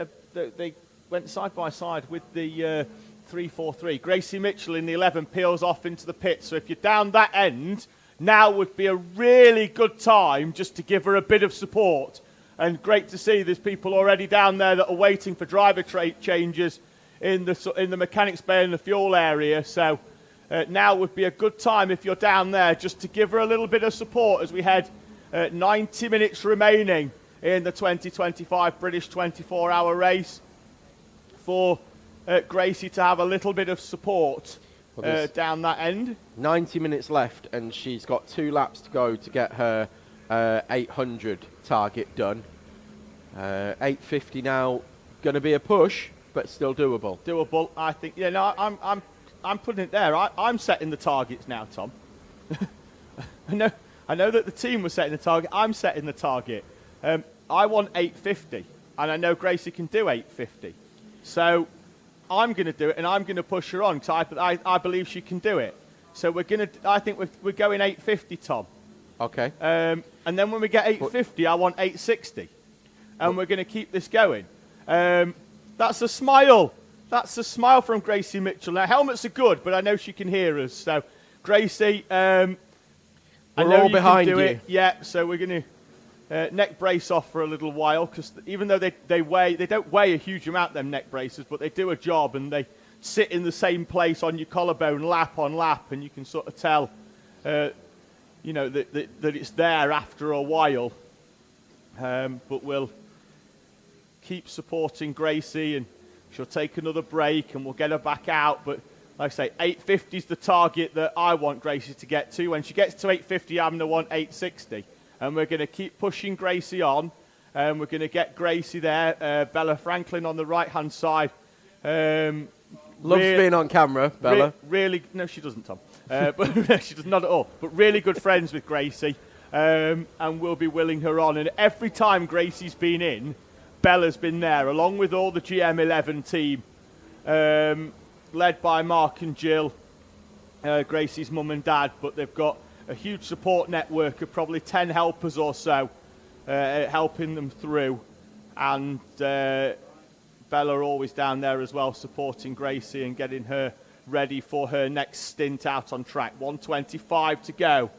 They went side by side with the 343. Gracie Mitchell in the 11 peels off into the pit. So if you're down that end, now would be a really good time just to give her a bit of support. And great to see there's people already down there that are waiting for driver changes in the mechanics bay and the fuel area. So now would be a good time if you're down there just to give her a little bit of support as we head 90 minutes remaining in the 2025 British 24-hour race for Gracie to have a little bit of support down that end. 90 minutes left, and she's got 2 laps to go to get her 800 target done. 850 now, going to be a push, but still doable. Doable, I think. Yeah, no, I'm putting it there. I'm setting the targets now, Tom. I know that the team was setting the target. I'm setting the target. I want 850, and I know Gracie can do 850. So I'm going to do it, and I'm going to push her on because I believe she can do it. So I think we're going 850, Tom. Okay. And then when we get 850, I want 860. And we're going to keep this going. That's a smile. That's a smile from Gracie Mitchell. Now, helmets are good, but I know she can hear us. So, Gracie, I know all behind can do you. it. Yeah, so we're going to neck brace off for a little while, because even though they don't weigh a huge amount, them neck braces, but they do a job, and they sit in the same place on your collarbone, lap on lap, and you can sort of tell, that it's there after a while. But we'll keep supporting Gracie, and she'll take another break, and we'll get her back out. But like I say, 850 is the target that I want Gracie to get to. When she gets to 850, I'm going to want 860. And we're going to keep pushing Gracie on. We're going to get Gracie there. Bella Franklin on the right-hand side. Loves being on camera, Bella. Really, no, she doesn't, Tom. But she does not at all. But really good friends with Gracie. And we'll be willing her on. And every time Gracie's been in, Bella's been there, along with all the GM11 team, led by Mark and Jill, Gracie's mum and dad. But they've got a huge support network of probably 10 helpers or so helping them through. And Bella always down there as well, supporting Gracie and getting her ready for her next stint out on track. 125 to go.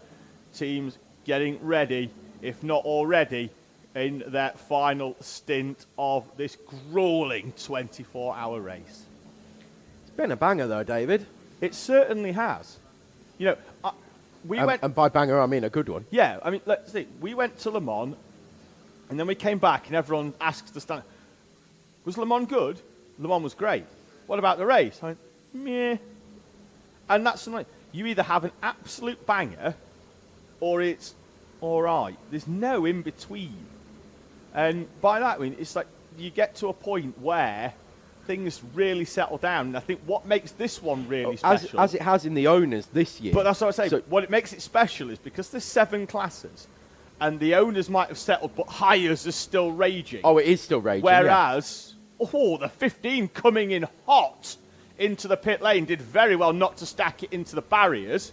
Teams getting ready, if not already, in their final stint of this grueling 24-hour race. It's been a banger, though, David. It certainly has. You know, and by banger, I mean a good one. Yeah, I mean, let's see. We went to Le Mans, and then we came back, and everyone asked the stand, was Le Mans good? Le Mans was great. What about the race? I went, meh. And that's something. You either have an absolute banger, or it's all right. There's no in between. And by that, I mean, it's like you get to a point where things really settle down. And I think what makes this one really special... As it has in the owners this year. But that's what I say. So what it makes it special is because there's 7 classes, and the owners might have settled, but hires are still raging. Oh, it is still raging, Whereas, the 15 coming in hot into the pit lane did very well not to stack it into the barriers.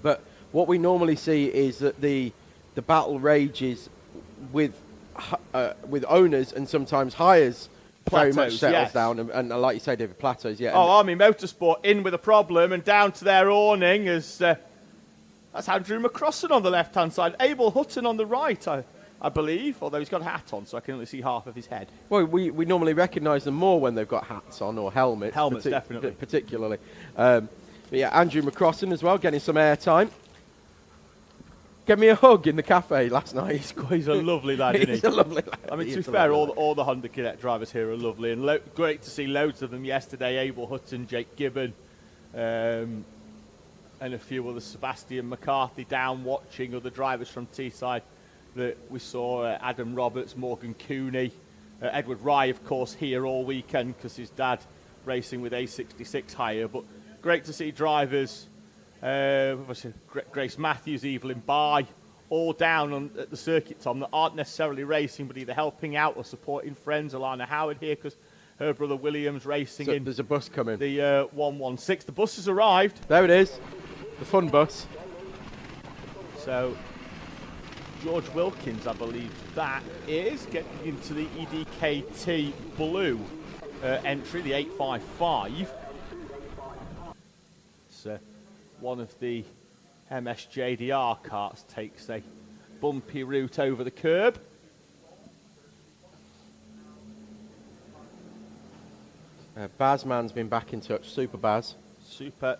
But what we normally see is that the battle rages with owners and sometimes hires very much settles down. And like you say, David, plateaus, yeah. Army Motorsport in with a problem and down to their awning as... that's Andrew McCrossan on the left-hand side. Abel Hutton on the right. I I believe, although he's got a hat on, so I can only see half of his head. Well, we normally recognise them more when they've got hats on or helmets. Helmets, definitely. Particularly. But yeah, Andrew McCrossan as well, getting some airtime. Gave me a hug in the cafe last night. He's a lovely lad, isn't he? He's a lovely lad. I mean, to be fair, all the Honda Cadet drivers here are lovely, and great to see loads of them yesterday. Abel Hutton, Jake Gibbon, and a few others. Sebastian McCarthy down watching, other drivers from Teesside that we saw. Adam Roberts, Morgan Cooney, Edward Rye, of course, here all weekend because his dad racing with A66 hire. But great to see drivers. Grace Matthews, Evelyn Bye, all down at the circuit, Tom, that aren't necessarily racing, but either helping out or supporting friends. Alana Howard here because her brother William's racing in. There's a bus coming. The 116. The bus has arrived. There it is. The fun bus. So, George Wilkins, I believe that is, getting into the EDKT Blue entry, the 855. So, one of the MSJDR carts takes a bumpy route over the curb. Bazman's been back in touch. Super Baz. Super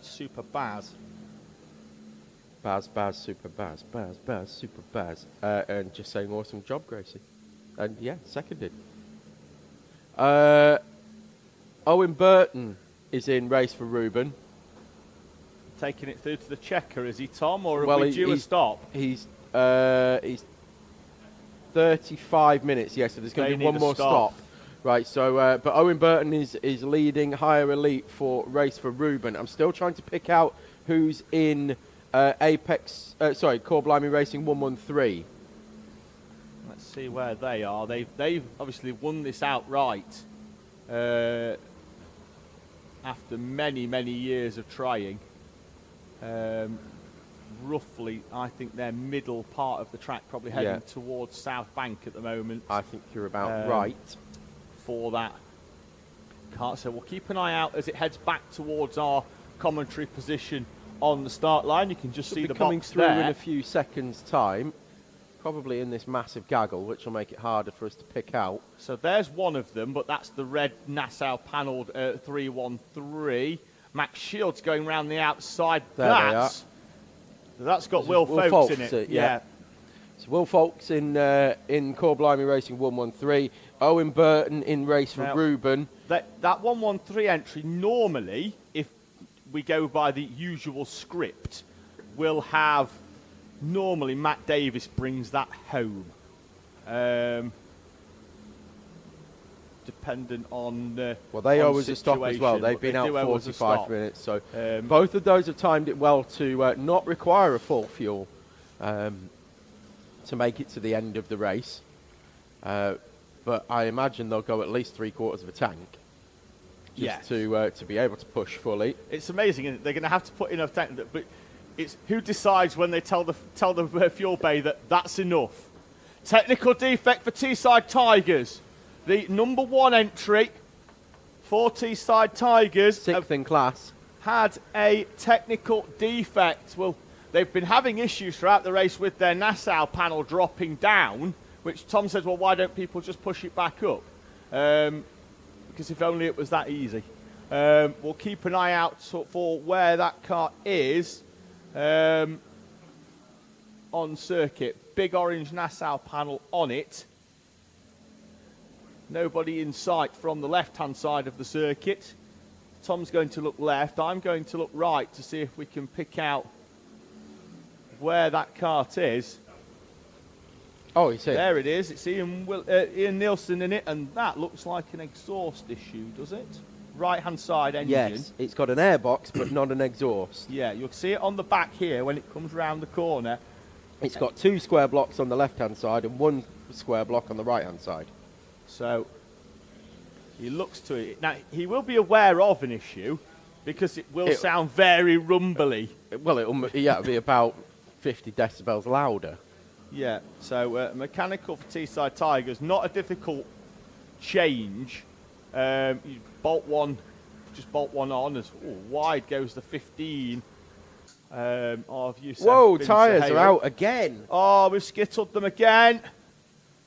Baz. Baz, Super Baz, Baz, Super Baz. And just saying awesome job, Gracie. And yeah, seconded. Owen Burton is in race for Ruben. Taking it through to the checker, is he, Tom? Or are we due a stop? He's 35 minutes, yes, so there's going to be one more stop. Right, so, but Owen Burton is leading higher elite for race for Ruben. I'm still trying to pick out who's in Core Blimey Racing 113. Let's see where they are. They've obviously won this outright after many, many years of trying. Roughly, I think they're middle part of the track, probably heading towards South Bank at the moment. I think you're about right. For that car. So we'll keep an eye out as it heads back towards our commentary position on the start line. You can just see the coming box through there. in a few seconds' time. Probably in this massive gaggle, which will make it harder for us to pick out. So there's one of them, but that's the red Nassau panelled 313. Max Shields going round the outside. That's got Will Folks in it. Yeah. So Will Folks in Core Blimey Racing 113. Owen Burton in race for Ruben. That 113 entry, normally, if we go by the usual script, will have, normally Matt Davis brings that home. Dependent on the they always a stop as well. They've been out 45 minutes, so both of those have timed it well to not require a full fuel to make it to the end of the race. But I imagine they'll go at least 3/4 of a tank just to be able to push fully. It's amazing, isn't it? They're going to have to put enough tank, but it's who decides when they tell the fuel bay that that's enough. Technical defect for Teesside Tigers. The number 1 entry for Teesside Tigers. 6th in class. Had a technical defect. Well, they've been having issues throughout the race with their Nassau panel dropping down, which Tom says, well, why don't people just push it back up? Because if only it was that easy. We'll keep an eye out for where that car is on circuit. Big orange Nassau panel on it. Nobody in sight from the left-hand side of the circuit. Tom's going to look left. I'm going to look right to see if we can pick out where that cart is. Oh, he's here. There it is. It's Ian Nielsen in it, and that looks like an exhaust issue, does it? Right-hand side engine. Yes, it's got an airbox, but not an exhaust. Yeah, you'll see it on the back here when it comes round the corner. It's got 2 square blocks on the left-hand side and 1 square block on the right-hand side. So he looks to it. Now, he will be aware of an issue because it will sound very rumbly. Well, it'll be about 50 decibels louder. Yeah, so mechanical for Teesside Tigers, not a difficult change. You bolt one on as wide goes the 15 of you. Whoa, tyres are out again. Oh, we've skittled them again.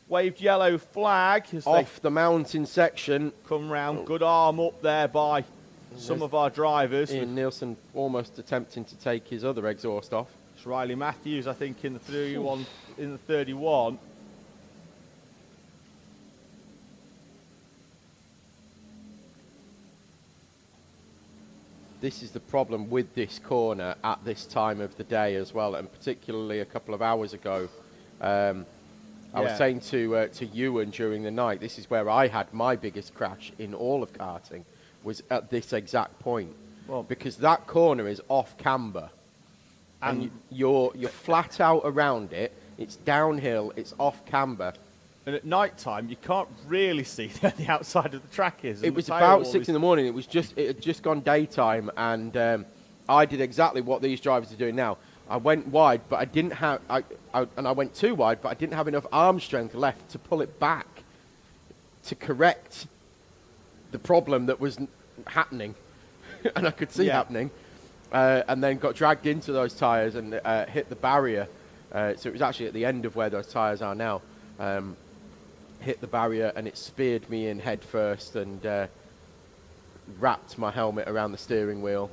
waved yellow flag as Off the mountain section. they come round. Good arm up there by some of our drivers. Ian Nielsen almost attempting to take his other exhaust off. It's Riley Matthews, I think, in the 31. In the 31. This is the problem with this corner at this time of the day as well, and particularly a couple of hours ago. I was saying to Ewan during the night, this is where I had my biggest crash in all of karting, was at this exact point. Well, because that corner is off camber, and you're flat out around it. It's downhill, it's off camber. And at night time, you can't really see where the outside of the track is. It was about 6 in the morning. It had just gone daytime, and I did exactly what these drivers are doing now. I went wide, but I didn't have. I went too wide, but I didn't have enough arm strength left to pull it back to correct the problem that was happening, and I could see happening, and then got dragged into those tyres and hit the barrier. So it was actually at the end of where those tyres are now. Hit the barrier, and it speared me in head first and wrapped my helmet around the steering wheel.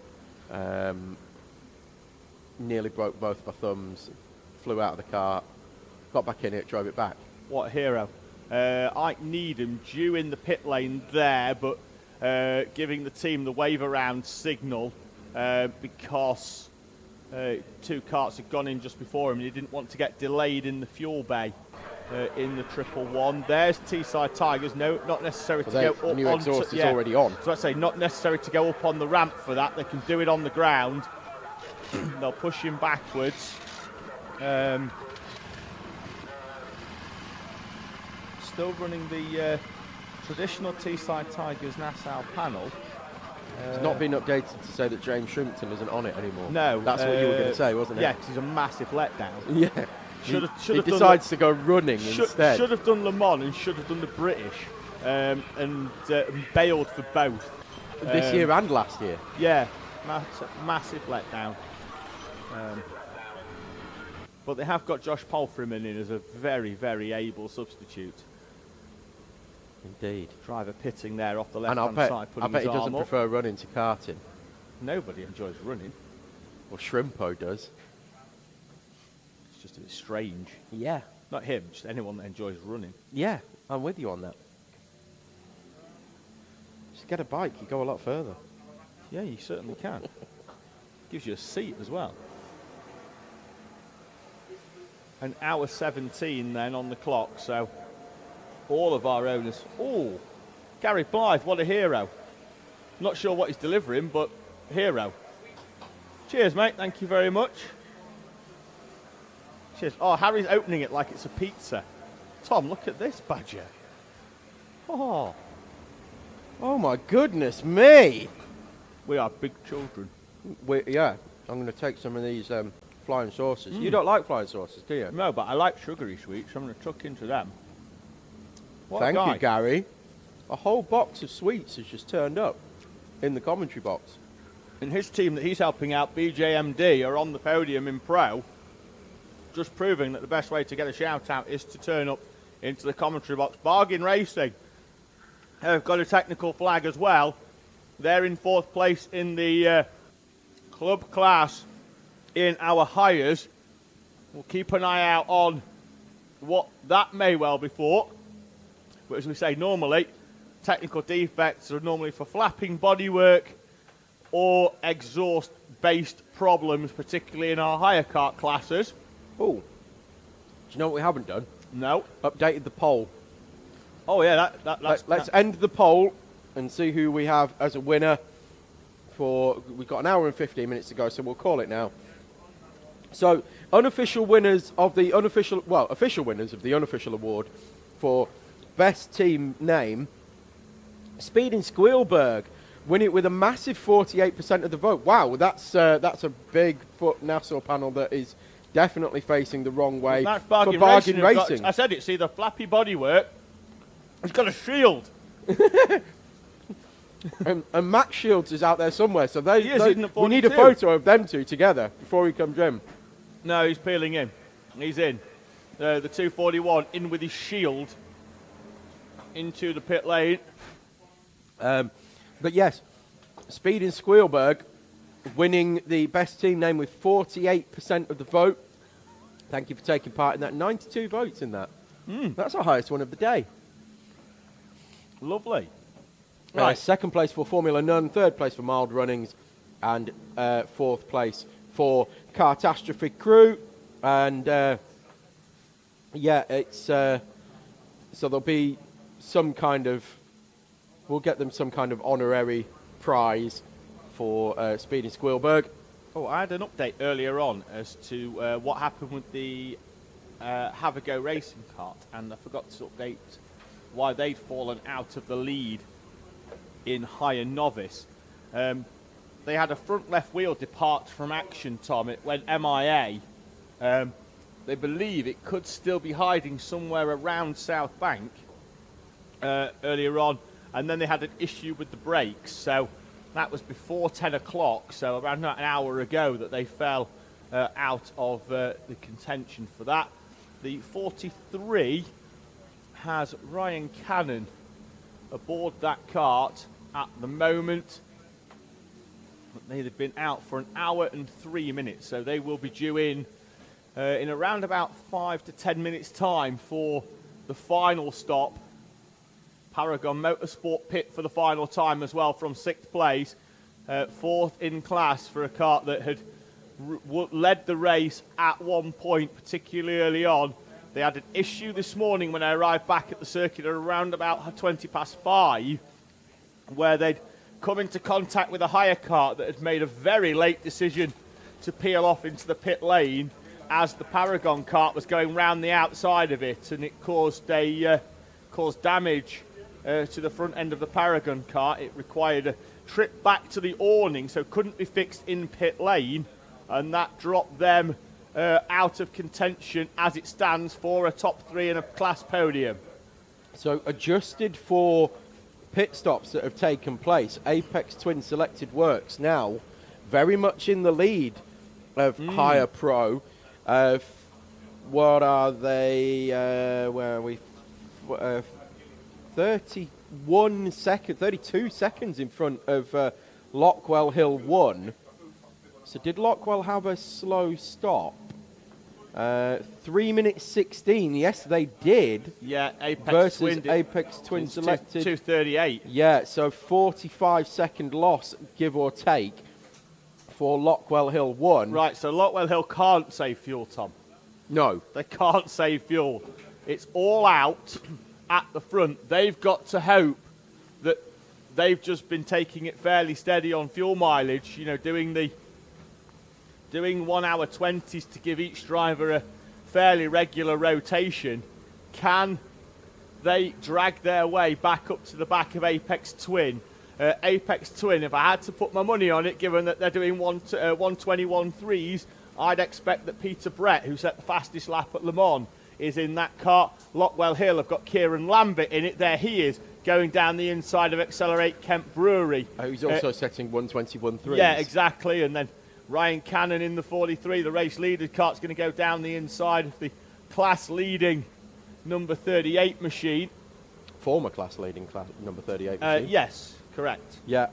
Nearly broke both my thumbs. Flew out of the car, got back in it, drove it back. What a hero. Ike Needham due in the pit lane there, but giving the team the wave around signal because 2 carts had gone in just before him and he didn't want to get delayed in the fuel bay in the 111. There's Teesside Tigers. No, not necessary to go up. The new exhaust is already on. So I'd say not necessary to go up on the ramp for that. They can do it on the ground. They'll push him backwards. Still running the traditional Teesside Tigers Nassau panel. It's not been updated to say that James Shrimpton isn't on it anymore. No. That's what you were going to say, wasn't it? Yeah, because he's a massive letdown. Yeah. He decides to go running instead. Should have done Le Mans and should have done the British and bailed for both. This year and last year. Yeah, massive letdown. But they have got Josh Palfreman in as a very, very able substitute. Indeed. Driver pitting there off the And left-hand side, I bet he doesn't prefer running to karting. Nobody enjoys running. Well, Shrimpo does. It's just a bit strange. Yeah. Not him, just anyone that enjoys running. Yeah, I'm with you on that. Just get a bike, you go a lot further. Yeah, you certainly can. Gives you a seat as well. An hour 17 then on the clock, so all of our owners. Oh, Gary Blythe, what a hero. Not sure what he's delivering, but hero. Cheers, mate. Thank you very much. Cheers. Oh, Harry's opening it like it's a pizza. Tom, look at this badger. Oh, my goodness me. we are big children. Yeah, I'm going to take some of these flying saucers. You don't like flying saucers, do you? No, but I like sugary sweets, so I'm going to tuck into them. What a Thank guy. you, Gary. A whole box of sweets has just turned up in the commentary box. And his team that he's helping out, BJMD, are on the podium in Pro, just proving that the best way to get a shout-out is to turn up into the commentary box. Bargain Racing have got a technical flag as well. They're in 4th place in the club class in our hires. We'll keep an eye out on what that may well be for. But as we say, normally, technical defects are normally for flapping bodywork or exhaust-based problems, particularly in our hire kart classes. Oh, do you know what we haven't done? No. Updated the poll. Oh, yeah, Let's end the poll and see who we have as a winner. We've got an hour and 15 minutes to go, so we'll call it now. So, official winners of the unofficial award for best team name, Speed in Squealburg, win it with a massive 48% of the vote. Wow, that's a big foot Nassau panel that is definitely facing the wrong way That's for Bargain Racing. I said it's either flappy bodywork, it's got a shield. and Max Shields is out there somewhere, so He is, isn't it, we need a 42? photo of them two together before he comes in. No, he's peeling in. He's in. the 241 in with his shield into the pit lane. But yes, Speed in Squealberg winning the best team name with 48% of the vote. Thank you for taking part in that. 92 votes in that. That's our highest one of the day. Lovely. Right. Second place for Formula None, third place for Mild Runnings, and fourth place for Catastrophe Crew. And it's so there'll be some kind of, we'll get them some kind of honorary prize for Speed in Squealberg. Oh, I had an update earlier on as to what happened with the Have a Go racing cart, and I forgot to update why they'd fallen out of the lead in higher novice. They had a front left wheel depart from action, Tom. It went MIA. They believe it could still be hiding somewhere around South Bank earlier on, and then they had an issue with the brakes. So that was before 10 o'clock, so around an hour ago that they fell out of the contention for that. The 43 has Ryan Cannon aboard that kart at the moment. They've been out for an hour and 3 minutes, so they will be due in around about 5 to 10 minutes time for the final stop. Paragon Motorsport pit for the final time as well from 6th place, 4th in class for a kart that had led the race at one point, particularly early on. They had an issue this morning when I arrived back at the circuit around about 20 past 5, where they'd come into contact with a higher kart that had made a very late decision to peel off into the pit lane as the Paragon kart was going round the outside of it, and it caused damage to the front end of the Paragon kart. It required a trip back to the awning, so couldn't be fixed in pit lane, and that dropped them out of contention as it stands for a top 3 and a class podium. So adjusted for pit stops that have taken place, Apex Twin Selected Works now very much in the lead of Higher Pro. What are they? Where are we? 32 seconds in front of Lockwell Hill 1. So did Lockwell have a slow stop? 3 minutes 16. Yes, they did. Yeah, Apex versus Twin Apex Twin Selected. 2:38. Yeah, so 45-second loss, give or take, for Lockwell Hill 1. Right, so Lockwell Hill can't save fuel, Tom. No. They can't save fuel. It's all out at the front. They've got to hope that they've just been taking it fairly steady on fuel mileage, you know, doing 1 hour 20s to give each driver a fairly regular rotation. Can they drag their way back up to the back of Apex Twin? Apex Twin, if I had to put my money on it, given that they're doing 121 threes, I'd expect that Peter Brett, who set the fastest lap at Le Mans, is in that car. Lockwell Hill have got Kieran Lambert in it. There he is, going down the inside of Accelerate Kent Brewery. He's also setting 121 threes. Yeah, exactly. And then Ryan Cannon in the 43, the race leader kart's going to go down the inside of the class-leading number 38 machine. Former class-leading number 38 machine. Yes, correct. Yeah.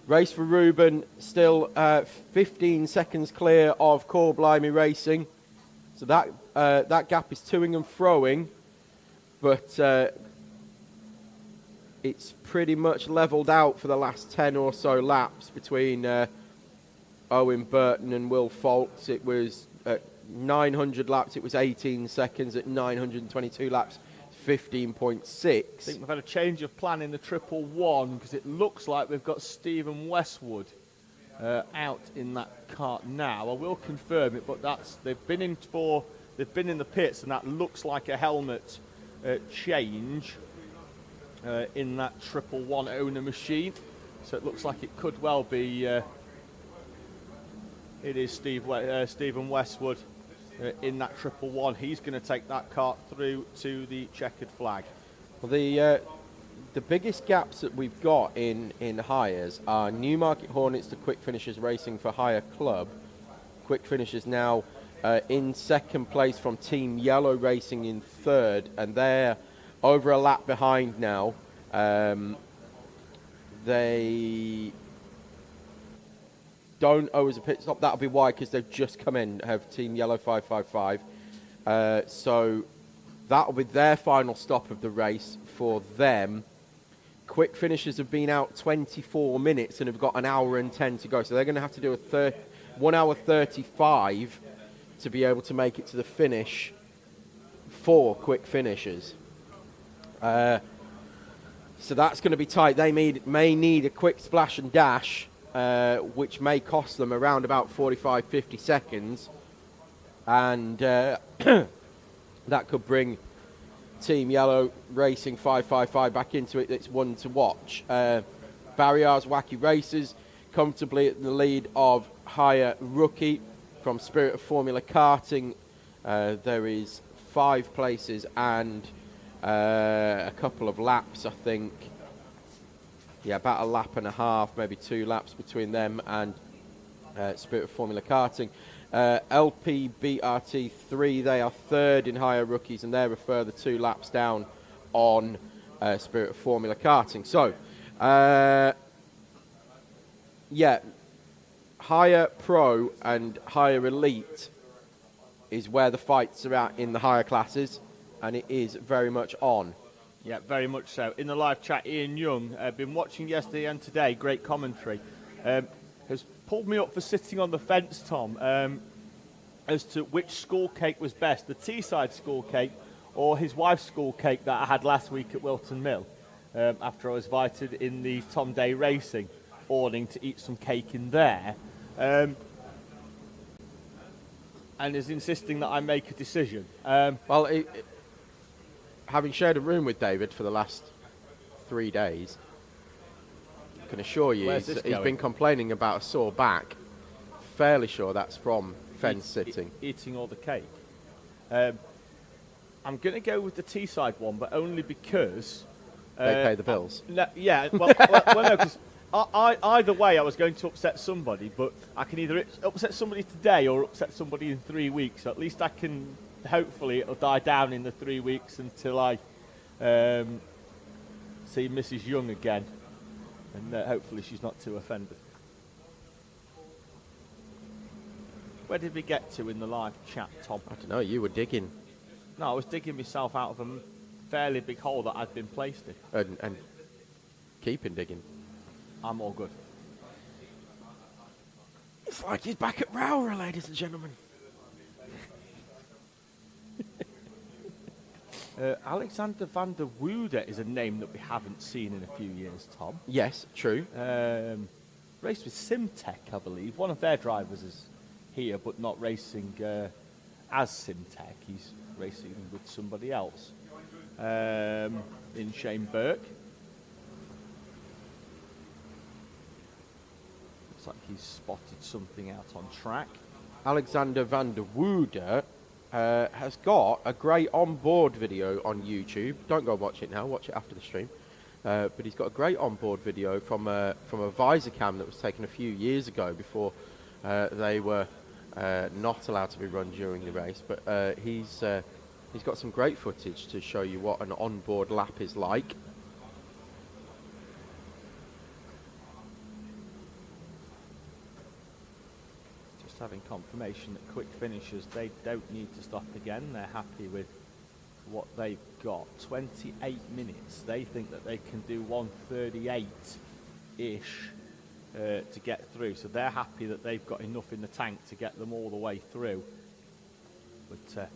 Race for Ruben, still 15 seconds clear of Core Blimey Racing. So that gap is toing and froing, but it's pretty much levelled out for the last 10 or so laps between Owen Burton and Will Foltz. It was at 900 laps, it was 18 seconds. At 922 laps, 15.6. I think we've had a change of plan in the 111 because it looks like we've got Stephen Westwood out in that kart now. I will confirm it, but they've been in the pits, and that looks like a helmet change in that 111 owner machine. So it looks like it could well be. It is Stephen Westwood in that 111. He's going to take that kart through to the checkered flag. Well, the biggest gaps that we've got in hires are Newmarket Hornets to Quick Finishers Racing for Hire Club. Quick Finishers now In second place from Team Yellow Racing in third, and they're over a lap behind now. They don't owe us a pit stop. That'll be why, because they've just come in, have Team Yellow 555. So that'll be their final stop of the race for them. Quick finishers have been out 24 minutes and have got an hour and 10 to go. So they're going to have to do a 1 hour 35 to be able to make it to the finish for quick finishers. So that's going to be tight. They may need a quick splash and dash, which may cost them around about 45, 50 seconds. And that could bring Team Yellow Racing 555 back into it. It's one to watch. Barriers Wacky Racers comfortably at the lead of Higher Rookie from Spirit of Formula Karting. There is 5 places and a couple of laps, I think. Yeah, about a lap and a half, maybe 2 laps between them and Spirit of Formula Karting. LPBRT3, they are third in Higher Rookies, and they're a further 2 laps down on Spirit of Formula Karting. So, yeah, Higher Pro and Higher Elite is where the fights are at in the higher classes, and it is very much on. Yeah, very much so. In the live chat, Ian Young, been watching yesterday and today, great commentary, has pulled me up for sitting on the fence, Tom, as to which school cake was best, the Teesside school cake or his wife's school cake that I had last week at Wilton Mill, after I was invited in the Tom Day Racing awning to eat some cake in there, and is insisting that I make a decision. Well, having shared a room with David for the last 3 days, I can assure you he's been complaining about a sore back. Fairly sure that's from fence sitting. Eating all the cake. I'm going to go with the Teesside one, but only because... they pay the bills. No, yeah, well, no, because either way I was going to upset somebody, but I can either upset somebody today or upset somebody in 3 weeks. So at least I can, hopefully it'll die down in the 3 weeks until I see Mrs. Young again. And hopefully she's not too offended. Where did we get to in the live chat, Tom? I don't know, you were digging. No, I was digging myself out of a fairly big hole that I'd been placed in. And keeping digging. I'm all good. It's like he's back at Rowra, ladies and gentlemen. Alexander van der Woede is a name that we haven't seen in a few years, Tom. Yes, true. Raced with Simtech, I believe. One of their drivers is here, but not racing as Simtech. He's racing with somebody else. In Shane Burke. Looks like he's spotted something out on track. Alexander van der Woede has got a great on-board video on YouTube. Don't go watch it now, watch it after the stream. But he's got a great on-board video from a visor cam that was taken a few years ago before they were not allowed to be run during the race. But he's got some great footage to show you what an on-board lap is like. Just having confirmation that quick finishers, they don't need to stop again. They're happy with what they've got. 28 minutes. They think that they can do 1:38-ish to get through. So they're happy that they've got enough in the tank to get them all the way through. But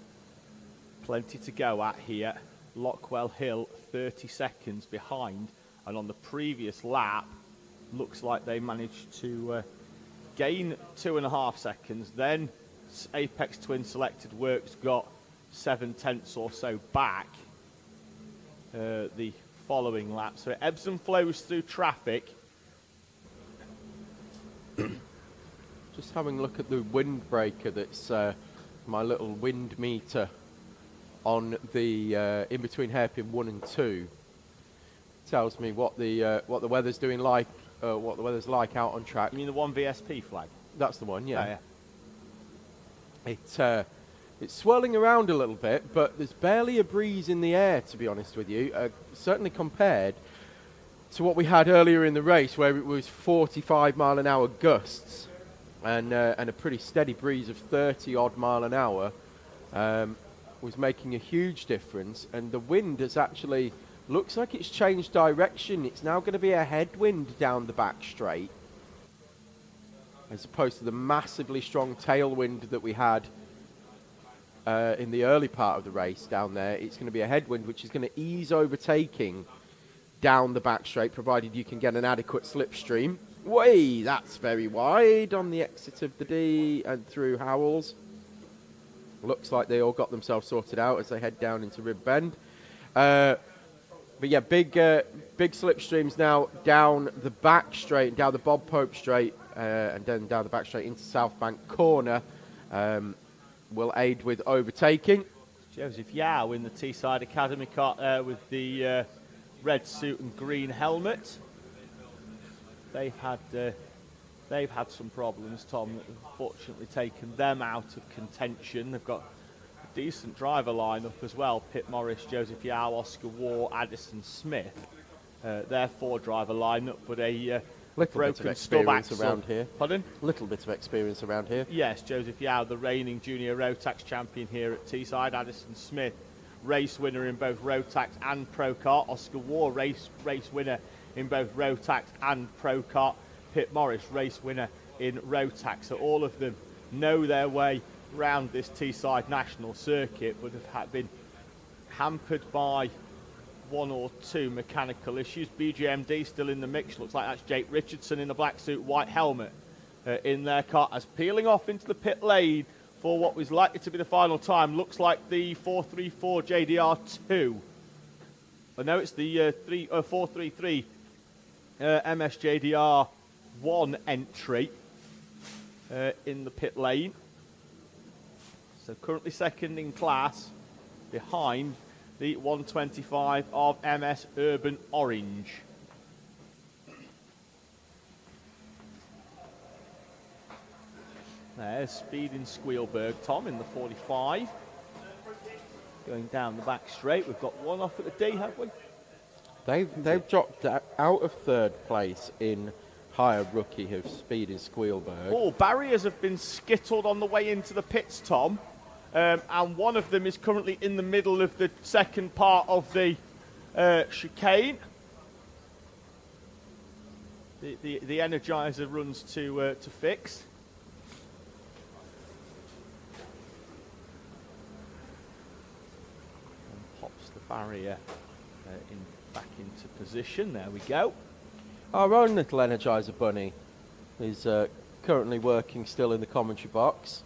plenty to go at here. Lockwell Hill 30 seconds behind. And on the previous lap, looks like they managed to gain 2.5 seconds. Then Apex Twin Selected Works got 7/10 or so back the following lap. So it ebbs and flows through traffic. Just having a look at the windbreaker. That's my little wind meter on the in between hairpin 1 and 2. Tells me what the weather's doing like. What the weather's like out on track. You mean the one VSP flag? That's the one, yeah. It's swirling around a little bit, but there's barely a breeze in the air, to be honest with you. Certainly compared to what we had earlier in the race, where it was 45-mile-an-hour gusts and a pretty steady breeze of 30-odd mile an hour, was making a huge difference. And the wind has actually looks like it's changed direction. It's now going to be a headwind down the back straight, as opposed to the massively strong tailwind that we had in the early part of the race down there. It's going to be a headwind, which is going to ease overtaking down the back straight, provided you can get an adequate slipstream. Way, that's very wide on the exit of the D and through Howells. Looks like they all got themselves sorted out as they head down into Rib Bend. But yeah, big slipstreams now down the back straight, down the Bob Pope straight, and then down the back straight into South Bank corner. Will aid with overtaking. Joseph Yao in the Teesside Academy car with the red suit and green helmet. They've had some problems, Tom, that have unfortunately taken them out of contention. They've got a decent driver lineup as well. Pitt Morris, Joseph Yao, Oscar Waugh, Addison Smith. Their 4-driver lineup, but a little bit of experience around here. Pardon? Little bit of experience around here. Yes, Joseph Yao, the reigning junior Rotax champion here at Teesside. Addison Smith, race winner in both Rotax and Pro Kart. Oscar Waugh, race winner in both Rotax and Pro Kart. Pitt Morris, race winner in Rotax. So all of them know their way around this Teesside National Circuit, but have been hampered by one or two mechanical issues. BGMD still in the mix. Looks like that's Jake Richardson in the black suit, white helmet in their car, as peeling off into the pit lane for what was likely to be the final time. Looks like the 434 JDR2. I know it's the 433 MS JDR1 entry in the pit lane. So currently second in class, behind the 125 of MS Urban Orange. There's Speed in Squealberg, Tom, in the 45. Going down the back straight. We've got one off at the D, have we? They've dropped out of third place in higher rookie of Speed in Squealberg. Oh, barriers have been skittled on the way into the pits, Tom. And one of them is currently in the middle of the second part of the chicane. The Energizer runs to fix. And pops the barrier back into position. There we go. Our own little Energizer bunny is currently working still in the commentary box.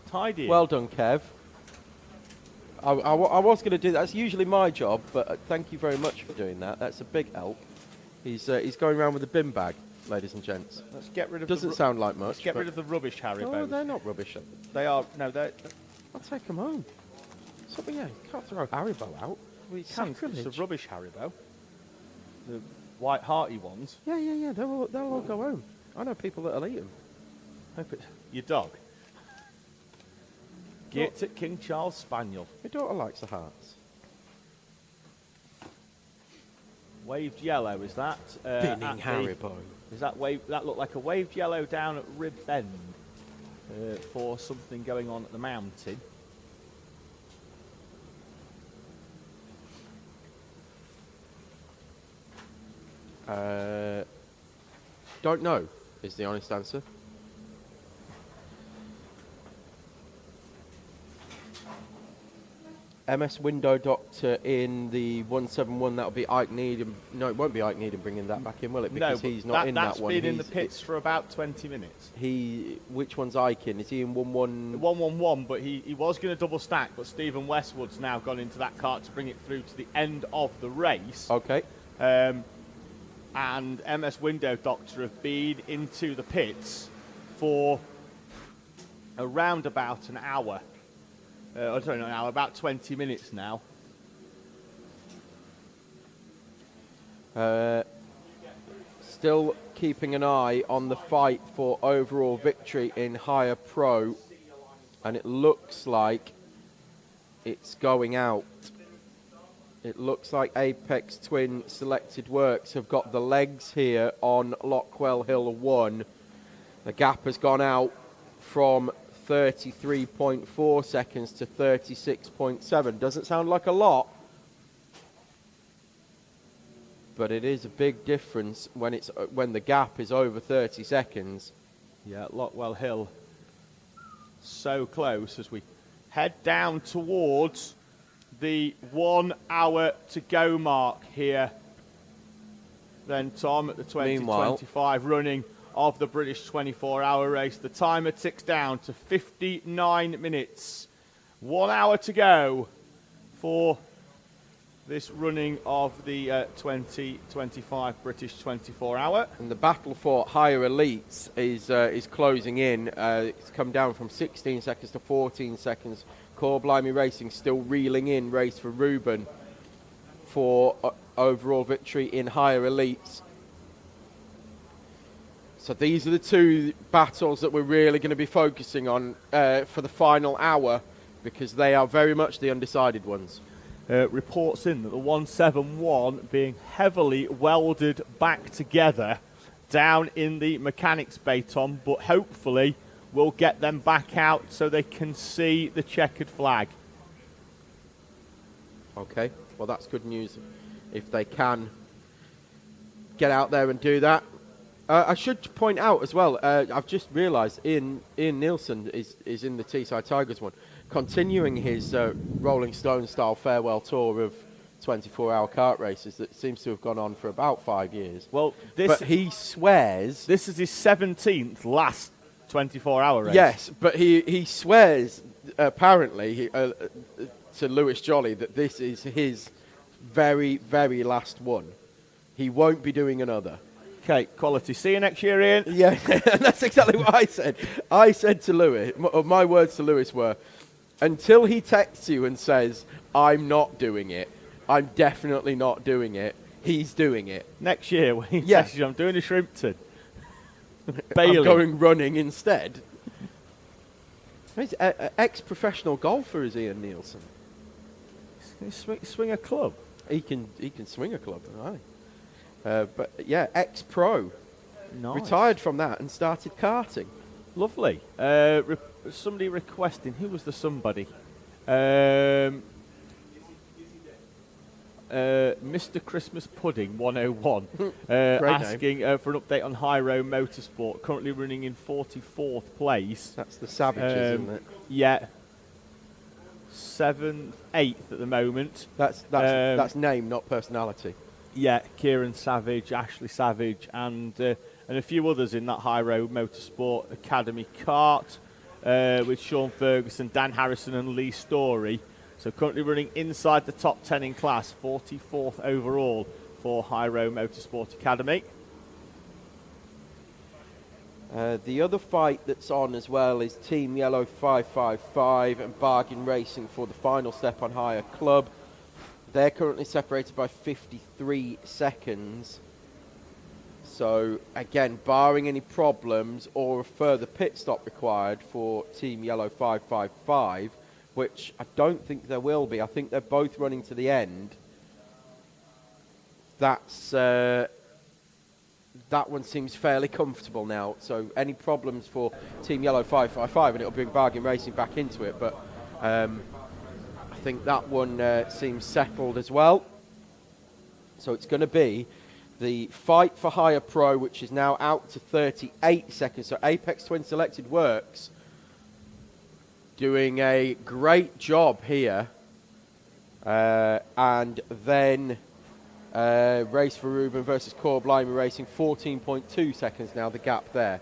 Tidy. Well done, Kev. I was going to do that. That's usually my job, but thank you very much for doing that. That's a big help. He's going around with a bin bag, ladies and gents. Let's get rid of. Doesn't sound like much. Let's get rid of the rubbish, Harry. Oh, they're not rubbish. They are. No, they're. I'll take them home. So, yeah, you can't throw Haribo out. Well, you can. It's a rubbish Haribo. The white hearty ones. Yeah. They'll all go home. I know people that'll eat them. Hope it's your dog. Get at King Charles Spaniel. My daughter likes the hearts. Waved yellow, is that? Spinning Haribo. Is that wave? That looked like a waved yellow down at Rib Bend for something going on at the mountain. Don't know, is the honest answer. MS Window Doctor in the 171, that'll be Ike Needham. No, it won't be Ike Needham bringing that back in, will it? Because he's not in that one. That's been in the pits for about 20 minutes. Which one's Ike in? Is he in 1-1? 1-1-1, but he was going to double stack, but Stephen Westwood's now gone into that cart to bring it through to the end of the race. Okay. And MS Window Doctor have been into the pits for around about an hour. About 20 minutes now. Still keeping an eye on the fight for overall victory in higher pro. and it looks like it's going out. It looks like Apex Twin Selected Works have got the legs here on Lockwell Hill 1. The gap has gone out from 33.4 seconds to 36.7. Doesn't sound like a lot, but it is a big difference when the gap is over 30 seconds. Yeah, Lockwell Hill so close as we head down towards the 1 hour to go mark here. Then Tom at the 2025 running of the British 24-hour race. The timer ticks down to 59 minutes. 1 hour to go for this running of the 2025 British 24-hour. And the battle for higher elites is closing in. It's come down from 16 seconds to 14 seconds. Core Blimey Racing still reeling in race for Ruben for overall victory in higher elites. So these are the two battles that we're really going to be focusing on for the final hour, because they are very much the undecided ones. Reports in that the 171 being heavily welded back together down in the mechanics bay, Tom, but hopefully we'll get them back out so they can see the checkered flag. Okay, well that's good news if they can get out there and do that. I should point out as well, I've just realised Ian Nielsen is in the Teesside Tigers one, continuing his Rolling Stone style farewell tour of 24-hour kart races that seems to have gone on for about 5 years. Well, but he swears... This is his 17th last 24-hour race. Yes, but he swears, apparently, to Lewis Jolly that this is his very, very last one. He won't be doing another. Okay, quality. See you next year, Ian. Yeah, that's exactly what I said. I said to Lewis, my words to Lewis were, until he texts you and says, I'm not doing it, I'm definitely not doing it, he's doing it. Next year, when he texts you, I'm doing a Shrimpton. I'm going running instead. He's an ex-professional golfer, is Ian Nielsen. Can he swing a club? He can swing a club, right? But yeah, ex-pro. Nice. Retired from that and started karting. Lovely. Somebody requesting, who was the somebody? Mr. Christmas Pudding 101 asking for an update on High Road Motorsport, currently running in 44th place. That's the Savages, isn't it? Yeah. 7th, 8th at the moment. That's name, not personality. Yeah, Kieran Savage, Ashley Savage, and a few others in that High Road Motorsport Academy kart with Sean Ferguson, Dan Harrison and Lee Story. So currently running inside the top 10 in class, 44th overall for High Road Motorsport Academy. The other fight that's on as well is Team Yellow 555 and Bargain Racing for the final step on Higher Club. They're currently separated by 53 seconds. So, again, barring any problems or a further pit stop required for Team Yellow 555, which I don't think there will be. I think they're both running to the end. That one seems fairly comfortable now. So, any problems for Team Yellow 555, and it'll bring Bargain Racing back into it. But I think that one seems settled as well. So it's going to be the fight for Higher Pro, which is now out to 38 seconds. So Apex Twin Selected Works doing a great job here. And then Race for Ruben versus Core Blimey Racing, 14.2 seconds now, the gap there.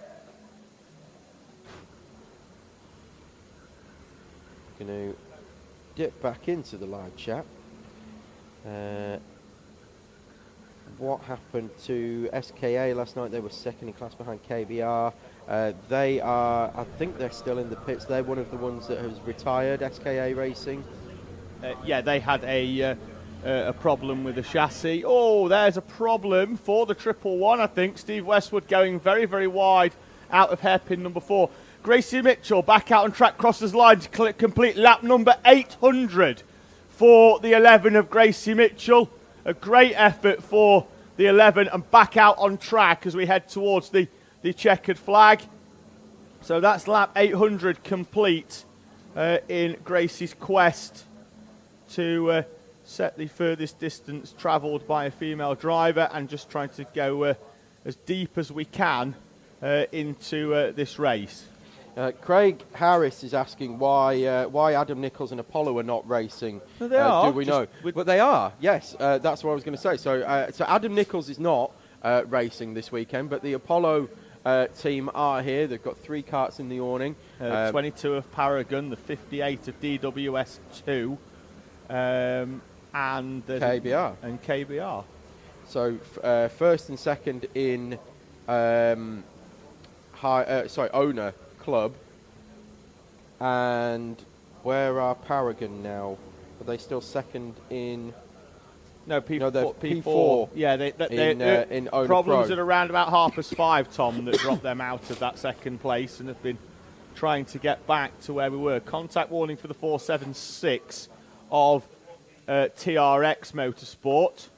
Going to dip back into the live chat. What happened to SKA last night? They were second in class behind KBR. They are, I think they're still in the pits. They're one of the ones that has retired, SKA Racing. Yeah, they had a problem with the chassis. Oh, there's a problem for the 111, I think. Steve Westwood going very, very wide out of hairpin number 4. Gracie Mitchell back out on track, crosses line to complete lap number 800 for the 11 of Gracie Mitchell. A great effort for the 11 and back out on track as we head towards the checkered flag. So that's lap 800 complete in Gracie's quest to set the furthest distance travelled by a female driver, and just trying to go as deep as we can into this race. Craig Harris is asking why Adam Nichols and Apollo are not racing. Well, they are. Do we know? But they are, yes. That's what I was going to say. So Adam Nichols is not racing this weekend, but the Apollo team are here. They've got 3 karts in the awning. 22 of Paragon, the 58 of DWS2, and KBR. And KBR. So first and second in owner club. And where are Paragon now? Are they still second in? No, P4. No, they're P4. Yeah, they're in owner problems pro. at around about 5:30, Tom, that dropped them out of that second place and have been trying to get back to where we were. Contact warning for the 476 of TRX Motorsport.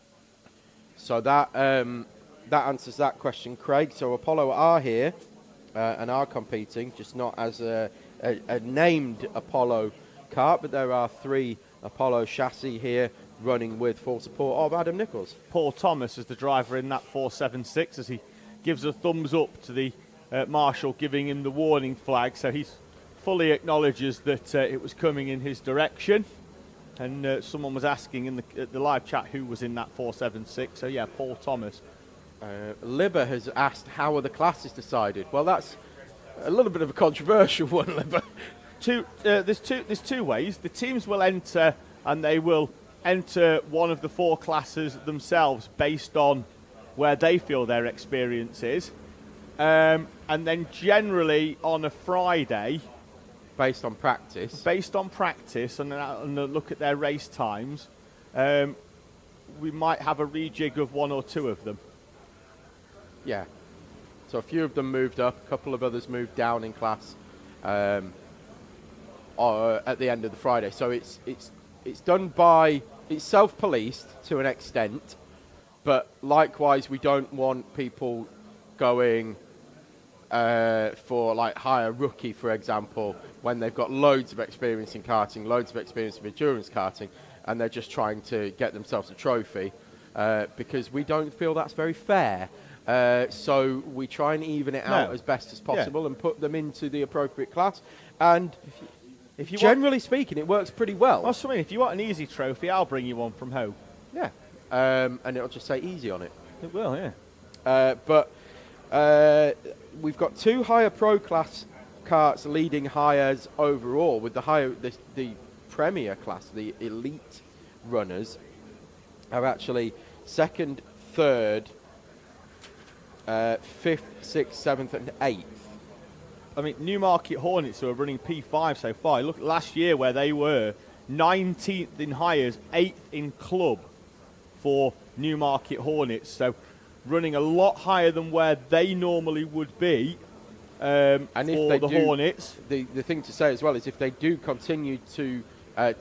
So that answers that question, Craig. So Apollo are here and are competing, just not as a named Apollo kart, but there are 3 Apollo chassis here running with full support of Adam Nichols. Paul Thomas is the driver in that 476 as he gives a thumbs up to the marshal giving him the warning flag, so he fully acknowledges that it was coming in his direction. And someone was asking in the live chat who was in that 476. So yeah, Paul Thomas. Libber has asked how are the classes decided. Well, that's a little bit of a controversial one, Libber. There's two ways. The teams will enter, and they will enter one of the 4 classes themselves based on where they feel their experience is, and then generally on a Friday. Based on practice and a look at their race times, we might have a rejig of 1 or 2 of them. Yeah. So a few of them moved up, a couple of others moved down in class at the end of the Friday. So it's done by, it's self-policed to an extent, but likewise we don't want people going for like hire rookie, for example, when they've got loads of experience in karting, loads of experience of endurance karting, and they're just trying to get themselves a trophy, because we don't feel that's very fair. So we try and even it out as best as possible and put them into the appropriate class. And if you generally speaking, it works pretty well. That's what I mean. If you want an easy trophy, I'll bring you one from home. Yeah. And it'll just say easy on it. It will, yeah. But we've got 2 higher pro class karts leading hires overall, with the premier class, the elite runners, are actually 2nd, 3rd, 5th, 6th, 7th and 8th. I mean, Newmarket Hornets, who are running P5 so far, look at last year where they were 19th in hires, 8th in club for Newmarket Hornets. So running a lot higher than where they normally would be and for if the Hornets. The thing to say as well is if they do continue to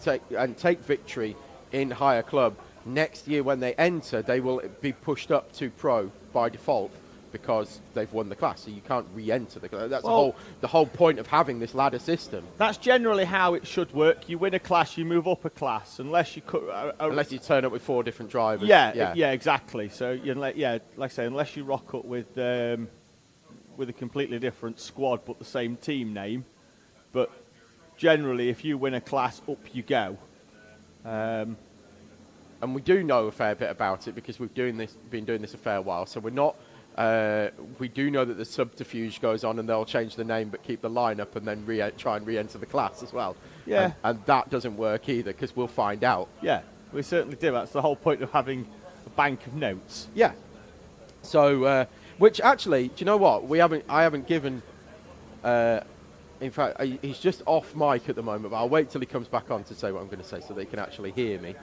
take victory in higher club, next year when they enter, they will be pushed up to pro by default because they've won the class. So you can't re-enter the class. That's the whole point of having this ladder system. That's generally how it should work. You win a class, you move up a class, unless you unless you turn up with 4 different drivers. Yeah, exactly. So like I say, unless you rock up with a completely different squad but the same team name. But generally, if you win a class, up you go. And we do know a fair bit about it because we've been doing this a fair while. So we're not. We do know that the subterfuge goes on, and they'll change the name but keep the lineup, and then try and re-enter the class as well. Yeah. And that doesn't work either because we'll find out. Yeah, we certainly do. That's the whole point of having a bank of notes. Yeah. So, which actually, do you know what? I haven't given. In fact, he's just off mic at the moment, but I'll wait till he comes back on to say what I'm going to say so they can actually hear me.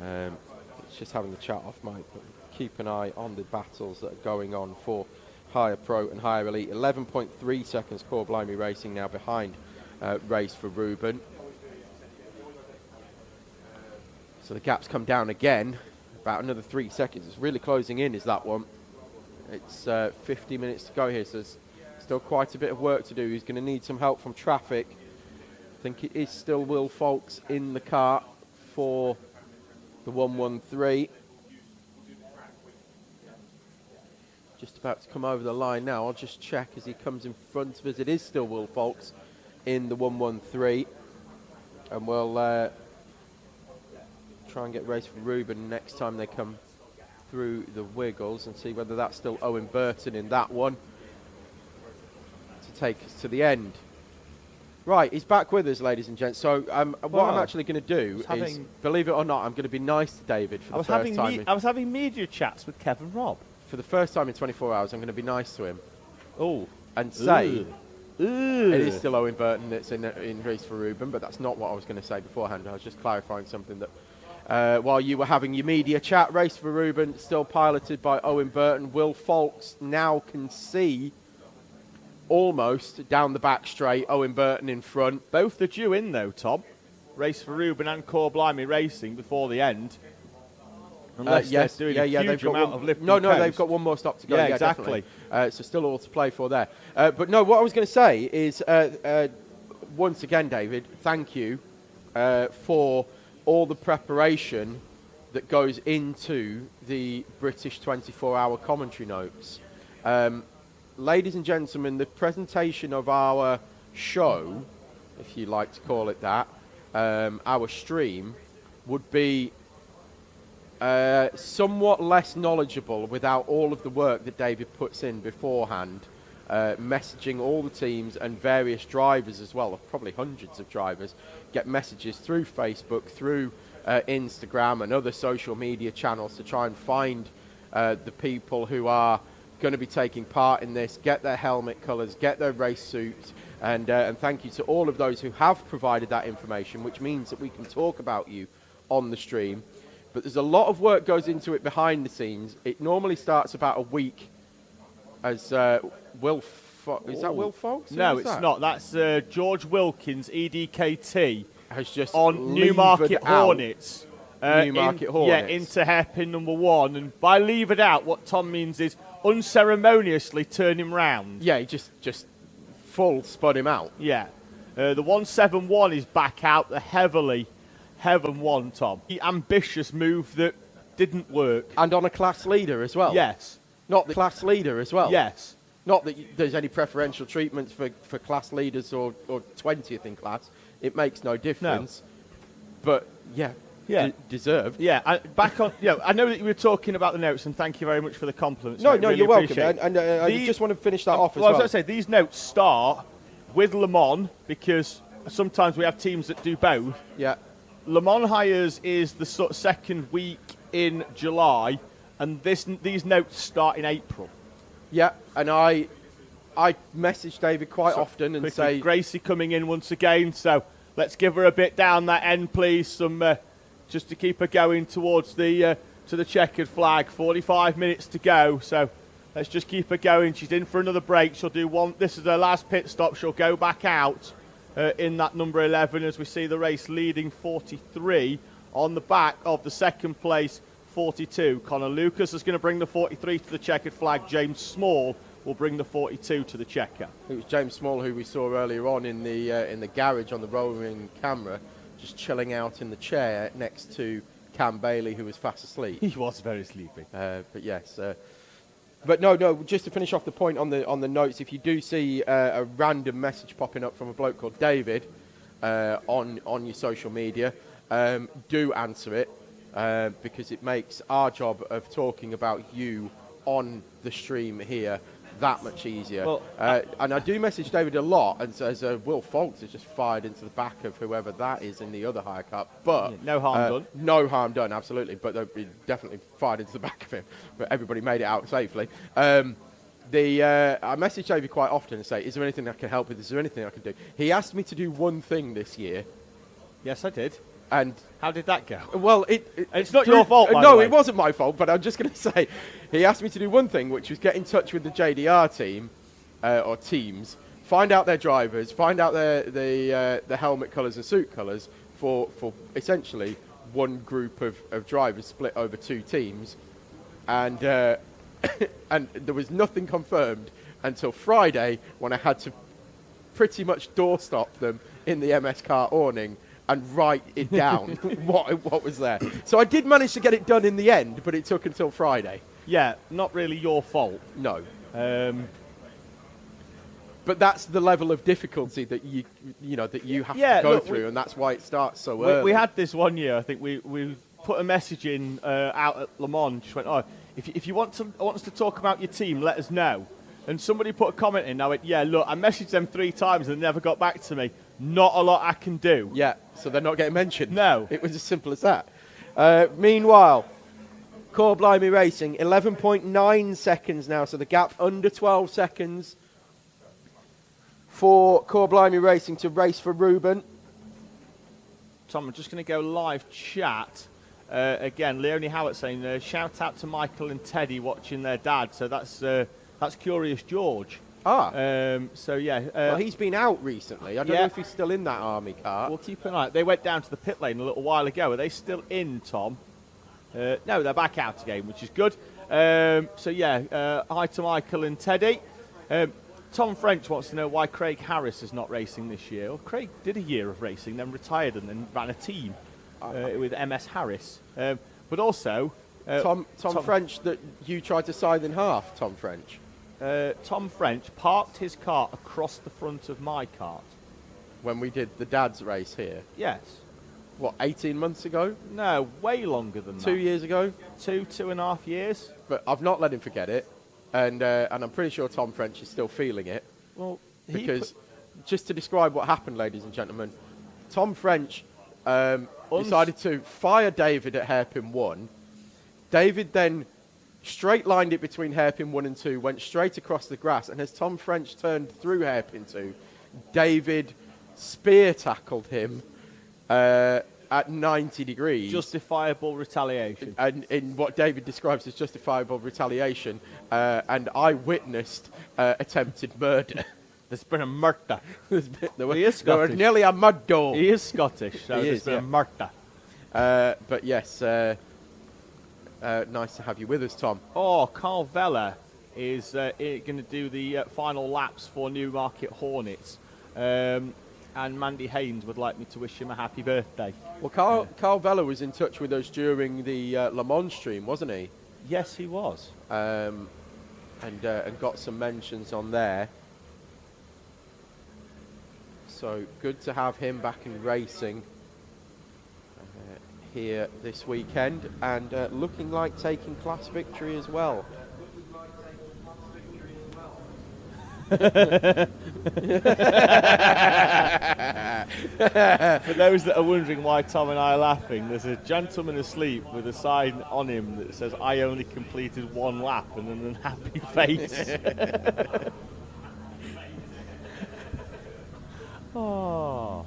It's just having the chat off mic, but keep an eye on the battles that are going on for higher pro and higher elite. 11.3 seconds Core Blimey Racing now behind Race for Ruben. So the gap's come down again, about another 3 seconds. It's really closing in, is that one. It's 50 minutes to go here, so there's still quite a bit of work to do. He's going to need some help from traffic. I think it is still Will Folks in the car for the 113. Just about to come over the line now. I'll just check as he comes in front of us. It is still Will Folks in the 113. And we'll try and get Race for Ruben next time they come through the wiggles and see whether that's still Owen Burton in that one to take us to the end. Right, he's back with us, ladies and gents. So what I'm actually going to do is, believe it or not, I'm going to be nice to David for the first time. I was having media chats with Kevin Robb. For the first time in 24 hours, I'm going to be nice to him. Oh. And say, it is still Owen Burton that's in Race for Ruben, but that's not what I was going to say beforehand. I was just clarifying something that while you were having your media chat, Race for Ruben still piloted by Owen Burton. Will Folks now can see almost down the back straight, Owen Burton in front. Both are due in though, Tom. Race for Ruben and Core Blimey Racing before the end. Unless they're doing a huge amount of lifting. No, they've got one more stop to go. Yeah, exactly. So still all to play for there. But no, what I was going to say is, once again, David, thank you for all the preparation that goes into the British 24-hour commentary notes. Ladies and gentlemen, the presentation of our show, if you like to call it that, our stream, would be somewhat less knowledgeable without all of the work that David puts in beforehand, messaging all the teams and various drivers as well, probably hundreds of drivers, get messages through Facebook, through Instagram and other social media channels to try and find the people who are going to be taking part in this, get their helmet colours, get their race suits, and thank you to all of those who have provided that information, which means that we can talk about you on the stream. But there's a lot of work goes into it behind the scenes. It normally starts about a week, as is that Will Folks? No, it's not. That's George Wilkins, EDKT, has just on Newmarket Hornets. Newmarket Hornets. Yeah, into hairpin number 1. And by leave it out, what Tom means is unceremoniously turn him round. Yeah, he just full spun him out. Yeah. The 171 is back out, the Heaven 1, Tom. The ambitious move that didn't work. And on a class leader as well. Yes. Not the class leader as well. Yes. Not that there's any preferential treatment for class leaders or 20th in class. It makes no difference. No. But, yeah. Deserved. Yeah, back on. I know that you were talking about the notes, and thank you very much for the compliments. No, mate. Really you're welcome. And I just want to finish that off as well. I was going to say, these notes start with Le Mans, because sometimes we have teams that do both. Yeah. Le Mans hires is the sort of second week in July, and these notes start in April. Yeah, and I message David quite often and say... Gracie coming in once again, so let's give her a bit down that end, please. Some... just to keep her going towards the to the checkered flag. 45 minutes to go, so let's just keep her going. She's in for another break. She'll do one. This is her last pit stop. She'll go back out in that number 11 as we see the race leading 43 on the back of the second place 42. Connor Lucas is going to bring the 43 to the checkered flag. James Small will bring the 42 to the checker. It was James Small who we saw earlier on in the garage on the rolling camera, just chilling out in the chair next to Cam Bailey, who was fast asleep. He was very sleepy. But yes, but no. Just to finish off the point on the notes, if you do see a random message popping up from a bloke called David on your social media, do answer it because it makes our job of talking about you on the stream here that much easier. Well, and I do message David a lot and says Will Folks has just fired into the back of whoever that is in the other higher cup. But no harm done. No harm done, absolutely. But they definitely fired into the back of him. But everybody made it out safely. I message David quite often and say, is there anything I can help with? Is there anything I can do? He asked me to do one thing this year. Yes, I did. And How did that go? well, It's not your fault, by the No, way. it wasn't my fault. But I'm just going to say, he asked me to do one thing, which was get in touch with the JDR team or teams, find out their drivers, find out the helmet colours and suit colours for essentially one group of drivers split over 2 teams, and and there was nothing confirmed until Friday when I had to pretty much doorstop them in the MS car awning and write it down what was there. So I did manage to get it done in the end, but it took until Friday. Yeah, not really your fault. No. But that's the level of difficulty that you have to go through, and that's why it starts so early. We had this one year. I think we put a message in out at Le Mans. Just went, if you want us to talk about your team, let us know. And somebody put a comment in. I went, yeah, look, I messaged them 3 times and they never got back to me. Not a lot I can do. Yeah, so they're not getting mentioned. No. It was as simple as that. Meanwhile, Core Blimey Racing, 11.9 seconds now, so the gap under 12 seconds for Core Blimey Racing to race for Ruben. Tom, I'm just going to go live chat. Again, Leonie Howard saying, shout out to Michael and Teddy watching their dad. So that's Curious George. So yeah. Well, he's been out recently. I don't know if he's still in that army car. We'll keep an eye. They went down to the pit lane a little while ago. Are they still in, Tom? No, they're back out again, which is good. So yeah, hi to Michael and Teddy. Tom French wants to know why Craig Harris is not racing this year. Well, Craig did a year of racing, then retired and then ran a team with MS Harris. But also... Tom French that you tried to side in half, Tom French. Tom French parked his car across the front of my cart. When we did the dad's race here? Yes. What, 18 months ago? No, way longer than that. 2 years ago? 2.5 years. But I've not let him forget it. And I'm pretty sure Tom French is still feeling it. Well, because just to describe what happened, ladies and gentlemen, Tom French decided to fire David at hairpin 1. David then straight-lined it between hairpin 1 and 2, went straight across the grass, and as Tom French turned through hairpin 2, David spear-tackled him at 90 degrees. Justifiable retaliation. And in what David describes as justifiable retaliation, and I witnessed attempted murder. There's been a murder. He is Scottish. There was nearly a murder. He is Scottish, so He there's is, been a murder. But yes... nice to have you with us, Tom. Oh, Carl Vella is going to do the final laps for Newmarket Hornets. And Mandy Haynes would like me to wish him a happy birthday. Well, Carl Vella was in touch with us during the Le Mans stream, wasn't he? Yes, he was. And got some mentions on there. So good to have him back in racing here this weekend, and looking like taking class victory as well. For those that are wondering why Tom and I are laughing, there's a gentleman asleep with a sign on him that says, I only completed 1 lap, and an unhappy face. Oh.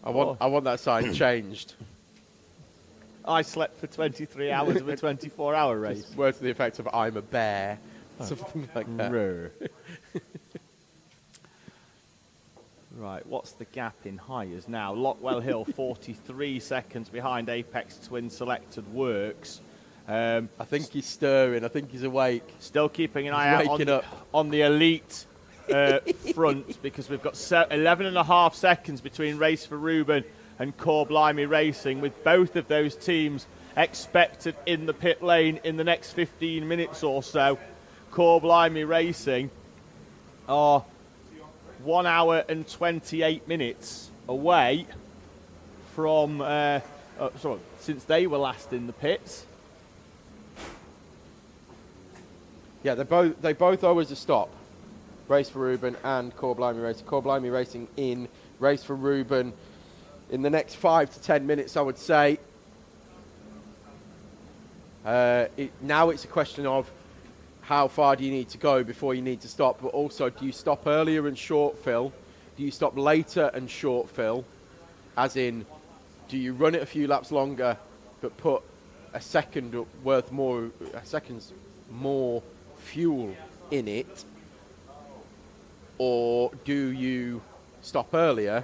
I want that sign changed. I slept for 23 hours of a 24-hour race. Words to the effect of I'm a bear. Something like that. Right, what's the gap in hires now? Lockwell Hill, 43 seconds behind Apex Twin Selected Works. I think he's stirring. I think he's awake. Still keeping an eye out on the elite front, because we've got 11.5 seconds between Race for Ruben and Core Blimey Racing, with both of those teams expected in the pit lane in the next 15 minutes or so. Core Blimey Racing are 1 hour and 28 minutes away from since they were last in the pits. Yeah, they both owe us a stop. Race for Ruben and Core Blimey Racing. Core Blimey Racing in Race for Ruben in the next 5 to 10 minutes, I would say. Now it's a question of how far do you need to go before you need to stop, but also do you stop earlier and short fill? Do you stop later and short fill? As in, Do you run it a few laps longer, but put a second's more fuel in it, or do you stop earlier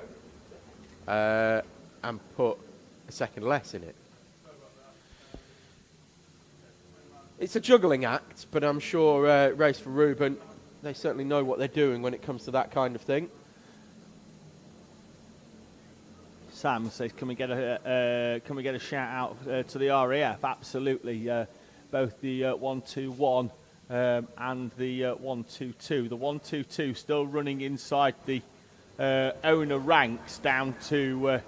and put a second less in it? It's a juggling act, but I'm sure Race for Reuben, they certainly know what they're doing when it comes to that kind of thing. Sam says, "Can we get a shout out to the RAF?" Absolutely. Both the 121 and the 122. The 122 still running inside the owner ranks down to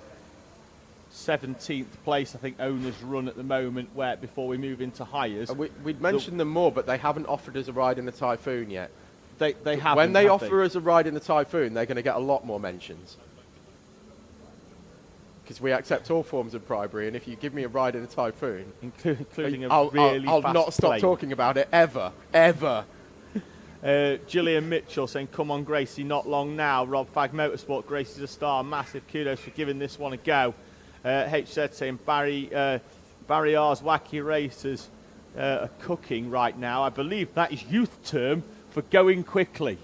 17th place. I think owners run at the moment. Where before we move into hires, we'd mentioned them more, but they haven't offered us a ride in the Typhoon yet. They haven't. When they offer us a ride in the Typhoon, they're going to get a lot more mentions. Because we accept all forms of bribery, and if you give me a ride in a Typhoon, including a I'll fast not stop plane. talking about it ever. Gillian Mitchell saying, "Come on, Gracie, not long now." Rob Fag Motorsport, Gracie's a star. Massive kudos for giving this one a go. HZ saying, Barry R's Wacky Racers are cooking right now. I believe that is youth term for going quickly.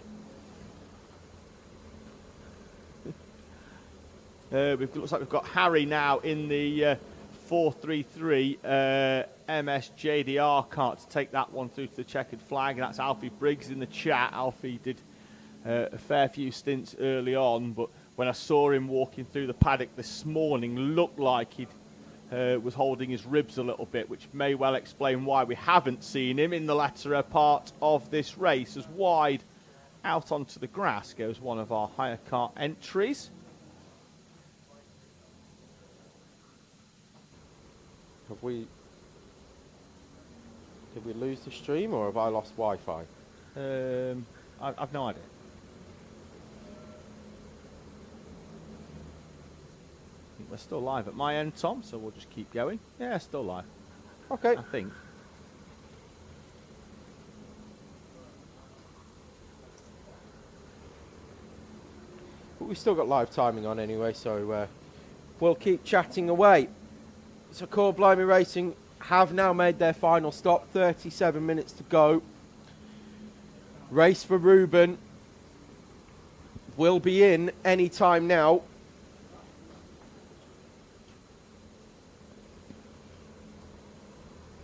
Looks like we've got Harry now in the 433 MS JDR cart to take that one through to the checkered flag. And that's Alfie Briggs in the chat. Alfie did a fair few stints early on, but when I saw him walking through the paddock this morning, looked like he was holding his ribs a little bit, which may well explain why we haven't seen him in the latter part of this race. As wide out onto the grass goes one of our hire car entries. Did we lose the stream, or have I lost Wi-Fi? I've no idea. I think we're still live at my end, Tom, so we'll just keep going. Yeah, still live. Okay. I think. But we've still got live timing on anyway, so we'll keep chatting away. So Core Blimey Racing have now made their final stop. 37 minutes to go. Race for Reuben will be in any time now.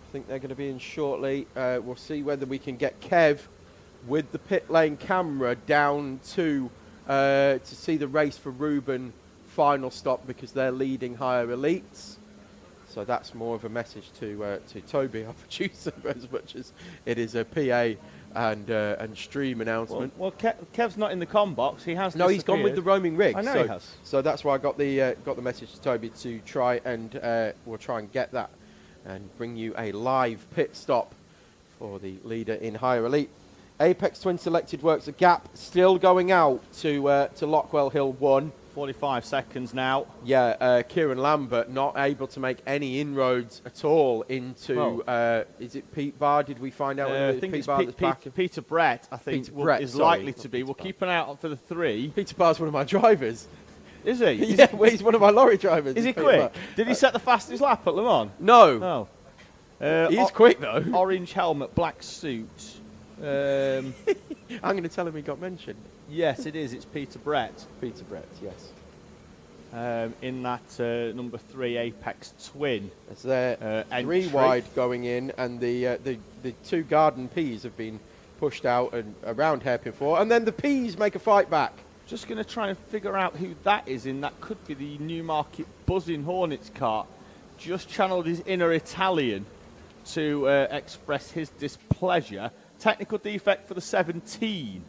I think they're going to be in shortly. We'll see whether we can get Kev with the pit lane camera down to see the Race for Reuben final stop, because they're leading higher elites. So that's more of a message to Toby, our producer, as much as it is a PA and stream announcement. Well, Kev's not in the comm box. He has. No, he's gone with the roaming rig. I know he has. So that's why I got the message to Toby to try and we'll try and get that and bring you a live pit stop for the leader in higher elite. Apex Twin Selected Works, a gap still going out to Lockwell Hill 1. 45 seconds now. Yeah, Kieran Lambert not able to make any inroads at all into, is it Pete Barr? Did we find out whether I think Pete it's Barr that's back? Peter Brett, I think, is likely to be. We'll keep an eye out for the 3. Peter Barr's one of my drivers. Is he? Yeah, he's one of my lorry drivers. Is he Peter quick? Barr. Did he set the fastest lap at Le Mans? No. No. He's quick, though. Orange helmet, black suit. I'm going to tell him he got mentioned. Yes, it is. It's Peter Brett. Peter Brett, yes. In that number 3 Apex Twin. It's there, 3 wide going in, and the 2 Garden P's have been pushed out and around hairpin 4, and then the P's make a fight back. Just going to try and figure out who that is in. That could be the Newmarket Buzzing Hornets car. Just channeled his inner Italian to express his displeasure. Technical defect for the 17.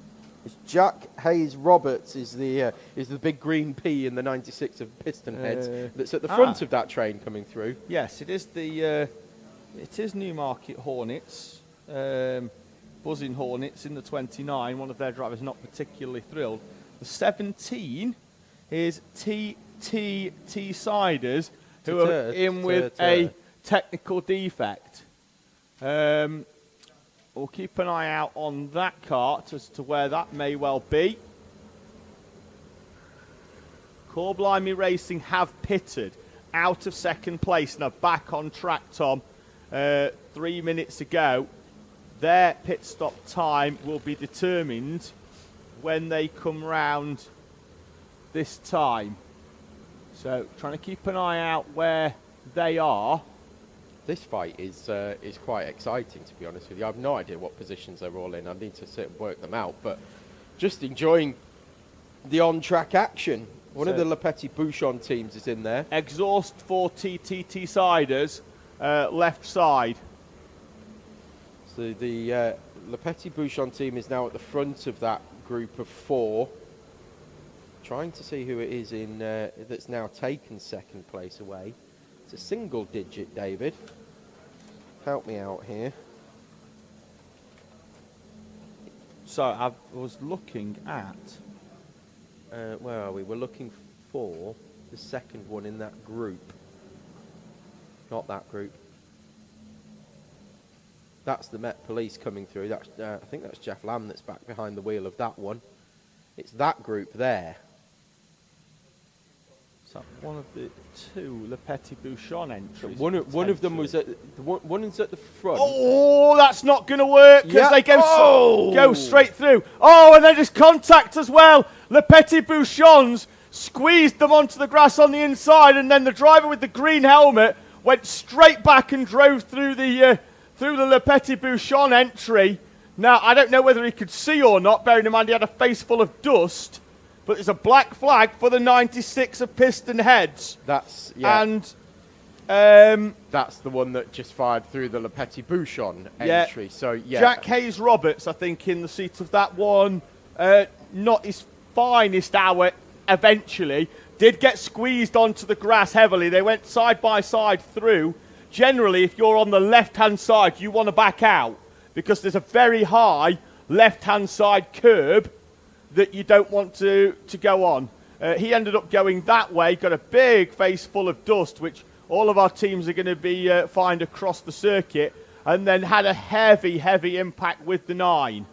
It's Jack Hayes Roberts is the big green P in the 96 of Piston Heads that's at the front of that train coming through. Yes, it is Newmarket Hornets, Buzzing Hornets in the 29. One of their drivers not particularly thrilled. The 17 is TT Siders, who are in with a technical defect. We'll keep an eye out on that kart as to where that may well be. Core Blimey Racing have pitted. out of second place. Now back on track, Tom. 3 minutes ago. Their pit stop time will be determined when they come round this time. So trying to keep an eye out where they are. This fight is quite exciting, to be honest with you. I have no idea what positions they're all in. I need to sit and work them out, but just enjoying the on-track action. One of the Le Petit-Bouchon teams is in there. Exhaust for TTT siders, left side. So the Le Petit-Bouchon team is now at the front of that group of 4. Trying to see who it is in that's now taken second place away. It's a single digit, David. Help me out here. So I was looking at... where are we? We're looking for the second one in that group. Not that group. That's the Met Police coming through. That's I think that's Jeff Lamb that's back behind the wheel of that one. It's that group there. So one of the 2 Le Petit-Bouchon entries. One of them was at one's at the front. Oh, that's not going to work because they go go straight through. Oh, and then just contact as well. Le Petit-Bouchons squeezed them onto the grass on the inside, and then the driver with the green helmet went straight back and drove through the Le Petit-Bouchon entry. Now, I don't know whether he could see or not, bearing in mind he had a face full of dust. But there's a black flag for the 96 of piston heads. That's and that's the one that just fired through the Le Petit-Bouchon entry. So Jack Hayes Roberts, I think, in the seat of that one. Not his finest hour. Eventually, did get squeezed onto the grass heavily. They went side by side through. Generally, if you're on the left-hand side, you want to back out because there's a very high left-hand side curb that you don't want to go on. He ended up going that way, got a big face full of dust, which all of our teams are going to be fined across the circuit, and then had a heavy, heavy impact with the 9.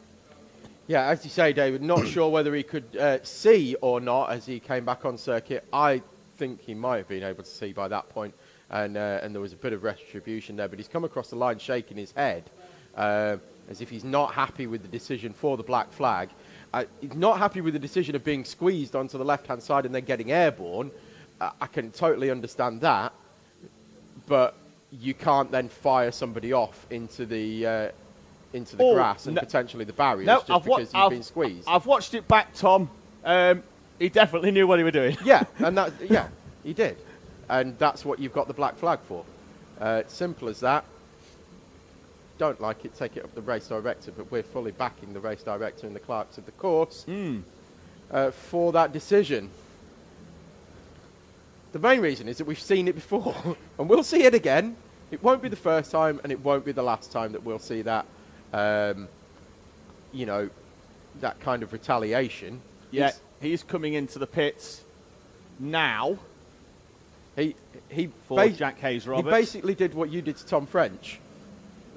Yeah, as you say, David, not sure whether he could see or not as he came back on circuit. I think he might have been able to see by that point, and there was a bit of retribution there, but he's come across the line shaking his head as if he's not happy with the decision for the black flag. He's not happy with the decision of being squeezed onto the left-hand side and then getting airborne. I can totally understand that, but you can't then fire somebody off into the grass and potentially the barriers just because you've been squeezed. I've watched it back, Tom. He definitely knew what he was doing. Yeah, and he did, and that's what you've got the black flag for. Simple as that. Don't like it, take it up the race director, but we're fully backing the race director and the clerks of the course for that decision. The main reason is that we've seen it before, and we'll see it again. It won't be the first time, and it won't be the last time that we'll see that, that kind of retaliation. Yeah, he's coming into the pits now. Jack Hayes Roberts. He basically did what you did to Tom French.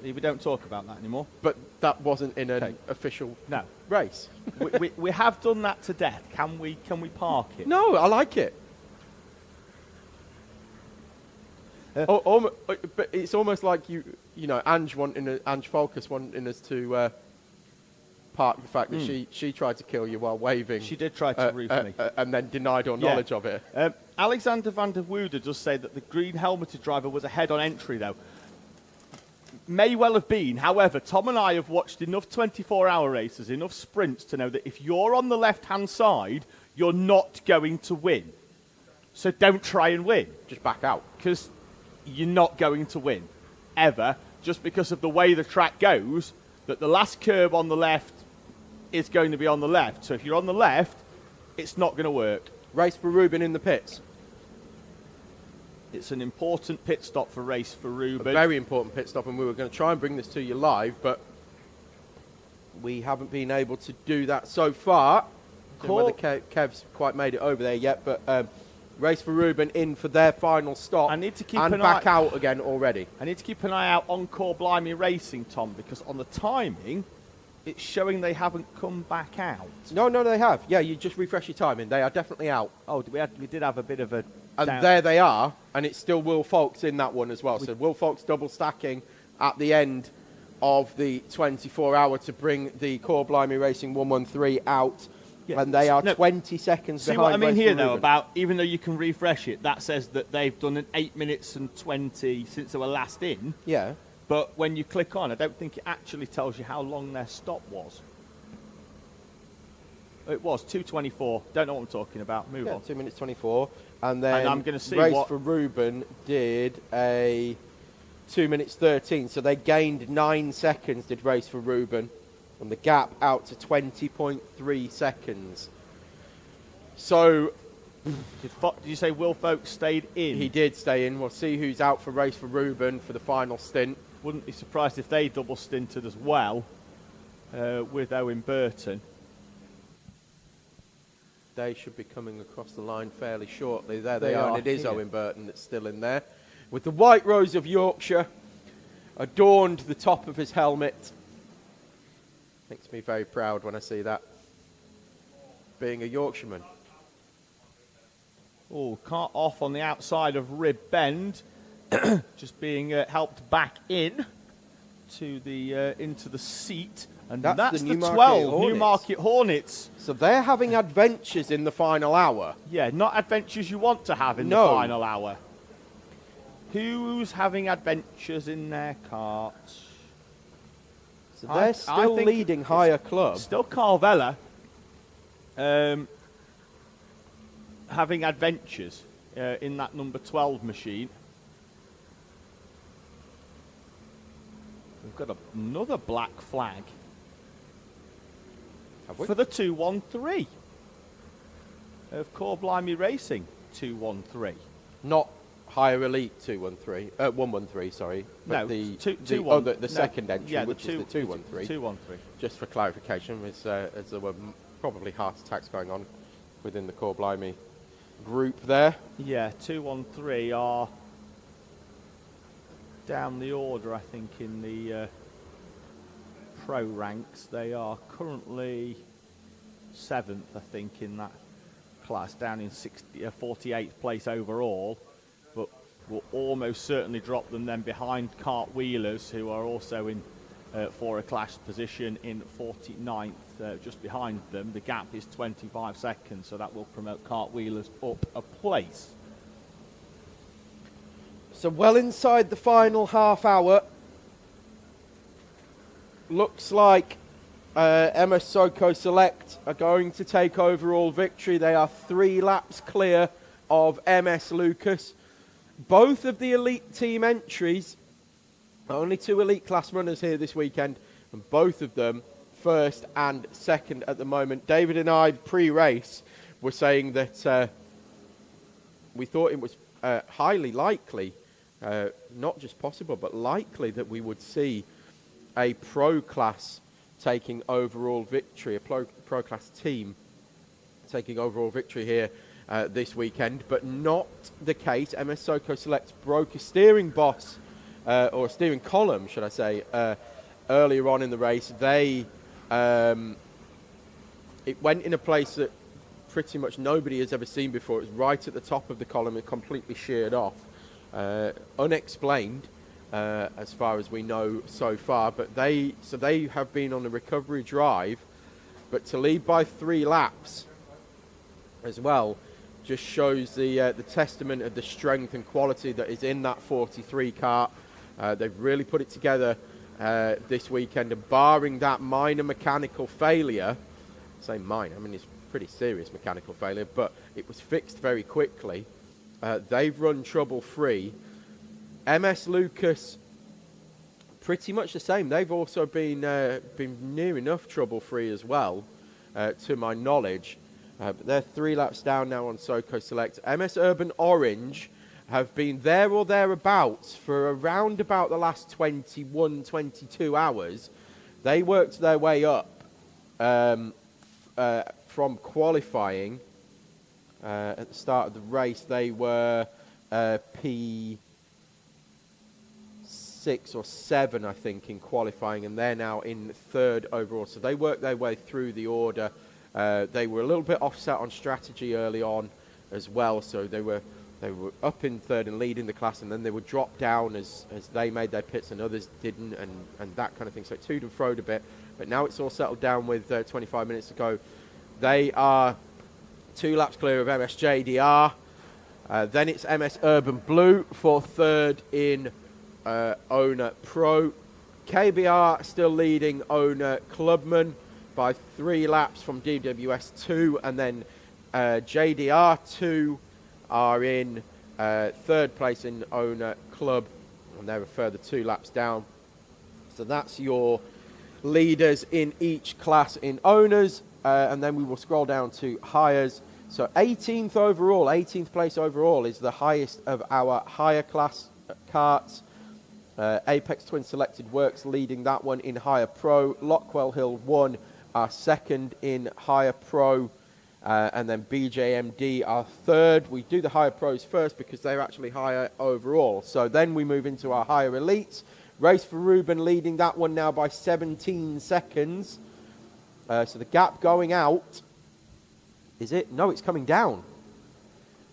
We don't talk about that anymore. But that wasn't in an official race. we have done that to death. Can we park it? No, I like it. But it's almost like Ange Falkus wanting us to park the fact that she tried to kill you while waving. She did try to roof me. And then denied all knowledge of it. Alexander van der Woede does say that the green helmeted driver was ahead on entry, though. May well have been. However, Tom and I have watched enough 24-hour races, enough sprints to know that if you're on the left-hand side, you're not going to win. So don't try and win. Just back out. Because you're not going to win, ever, just because of the way the track goes, that the last curb on the left is going to be on the left. So if you're on the left, it's not going to work. Race for Ruben in the pits. It's an important pit stop for Race for Ruben. A very important pit stop, and we were going to try and bring this to you live, but we haven't been able to do that so far. I don't know whether Kev's quite made it over there yet, but Race for Ruben in for their final stop. I need to keep and an back eye out again already. I need to keep an eye out on Core Blimey Racing, Tom, because on the timing, it's showing they haven't come back out. No, they have. Yeah, you just refresh your timing. They are definitely out. Oh, we did have a bit of a And down. there they are, and it's still Will Foulkes in that one as well. So Will Foulkes double stacking at the end of the 24-hour to bring the Core Blimey Racing 113 out. Yeah. And they are No, 20 seconds See behind. what I mean Race here, for though, Ruben. about even though you can refresh it, that says that they've done an 8 minutes and 20 since they were last in. Yeah. But when you click on, I don't think it actually tells you how long their stop was. It was 2:24. Don't know what I'm talking about. Move Yeah, on. 2 minutes 24. And then I'm gonna see Race what- for Ruben did a 2 minutes 13. So they gained 9 seconds, did Race for Ruben. And the gap out to 20.3 seconds. So Did you say Will Foulkes stayed in? he did stay in. We'll see who's out for Race for Ruben for the final stint. Wouldn't be surprised if they double stinted as well with Owen Burton. They should be coming across the line fairly shortly. There they They are, are and it is here. Owen Burton that's still in there. With the white rose of Yorkshire adorned the top of his helmet. Makes me very proud when I see that. Being a Yorkshireman. Oh, cart off on the outside of Rib Bend, just being helped back in to the into the seat, and That's that's the the Newmarket 12 Hornets. Newmarket Hornets. So they're having adventures in the final hour. Yeah, not adventures you want to have in No. the final hour. Who's having adventures in their carts? So I they're still think leading higher club. Still Carvella having adventures in that number 12 machine. We've got another black flag Have we? for the 213 of Core Blimey Racing 213. Not higher elite 113, sorry. But No, the, two- the, two oh, one- the no, second entry, yeah, which is the 213. 213. Just for clarification, as there were probably heart attacks going on within the Core Blimey group there. Yeah, 213 are down the order, I think, in the pro ranks. They are currently 7th, I think, in that class, down in 48th place overall, but will almost certainly drop them then behind Cartwheelers, who are also in for a class position in 49th, just behind them. The gap is 25 seconds, so that will promote Cartwheelers up a place. So well inside the final half hour. Looks like MS Soko Select are going to take overall victory. They are 3 laps clear of MS Lucas. Both of the elite team entries, only 2 elite class runners here this weekend, and both of them first and second at the moment. David and I, pre-race, were saying that we thought it was highly likely, not just possible, but likely that we would see a pro class taking overall victory, a pro class team taking overall victory here this weekend, but not the case. MS Soko Select broke a steering boss, or a steering column, should I say, earlier on in the race. They, it went in a place that pretty much nobody has ever seen before. It was right at the top of the column. It completely sheared off. Unexplained, as far as we know so far, but they have been on a recovery drive, but to lead by 3 laps as well just shows the testament of the strength and quality that is in that 43 car. They've really put it together this weekend, and barring that minor mechanical failure, I say minor, I mean it's pretty serious mechanical failure, but it was fixed very quickly. They've run trouble-free. MS Lucas, pretty much the same. They've also been near enough trouble-free as well, to my knowledge. But they're 3 laps down now on Soko Select. MS Urban Orange have been there or thereabouts for around about the last 21, 22 hours. They worked their way up from qualifying at the start of the race. They were P6 or 7, I think, in qualifying, and they're now in 3rd overall. So they worked their way through the order. They were a little bit offset on strategy early on as well, so they were they were up in third and leading the class, and then they would drop down as they made their pits and others didn't, and that kind of thing. So it toed and froed a bit, but now it's all settled down with 25 minutes to go. They are 2 laps clear of MSJDR. Then it's MS Urban Blue for third in Owner Pro. KBR still leading Owner Clubman by 3 laps from DWS2, and then JDR2 are in third place in Owner Club, and they're a further 2 laps down. So that's your leaders in each class in Owners, and then we will scroll down to hires. So 18th overall, 18th place overall is the highest of our higher class karts. Apex Twin Selected Works leading that one in Higher Pro. Lockwell Hill 1 are second in Higher Pro. And then BJMD are third. We do the Higher Pros first because they're actually higher overall. So then we move into our Higher Elites. Race for Ruben leading that one now by 17 seconds. So the gap going out, is it? No, it's coming down.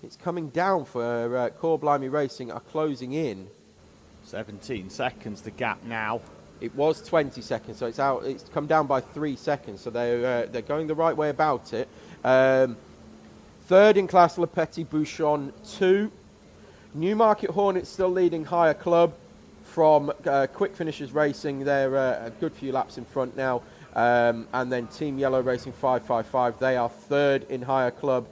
It's coming down for Core Blimey Racing are closing in. 17 seconds, the gap now. It was 20 seconds, so it's out. It's come down by 3 seconds, so they're going the right way about it. Third in class, Le Petit Bouchon 2. Newmarket Hornets still leading Higher Club from Quick Finishers Racing. They're a good few laps in front now. And then Team Yellow Racing 555. They are third in Higher Club.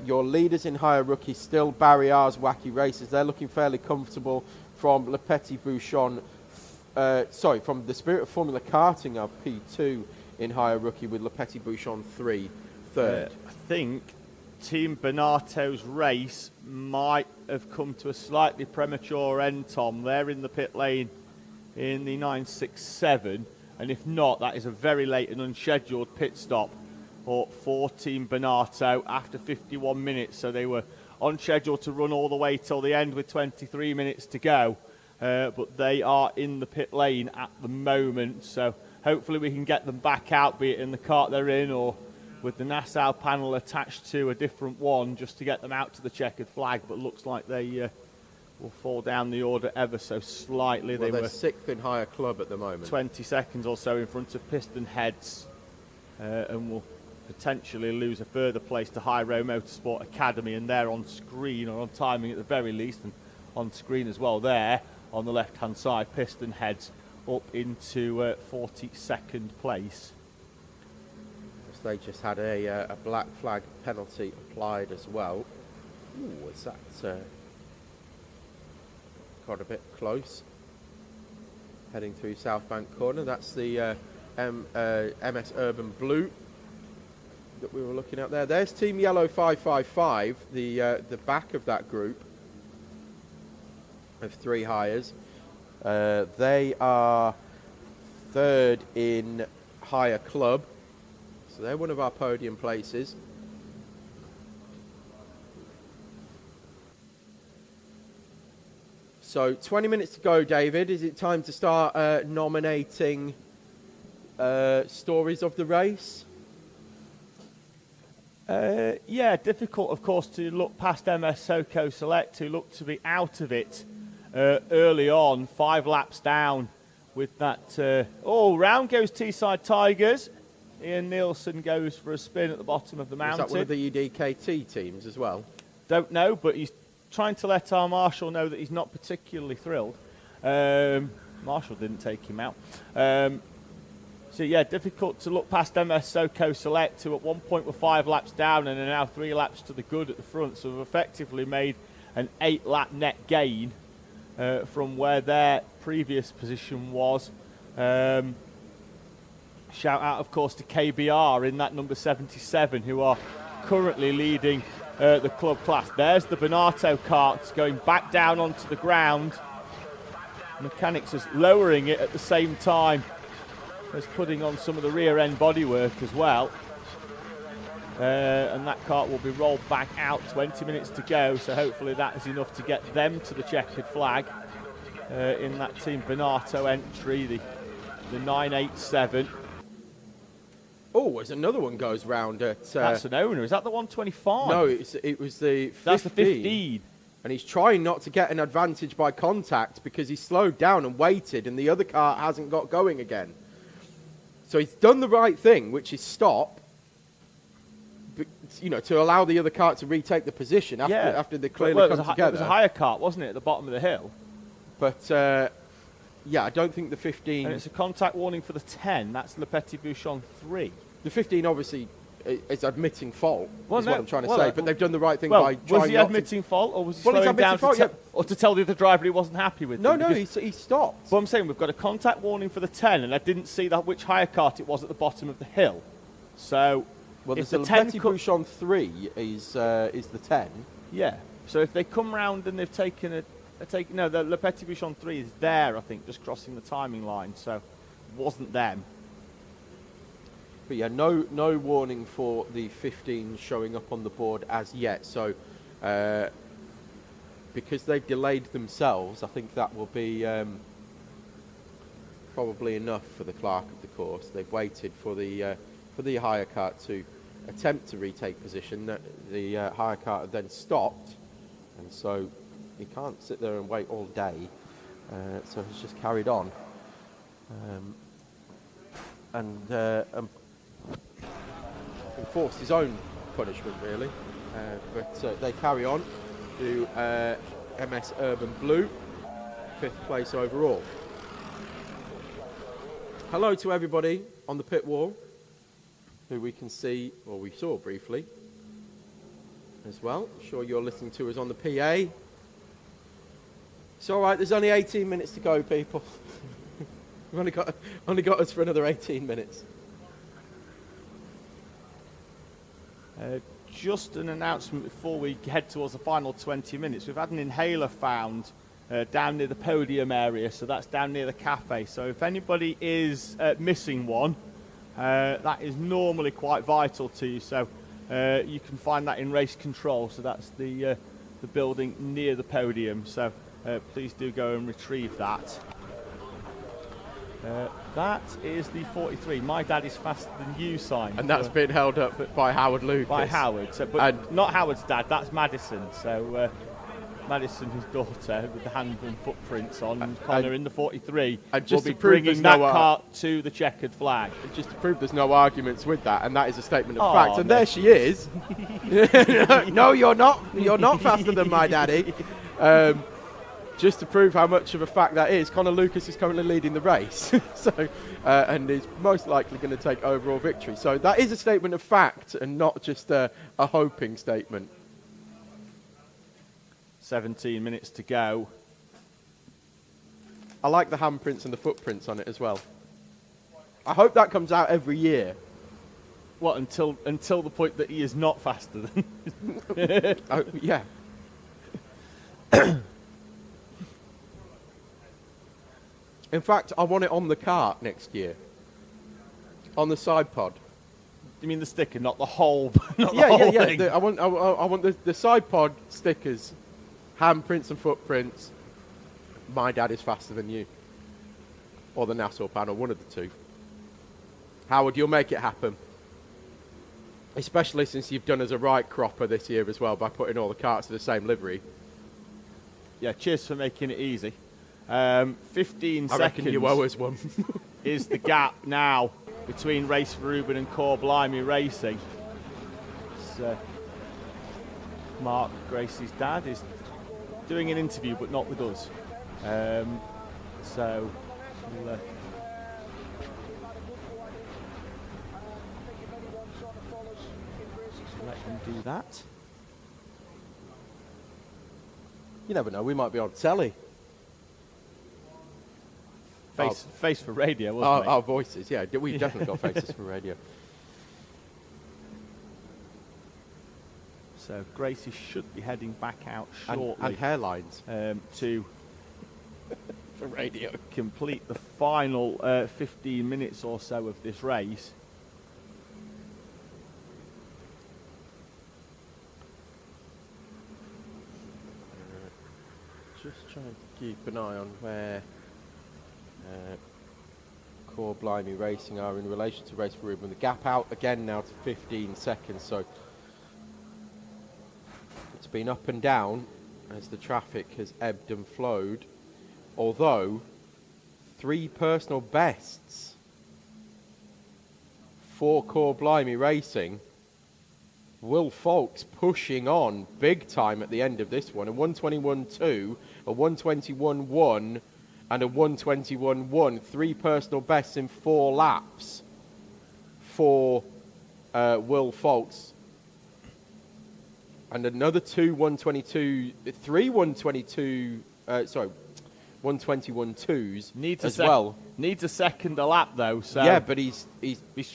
Your leaders in Higher Rookie still Barry R's Wacky Races. They're looking fairly comfortable from Le Petit Bouchon. From the Spirit of Formula Karting of P2 in Higher Rookie with Le Petit Bouchon 3, third. I think Team Bonato's race might have come to a slightly premature end, Tom. They're in the pit lane in the 967, and if not, that is a very late and unscheduled pit stop for Team Bonato after 51 minutes. So they were on schedule to run all the way till the end with 23 minutes to go. But they are in the pit lane at the moment, so hopefully we can get them back out, be it in the cart they're in or with the Nassau panel attached to a different one, just to get them out to the checkered flag. But looks like they will fall down the order ever so slightly. Well, they they're were 6th in Higher Club at the moment. 20 seconds or so in front of Piston Heads, and will potentially lose a further place to High Road Motorsport Academy, and they're on screen, or on timing at the very least, and on screen as well there. On the left-hand side, Piston Heads up into 42nd place. They just had a black flag penalty applied as well. Ooh, is that got a bit close? Heading through South Bank Corner. That's the MS Urban Blue that we were looking at there. There's Team Yellow 555, the back of that group of 3 hires. They are third in Higher Club, so they're one of our podium places. So 20 minutes to go, David. Is it time to start nominating stories of the race? Yeah, difficult, of course, to look past MS Soco Select, who looked to be out of it early on, 5 laps down with that. Round goes Teesside Tigers. Ian Nielsen goes for a spin at the bottom of the mountain. Is that one of the UDKT teams as well? Don't know, but he's trying to let our Marshall know that he's not particularly thrilled. Marshall didn't take him out. So, yeah, difficult to look past MS Soco Select, who at one point were 5 laps down and are now 3 laps to the good at the front. So, have effectively made an 8-lap net gain from where their previous position was. Shout out, of course, to KBR in that number 77, who are currently leading the club class. There's the Bonato karts going back down onto the ground. Mechanics is lowering it at the same time as putting on some of the rear end bodywork as well. And that kart will be rolled back out, 20 minutes to go, so hopefully that is enough to get them to the checkered flag in that Team Bonato entry, the 987. Oh, there's another one goes round at... That's an owner. Is that the 125? No, it was the 15. That's the 15. And he's trying not to get an advantage by contact because he slowed down and waited and the other car hasn't got going again. So he's done the right thing, which is stop, but, to allow the other car to retake the position after they clearly come together. It was a higher cart, wasn't it, at the bottom of the hill? But, I don't think the 15... And it's a contact warning for the 10. That's Le Petit Bouchon 3. The 15 obviously is admitting fault, what I'm trying to say. But they've done the right thing by trying was he admitting fault, or was he slowing down or to tell the other driver he wasn't happy with No, them? he stopped. Well, I'm saying we've got a contact warning for the 10, and I didn't see which higher cart it was at the bottom of the hill. So, if the 10 Bouchon 3 is the 10. Yeah. So if they come round and they've taken the Le Petit Bouchon 3 is there, I think, just crossing the timing line. So, it wasn't them. But yeah, no warning for the 15 showing up on the board as yet. So, because they've delayed themselves, I think that will be probably enough for the clerk of the course. They've waited for the hire cart to attempt to retake position. The hire cart had then stopped, and so he can't sit there and wait all day. So he's just carried on, and enforced his own punishment, really. But they carry on to MS Urban Blue, 5th place overall. Hello to everybody on the pit wall, who we can see, or we saw briefly as well. I'm sure you're listening to us on the PA. It's all right, there's only 18 minutes to go, people. We've only got us for another 18 minutes. Just an announcement before we head towards the final 20 minutes. We've had an inhaler found down near the podium area, so that's down near the cafe. So if anybody is missing one, that is normally quite vital to you. So you can find that in race control. So that's the building near the podium. So please do go and retrieve that. That is the 43. My dad is faster than you sign. And that's been held up by Howard Lucas. By Howard. So, but not Howard's dad, that's Madison. So Madison, his daughter, with the hand and footprints on, and Connor in the 43 will be bringing that cart to the checkered flag. Just to prove there's no arguments with that, and that is a statement of fact. And there she is. No, you're not. You're not faster than my daddy. Just to prove how much of a fact that is, Connor Lucas is currently leading the race, and is most likely going to take overall victory. So that is a statement of fact and not just a hoping statement. 17 minutes to go. I like the handprints and the footprints on it as well. I hope that comes out every year. What, until the point that he is not faster than? Yeah. In fact, I want it on the cart next year. On the side pod. You mean the sticker, not the whole? Not yeah, the whole yeah. thing. I want the side pod stickers, handprints and footprints. My dad is faster than you, or the Nassau panel, one of the two. Howard, you'll make it happen. Especially since you've done us a right cropper this year as well by putting all the carts to the same livery. Yeah, cheers for making it easy. 15 I reckon seconds you owe us one. is the gap now between Race for Ruben and Core Blimey Racing. Mark, Gracie's dad, is doing an interview, but not with us. So we'll let them do that. You never know, we might be on telly. Face for radio, wasn't it? Our voices, yeah. We've definitely got faces for radio. So Gracie should be heading back out shortly. And hairlines. To for radio. Complete the final 15 minutes or so of this race. Just trying to keep an eye on where Core Blimey Racing are in relation to race for Ruben. The gap out again now to 15 seconds, so it's been up and down as the traffic has ebbed and flowed, although 3 personal bests for Core Blimey Racing. Will Folks pushing on big time at the end of this one. A 121.2, a 121.1 and a 121.1. 3 personal bests in 4 laps for Will Folks. And another 2 122, 3 122, 121.2s as well. Needs a second a lap though. So yeah, but he's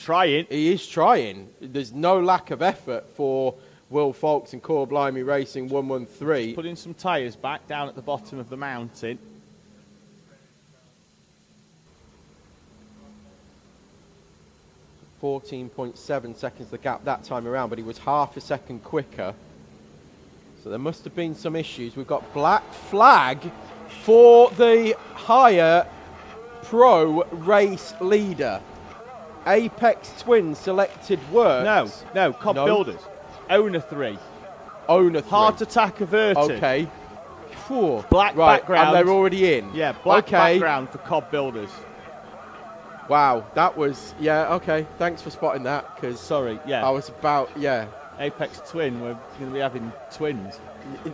trying. He is trying. There's no lack of effort for Will Folks and Core Blimey Racing 113. Putting some tyres back down at the bottom of the mountain. .7 seconds the gap that time around, but he was half a second quicker. So there must have been some issues. We've got black flag for the higher pro race leader. Apex Twin selected works. No, Cobb Builders. Owner 3. Owner 3. Heart attack averted. Okay. Phew. Black right, background. and they're already in. Yeah, black background for Cobb Builders. Wow, that was, yeah, okay. Thanks for spotting that, because sorry, yeah, I was about, yeah. Apex Twin, we're going to be having twins.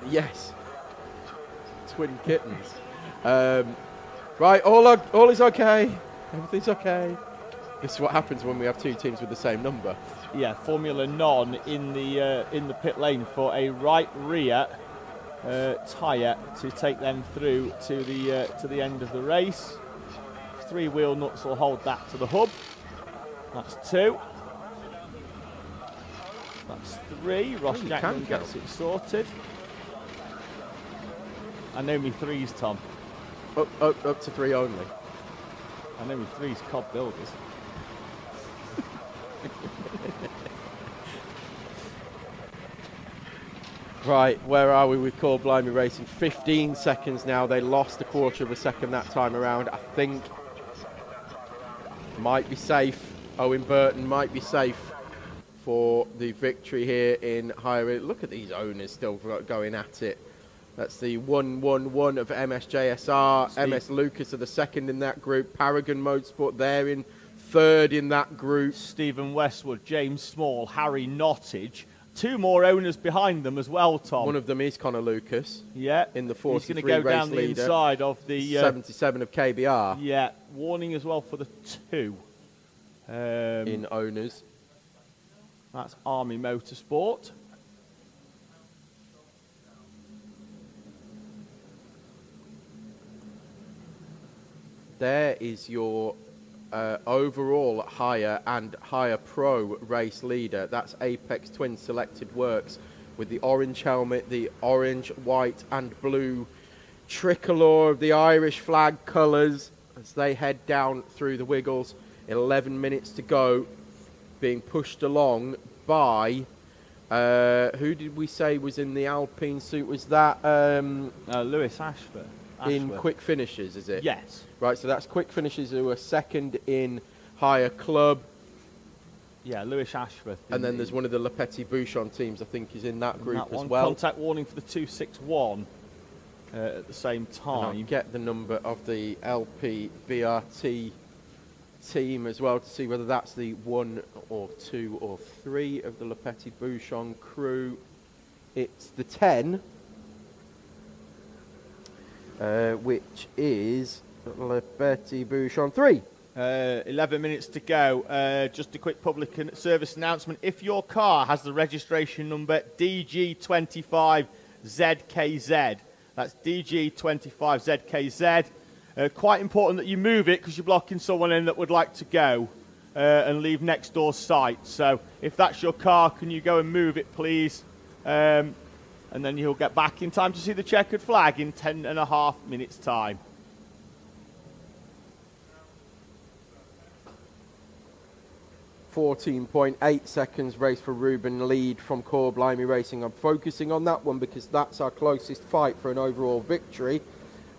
Yes. Twin kittens. Right, all is okay. Everything's okay. This is what happens when we have 2 teams with the same number. Yeah, Formula Non in the pit lane for a right rear tyre to take them through to the end of the race. 3 wheel nuts will hold that to the hub. That's 2. That's 3. Ross Jackman gets it sorted. I know me 3s, Tom. Up to 3 only. I know me 3s, Cobb Builders. Right, where are we with Core Blimey Racing? 15 seconds now. They lost a quarter of a second that time around. I think might be safe. Owen Burton might be safe for the victory here in higher. Look at these owners still going at it. That's the 111 of MSJSR. MS Lucas are the second in that group. Paragon Motorsport, they're in third in that group. Stephen Westwood, James Small, Harry Nottage. 2 more owners behind them as well, Tom. One of them is Connor Lucas. Yeah. In the 43 He's going to go down the leader. inside of the 77 of KBR. Yeah. Warning as well for the 2. In owners. That's Army Motorsport. There is your overall higher and higher pro race leader. That's Apex Twin Selected Works with the orange helmet, the orange, white and blue tricolour of the Irish flag colours as they head down through the Wiggles. 11 minutes to go, being pushed along by who did we say was in the Alpine suit? Was that Lewis Ashford. in Quick Finishes, is it? Yes. Right, so that's Quick Finishes who are second in higher club. Yeah, Lewis Ashford. And then there's one of the Le Petit Bouchon teams, I think, is in that group as one. well. Contact warning for the 261 at the same time. You get the number of the LP BRT team as well to see whether that's the 1 or 2 or 3 of the Le Petit Bouchon crew. It's the 10, which is Le Petit Bouchon 3. 11 minutes to go. Just a quick public service announcement. If your car has the registration number DG25ZKZ, that's DG25ZKZ, quite important that you move it because you're blocking someone in that would like to go and leave next door site. So if that's your car, can you go and move it, please? And then you'll get back in time to see the checkered flag in 10.5 minutes' time. .8 seconds race for Ruben, lead from Core Blimey Racing. I'm focusing on that one because that's our closest fight for an overall victory.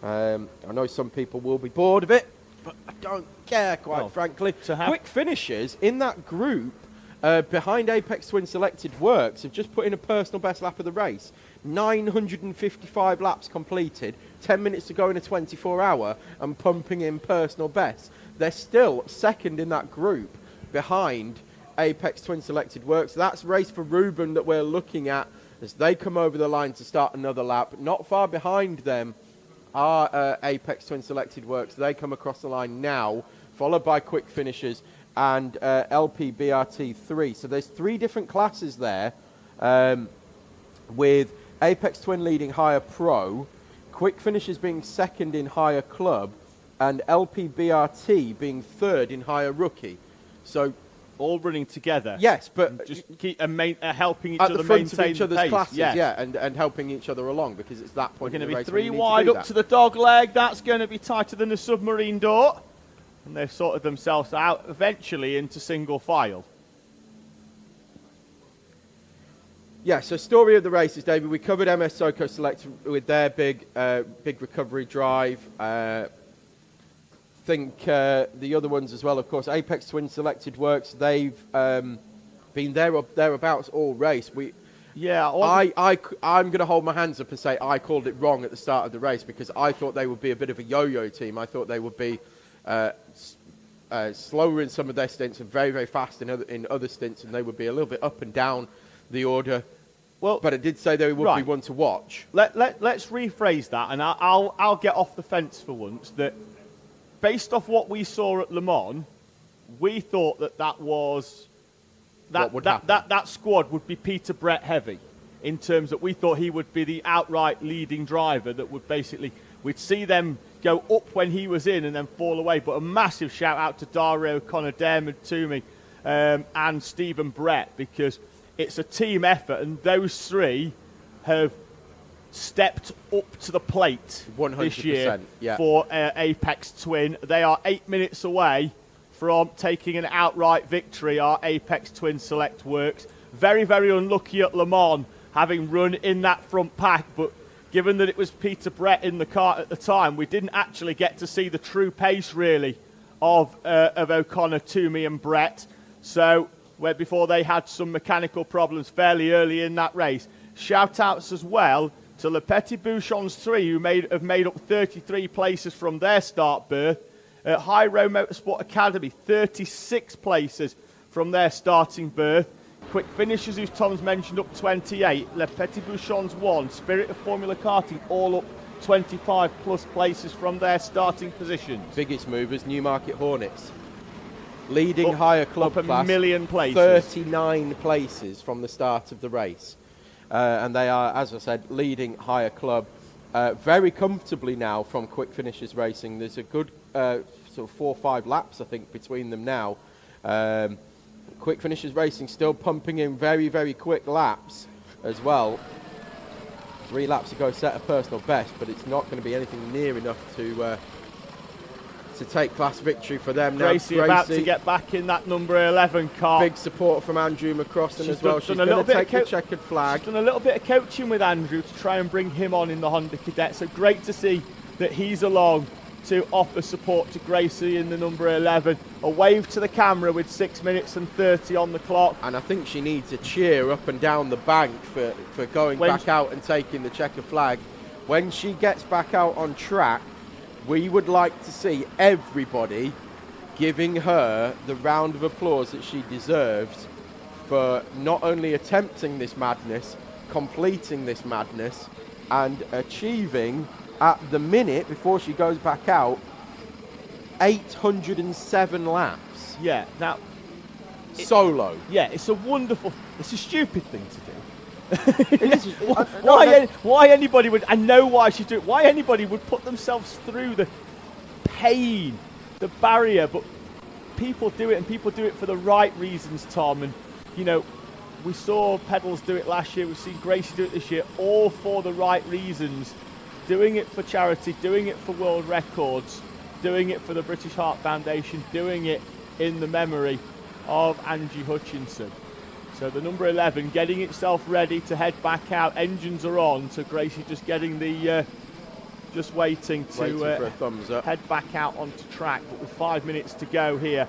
I know some people will be bored of it, but don't care, quite Well, frankly. to have- Quick Finishers in that group behind Apex Twin Selected Works have just put in a personal best lap of the race. 955 laps completed, 10 minutes to go in a 24-hour, and pumping in personal bests. They're still second in that group behind Apex Twin Selected Works. That's race for Ruben that we're looking at as they come over the line to start another lap. Not far behind them are Apex Twin Selected Works. They come across the line now, followed by Quick Finishers and LPBRT3. So there's 3 different classes there, with Apex Twin leading higher pro, Quick Finishers being second in higher club, and LPBRT being third in higher rookie. So all running together. yes, but Just keep helping each at other the front of maintain each other's the pace. classes, Yes. yeah, and helping each other along, because it's that We're point going to in the be race 3 when you need wide to do up that. to the dog leg. That's going to be tighter than the submarine door. And they've sorted themselves out eventually into single file. Yeah, so story of the races, David. We covered MS Soko Select with their big recovery drive. Think the other ones as well, of course. Apex Twin Selected Works. They've been thereabouts all race. I'm going to hold my hands up and say I called it wrong at the start of the race, because I thought they would be a bit of a yo-yo team. I thought they would be slower in some of their stints and very, very fast in other stints, and they would be a little bit up and down the order. Well, but it did say they would be one to watch. Let's rephrase that, and I'll get off the fence for once. That based off what we saw at Le Mans, we thought that squad would be Peter Brett heavy, in terms that we thought he would be the outright leading driver that would basically, we'd see them go up when he was in and then fall away. But a massive shout out to Dario O'Connor, Dermot Toomey, and Stephen Brett, because it's a team effort, and those 3 have stepped up to the plate 100%, this year yeah. for Apex Twin. They are 8 minutes away from taking an outright victory, our Apex Twin Select Works. Very, very unlucky at Le Mans, having run in that front pack, but given that it was Peter Brett in the car at the time, we didn't actually get to see the true pace, really, of O'Connor, Toomey and Brett. So, before they had some mechanical problems fairly early in that race. Shout-outs as well to Le Petit Bouchons 3, who have made up 33 places from their start berth. At High Road Motorsport Academy, 36 places from their starting berth. Quick Finishers, who Tom's mentioned, up 28. Le Petit Bouchons 1. Spirit of Formula Karting, all up 25 plus places from their starting positions. Biggest movers, Newmarket Hornets. Leading higher club up class, a million places. 39 places from the start of the race. And they are, as I said, leading higher club very comfortably now from Quick Finishers Racing. There's a good sort of 4 or 5 laps, I think, between them now. Quick Finishers Racing still pumping in very, very quick laps as well. 3 laps to go, set a personal best, but it's not going to be anything near enough to take class victory for them now. Gracie about to get back in that number 11 car. Big support from Andrew McCrossan as well. She's going to take the checkered flag. She's done a little bit of coaching with Andrew to try and bring him on in the Honda Cadet. So great to see that he's along to offer support to Gracie in the number 11. A wave to the camera with 6 minutes and 30 on the clock. And I think she needs a cheer up and down the bank for going back out and taking the checkered flag. When she gets back out on track, we would like to see everybody giving her the round of applause that she deserves for not only attempting this madness, completing this madness, and achieving, at the minute, before she goes back out, 807 laps. Yeah, now... Solo. Yeah, it's a stupid thing to do. Why anybody would, I know why she'd do it, why anybody would put themselves through the pain, the barrier, but people do it, and people do it for the right reasons, Tom. And, you know, we saw Pedals do it last year, we've seen Gracie do it this year, all for the right reasons. Doing it for charity, doing it for world records, doing it for the British Heart Foundation, doing it in the memory of Angie Hutchinson. So the number 11 getting itself ready to head back out. Engines are on, so Gracie just getting the just waiting for a to thumbs up. head back out onto track. But with 5 minutes to go here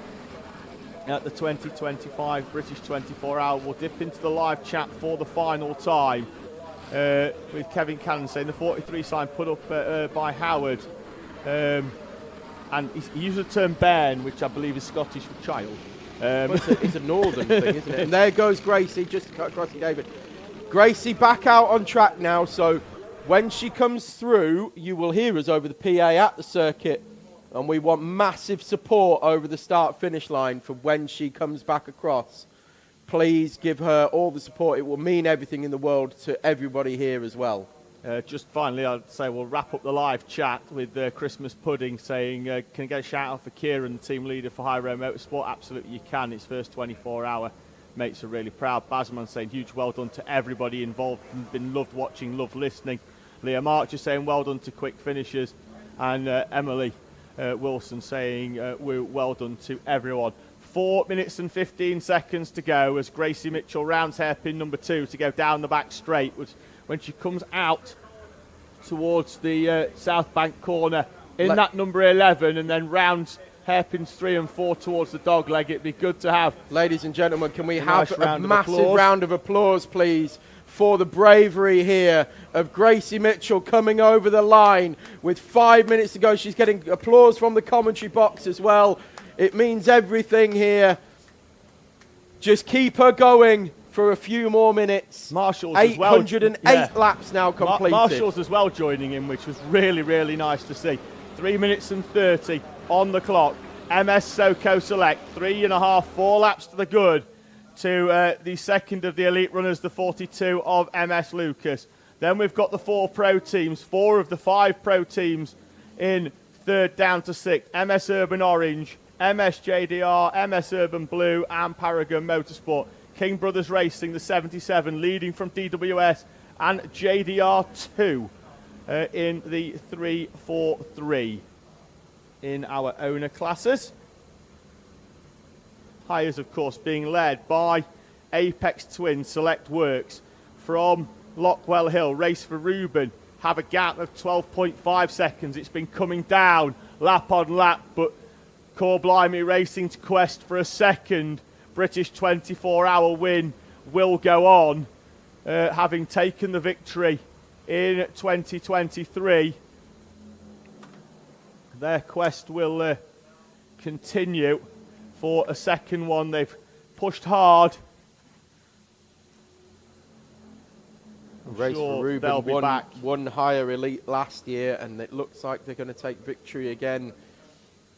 at the 2025 British 24 Hour, we'll dip into the live chat for the final time with Kevin Cannon saying the 43 sign put up by Howard. And he used the term bairn, which I believe is Scottish for child. It's a northern thing, isn't it? And there goes Gracie, just crossing David. Gracie back out on track now, so when she comes through, you will hear us over the PA at the circuit, and we want massive support over the start-finish line for when she comes back across. Please give her all the support. It will mean everything in the world to everybody here as well. Just finally, I'd say we'll wrap up the live chat with Christmas Pudding saying, can you get a shout out for Kieran, the team leader for High Road Motorsport? Absolutely you can. It's first 24 hour. Mates are really proud. Basman saying huge well done to everybody involved. Been loved watching, loved listening. Leah March just saying well done to quick finishers. And Emily Wilson saying well done to everyone. 4 minutes and 15 seconds to go as Gracie Mitchell rounds hairpin number 2 to go down the back straight. When she comes out towards the South Bank corner in that number 11 and then rounds hairpins 3 and 4 towards the dog leg, it'd be good to have. Ladies and gentlemen, can we have a massive round of applause, please, for the bravery here of Gracie Mitchell coming over the line with 5 minutes to go. She's getting applause from the commentary box as well. It means everything here. Just keep her going for a few more minutes. Marshall's 808 laps now completed. Marshall's as well joining in, which was really, really nice to see. 3 minutes and 30 on the clock. MS Soko Select, 3.5, 4 laps to the good to the second of the elite runners, the 42 of MS Lucas. Then we've got the 4 pro teams, 4 of the 5 pro teams in third down to 6. MS Urban Orange, MS JDR, MS Urban Blue and Paragon Motorsport. King Brothers Racing, the 77, leading from DWS, and JDR2 in the 343 in our owner classes. Hires, of course, being led by Apex Twin Select Works from Lockwell Hill. Race for Ruben, have a gap of 12.5 seconds. It's been coming down lap on lap, but Core Blimey Racing to quest for a second British 24-hour win will go on, having taken the victory in 2023. Their quest will continue for a second one. They've pushed hard. Race for Ruben won higher elite last year, and it looks like they're going to take victory again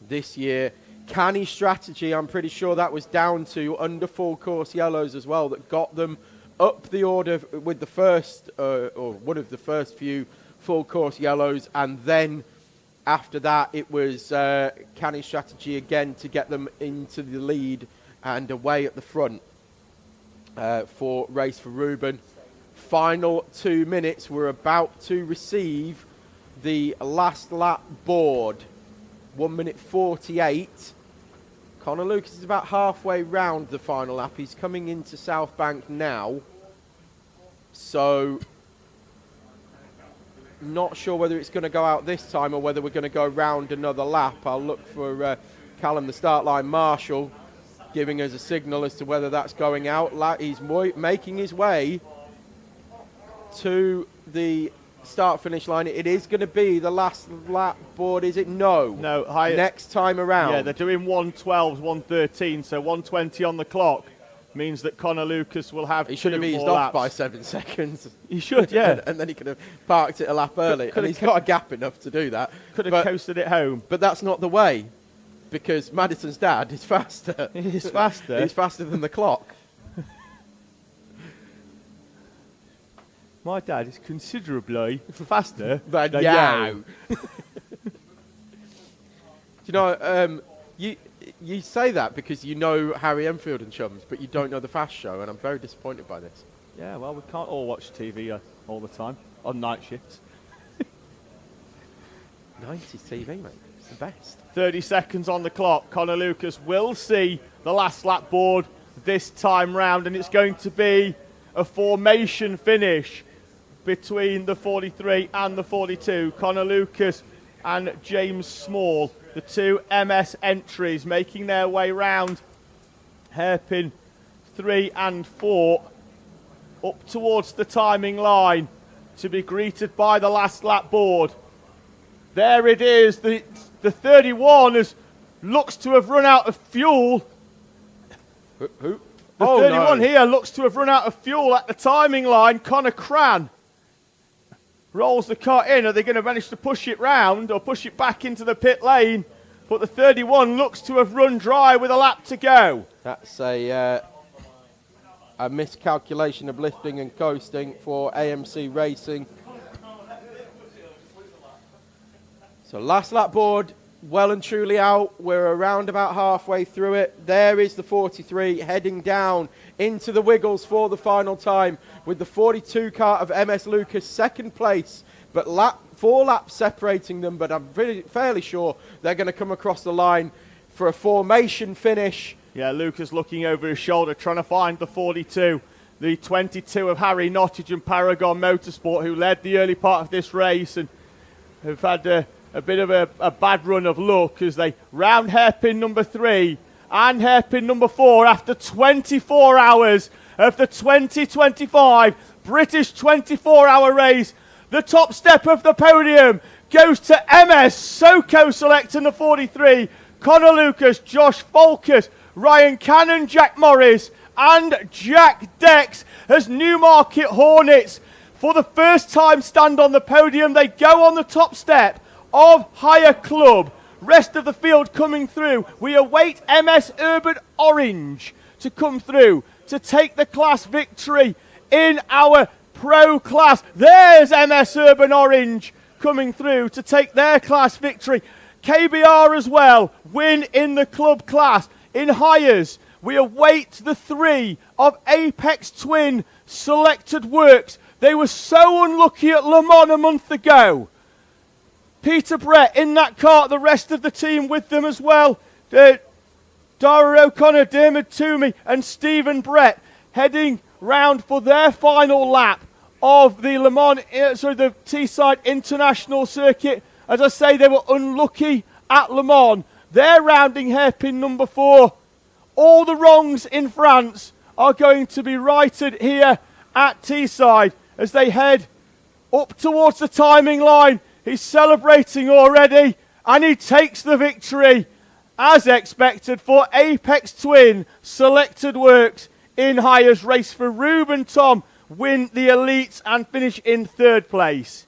this year. Canny strategy, I'm pretty sure that was down to under full course yellows as well, that got them up the order with the first, or one of the first few full course yellows, and then after that it was Canny strategy again to get them into the lead and away at the front for Race for Ruben. Final 2 minutes, we're about to receive the last lap board. 1 minute 48. Connor Lucas is about halfway round the final lap. He's coming into South Bank now. So, not sure whether it's going to go out this time or whether we're going to go round another lap. I'll look for Callum, the start line marshal, giving us a signal as to whether that's going out. He's making his way to the start-finish line. It is going to be the last lap board, is it? No. Next time around. Yeah, they're doing 112s, 113, so 120 on the clock means that Connor Lucas will have 2 more laps. He should have eased off by 7 seconds. He should, yeah. and then he could have parked it a lap early. And he's got a gap enough to do that. Could have coasted it home. But that's not the way, because Madison's dad is faster. He's faster? He's faster than the clock. My dad is considerably faster than you. You know, you say that because you know Harry Enfield and Chums, but you don't know the Fast Show, and I'm very disappointed by this. Yeah, well, we can't all watch TV all the time on night shifts. 90s TV, mate. It's the best. 30 seconds on the clock. Connor Lucas will see the last lap board this time round, and it's going to be a formation finish. between the 43 and the 42. Connor Lucas and James Small, the two MS entries, making their way round hairpin 3 and 4 up towards the timing line to be greeted by the last lap board. There it is. The 31 looks to have run out of fuel. Who? The 31 here looks to have run out of fuel at the timing line. Connor Cran rolls the car in. Are they going to manage to push it round or push it back into the pit lane? But the 31 looks to have run dry with a lap to go. That's a miscalculation of lifting and coasting for AMC Racing. So last lap board, well and truly out. We're around about halfway through it. There is the 43 heading down into the wiggles for the final time with the 42 car of MS Lucas second place, but 4 laps separating them, but I'm fairly sure they're going to come across the line for a formation finish. Yeah, Lucas looking over his shoulder, trying to find the 42. The 22 of Harry Nottage and Paragon Motorsport, who led the early part of this race and have had a bit of a bad run of luck as they round hairpin number 3 and hairpin number 4 after 24 hours of the 2025 British 24-hour race. The top step of the podium goes to MS Soko selecting the 43. Connor Lucas, Josh Folkers, Ryan Cannon, Jack Morris and Jack Dex as Newmarket Hornets for the first time stand on the podium. They go on the top step of Higher Club. Rest of the field coming through. We await MS Urban Orange to come through to take the class victory in our pro class. There's MS Urban Orange coming through to take their class victory. KBR as well, win in the club class. In Hires, we await the 3 of Apex Twin Selected Works. They were so unlucky at Le Mans a month ago. Peter Brett in that car, the rest of the team with them as well. Dara O'Connor, Dermot Toomey and Stephen Brett heading round for their final lap of the Le Mans, the Teesside International Circuit. As I say, they were unlucky at Le Mans. They're rounding hairpin number 4. All the wrongs in France are going to be righted here at Teesside as they head up towards the timing line. He's celebrating already, and he takes the victory, as expected, for Apex Twin Selected Works in Hires. Race for Ruben Tom, win the Elites and finish in 3rd place.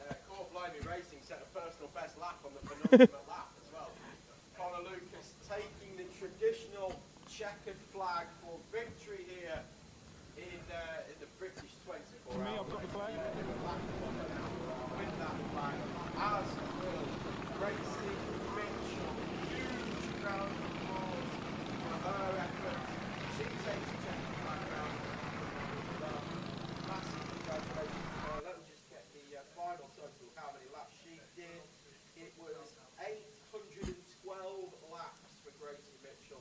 And Core Blimey Racing set a personal best lap on the penultimate lap as well. Connor Lucas taking the traditional checkered flag for victory here in the British 24 hours. I've got the flag. With that flag, as will Gracie Mitchell. Huge round of applause for her effort. She takes the checkered flag round. Massive congratulations to her. Let me just get the final total, how many laps she did. It was 812 laps for Gracie Mitchell.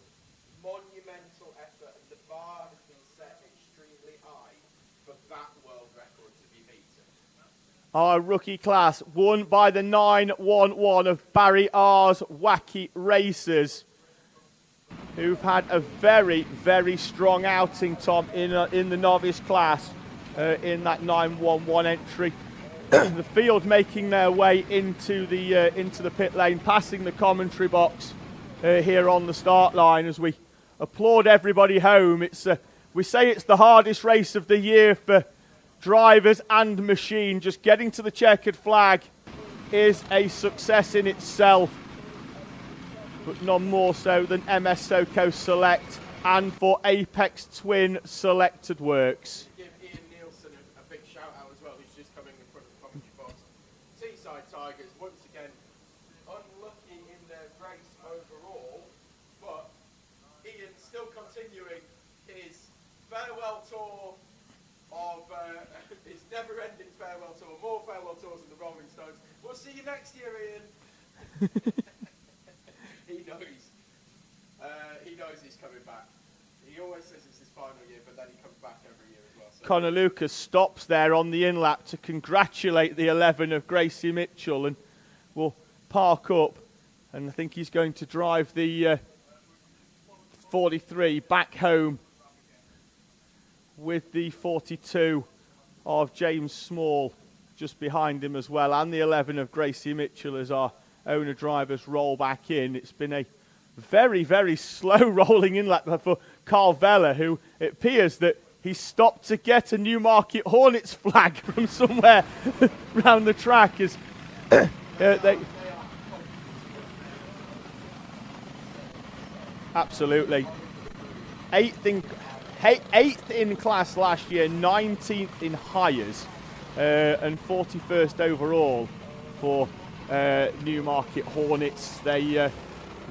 Monumental effort, and the bar has been set extremely high for that world record to be beaten. Our rookie class won by the 911 of Barry R's Wacky Racers, who've had a very, very strong outing, Tom, in the novice class in that 911 entry. The field making their way into the pit lane, passing the commentary box here on the start line as we applaud everybody home. We say it's the hardest race of the year for drivers and machine. Just getting to the checkered flag is a success in itself, but none more so than MS Soko Select and for Apex Twin Selected Works. Give Ian Nielsen a big shout out as well, who's just coming in front of the commentary box. Teesside Tigers once again unlucky in their race overall, but Ian still continuing his farewell tour of his never-ending farewell tour. More farewell tours than the Rolling Stones. We'll see you next year, Ian. He knows he's coming back. He always says it's his final year, but then he comes back every year as well. So Connor Lucas stops there on the in-lap to congratulate the 11 of Gracie Mitchell and will park up. And I think he's going to drive the 43 back home with the 42 of James Small just behind him as well, and the 11 of Gracie Mitchell as our owner drivers roll back in. It's been a very, very slow rolling in-lap for Carl Vella, who it appears that he stopped to get a Newmarket Hornets flag from somewhere around the track as they... Absolutely. Eighth in class last year, 19th in hires, and 41st overall for Newmarket Hornets. They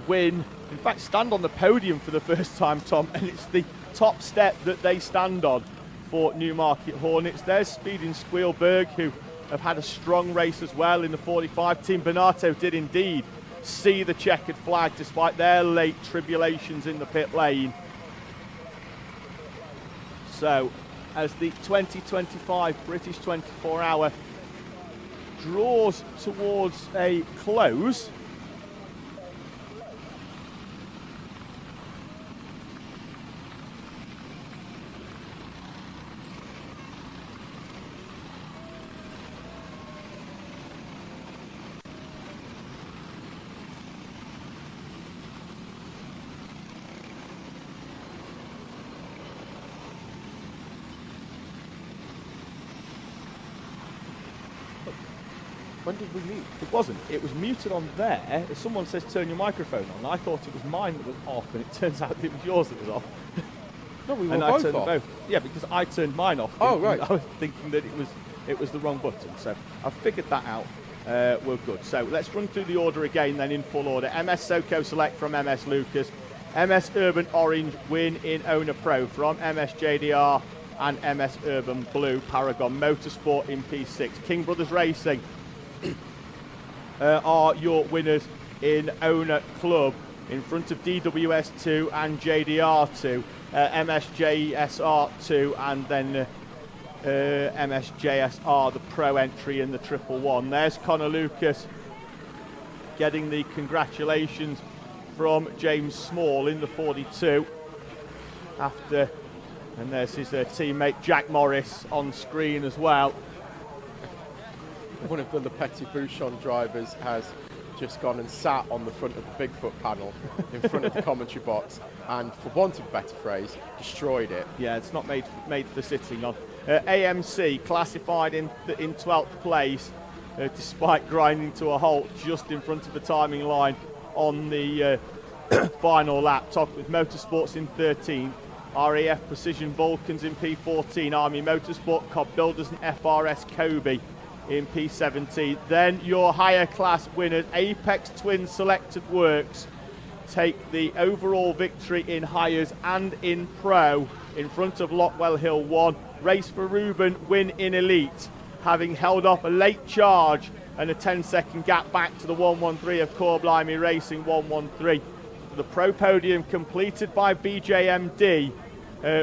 win, in fact stand on the podium for the first time, Tom, and it's the top step that they stand on for Newmarket Hornets. There's Speeding Squealberg, who have had a strong race as well in the 45. Team Bonato did indeed see the checkered flag despite their late tribulations in the pit lane. So as the 2025 British 24-hour draws towards a close, When did we mute? it wasn't. It was muted on there. If someone says turn your microphone on, I thought it was mine that was off, and it turns out it was yours that was off. No, we were And I both turned off. them both. Yeah, because I turned mine off. Oh, thinking- right. I was thinking that it was the wrong button. So I've figured that out. We're good. So let's run through the order again then in full order. MS Soco Select from MS Lucas. MS Urban Orange win in Owner Pro from MS JDR and MS Urban Blue Paragon Motorsport in P6. King Brothers Racing are your winners in Owner Club in front of DWS2 and JDR2, MSJSR2 and then MSJSR, the pro entry in the 111. There's Connor Lucas getting the congratulations from James Small in the 42 after, and there's his teammate Jack Morris on screen as well. One of the Le Petit Bouchon drivers has just gone and sat on the front of the Bigfoot panel in front of the commentary box and, for want of a better phrase, destroyed it. Yeah, it's not made for sitting on. AMC classified in 12th place despite grinding to a halt just in front of the timing line on the final lap. Top with Motorsports in 13th. RAF Precision Vulcans in P14. Army Motorsport, Cobb Builders and FRS Kobe in P17. Then your higher class winners, Apex Twin Selected Works, take the overall victory in hires and in pro in front of Lockwell Hill 1. Race for Ruben, win in elite, having held off a late charge and a 10-second gap back to the 113 of Corblimey Racing 113. The pro podium completed by BJMD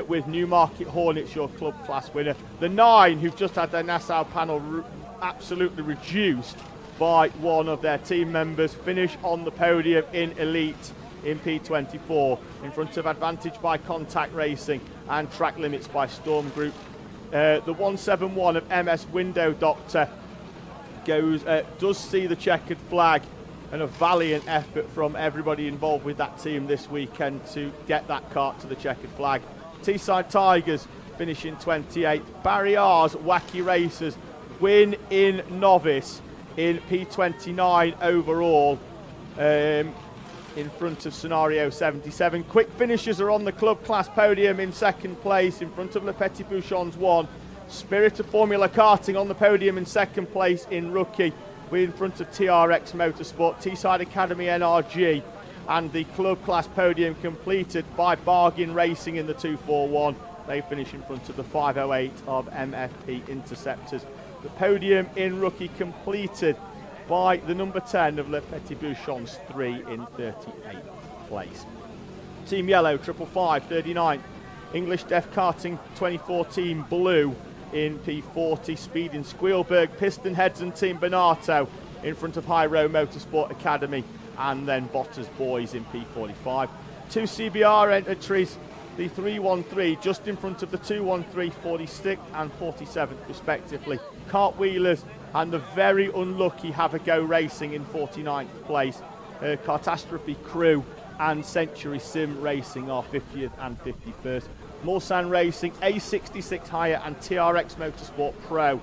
with Newmarket Hornets, your club class winner. The 9, who've just had their Nassau panel absolutely reduced by one of their team members, finish on the podium in elite in P24 in front of Advantage by Contact Racing and Track Limits by Storm Group. The 171 of MS Window Doctor does see the checkered flag, and a valiant effort from everybody involved with that team this weekend to get that kart to the checkered flag. Teesside Tigers finishing 28th. Barry R's Wacky Racers win in novice in P29 overall in front of Scenario 77. Quick Finishers are on the club class podium in second place in front of Le Petit Bouchons 1. Spirit of Formula Karting on the podium in second place in rookie. We're in front of TRX Motorsport, Teesside Academy NRG, and the club class podium completed by Bargain Racing in the 241. They finish in front of the 508 of MFP Interceptors. The podium in rookie completed by the number 10 of Le Petit Bouchons 3 in 38th place. Team Yellow, 555, 39th. English Deaf Karting 2014 Blue in P40, speeding Squealberg, Piston Heads and Team Bonato in front of High Road Motorsport Academy, and then Bottas Boys in P45. 2 CBR entries, the 313 just in front of the 213, 46th and 47th respectively. Cartwheelers and the very unlucky Have a Go Racing in 49th place. Catastrophe Crew and Century Sim Racing are 50th and 51st. Mulsanne Racing, A66 Hire and TRX Motorsport Pro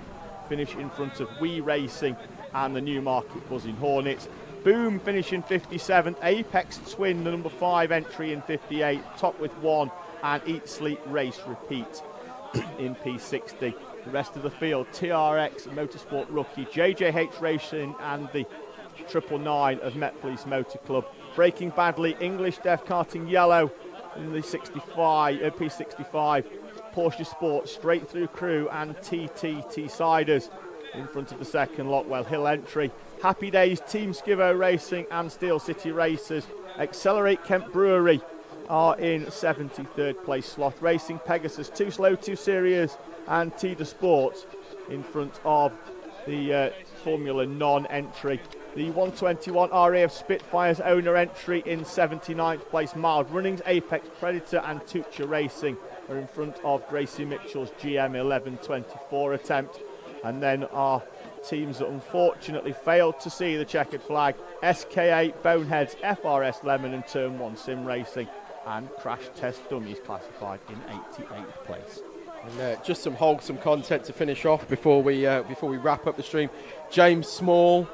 finish in front of Wii Racing and the Newmarket Buzzing Hornets. Boom finishing 57th, Apex Twin, the number 5 entry in 58, Top with 1, and Eat Sleep Race Repeat in P60. The rest of the field, TRX Motorsport Rookie, JJH Racing and the 999 of Met Police Motor Club. Braking badly, English Deaf Karting Yellow in the P65, Porsche Sport, Straight Through Crew and TTT Siders in front of the second Lockwell Hill entry. Happy Days, Team Skivo Racing and Steel City Racers. Accelerate Kent Brewery are in 73rd place slot. Racing Pegasus, Too Slow, Too Serious and Tida Sports in front of the Formula non-entry. The 121 RAF Spitfires owner entry in 79th place. Mild Runnings, Apex Predator and Tucha Racing are in front of Gracie Mitchell's GM 1124 attempt. And then our teams that unfortunately failed to see the checkered flag: SK8 Boneheads, FRS Lemon and Turn 1 Sim Racing, and Crash Test Dummies classified in 88th place. And just some wholesome content to finish off before we wrap up the stream. James Small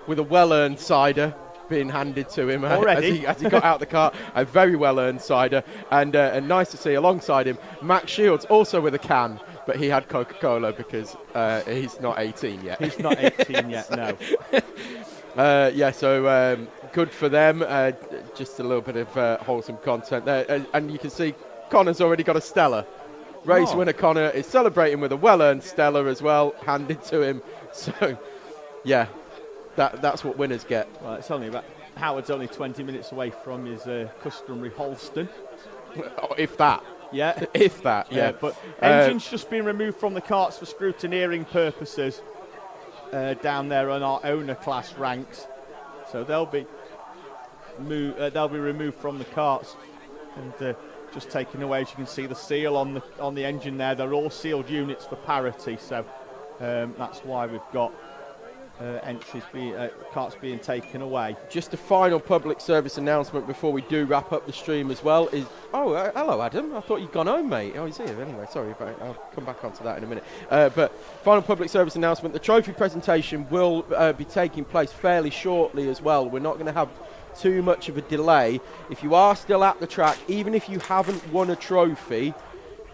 with a well-earned cider being handed to him as he got out of the car. A very well-earned cider, and nice to see alongside him Max Shields also with a can, but he had Coca-Cola because he's not 18 yet. He's not 18 yet, no. So good for them. Just a little bit of wholesome content there, and you can see Connor's already got a Stella. Race winner Connor is celebrating with a well-earned Stella as well, handed to him. So, yeah, that's what winners get. Well, it's only about Howard's only 20 minutes away from his customary Holston. If that. Yeah. If that, yeah. But engines just being removed from the karts for scrutineering purposes down there on our owner class ranks. So they'll be removed from the karts and just taken away. As you can see the seal on the engine there. They're all sealed units for parity, so that's why we've got karts being taken away. Just a final public service announcement before we do wrap up the stream as well is... hello Adam, I thought you'd gone home, mate. Oh, he's here anyway, sorry, but I'll come back onto that in a minute. But final public service announcement, the trophy presentation will be taking place fairly shortly as well. We're not going to have too much of a delay. If you are still at the track, even if you haven't won a trophy,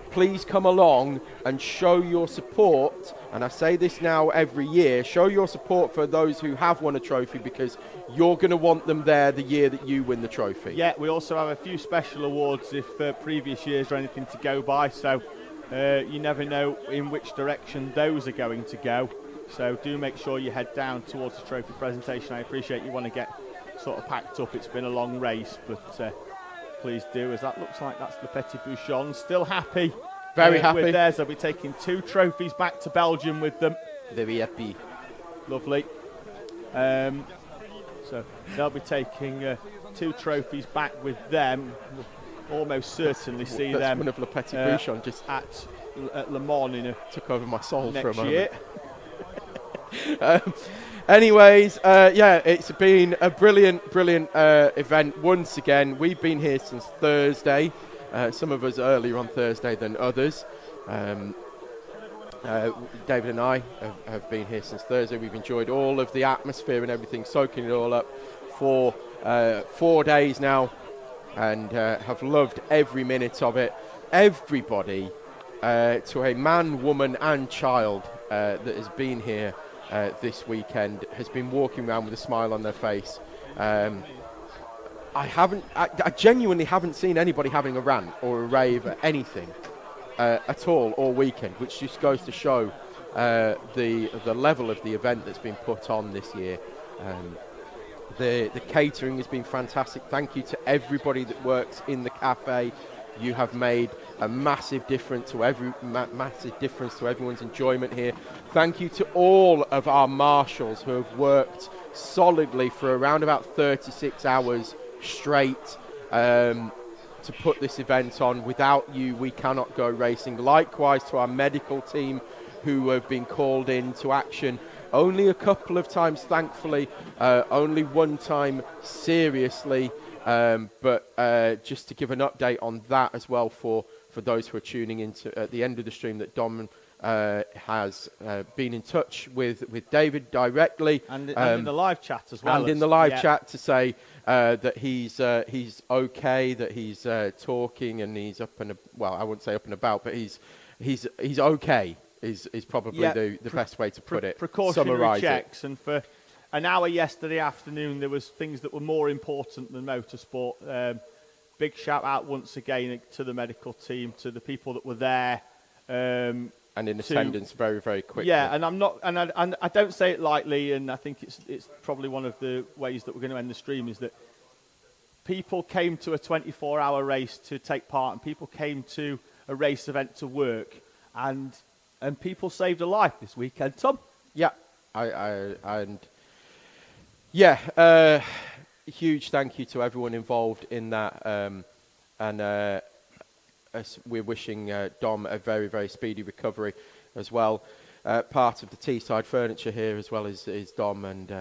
please come along and show your support. And I say this now every year, show your support for those who have won a trophy, because you're going to want them there the year that you win the trophy. Yeah, we also have a few special awards if previous years are anything to go by, so you never know in which direction those are going to go. So do make sure you head down towards the trophy presentation. I appreciate you want to get sort of packed up. It's been a long race, but please do, as that looks like that's the Petit Bouchon. Still happy. Very happy. With theirs, they'll be taking 2 trophies back to Belgium with them. Very happy. Lovely. So they'll be taking 2 trophies back with them. We'll almost certainly see them. One of Le Petit Bouchon just at Le Mans took over my soul for a moment. Year. Anyways, it's been a brilliant event once again. We've been here since Thursday. Some of us earlier on Thursday than others. David and I have been here since Thursday. We've enjoyed all of the atmosphere and everything, soaking it all up for 4 days now, and have loved every minute of it. Everybody, to a man, woman and child that has been here this weekend, has been walking around with a smile on their face. I genuinely haven't seen anybody having a rant or a rave or anything at all weekend, which just goes to show the level of the event that's been put on this year. The catering has been fantastic. Thank you to everybody that works in the cafe. You have made a massive difference to everyone's enjoyment here. Thank you to all of our marshals who have worked solidly for around about 36 hours straight to put this event on. Without you, we cannot go racing. Likewise to our medical team who have been called into action only a couple of times, thankfully, only one time seriously. But just to give an update on that as well for those who are tuning into at the end of the stream, that Dom has been in touch with David directly. And in the live chat as well. And in the live chat to say that he's okay, that he's talking and he's up and, well, I wouldn't say up and about, but he's okay is probably the best way to put it. Precautionary checks, and for an hour yesterday afternoon there was things that were more important than motorsport. Big shout out once again to the medical team, to the people that were there. And in attendance very, very quickly. Yeah, and I don't say it lightly, and I think it's probably one of the ways that we're going to end the stream is that people came to a 24-hour race to take part, and people came to a race event to work, and people saved a life this weekend. Tom? Yeah, huge thank you to everyone involved in that, and we're wishing Dom a very, very speedy recovery as well. Part of the Teesside furniture here as well as Dom, and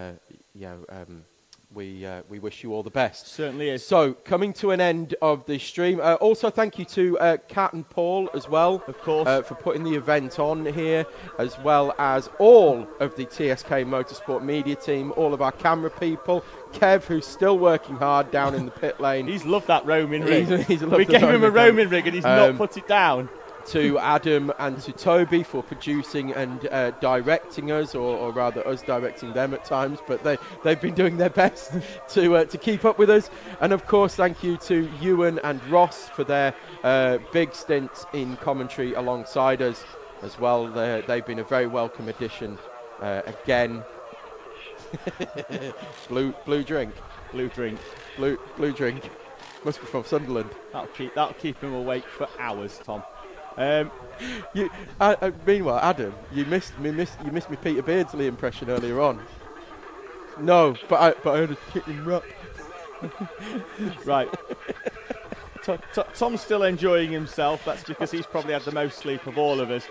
we wish you all the best. Certainly is. So, coming to an end of the stream. Also, thank you to Kat and Paul as well, of course, for putting the event on here, as well as all of the TSK Motorsport media team, all of our camera people. Kev, who's still working hard down in the pit lane. He's loved that roaming rig. We gave him a roaming rig and he's not put it down. To Adam and to Toby for producing and directing us, or rather us directing them at times, but they've been doing their best to keep up with us. And of course, thank you to Ewan and Ross for their big stints in commentary alongside us as well. They've been a very welcome addition again. Blue drink. Must be from Sunderland. That'll keep him awake for hours, Tom. Meanwhile, Adam, you missed me Peter Beardsley impression earlier on. No, but I heard a chicken rap. Right. Tom's still enjoying himself. That's because he's probably had the most sleep of all of us.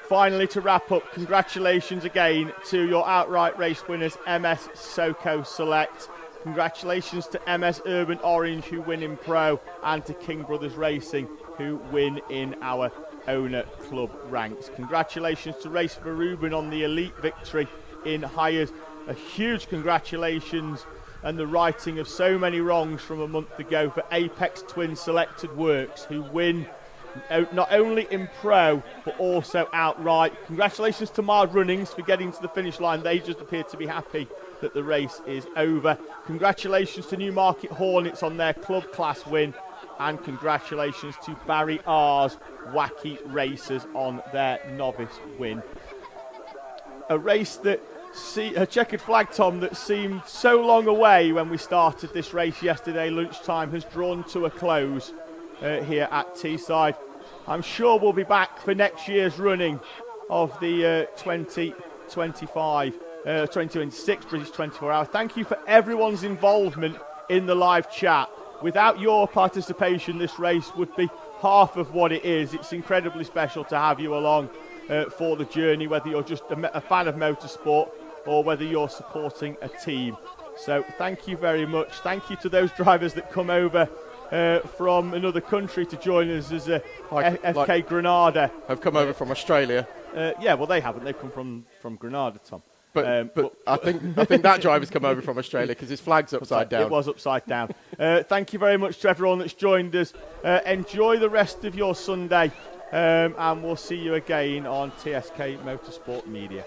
Finally, to wrap up, congratulations again to your outright race winners, MS Soco Select. Congratulations to MS Urban Orange, who win in Pro, and to King Brothers Racing, who win in our owner club ranks. Congratulations to Race for Ruben on the elite victory in Hires. A huge congratulations and the righting of so many wrongs from a month ago for Apex Twin Selected Works, who win not only in Pro but also outright. Congratulations to Mild Runnings for getting to the finish line. They just appear to be happy that the race is over. Congratulations to Newmarket Hornets on their club class win, and congratulations to Barry R's Wacky Racers on their novice win. A race that a checkered flag, Tom, that seemed so long away when we started this race yesterday lunchtime has drawn to a close here at Teesside. I'm sure we'll be back for next year's running of the 2026 British 24 Hours. Thank you for everyone's involvement in the live chat. Without your participation, this race would be half of what it is. It's incredibly special to have you along for the journey, whether you're just a fan of motorsport or whether you're supporting a team. So thank you very much. Thank you to those drivers that come over from another country to join us as FK Granada. Have come over from Australia. Yeah, well, they haven't. They've come from Granada, Tom. But I think that driver's come over from Australia because his flag's upside down. It was upside down. Thank you very much to everyone that's joined us. Enjoy the rest of your Sunday, and we'll see you again on TSK Motorsport Media.